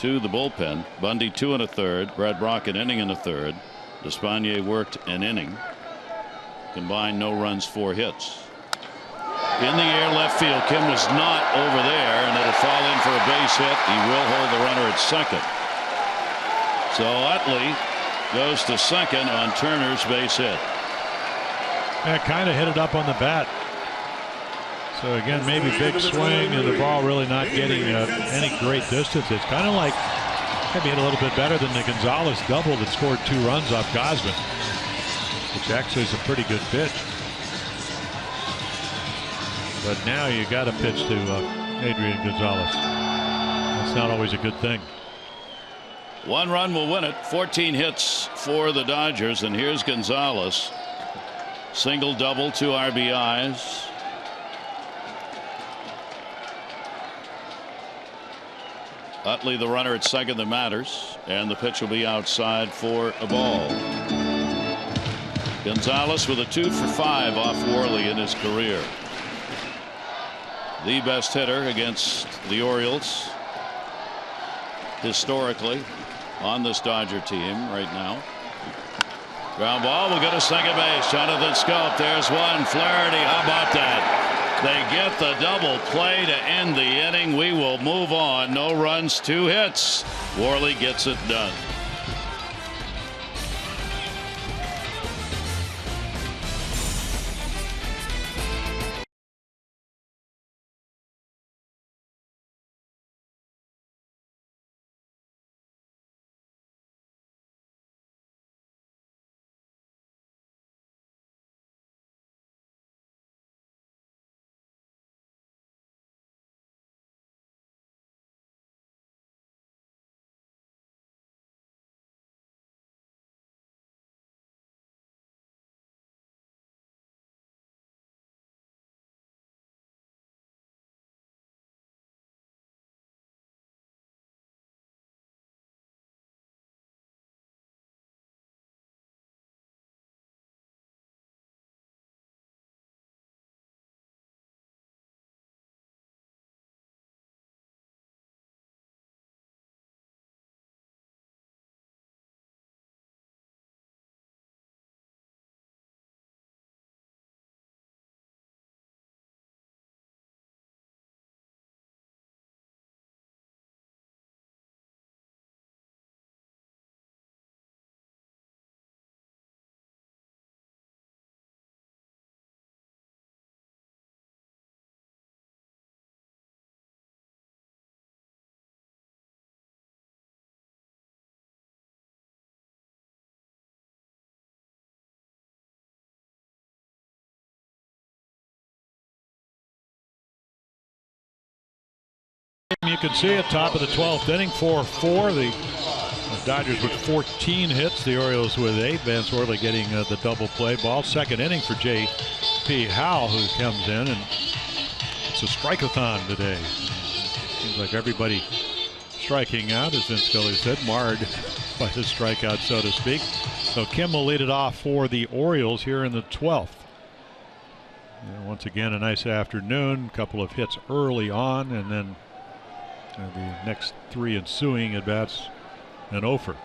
[SPEAKER 5] to the bullpen. Bundy 2 1/3, Brad Brock an inning and a third. Despaigne worked an inning. Combined no runs, 4 hits. In the air, left field. Kim was not over there, and it'll fall in for a base hit. He will hold the runner at second. So Utley goes to second on Turner's base hit.
[SPEAKER 6] Yeah, kind of hit it up on the bat. So again, maybe big swing and the ball really not getting any great distance. It's kind of like maybe hit a little bit better than the Gonzalez double that scored 2 runs off Gosman, which actually is a pretty good pitch. But now you got to pitch to Adrian Gonzalez. That's not always a good thing.
[SPEAKER 5] 1 run will win it. 14 hits for the Dodgers, and here's Gonzalez. Single, double, 2 RBIs. Utley, the runner at second that matters, and the pitch will be outside for a ball. Gonzalez with a 2 for 5 off Worley in his career. The best hitter against the Orioles historically on this Dodger team right now. Ground ball will go to second base. Jonathan Scope. There's one. Flaherty. How about that? They get the double play to end the inning. We will move on. No runs, 2 hits. Worley gets it done.
[SPEAKER 6] You can see it, top of the 12th inning, 4-4. The Dodgers with 14 hits, the Orioles with 8. Vance Worley getting the double play ball. Second inning for J.P. Howell, who comes in, and it's a strikeathon today. Seems like everybody striking out, as Vince Scully said, marred by the strikeout, so to speak. So Kim will lead it off for the Orioles here in the 12th. Once again, a nice afternoon. A couple of hits early on, and then the next 3 ensuing at bats an offer.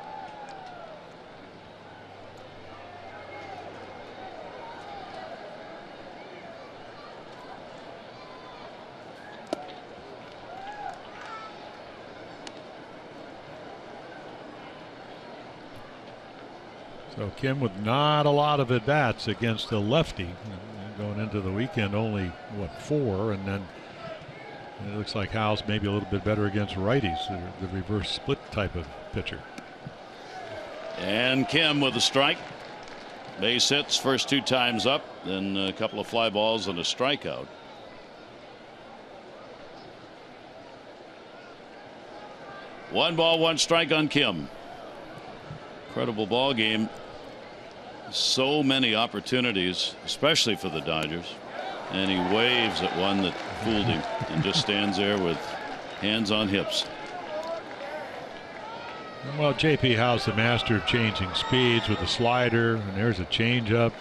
[SPEAKER 6] So Kim with not a lot of at bats against the lefty, going into the weekend only 4, and then it looks like Howell's maybe a little bit better against righties, the reverse split type of pitcher.
[SPEAKER 5] And Kim with a strike. Base hits first 2 times up, then a couple of fly balls and a strikeout. One ball, 1 strike on Kim. Incredible ball game. So many opportunities, especially for the Dodgers. And he waves at one that fooled him and just stands there with hands on hips.
[SPEAKER 6] Well, J.P. Howell's the master of changing speeds with a slider, and there's a changeup.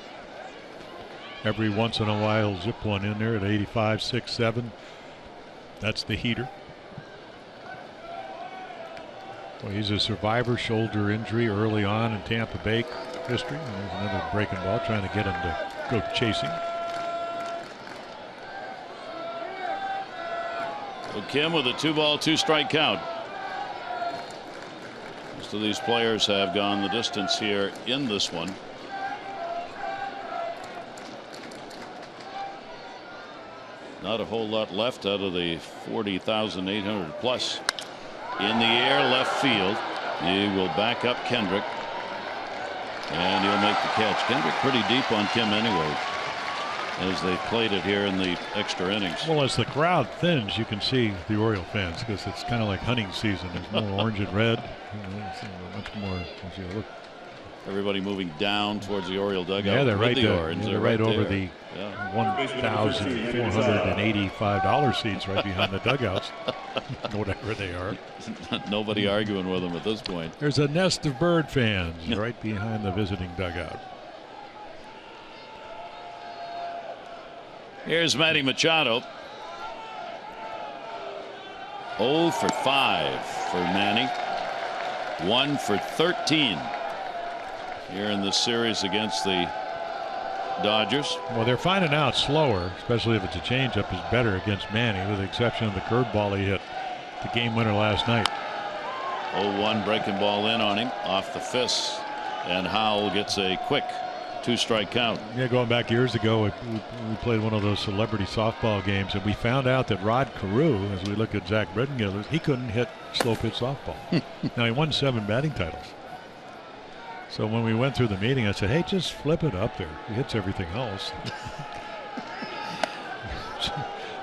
[SPEAKER 6] Every once in a while, he'll zip one in there at 85, 6, 7. That's the heater. Well, he's a survivor, shoulder injury early on in Tampa Bay history. And there's another breaking ball trying to get him to go chasing.
[SPEAKER 5] So Kim with a 2-ball, 2-strike count. Most of these players have gone the distance here in this one. Not a whole lot left out of the 40,800 plus. In the air, left field. He will back up Kendrick, and he'll make the catch. Kendrick pretty deep on Kim anyway, as they played it here in the extra innings.
[SPEAKER 6] Well, as the crowd thins, you can see the Oriole fans, because it's kind of like hunting season. There's more orange and red. Much more. Look.
[SPEAKER 5] Everybody moving down towards the Oriole dugout.
[SPEAKER 6] Yeah, they're right
[SPEAKER 5] the
[SPEAKER 6] there.
[SPEAKER 5] orange.
[SPEAKER 6] Yeah,
[SPEAKER 5] they're
[SPEAKER 6] right over
[SPEAKER 5] there.
[SPEAKER 6] the $1,485 seats right behind the dugouts, whatever they are.
[SPEAKER 5] Nobody arguing with them at this point.
[SPEAKER 6] There's a nest of Bird fans right behind the visiting dugout.
[SPEAKER 5] Here's Manny Machado. 0 for 5 for Manny. 1 for 13 here in this series against the Dodgers.
[SPEAKER 6] Well, they're finding out slower, especially if it's a changeup, is better against Manny, with the exception of the curveball he hit the game winner last night.
[SPEAKER 5] 0-1 breaking ball in on him off the fists, and Howell gets a quick 2-strike count.
[SPEAKER 6] Yeah, going back years ago, we played one of those celebrity softball games, and we found out that Rod Carew, as we look at Zach Brittengill, he couldn't hit slow pitch softball. Now, he won 7 batting titles. So when we went through the meeting, I said, hey, just flip it up there. He hits everything else.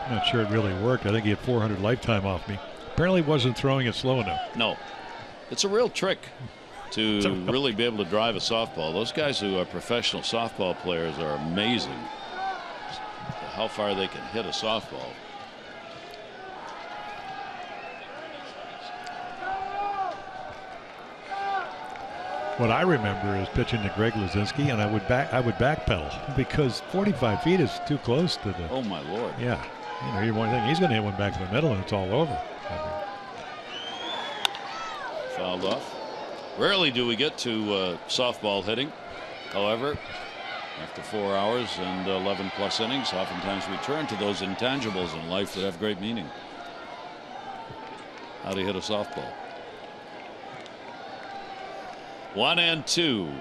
[SPEAKER 6] I'm not sure it really worked. I think he had 400 lifetime off me. Apparently wasn't throwing it slow enough.
[SPEAKER 5] No. It's a real trick to really be able to drive a softball. Those guys who are professional softball players are amazing how far they can hit a softball.
[SPEAKER 6] What I remember is pitching to Greg Luzinski, and I would backpedal because 45 feet is too close to the.
[SPEAKER 5] Oh my Lord!
[SPEAKER 6] Yeah, you one thing, he's going to hit one back to the middle, and it's all over.
[SPEAKER 5] Fouled off. Rarely do we get to softball hitting. However, after 4 hours and 11 plus innings, oftentimes we turn to those intangibles in life that have great meaning. How to hit a softball. 1-2.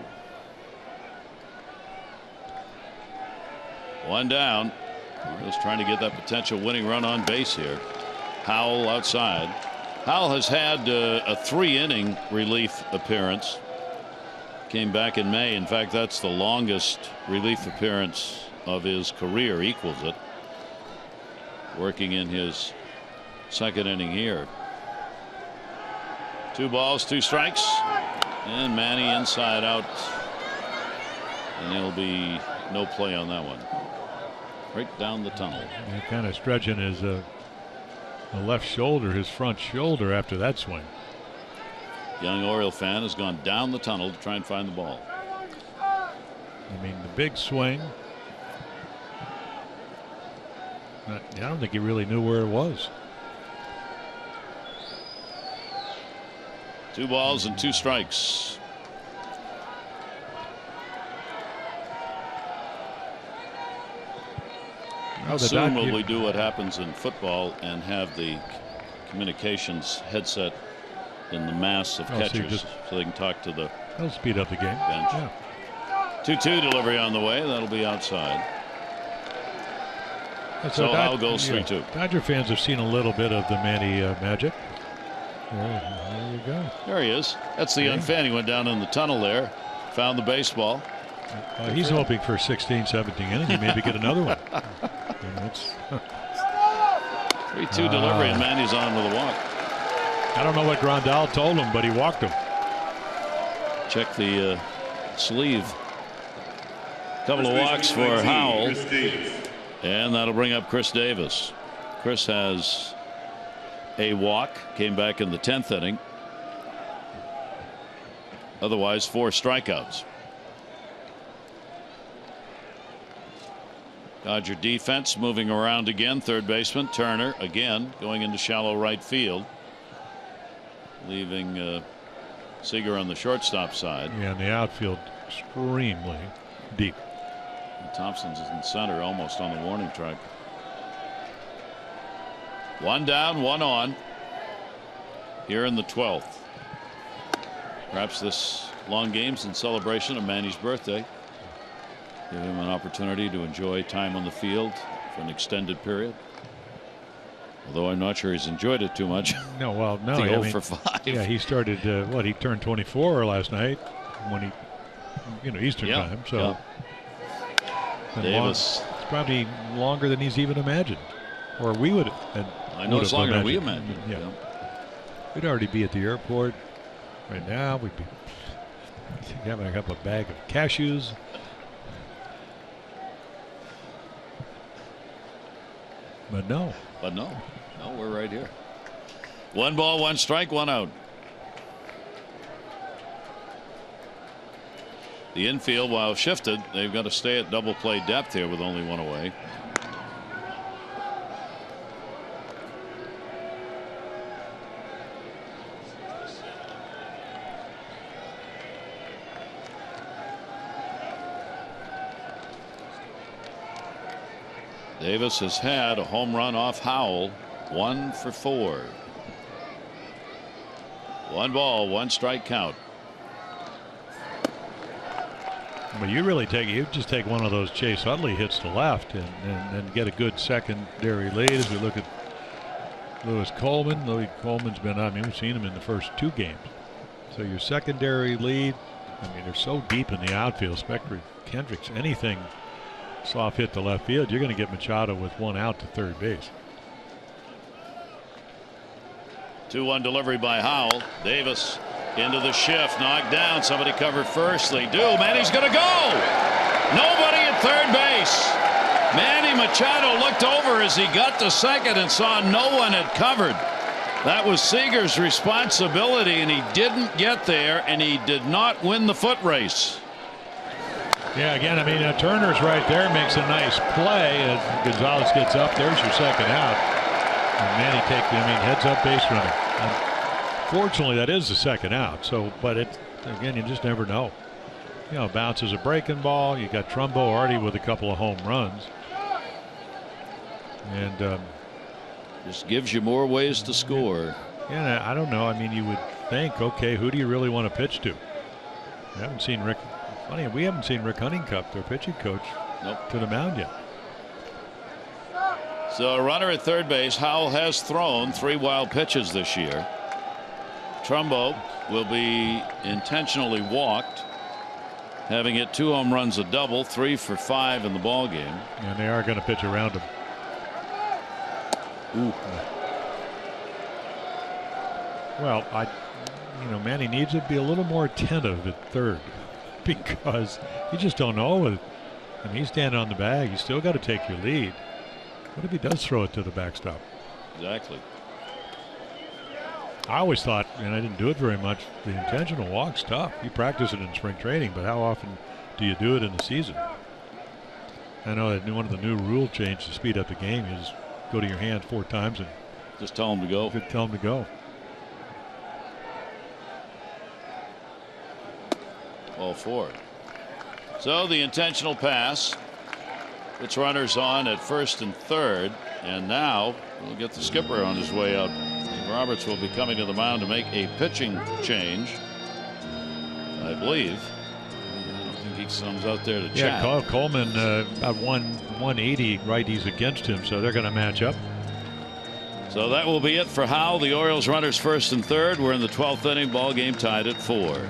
[SPEAKER 5] 1 down. Just trying to get that potential winning run on base here. Howell outside. Howell has had a 3-inning relief appearance. Came back in May. In fact, that's the longest relief appearance of his career. Equals it. Working in his 2nd inning here. 2 balls, 2 strikes. And Manny inside out, and there'll be no play on that one. Right down the tunnel.
[SPEAKER 6] They're kind of stretching his left shoulder, his front shoulder, after that swing.
[SPEAKER 5] Young Oriole fan has gone down the tunnel to try and find the ball.
[SPEAKER 6] I mean, the big swing. I don't think he really knew where it was.
[SPEAKER 5] 2 balls and 2 strikes. Soon will we do what happens in football and have the communications headset in the mass of catchers so they can talk to the
[SPEAKER 6] that'll speed up the game.
[SPEAKER 5] Bench.
[SPEAKER 6] Yeah.
[SPEAKER 5] 2-2 delivery on the way. That'll be outside. So Howell goes 3-2.
[SPEAKER 6] Dodger fans have seen a little bit of the Manny magic. There you go.
[SPEAKER 5] There he is. That's the young fan. He went down in the tunnel there, found the baseball.
[SPEAKER 6] He's hoping for 16, 17 innings. He maybe get another one.
[SPEAKER 5] 3-2 delivery, and Manny's on with a walk.
[SPEAKER 6] I don't know what Grandal told him, but he walked him.
[SPEAKER 5] Check the sleeve. Couple of walks for Howell, and that'll bring up Chris Davis. Chris has a walk, came back in the 10th inning. Otherwise, 4 strikeouts. Dodger defense moving around again. Third baseman Turner again going into shallow right field, leaving Seager on the shortstop side.
[SPEAKER 6] Yeah, and the outfield extremely deep.
[SPEAKER 5] And Thompson's in center, almost on the warning track. 1 down, 1 on. Here in the 12th. Perhaps this long game's in celebration of Manny's birthday. Give him an opportunity to enjoy time on the field for an extended period. Although I'm not sure he's enjoyed it too much.
[SPEAKER 6] No, well, no.
[SPEAKER 5] I mean, 0 for 5.
[SPEAKER 6] Yeah, he started, he turned 24 last night when he, Eastern time. So
[SPEAKER 5] Davis.
[SPEAKER 6] It's probably longer than he's even imagined. Or we would.
[SPEAKER 5] I know it's longer than we imagined.
[SPEAKER 6] Yeah. We'd already be at the airport right now. We'd be having a couple of bag of cashews. But no.
[SPEAKER 5] No, we're right here. 1 ball, 1 strike, 1 out. The infield, while shifted, they've got to stay at double play depth here with only 1 away. Davis has had a home run off Howell. 1 for 4. 1 ball, 1 strike count.
[SPEAKER 6] But you just take one of those Chase Utley hits to left and get a good secondary lead as we look at Louis Coleman. Louis Coleman's been, we've seen him in the first 2 games. So your secondary lead, they're so deep in the outfield. Spectre, Kendricks, anything soft hit to left field, you're going to get Machado with 1 out to third base.
[SPEAKER 5] 2-1 delivery by Howell. Davis into the shift, knocked down. Somebody covered first. They do. Manny's going to go. Nobody at third base. Manny Machado looked over as he got to second and saw no one had covered. That was Seager's responsibility, and he didn't get there, and he did not win the foot race.
[SPEAKER 6] Yeah, again, Turner's right there, makes a nice play, and Gonzalez gets up. There's your second out. And Manny heads up base running. Fortunately, that is the second out. So, but again, you just never know. Bounces a breaking ball. You got Trumbo already with a couple of home runs, and
[SPEAKER 5] just gives you more ways to score.
[SPEAKER 6] Yeah, I don't know. You would think, okay, who do you really want to pitch to? I haven't seen Rick. Funny, we haven't seen Rick Honeycutt, their pitching coach, to the mound yet.
[SPEAKER 5] So a runner at third base. Howell has thrown 3 wild pitches this year. Trumbo will be intentionally walked, having hit 2 home runs, a double, 3 for 5 in the ball game.
[SPEAKER 6] And they are going to pitch around him.
[SPEAKER 5] Ooh.
[SPEAKER 6] Well, Manny needs to be a little more attentive at third, because you just don't know. He's standing on the bag. You still got to take your lead. What if he does throw it to the backstop?
[SPEAKER 5] Exactly.
[SPEAKER 6] I always thought, and I didn't do it very much, the intentional walk's tough. You practice it in spring training, but how often do you do it in the season? I know that one of the new rule changes to speed up the game is go to your hands 4 times and
[SPEAKER 5] just tell him to go.
[SPEAKER 6] Tell him to go.
[SPEAKER 5] All 4. So the intentional pass. Puts runners on at first and third, and now we'll get the skipper on his way out. Roberts will be coming to the mound to make a pitching change, I believe. I don't think he comes out there to chat.
[SPEAKER 6] Yeah, Coleman about 180 righties against him, so they're going to match up.
[SPEAKER 5] So that will be it for Howell. The Orioles runners first and third. We're in the 12th inning. Ball game tied at 4.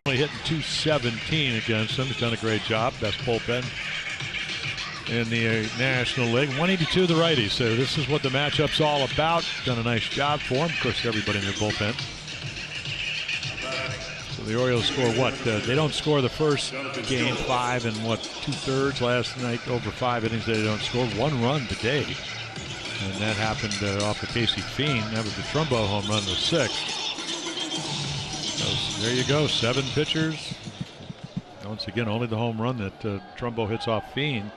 [SPEAKER 6] Only hitting .217 against them. He's done a great job. Best bullpen in the National League. 182 the righty. So this is what the matchup's all about. Done a nice job for him. Of course, everybody in their bullpen. So the Orioles score what? They don't score the first game 5 and what, 2/3 last night over 5 innings. They don't score 1 run today. And that happened off of Casey Fiend. That was the Trumbo home run, the 6th. So there you go, 7 pitchers. Once again, only the home run that Trumbo hits off Fiend.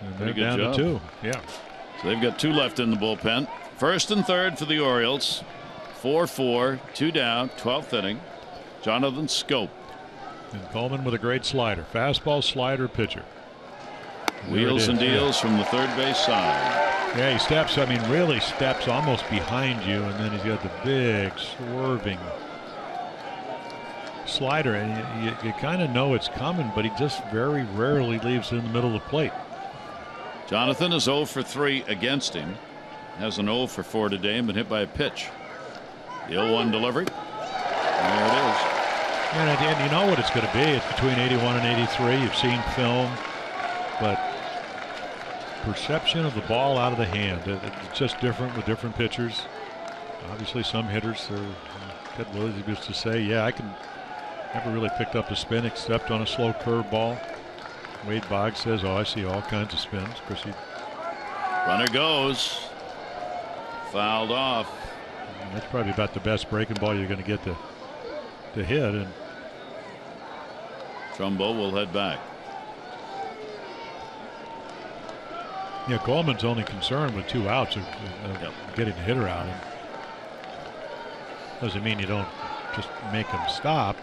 [SPEAKER 6] And they're down to 2. Yeah.
[SPEAKER 5] So they've got 2 left in the bullpen. First and third for the Orioles. 4-4, 2 down, 12th inning. Jonathan Scope.
[SPEAKER 6] And Coleman with a great slider. Fastball, slider, pitcher.
[SPEAKER 5] Wheels and deals from the third base side.
[SPEAKER 6] Yeah, he steps, I mean, really steps almost behind you, and then he's got the big swerving slider, and you kind of know it's coming, but he just very rarely leaves it in the middle of the plate.
[SPEAKER 5] Jonathan is 0 for 3 against him. Has an 0 for 4 today and been hit by a pitch. The 0-1 delivery. There it is.
[SPEAKER 6] And you know what it's going to be. It's between 81 and 83. You've seen film, but perception of the ball out of the hand. It's just different with different pitchers. Obviously, some hitters, Ted Williams used to say, yeah, I can never really picked up a spin except on a slow curve ball. Wade Boggs says, oh, I see all kinds of spins. Of course,
[SPEAKER 5] runner goes. Fouled off.
[SPEAKER 6] That's probably about the best breaking ball you're going to get to hit. And
[SPEAKER 5] Trumbo will head back.
[SPEAKER 6] Yeah, Coleman's only concerned with 2 outs of getting the hitter out. And doesn't mean you don't just make him stop,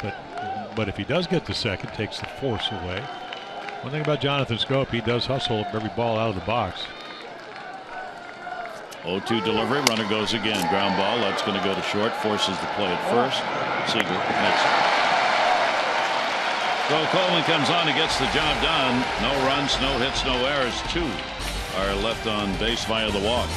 [SPEAKER 6] but if he does get to second, takes the force away. One thing about Jonathan Scope, he does hustle every ball out of the box.
[SPEAKER 5] 0-2 delivery. Runner goes again. Ground ball. That's going to go to short. Forces the play at first. Seager makes it. So Coleman comes on and gets the job done. No runs, no hits, no errors. 2 are left on base via the walk.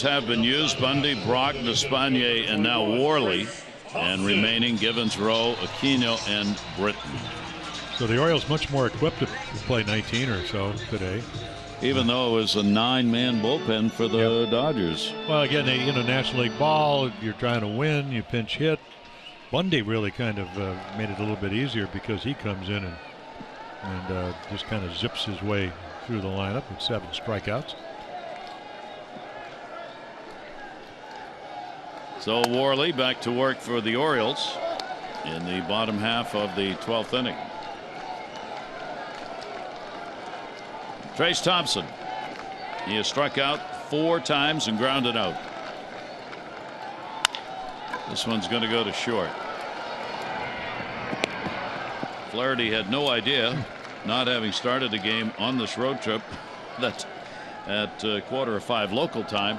[SPEAKER 5] Have been used. Bundy, Brock, Despagne, and now Worley. And remaining Givens, Rowe, Aquino, and Britton.
[SPEAKER 6] So the Orioles much more equipped to play 19 or so today.
[SPEAKER 5] Even though it was a 9-man bullpen for the Dodgers.
[SPEAKER 6] Well, again, National League ball, you're trying to win, you pinch hit. Bundy really kind of made it a little bit easier because he comes in and just kind of zips his way through the lineup with 7 strikeouts.
[SPEAKER 5] So Worley back to work for the Orioles in the bottom half of the 12th inning. Trace Thompson. He has struck out 4 times and grounded out. This one's going to go to short. Flaherty had no idea, not having started the game on this road trip, that at 4:45 local time,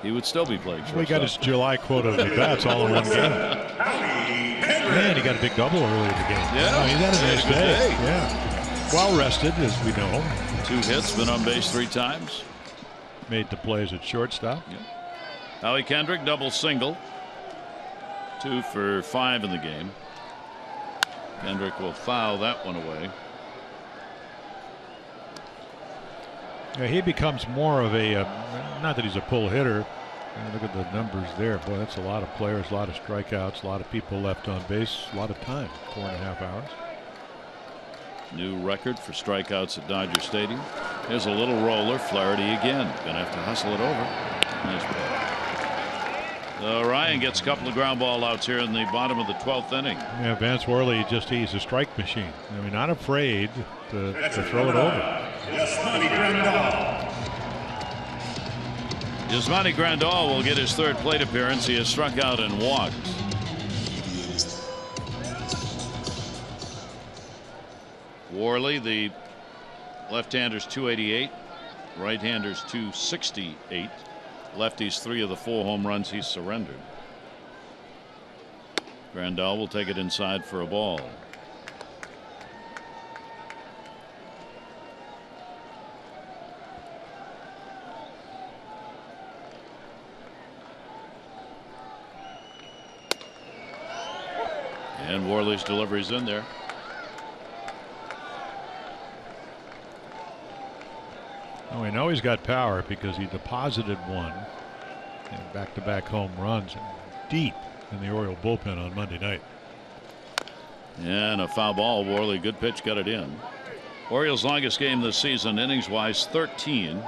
[SPEAKER 5] he would still be playing shortstop.
[SPEAKER 6] We got his July quota of at-bats all in one game. Man, he got a big double early in the game.
[SPEAKER 5] Yeah,
[SPEAKER 6] he had a nice day. Yeah, well rested, as we know.
[SPEAKER 5] 2 hits, been on base 3 times.
[SPEAKER 6] Made the plays at shortstop.
[SPEAKER 5] Yeah. Howie Kendrick double single. 2 for 5 in the game. Kendrick will foul that one away.
[SPEAKER 6] Yeah, he becomes more of a not that he's a pull hitter. Look at the numbers there. Boy, that's a lot of players, a lot of strikeouts, a lot of people left on base, a lot of time. 4.5 hours.
[SPEAKER 5] New record for strikeouts at Dodger Stadium. Here's a little roller. Flaherty again. Gonna have to hustle it over. Nice play. Ryan gets a couple of ground ball outs here in the bottom of the 12th inning.
[SPEAKER 6] Yeah, Vance Worley he's a strike machine. I mean, not afraid to throw it over.
[SPEAKER 5] Yasmani Grandal will get his 3rd plate appearance. He has struck out and walked. Worley, the left-hander's 288, right-hander's 268. Lefty's 3 of the 4 home runs he's surrendered. Grandal will take it inside for a ball. And Worley's delivery's in there.
[SPEAKER 6] Oh, we know he's got power because he deposited one in back-to-back home runs deep in the Oriole bullpen on Monday night.
[SPEAKER 5] And a foul ball. Worley, good pitch, got it in. Orioles' longest game this season, innings-wise, 13.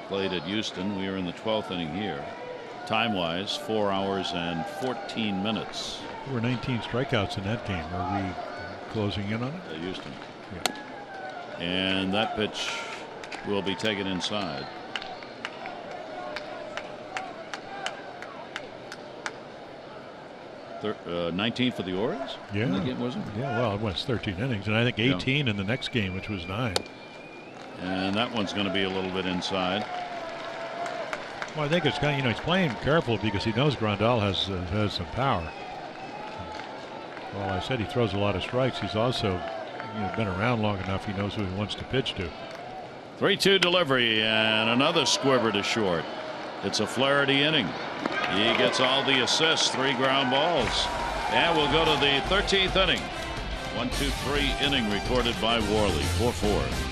[SPEAKER 5] Played at Houston. We are in the 12th inning here. Time-wise, 4 hours and 14 minutes.
[SPEAKER 6] There were 19 strikeouts in that game. Are we closing in on it?
[SPEAKER 5] At Houston.
[SPEAKER 6] Yeah.
[SPEAKER 5] And that pitch will be taken inside. Thir 19 for the Orioles?
[SPEAKER 6] Yeah.
[SPEAKER 5] In the game, wasn't it?
[SPEAKER 6] Yeah, well, it was 13 innings, and I think 18 in the next game, which was 9.
[SPEAKER 5] And that one's going to be a little bit inside.
[SPEAKER 6] Well, I think it's kind of, he's playing careful because he knows Grandal has some power. Well, I said he throws a lot of strikes. He's also been around long enough. He knows who he wants to pitch to.
[SPEAKER 5] 3-2 delivery and another squibber to short. It's a Flaherty inning. He gets all the assists, 3 ground balls. And we'll go to the 13th inning. 1-2-3 inning recorded by Worley. 4-4.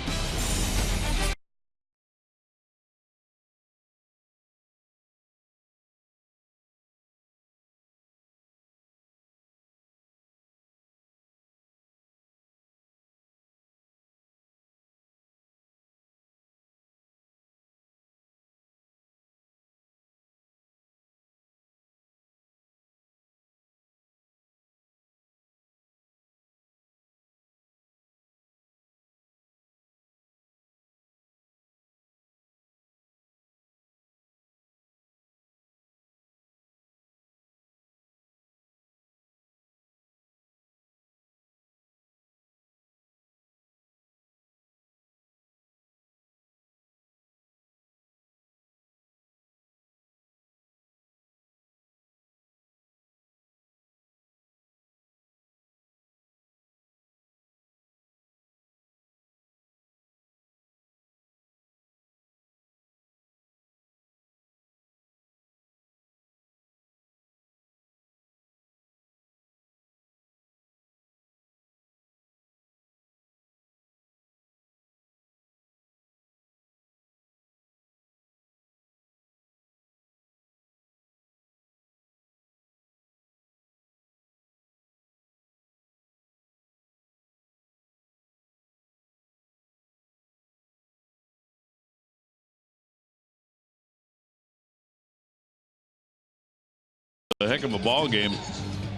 [SPEAKER 5] A heck of a ball game.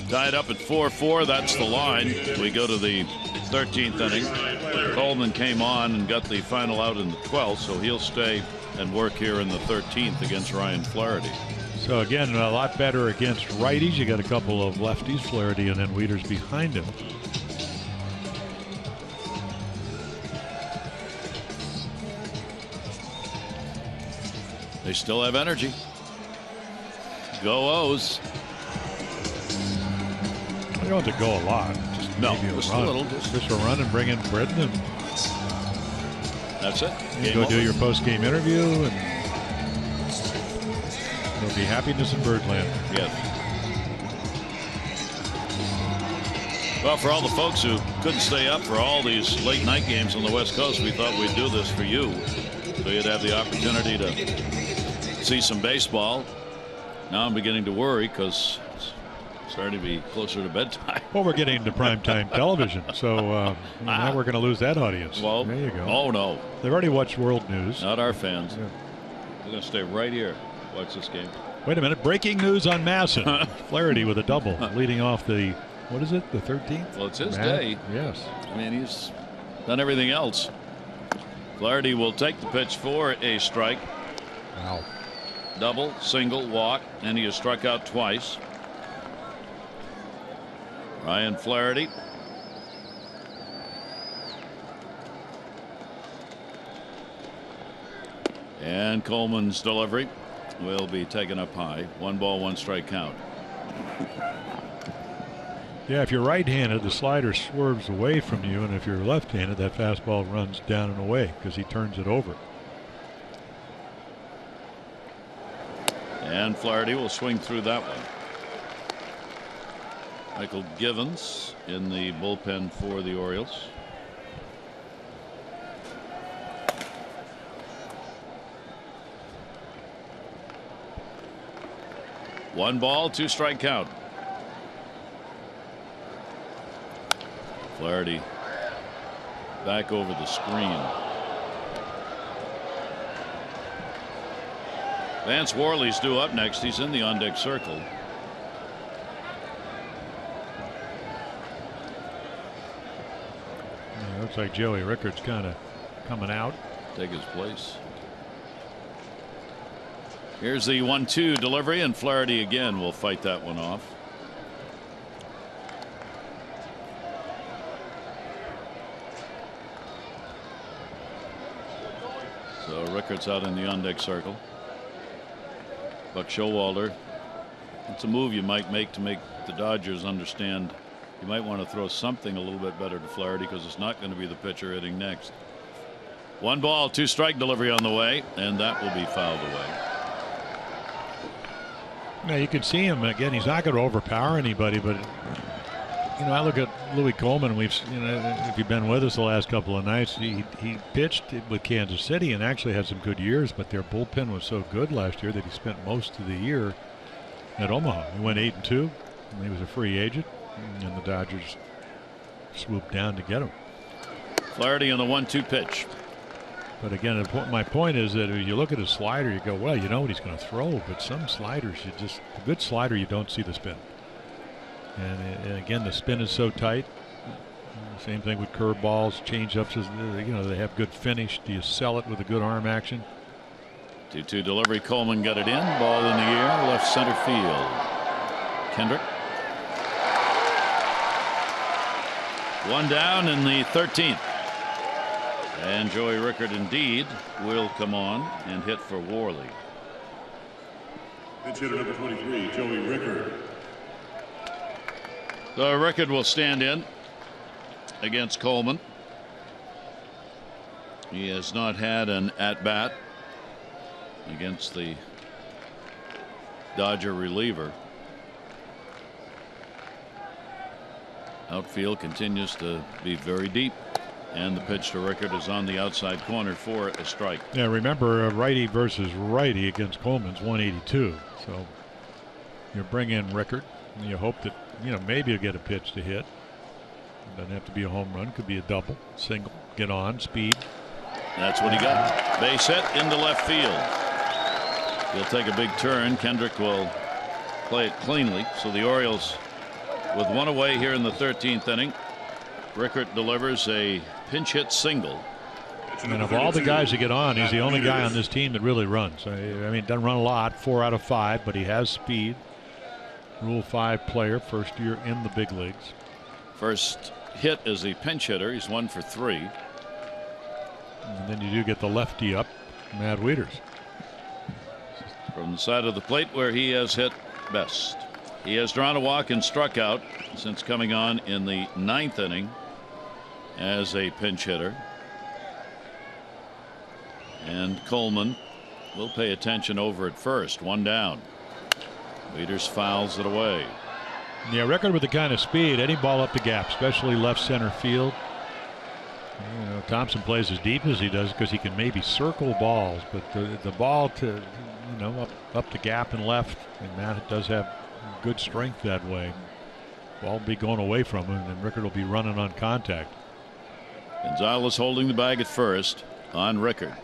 [SPEAKER 5] Tied up at 4-4. That's the line. We go to the 13th inning. Coleman came on and got the final out in the 12th, so he'll stay and work here in the 13th against Ryan Flaherty.
[SPEAKER 6] So again, a lot better against righties. You got a couple of lefties, Flaherty and then Wieters behind him.
[SPEAKER 5] They still have energy. Go O's.
[SPEAKER 6] You don't have to go a lot. Just
[SPEAKER 5] No,
[SPEAKER 6] maybe
[SPEAKER 5] just
[SPEAKER 6] a run.
[SPEAKER 5] a little.
[SPEAKER 6] Just a run and bring in Britton. And
[SPEAKER 5] that's it.
[SPEAKER 6] you go do your post-game interview, and there'll be happiness in Birdland.
[SPEAKER 5] Yes. Well, for all the folks who couldn't stay up for all these late night games on the West Coast, we thought we'd do this for you, so you'd have the opportunity to see some baseball. Now I'm beginning to worry because it's starting to be closer to bedtime.
[SPEAKER 6] Well, we're getting into primetime television, so now we're going to lose that audience.
[SPEAKER 5] Well,
[SPEAKER 6] there you go.
[SPEAKER 5] Oh, no.
[SPEAKER 6] They've already watched World News.
[SPEAKER 5] Not our fans.
[SPEAKER 6] Yeah.
[SPEAKER 5] We're going to stay right here. Watch this game.
[SPEAKER 6] Wait a minute. Breaking news on Masson. Flaherty with a double, leading off the, what is it, the 13th?
[SPEAKER 5] Well, it's his day.
[SPEAKER 6] Yes.
[SPEAKER 5] I mean, he's done everything else. Flaherty will take the pitch for a strike.
[SPEAKER 6] Wow.
[SPEAKER 5] Double, single, walk, and he has struck out twice. Ryan Flaherty. And Coleman's delivery will be taken up high. 1 ball, 1 strike count.
[SPEAKER 6] Yeah, if you're right-handed, the slider swerves away from you, and if you're left-handed, that fastball runs down and away because he turns it over.
[SPEAKER 5] And Flaherty will swing through that one. Michael Givens in the bullpen for the Orioles. One ball, 2 strike count. Flaherty back over the screen. Vance Worley's due up next. He's in the on-deck circle.
[SPEAKER 6] Yeah, looks like Joey Rickard's kind of coming out.
[SPEAKER 5] Take his place. Here's the 1-2 delivery, and Flaherty again will fight that one off. So Rickard's out in the on-deck circle. Buck Showalter, it's a move you might make to make the Dodgers understand you might want to throw something a little bit better to Flaherty because it's not going to be the pitcher hitting next. 1 ball, 2 strike delivery on the way, and that will be fouled away.
[SPEAKER 6] Now you can see him again. He's not going to overpower anybody, but you know, I look at Louis Coleman. We've, you know, if you've been with us the last couple of nights, he pitched with Kansas City and actually had some good years, but their bullpen was so good last year that he spent most of the year at Omaha. He went 8-2, and he was a free agent, and the Dodgers swooped down to get him.
[SPEAKER 5] Flaherty on the 1-2 pitch.
[SPEAKER 6] But again, my point is that if you look at his slider, you go, well, you know what he's going to throw, but some sliders, a good slider, you don't see the spin. And again, the spin is so tight. Same thing with curveballs, changeups. You know, they have good finish. Do you sell it with a good arm action?
[SPEAKER 5] 2-2 delivery. Coleman got it in. Ball in the air, left center field. Kendrick. 1 down in the 13th. And Joey Rickard indeed will come on and hit for Worley.
[SPEAKER 8] Pitch hitter number 23, Joey Rickard.
[SPEAKER 5] So Rickard will stand in against Coleman. He has not had an at-bat against the Dodger reliever. Outfield continues to be very deep, and the pitch to Rickard is on the outside corner for a strike.
[SPEAKER 6] Yeah, remember righty versus righty against Coleman's 182. So you bring in Rickard and you hope that, you know, maybe you'll get a pitch to hit. It doesn't have to be a home run, could be a double, single, get on, speed.
[SPEAKER 5] That's what he got. Base hit into left field. He'll take a big turn. Kendrick will play it cleanly. So the Orioles with 1 away here in the 13th inning. Rickard delivers a pinch hit single.
[SPEAKER 6] And of all the guys that get on, he's the only guy on this team that really runs. I mean, doesn't run a lot, 4 out of 5, but he has speed. Rule 5 player, first year in the big leagues.
[SPEAKER 5] First hit as a pinch hitter. He's 1 for 3.
[SPEAKER 6] And then you do get the lefty up, Matt Wieters.
[SPEAKER 5] from the side of the plate where he has hit best. He has drawn a walk and struck out since coming on in the 9th inning as a pinch hitter. And Coleman will pay attention over at first. One down. Wieters fouls it away.
[SPEAKER 6] Yeah, Rickard with the kind of speed, any ball up the gap, especially left center field. You know, Thompson plays as deep as he does because he can maybe circle balls, but the ball to up the gap and left, and Matt does have good strength that way. Ball will be going away from him, and Rickard will be running on contact.
[SPEAKER 5] Gonzalez holding the bag at first on Rickard.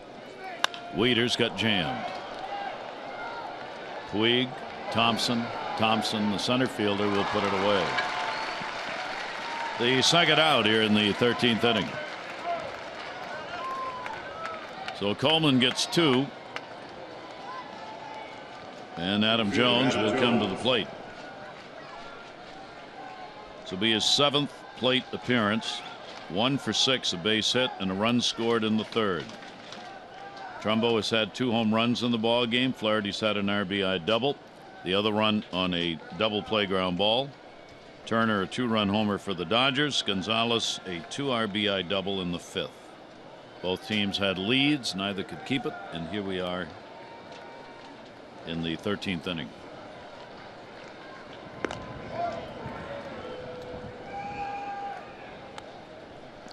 [SPEAKER 5] Wieters got jammed. Puig, Thompson, the center fielder, will put it away. The second out here in the 13th inning. So Coleman gets 2. And Adam Jones will come to the plate. This will be his 7th plate appearance. 1 for 6, a base hit, and a run scored in the 3rd. Trumbo has had 2 home runs in the ball game. Flaherty's had an RBI double. The other run on a double play ground ball. Turner a 2-run homer for the Dodgers. Gonzalez a 2 RBI double in the 5th. Both teams had leads. Neither could keep it. And here we are in the 13th inning.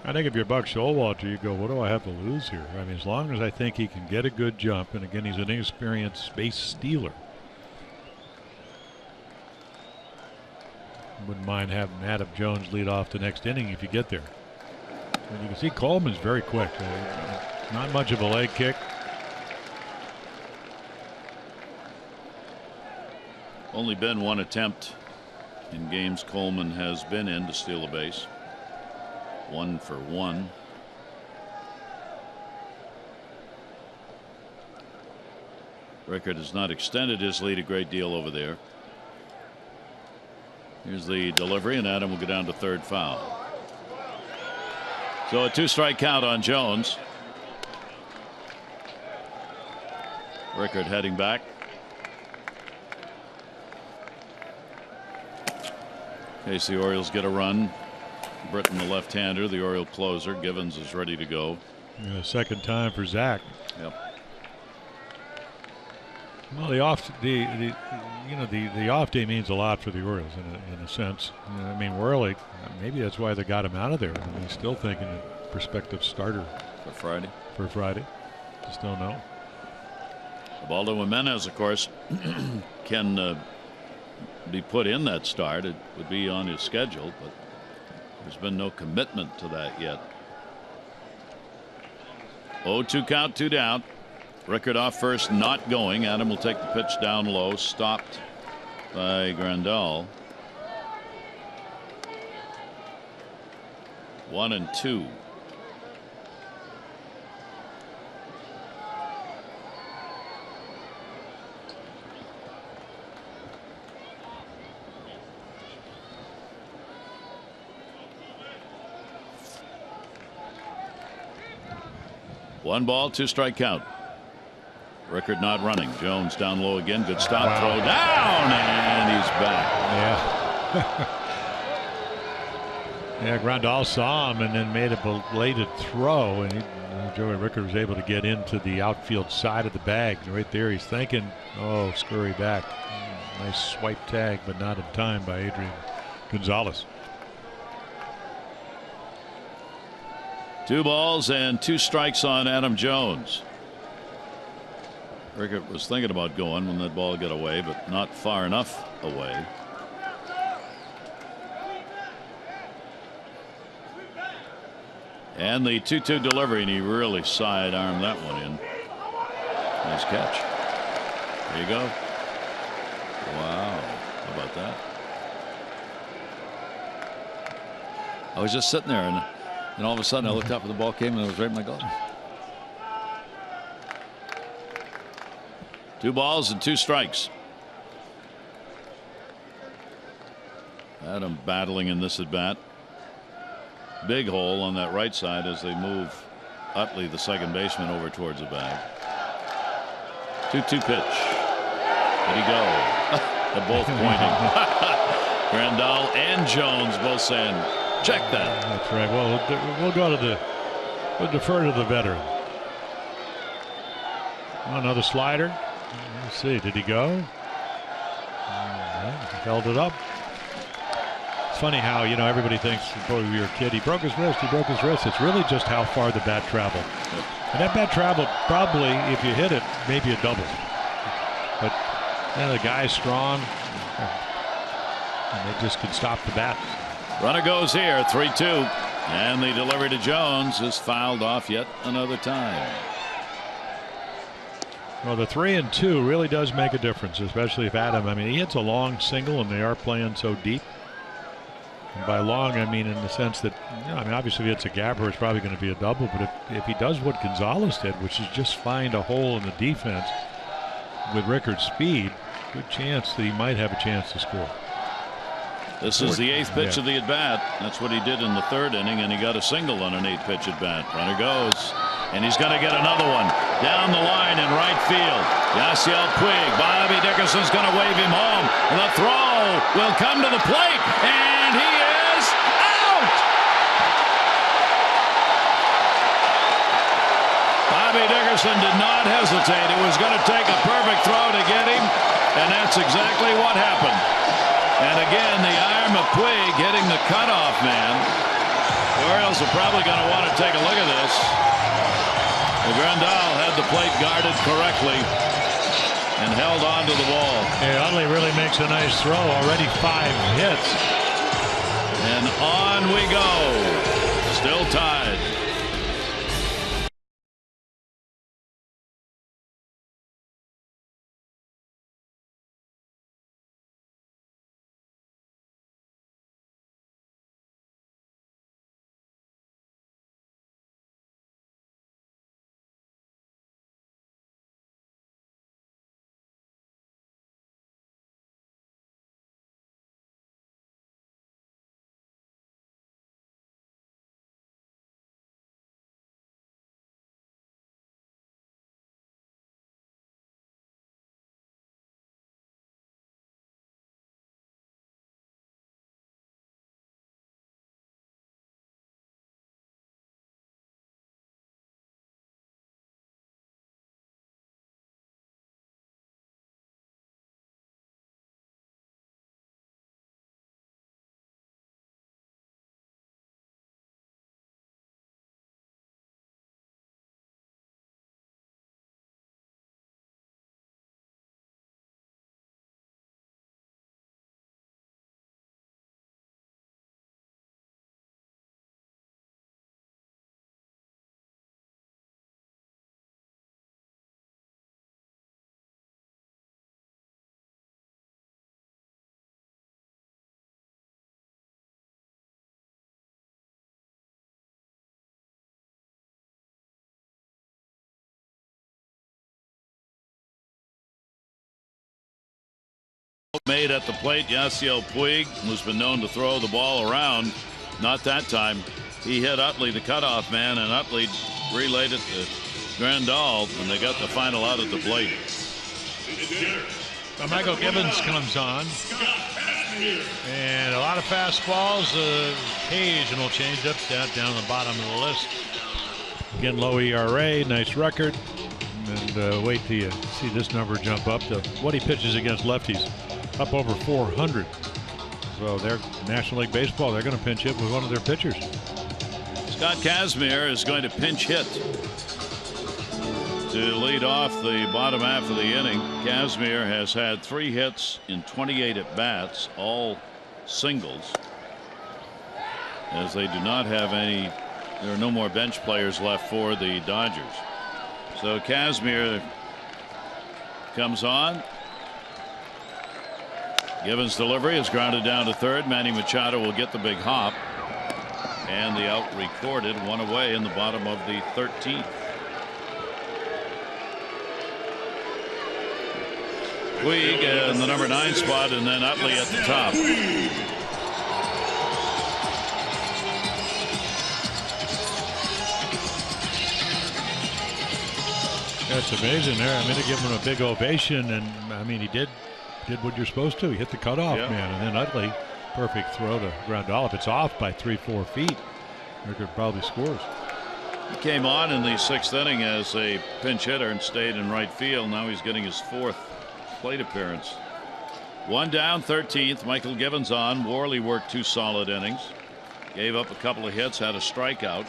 [SPEAKER 6] I think if you're Buck Showalter, you go, what do I have to lose here? I mean, as long as I think he can get a good jump, and again, he's an inexperienced base stealer. Wouldn't mind having Adam Jones lead off the next inning if you get there. And you can see Coleman's very quick. Not much of a leg kick.
[SPEAKER 5] Only been 1 attempt in games Coleman has been in to steal a base. 1 for 1. Rickard has not extended his lead a great deal over there. Here's the delivery, and Adam will go down to 3rd foul. So a 2-strike count on Jones. Rickard heading back. In case the Orioles get a run. Britton, the left-hander, the Oriole closer. Givens is ready to go.
[SPEAKER 6] Yeah, second time for Zach.
[SPEAKER 5] Yep.
[SPEAKER 6] Well, the off day means a lot for the Orioles in a sense. You know, I mean, Worley, maybe that's why they got him out of there. I mean, he's still thinking a prospective starter
[SPEAKER 5] for Friday.
[SPEAKER 6] Just don't know.
[SPEAKER 5] Ubaldo Jimenez, of course, can be put in that start. It would be on his schedule, but there's been no commitment to that yet. 0-2 count, 2 down. Rickard off first, not going. Adam will take the pitch down low, stopped by Grandal. 1-2. One ball, 2-strike count. Rickard not running. Jones down low again. Good stop. Wow. Throw down, and he's back.
[SPEAKER 6] Yeah. Yeah, Grandal saw him and then made a belated throw, and Joey Rickard was able to get into the outfield side of the bag. Right there, he's thinking, oh, scurry back. Nice swipe tag, but not in time by Adrian Gonzalez.
[SPEAKER 5] 2 balls and 2 strikes on Adam Jones. Rickard was thinking about going when that ball got away, but not far enough away. And the 2-2 delivery, and he really sidearmed that one in. Nice catch. There you go. Wow. How about that? I was just sitting there, and all of a sudden I looked up and the ball came and it was right in my glove. 2 balls and 2 strikes. Adam battling in this at bat. Big hole on that right side as they move Utley, the second baseman, over towards the bag. 2-2 pitch. Did he go? They're both pointing. Grandal and Jones both saying, check that.
[SPEAKER 6] That's right. Well, we'll defer to the veteran. Another slider. Let's see. Did he go? He held it up. It's funny how, everybody thinks, boy, we were a kid, he broke his wrist. It's really just how far the bat traveled. And that bat traveled probably, if you hit it, maybe a double. But the guy's strong. And they just can stop the bat.
[SPEAKER 5] Runner goes here, 3-2. And the delivery to Jones is fouled off yet another time.
[SPEAKER 6] Well, the 3-2 really does make a difference, especially if Adam, he hits a long single and they are playing so deep. And by long, I mean in the sense that, obviously if it's a gapper, it's probably going to be a double. But if he does what Gonzalez did, which is just find a hole in the defense with Rickard's speed, good chance that he might have a chance to score.
[SPEAKER 5] This is the 8th pitch of the at-bat. That's what he did in the 3rd inning, and he got a single on an 8-pitch at-bat. Runner goes, and he's going to get another one down the line in right field. Yasiel Puig, Bobby Dickerson's going to wave him home. The throw will come to the plate, and he is out! Bobby Dickerson did not hesitate. It was going to take a perfect throw to get him, and that's exactly what happened. And again, the arm of Puig hitting the cutoff man. The Orioles are probably going to want to take a look at this. Grandal had the plate guarded correctly and held on to the wall.
[SPEAKER 6] Yeah, Utley really makes a nice throw. Already 5 hits.
[SPEAKER 5] And on we go. Still tied. Made at the plate. Yasiel Puig, who's been known to throw the ball around. Not that time. He hit Utley, the cutoff man, and Utley relayed it to Grandal, and they got the final out at the plate.
[SPEAKER 6] Michael Gibbons comes on. And a lot of fastballs, occasional changeups down the bottom of the list. Again, low ERA, nice record. And wait till you see this number jump up to what he pitches against lefties. Up over 400. So they're National League Baseball. They're going to pinch hit with one of their pitchers.
[SPEAKER 5] Scott Kazmir is going to pinch hit to lead off the bottom half of the inning. Kazmir has had 3 hits in 28 at bats, all singles, as they do not have any. There are no more bench players left for the Dodgers. So Kazmir comes on. Gibbons' delivery is grounded down to third. Manny Machado will get the big hop. And the out recorded, 1 away in the bottom of the 13th. Puig in the number 9 spot, and then Utley at the top.
[SPEAKER 6] That's amazing there. I mean, they give him a big ovation, and I mean, he did what you're supposed to. He hit the cutoff, man, and then Utley, perfect throw to Grandal. If it's off by 3-4 feet, Rickard probably scores.
[SPEAKER 5] He came on in the 6th inning as a pinch hitter and stayed in right field. Now he's getting his 4th plate appearance. 1 down, 13th. Michael Givens on. Worley worked 2 solid innings. Gave up a couple of hits, had a strikeout.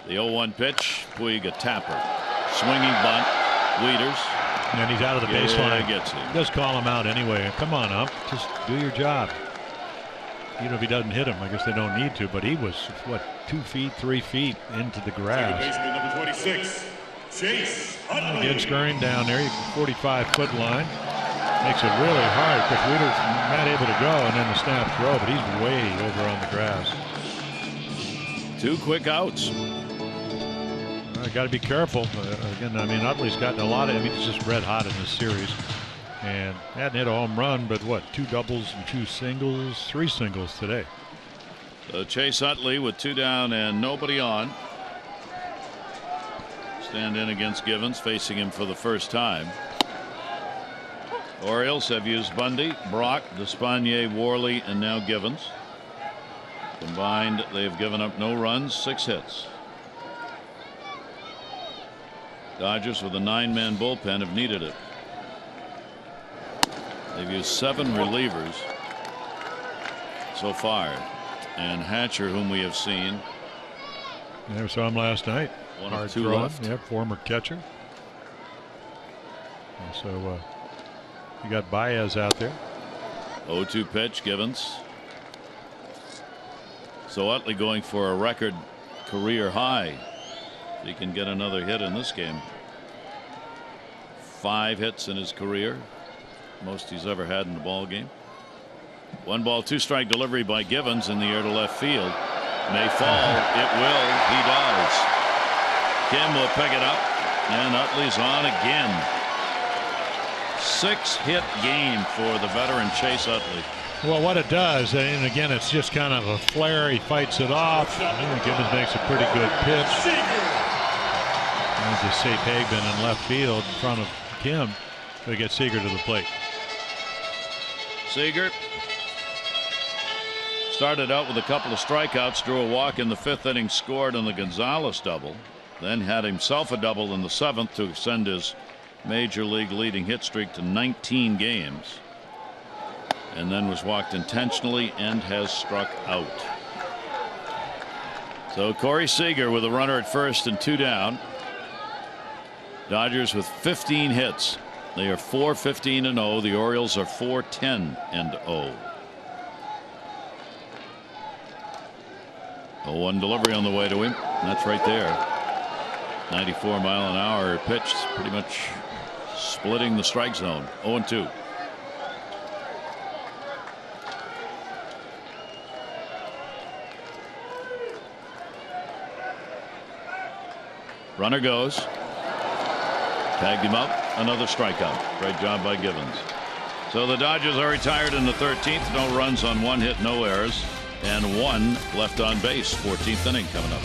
[SPEAKER 5] The 0-1 pitch. Puig a tapper. Swinging bunt. Wieters.
[SPEAKER 6] And he's out of the baseline.
[SPEAKER 5] Gets him.
[SPEAKER 6] Just call him out anyway. Come on up. Just do your job. Even if he doesn't hit him, I guess they don't need to. But he was, what, 2 feet, 3 feet into the grass.
[SPEAKER 8] Baseman number 26, Chase Utley.
[SPEAKER 6] Again, scurrying down there, 45-foot line. Makes it really hard because Wieters not able to go, and then the snap throw, but he's way over on the grass.
[SPEAKER 5] 2 quick outs.
[SPEAKER 6] Got to be careful. Again, I mean, Utley's gotten a lot of. I mean, he's just red hot in this series, and hadn't hit a home run, but what, 2 doubles and 2 singles, 3 singles today.
[SPEAKER 5] So Chase Utley with 2 down and nobody on. Stand in against Givens, facing him for the first time. Orioles have used Bundy, Brock, Despaigne, Worley, and now Givens. Combined, they have given up no runs, 6 hits. Dodgers with a 9-man bullpen have needed it. They've used 7 relievers so far, and Hatcher, whom we have seen.
[SPEAKER 6] Never saw him last night.
[SPEAKER 5] 1 of 2 left.
[SPEAKER 6] Yeah, former catcher. And so you got Baez out there.
[SPEAKER 5] 0-2 pitch, Givens. So Utley going for a record career high. He can get another hit in this game. 5 hits in his career, most he's ever had in the ball game. 1 ball, 2 strike delivery by Givens in the air to left field. May fall. It will. He does. Kim will pick it up, and Utley's on again. 6-hit game for the veteran Chase Utley.
[SPEAKER 6] Well, what it does, and again, it's just kind of a flare. He fights it off. Givens makes a pretty good pitch. And just safe Hagman in left field in front of Kim. They get Seager to the plate.
[SPEAKER 5] Seager started out with a couple of strikeouts, drew a walk in the 5th inning, scored on the Gonzalez double, then had himself a double in the 7th to extend his major league leading hit streak to 19 games, and then was walked intentionally and has struck out. So Corey Seager with a runner at first and 2 down. Dodgers with 15 hits. They are 4-15-0. The Orioles are 4-10-0. 0-1 delivery on the way to him. That's right there. 94-mile-an-hour pitch, pretty much splitting the strike zone. 0-2. Runner goes. Tagged him up. Another strikeout. Great job by Givens. So the Dodgers are retired in the 13th. No runs on 1 hit, no errors, and 1 left on base. 14th inning coming up.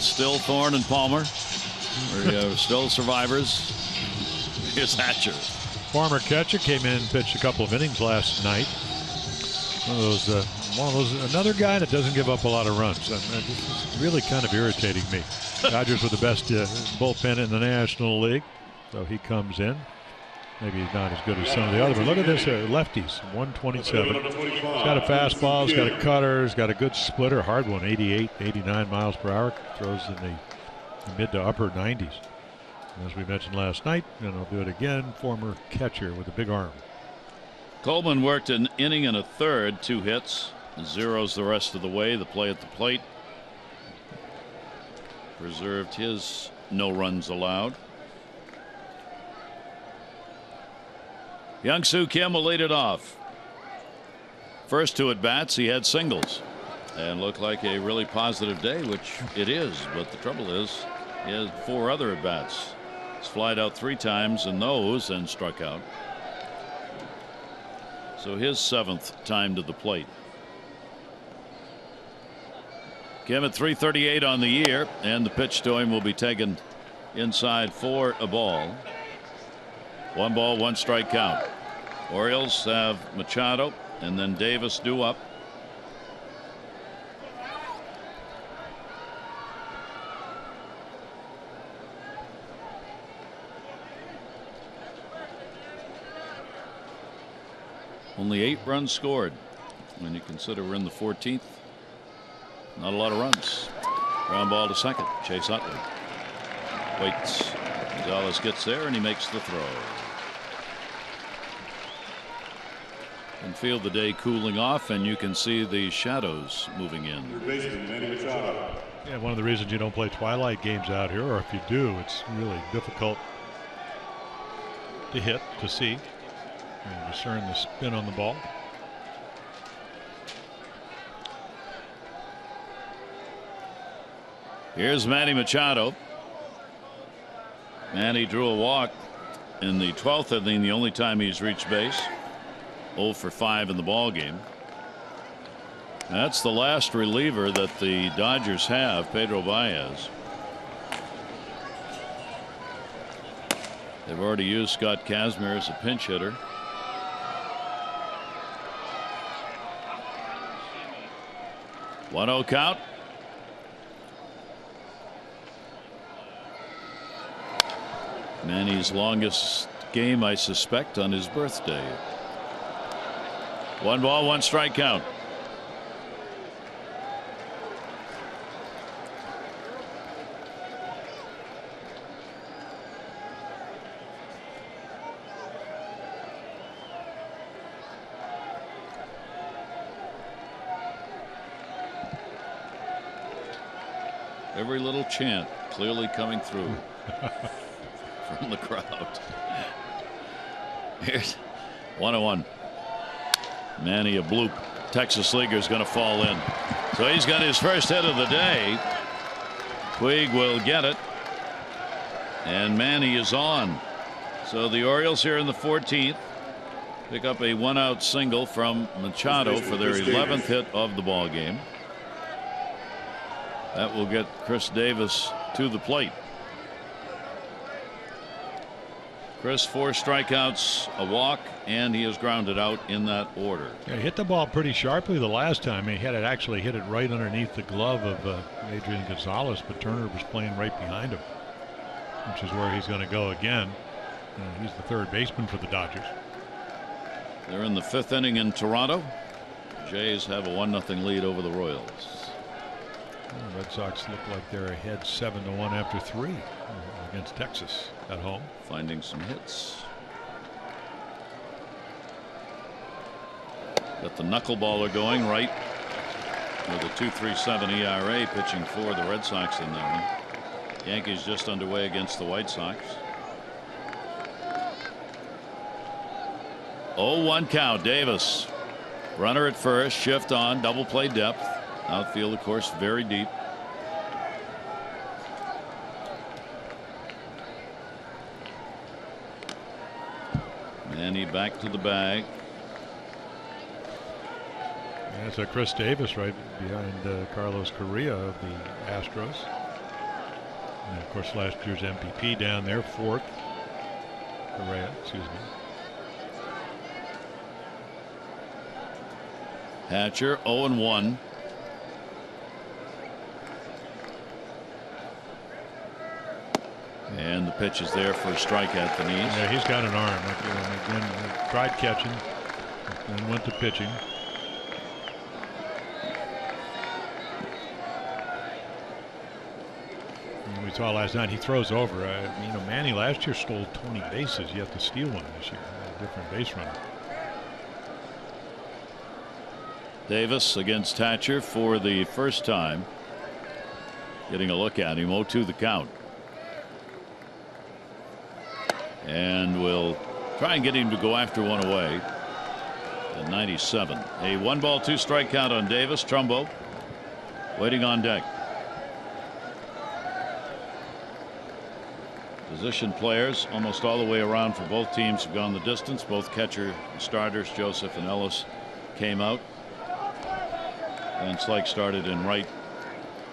[SPEAKER 5] It's still Thorne and Palmer. We're still survivors. Here's Hatcher.
[SPEAKER 6] Former catcher came in and pitched a couple of innings last night. One of those, another guy that doesn't give up a lot of runs. This is really kind of irritating me. Dodgers were the best bullpen in the National League, so he comes in. Maybe he's not as good as some of the others, but look at this lefties, 127. He's got a fastball, he's got a cutter, he's got a good splitter, hard one, 88, 89 miles per hour. Throws in the mid to upper 90s. As we mentioned last night, and I'll do it again, former catcher with a big arm.
[SPEAKER 5] Coleman worked an inning and a third, 2 hits, zeros the rest of the way. The play at the plate preserved his no runs allowed. Young-Soo Kim will lead it off. First 2 at bats, he had singles and looked like a really positive day, which it is. But the trouble is, he had 4 other at bats. He's flied out 3 times in those and struck out. So his 7th time to the plate. Kim at 338 on the year, and the pitch to him will be taken inside for a ball. 1 ball, 1 strike count. Orioles have Machado and then Davis due up. Only 8 runs scored when you consider we're in the 14th. Not a lot of runs. Ground ball to second. Chase Utley waits. Gonzalez gets there and he makes the throw. And feel the day cooling off, and you can see the shadows moving in.
[SPEAKER 6] Yeah, one of the reasons you don't play twilight games out here, or if you do, it's really difficult to hit, to see, and discern the spin on the ball.
[SPEAKER 5] Here's Manny Machado. Manny drew a walk in the 12th inning, the only time he's reached base. 0 for 5 in the ball game. That's the last reliever that the Dodgers have, Pedro Baez. They've already used Scott Kazmir as a pinch hitter. One-0 count. Manny's longest game, I suspect, on his birthday. 1 ball, 1 strike count. Every little chant clearly coming through from the crowd. Here's 1-1. Manny a bloop. Texas Leaguer is going to fall in. So he's got his first hit of the day. Puig will get it. And Manny is on. So the Orioles here in the 14th pick up a 1-out single from Machado for their 11th hit of the ball game. That will get Chris Davis to the plate. Chris, 4 strikeouts, a walk, and he is grounded out in that order.
[SPEAKER 6] Yeah, he hit the ball pretty sharply the last time. He had it actually hit it right underneath the glove of Adrian Gonzalez, but Turner was playing right behind him, which is where he's going to go again. He's the 3rd baseman for the Dodgers.
[SPEAKER 5] They're in the 5th inning in Toronto. Jays have a 1-0 lead over the Royals.
[SPEAKER 6] The Red Sox look like they're ahead 7-1 after 3 against Texas at home.
[SPEAKER 5] Finding some hits. Got the knuckleballer going right with a 2.37 ERA, pitching for the Red Sox in that one. Yankees just underway against the White Sox. 0-1 count. Davis, runner at first, shift on, double play depth. Outfield, of course, very deep. Manny back to the bag.
[SPEAKER 6] That's Chris Davis right behind Carlos Correa of the Astros. And of course, last year's MVP down there, fourth. Correa, excuse me.
[SPEAKER 5] Hatcher 0-1. And the pitch is there for a strike at the knees.
[SPEAKER 6] Yeah, he's got an arm. Again, tried catching and went to pitching. And we saw last night he throws over. Manny last year stole 20 bases. You have to steal one this year. A different base runner.
[SPEAKER 5] Davis against Hatcher for the first time. Getting a look at him. 0-2 the count. And we'll try and get him to go after one away at 97. A 1-ball 2-strike count on Davis. Trumbo waiting on deck. Position players almost all the way around for both teams have gone the distance. Both catcher starters, Joseph and Ellis, came out. And Slik started in right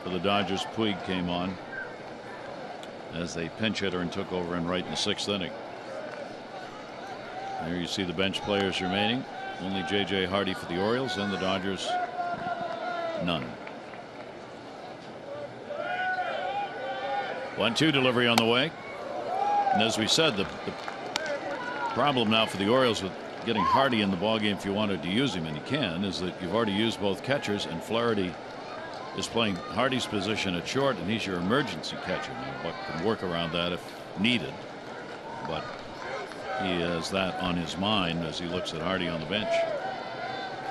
[SPEAKER 5] for the Dodgers. Puig came on as a pinch hitter and took over in right in the 6th inning. There you see the bench players remaining. Only J.J. Hardy for the Orioles, and the Dodgers none. 1-2 delivery on the way. And as we said, the problem now for the Orioles with getting Hardy in the ballgame, if you wanted to use him, and you can, is that you've already used both catchers, and Flaherty is playing Hardy's position at short, and he's your emergency catcher. Now, Buck can work around that if needed, but he has that on his mind as he looks at Hardy on the bench.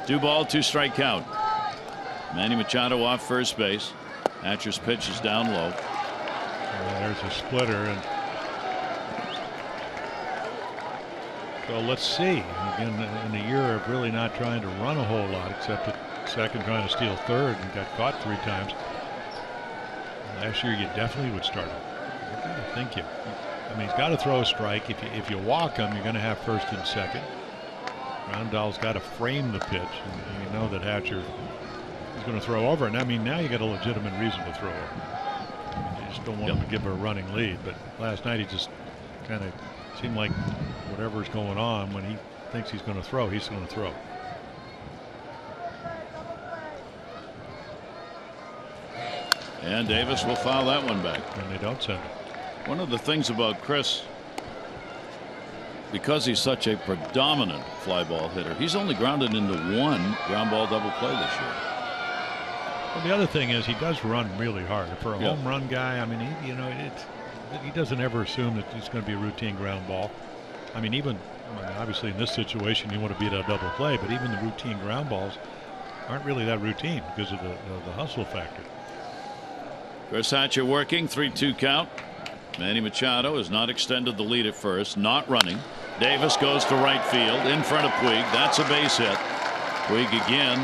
[SPEAKER 5] 2-ball 2-strike count. Manny Machado off first base. Hatcher's pitch is down low.
[SPEAKER 6] There's a splitter, and so let's see. Again, in a year of really not trying to run a whole lot, except at second trying to steal third and got caught 3 times. Last year you definitely would start him. You got to think he's got to throw a strike. If you walk him, you're going to have first and second. Rondell's got to frame the pitch, and you know that Hatcher is going to throw over. And now you got a legitimate reason to throw over. You just don't want him to give her a running lead. But last night he just kind of seemed like whatever's going on, when he thinks he's going to throw, he's going to throw.
[SPEAKER 5] And Davis will foul that one back.
[SPEAKER 6] And they don't send it.
[SPEAKER 5] One of the things about Chris, because he's such a predominant fly ball hitter, he's only grounded into 1 ground ball double play this year.
[SPEAKER 6] Well, the other thing is he does run really hard. For a home run guy, he doesn't ever assume that it's going to be a routine ground ball. Obviously in this situation you want to beat a double play, but even the routine ground balls aren't really that routine because of the hustle factor.
[SPEAKER 5] Chris Hatcher working, 3-2 count. Manny Machado has not extended the lead at first, not running. Davis goes to right field in front of Puig. That's a base hit. Puig again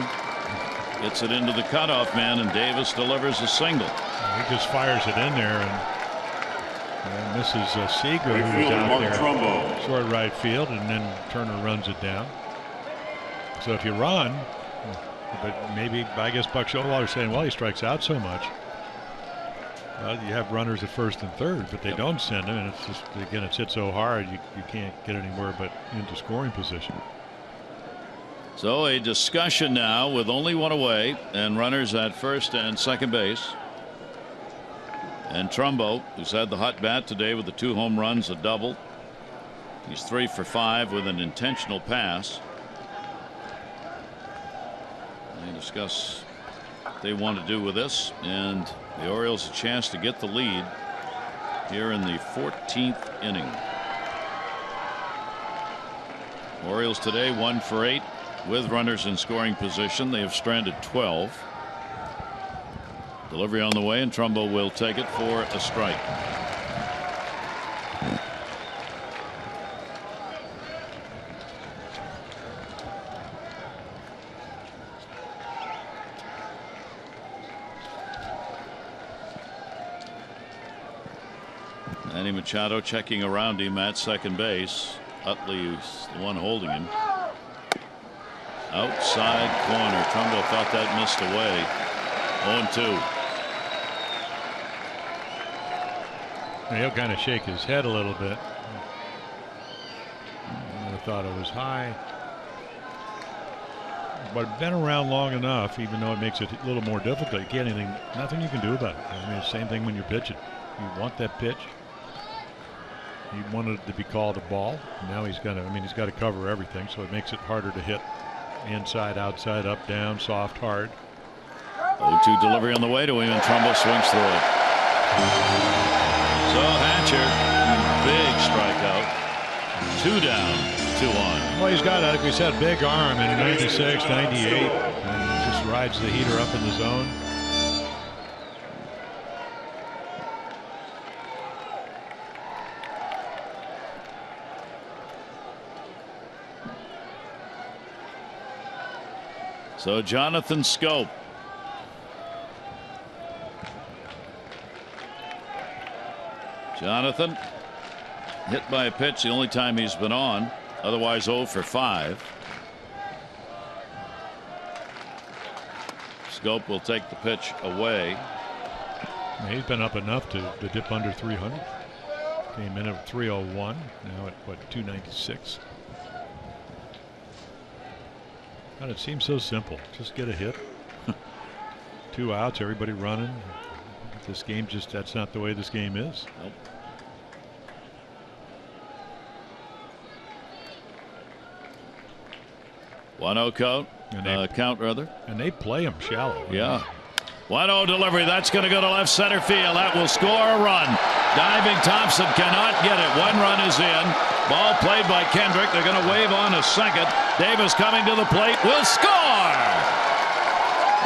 [SPEAKER 5] gets it into the cutoff man, and Davis delivers a single.
[SPEAKER 6] He just fires it in there, and misses Seager, who's out there short right field, and then Turner runs it down. So if you run, but maybe, I guess Buck Showalter's saying, well, he strikes out so much. Well, you have runners at first and third, but they don't send him, and it's just, again, it's hit so hard you can't get anywhere but into scoring position.
[SPEAKER 5] So a discussion now with only 1 away and runners at first and second base. And Trumbo, who's had the hot bat today with the 2 home runs, a double. He's 3 for 5 with an intentional pass. They discuss what they want to do with this, and the Orioles a chance to get the lead here in the 14th inning. Orioles today 1 for 8 with runners in scoring position. They have stranded 12. Delivery on the way, and Trumbo will take it for a strike. Manny Machado checking around him at second base. Utley is the one holding him. Outside corner. Trumbo thought that missed away. 0-2.
[SPEAKER 6] He'll kind of shake his head a little bit. I thought it was high. But been around long enough, even though it makes it a little more difficult. You can't nothing you can do about it. I mean, same thing when you're pitching. You want that pitch. He wanted it to be called a ball. Now he's got to cover everything, so it makes it harder to hit inside, outside, up, down, soft, hard.
[SPEAKER 5] 0-2 delivery on the way to him, and Trumbull swings through it. So Hatcher, big strikeout. 2 down, 2 on.
[SPEAKER 6] Well, he's got, like we said, big arm in 96, 98, and just rides the heater up in the zone.
[SPEAKER 5] So Jonathan Schoop. Jonathan hit by a pitch the only time he's been on. Otherwise 0 for 5. Schoop will take the pitch away.
[SPEAKER 6] He's been up enough to dip under 300. Came in at 301. Now at what, 296. God, it seems so simple. Just get a hit. 2 outs, everybody running. This game that's not the way this game is.
[SPEAKER 5] Nope. 1-0 count. Count rather.
[SPEAKER 6] And they play him shallow.
[SPEAKER 5] Yeah. 1-0 delivery. That's going to go to left center field. That will score a run. Diving Thompson cannot get it. 1 run is in. Ball played by Kendrick. They're going to wave on a second. Davis coming to the plate. Will score.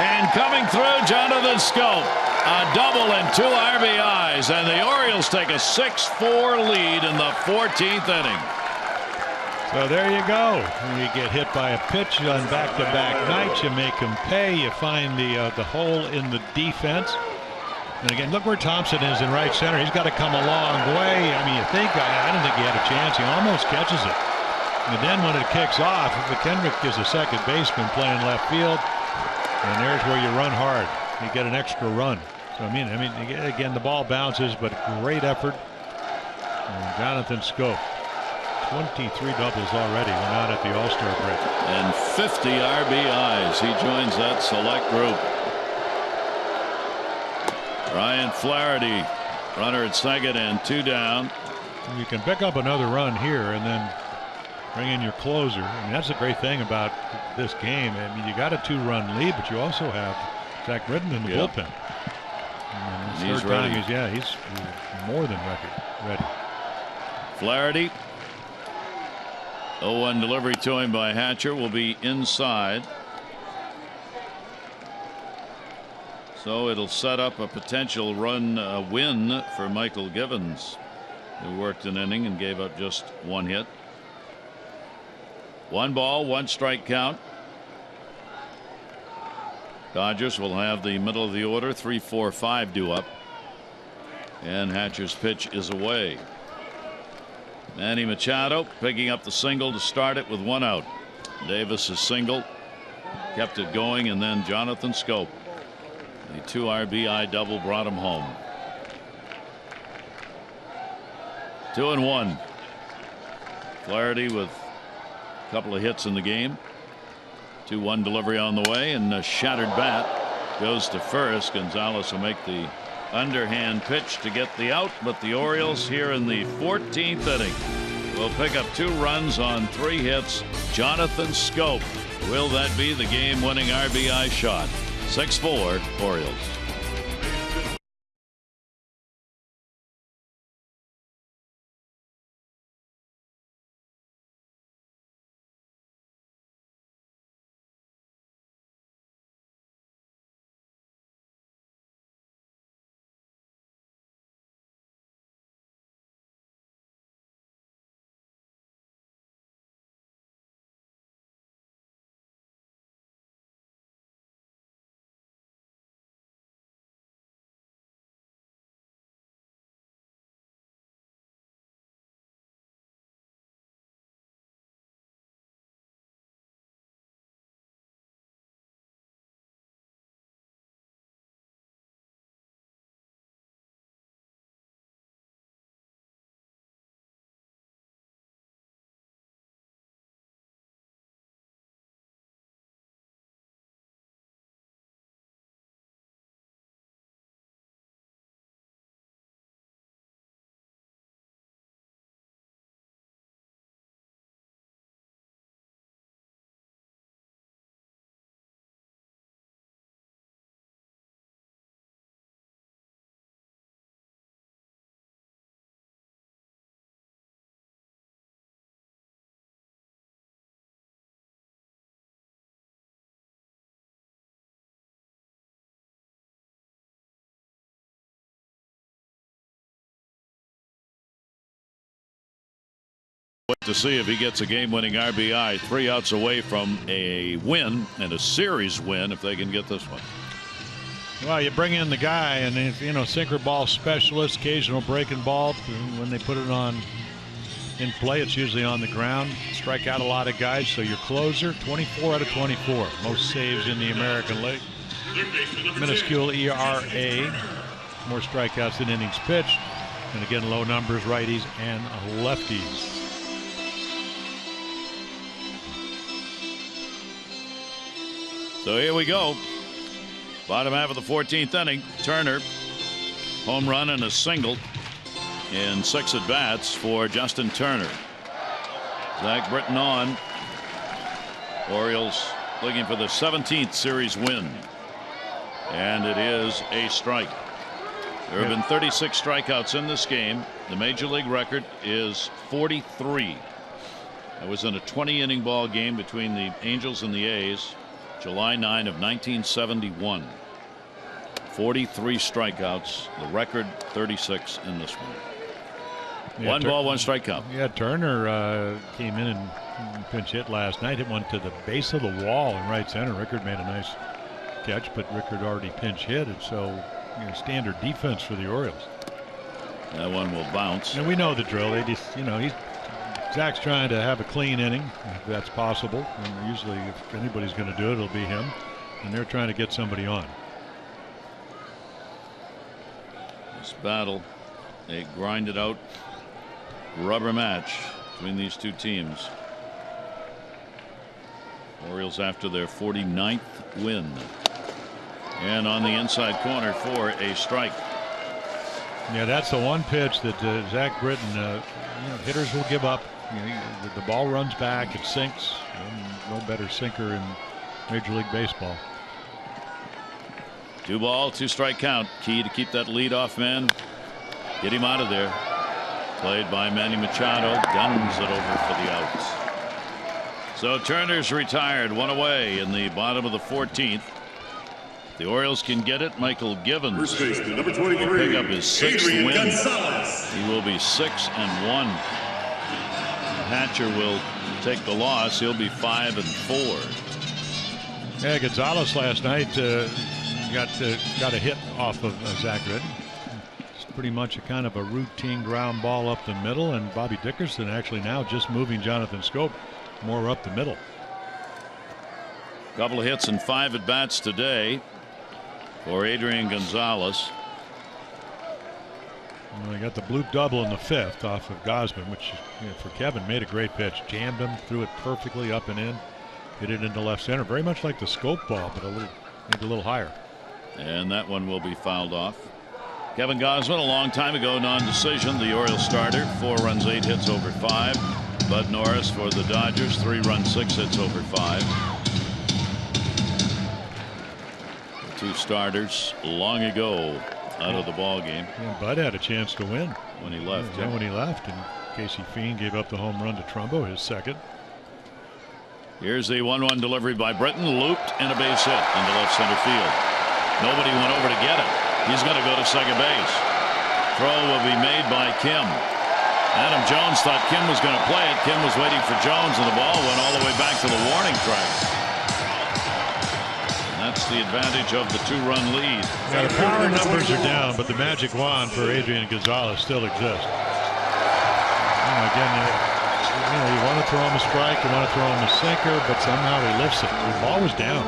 [SPEAKER 5] And coming through, Jonathan Schoop. A double and 2 RBIs. And the Orioles take a 6-4 lead in the 14th inning.
[SPEAKER 6] So there you go. You get hit by a pitch on back-to-back nights. You make them pay. You find the hole in the defense. And again, look where Thompson is in right center. He's got to come a long way. I mean, I didn't think he had a chance. He almost catches it. And then when it kicks off, Kendrick is a second baseman playing left field. And there's where you run hard. You get an extra run. So I mean, again, the ball bounces, but great effort. And Jonathan Schoop. 23 doubles already. We're not at the All-Star break.
[SPEAKER 5] And 50 RBIs. He joins that select group. Ryan Flaherty, runner at second and 2 down.
[SPEAKER 6] You can pick up another run here and then bring in your closer. I mean, that's the great thing about this game. I mean, you got a 2-run lead, but you also have Zach Britton in the bullpen. And
[SPEAKER 5] he's ready.
[SPEAKER 6] He's more than ready.
[SPEAKER 5] Flaherty. 0-1 delivery to him by Hatcher will be inside. So it'll set up a potential win for Michael Givens, who worked an inning and gave up just 1 hit. 1 ball, 1 strike count. Dodgers will have the middle of the order, 3-4-5 due up. And Hatcher's pitch is away. Manny Machado picking up the single to start it with 1 out. Davis's single kept it going, and then Jonathan Schoop, the 2 RBI double, brought him home. 2-1. Flaherty with a couple of hits in the game. 2-1 delivery on the way, and a shattered bat goes to first. Gonzalez will make the underhand pitch to get the out, but the Orioles here in the 14th inning will pick up 2 runs on 3 hits. Jonathan Schoop, will that be the game-winning RBI shot? 6-4 Orioles. To see if he gets a game-winning RBI. 3 outs away from a win and a series win if they can get this one.
[SPEAKER 6] Well, you bring in the guy, and if, sinker ball specialist, occasional breaking ball. When they put it on in play, it's usually on the ground. Strike out a lot of guys. So your closer, 24 out of 24, most saves in the American League. Minuscule ERA, more strikeouts than innings pitched, and again low numbers, righties and lefties.
[SPEAKER 5] So here we go. Bottom half of the 14th inning. Turner, home run and a single in 6 at-bats for Justin Turner. Zach Britton on. Orioles looking for the 17th series win. And it is a strike. There have been 36 strikeouts in this game. The major league record is 43. That was in a 20-inning ball game between the Angels and the A's. July 9 of 1971. 43 strikeouts. The record 36 in this one.
[SPEAKER 6] Yeah,
[SPEAKER 5] 1 ball, 1 strikeout.
[SPEAKER 6] Yeah, Turner came in and pinch hit last night. Hit one to the base of the wall in right center. Rickard made a nice catch, but Rickard already pinch hit it. So standard defense for the Orioles.
[SPEAKER 5] That one will bounce.
[SPEAKER 6] And we know the drill. They just, Zach's trying to have a clean inning, if that's possible. And usually, if anybody's going to do it, it'll be him. And they're trying to get somebody on.
[SPEAKER 5] This battle, a grinded out rubber match between these two teams. Orioles after their 49th win. And on the inside corner for a strike.
[SPEAKER 6] Yeah, that's the one pitch that Zach Britton, hitters will give up. The ball runs back, it sinks. No better sinker in Major League Baseball.
[SPEAKER 5] 2 ball, 2 strike count. Key to keep that leadoff man. Get him out of there. Played by Manny Machado. Guns it over for the outs. So Turner's retired, 1 away in the bottom of the 14th. The Orioles can get it. Michael Givens
[SPEAKER 8] Number 23,
[SPEAKER 5] pick up his 6th
[SPEAKER 8] Adrian
[SPEAKER 5] win.
[SPEAKER 8] Gonzalez.
[SPEAKER 5] He will be 6-1. Hatcher will take the loss. He'll be 5-4.
[SPEAKER 6] Yeah, Gonzalez last night got a hit off of Zach Britton. It's pretty much a kind of a routine ground ball up the middle, and Bobby Dickerson actually now just moving Jonathan Scope more up the middle.
[SPEAKER 5] Couple of hits and 5 at-bats today for Adrian Gonzalez.
[SPEAKER 6] Well, he got the bloop double in the 5th off of Gausman, which for Kevin made a great pitch. Jammed him, threw it perfectly up and in, hit it into left center, very much like the Scope ball, but maybe a little higher.
[SPEAKER 5] And that one will be fouled off. Kevin Gausman, a long time ago, non-decision. The Orioles starter, 4 runs, 8 hits over 5. Bud Norris for the Dodgers, 3 runs, 6 hits over 5. 2 starters long ago out of the ball game.
[SPEAKER 6] Yeah, Bud had a chance to win
[SPEAKER 5] when he left.
[SPEAKER 6] Yeah, when he left, and Casey Fiend gave up the home run to Trumbo, his 2nd.
[SPEAKER 5] Here's the 1-1 delivery by Britton, looped and a base hit into left center field. Nobody went over to get it. He's going to go to second base. Throw will be made by Kim. Adam Jones thought Kim was going to play it. Kim was waiting for Jones, and the ball went all the way back to the warning track. That's the advantage of the 2-run lead.
[SPEAKER 6] Yeah, the power numbers are down, but the magic wand for Adrian Gonzalez still exists. Again, you want to throw him a strike, you want to throw him a sinker, but somehow he lifts it. The ball was down,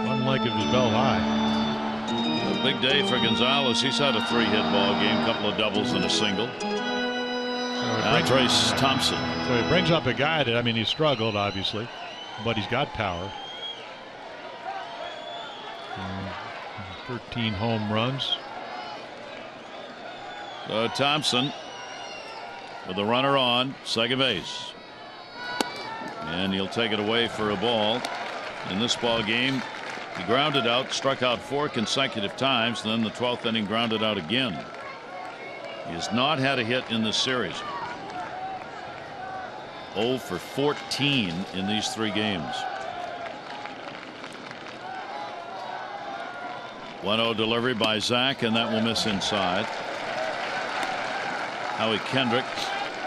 [SPEAKER 6] unlike it was bell high.
[SPEAKER 5] A big day for Gonzalez. He's had a 3-hit ball game, a couple of doubles and a single. Now Trace Thompson.
[SPEAKER 6] So he brings up a guy that, he struggled, obviously, but he's got power. 13 home runs.
[SPEAKER 5] So Thompson with the runner on second base. And he'll take it away for a ball. In this ball game, he grounded out, struck out 4 consecutive times, and then the 12th inning grounded out again. He has not had a hit in this series. 0 for 14 in these 3 games. 1-0 delivery by Zach, and that will miss inside. Howie Kendrick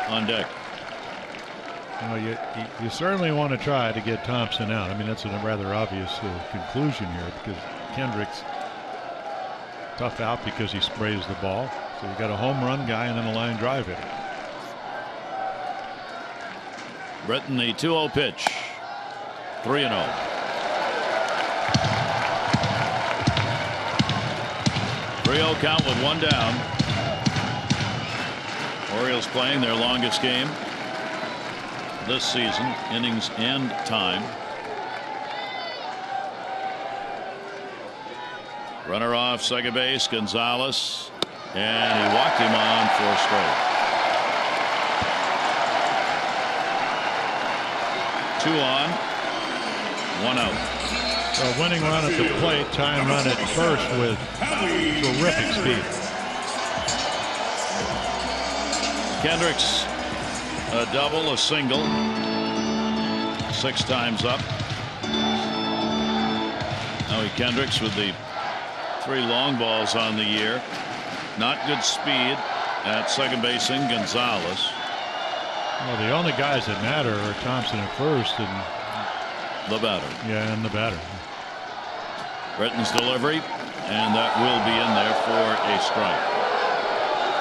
[SPEAKER 5] on deck.
[SPEAKER 6] You certainly want to try to get Thompson out. I mean, that's a rather obvious conclusion here because Kendrick's tough out because he sprays the ball. So you got a home run guy and then a line drive hitter.
[SPEAKER 5] Britton, the 2-0 pitch. 3-0. Count with one down. Orioles playing their longest game this season, innings and time. Runner off second base, Gonzalez, and he walked him on for straight. 2 on, 1 out.
[SPEAKER 6] So winning run at the plate, tying run at first with terrific speed.
[SPEAKER 5] Kendrick's a double, a single, 6 times up. Howie Kendricks with the 3 long balls on the year. Not good speed at second base in Gonzalez.
[SPEAKER 6] Well, the only guys that matter are Thompson at first and
[SPEAKER 5] the batter.
[SPEAKER 6] Yeah, and the batter.
[SPEAKER 5] Britton's delivery, and that will be in there for a strike.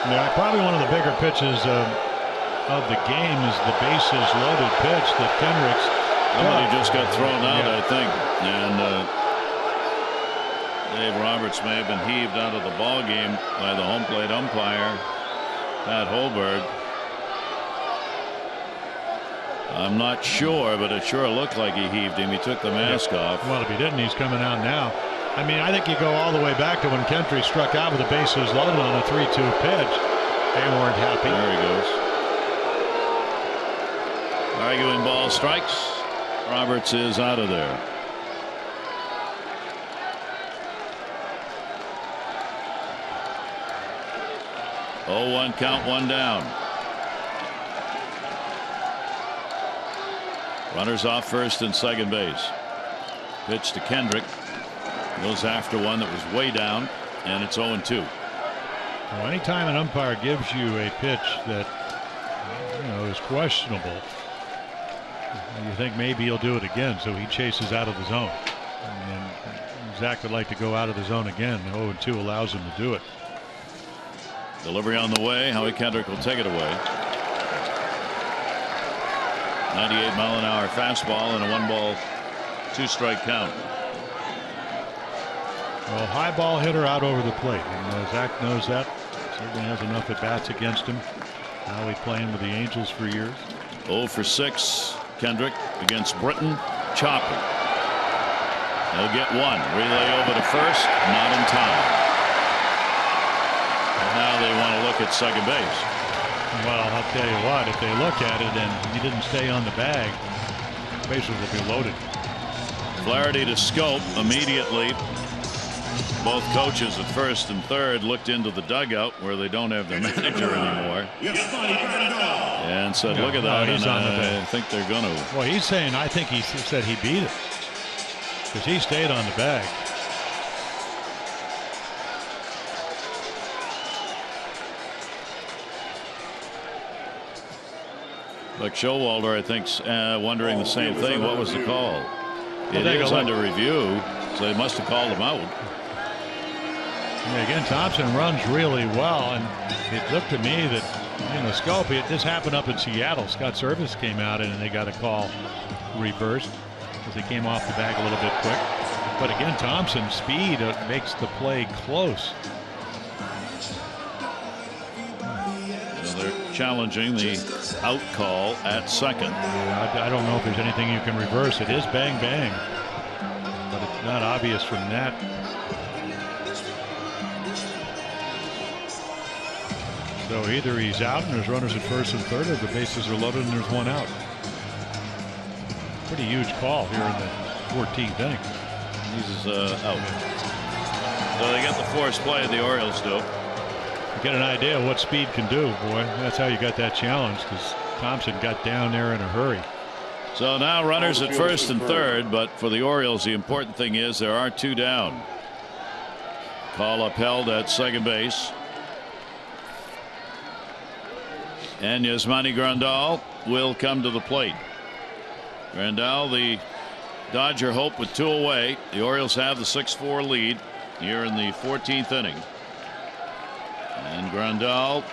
[SPEAKER 6] Yeah, probably one of the bigger pitches of the game is the bases loaded pitch that Kendricks.
[SPEAKER 5] Somebody just got thrown out, I think, and Dave Roberts may have been heaved out of the ball game by the home plate umpire, Pat Holberg. I'm not sure, but it sure looked like he heaved him. He took the mask off.
[SPEAKER 6] Well, if he didn't, he's coming out now. I mean, I think you go all the way back to when Kendrick struck out with the bases loaded on a 3-2 pitch. They weren't happy.
[SPEAKER 5] There he goes. Arguing ball strikes. Roberts is out of there. Oh, 1 count, 1 down. Runners off first and second base. Pitch to Kendrick. Goes after one that was way down, and it's 0-2.
[SPEAKER 6] Well, anytime an umpire gives you a pitch that is questionable, you think maybe he'll do it again, so he chases out of the zone. And Zach would like to go out of the zone again. 0-2 allows him to do it.
[SPEAKER 5] Delivery on the way. Howie Kendrick will take it away. 98-mile-an-hour fastball and a 1-ball, 2-strike count.
[SPEAKER 6] Well, high ball hitter out over the plate, and Zach knows that. Certainly has enough at bats against him. Howie playing with the Angels for years.
[SPEAKER 5] 0 for 6. Kendrick against Britton. Chopper. He'll get one. Relay over to first. Not in time. And now they want to look at second base.
[SPEAKER 6] Well, I'll tell you what, if they look at it and he didn't stay on the bag, bases will be loaded.
[SPEAKER 5] Flaherty to Scope immediately. Both coaches at first and third looked into the dugout where they don't have their manager anymore and said, look at that.
[SPEAKER 6] He's on the
[SPEAKER 5] I
[SPEAKER 6] bag.
[SPEAKER 5] think they're going to.
[SPEAKER 6] Well, he's saying, I think he said he beat it because he stayed on the bag.
[SPEAKER 5] Like Showalter, I think, wondering the same thing. What was the call? It
[SPEAKER 6] take a
[SPEAKER 5] is
[SPEAKER 6] look.
[SPEAKER 5] under review, so they must have called him out.
[SPEAKER 6] Yeah, again, Thompson runs really well, and it looked to me that, Scope, this happened up in Seattle. Scott Service came out and they got a call reversed because they came off the bag a little bit quick. But again, Thompson's speed makes the play close.
[SPEAKER 5] They're challenging the out call at second.
[SPEAKER 6] I don't know if there's anything you can reverse. It is bang bang, but it's not obvious from that. So either he's out and there's runners at first and third, or the bases are loaded and there's one out. Pretty huge call here in the 14th inning.
[SPEAKER 5] He's out. So they get the forced play, the Orioles do.
[SPEAKER 6] You get an idea of what speed can do, boy. That's how you got that challenge, because Thompson got down there in a hurry.
[SPEAKER 5] So now runners at first and third, but for the Orioles, the important thing is there are 2 down. Call upheld at second base. And Yasmani Grandal will come to the plate. Grandal, the Dodger hope with 2 away. The Orioles have the 6-4 lead here in the 14th inning. And Grandal,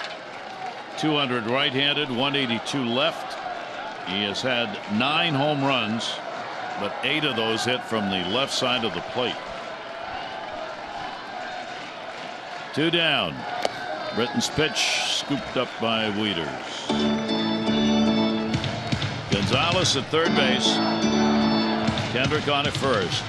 [SPEAKER 5] 200 right-handed, 182 left. He has had 9 home runs, but 8 of those hit from the left side of the plate. 2 down. Britton's pitch scooped up by Wieters. Gonzalez at third base. Kendrick on at first.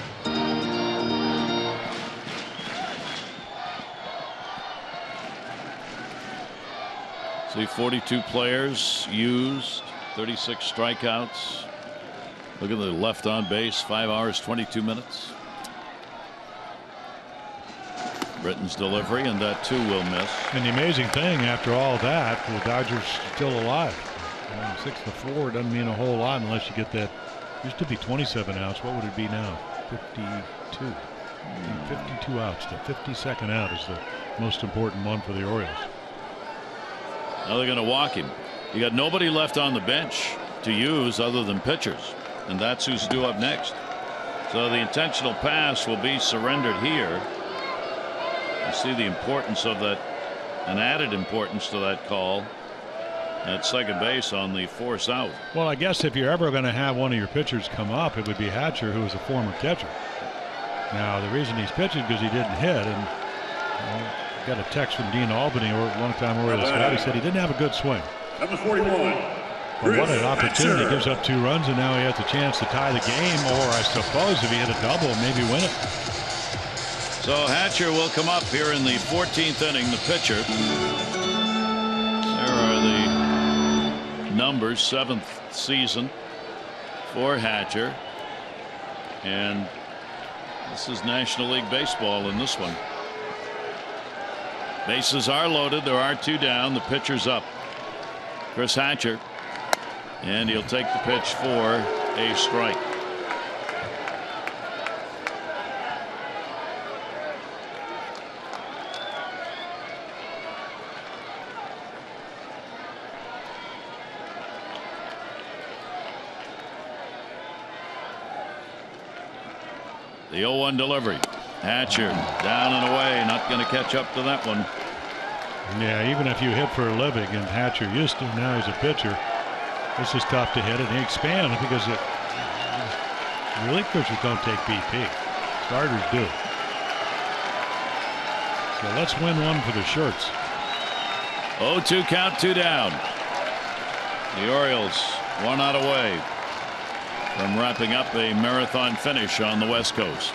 [SPEAKER 5] See 42 players used, 36 strikeouts. Look at the left on base, 5 hours 22 minutes. Britton's delivery, and that too will miss.
[SPEAKER 6] And the amazing thing, after all that, the Dodgers still alive. 6-4 doesn't mean a whole lot unless you get that. Used to be 27 outs. What would it be now? 52. 52 outs. The 52nd out is the most important one for the Orioles.
[SPEAKER 5] Now they're going to walk him. You got nobody left on the bench to use other than pitchers, and that's who's due up next. So the intentional pass will be surrendered here. You see the importance of that, an added importance to that call at second base on the force out.
[SPEAKER 6] Well, I guess if you're ever going to have one of your pitchers come up, it would be Hatcher, who was a former catcher. Now, the reason he's pitching because he didn't hit, and I got a text from Dean Albany, or one-time Orioles scout. He said he didn't have a good swing.
[SPEAKER 8] Number 41.
[SPEAKER 6] Well, what an opportunity. He gives up 2 runs, and now he has a chance to tie the game, or I suppose if he hit a double, maybe win it.
[SPEAKER 5] So Hatcher will come up here in the 14th inning, the pitcher. There are the numbers, 7th season for Hatcher. And this is National League Baseball in this one. Bases are loaded. There are 2 down. The pitcher's up. Chris Hatcher. And he'll take the pitch for a strike. The 0-1 delivery. Hatcher down and away, not going to catch up to that one.
[SPEAKER 6] Yeah, even if you hit for a living, and Hatcher used to, now he's a pitcher, this is tough to hit it. And he expands because relief pitchers don't take BP. Starters do. So let's win one for the shirts.
[SPEAKER 5] 0-2 count, 2 down. The Orioles 1 out away from wrapping up a marathon finish on the West Coast.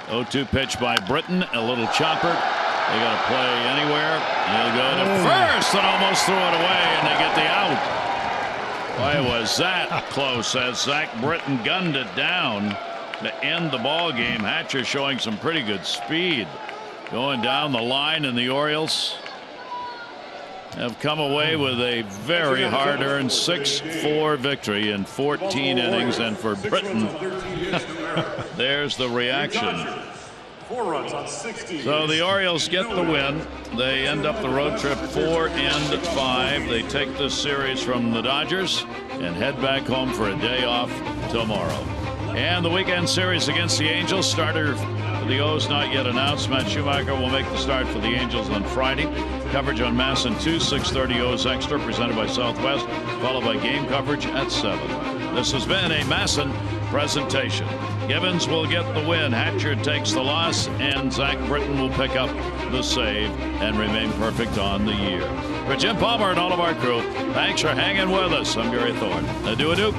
[SPEAKER 5] 0-2 pitch by Britton, a little chopper. They got to play anywhere. He'll go to first and almost threw it away, and they get the out. Why was that close as Zach Britton gunned it down to end the ball game? Hatcher showing some pretty good speed going down the line, and the Orioles have come away with a very hard-earned 6-4 victory in 14 innings. And for Britton, there's the reaction.
[SPEAKER 8] 4 runs on 60.
[SPEAKER 5] So the Orioles get the win. They end up the road trip 4-5. They take this series from the Dodgers and head back home for a day off tomorrow. And the weekend series against the Angels, starter for the O's not yet announced. Matt Schumacher will make the start for the Angels on Friday. Coverage on MASN 2, 6:30 O's Extra, presented by Southwest, followed by game coverage at 7. This has been a MASN presentation. Gibbons will get the win. Hatcher takes the loss, and Zach Britton will pick up the save and remain perfect on the year. For Jim Palmer and all of our crew, thanks for hanging with us. I'm Gary Thorne. Adieu, adieu.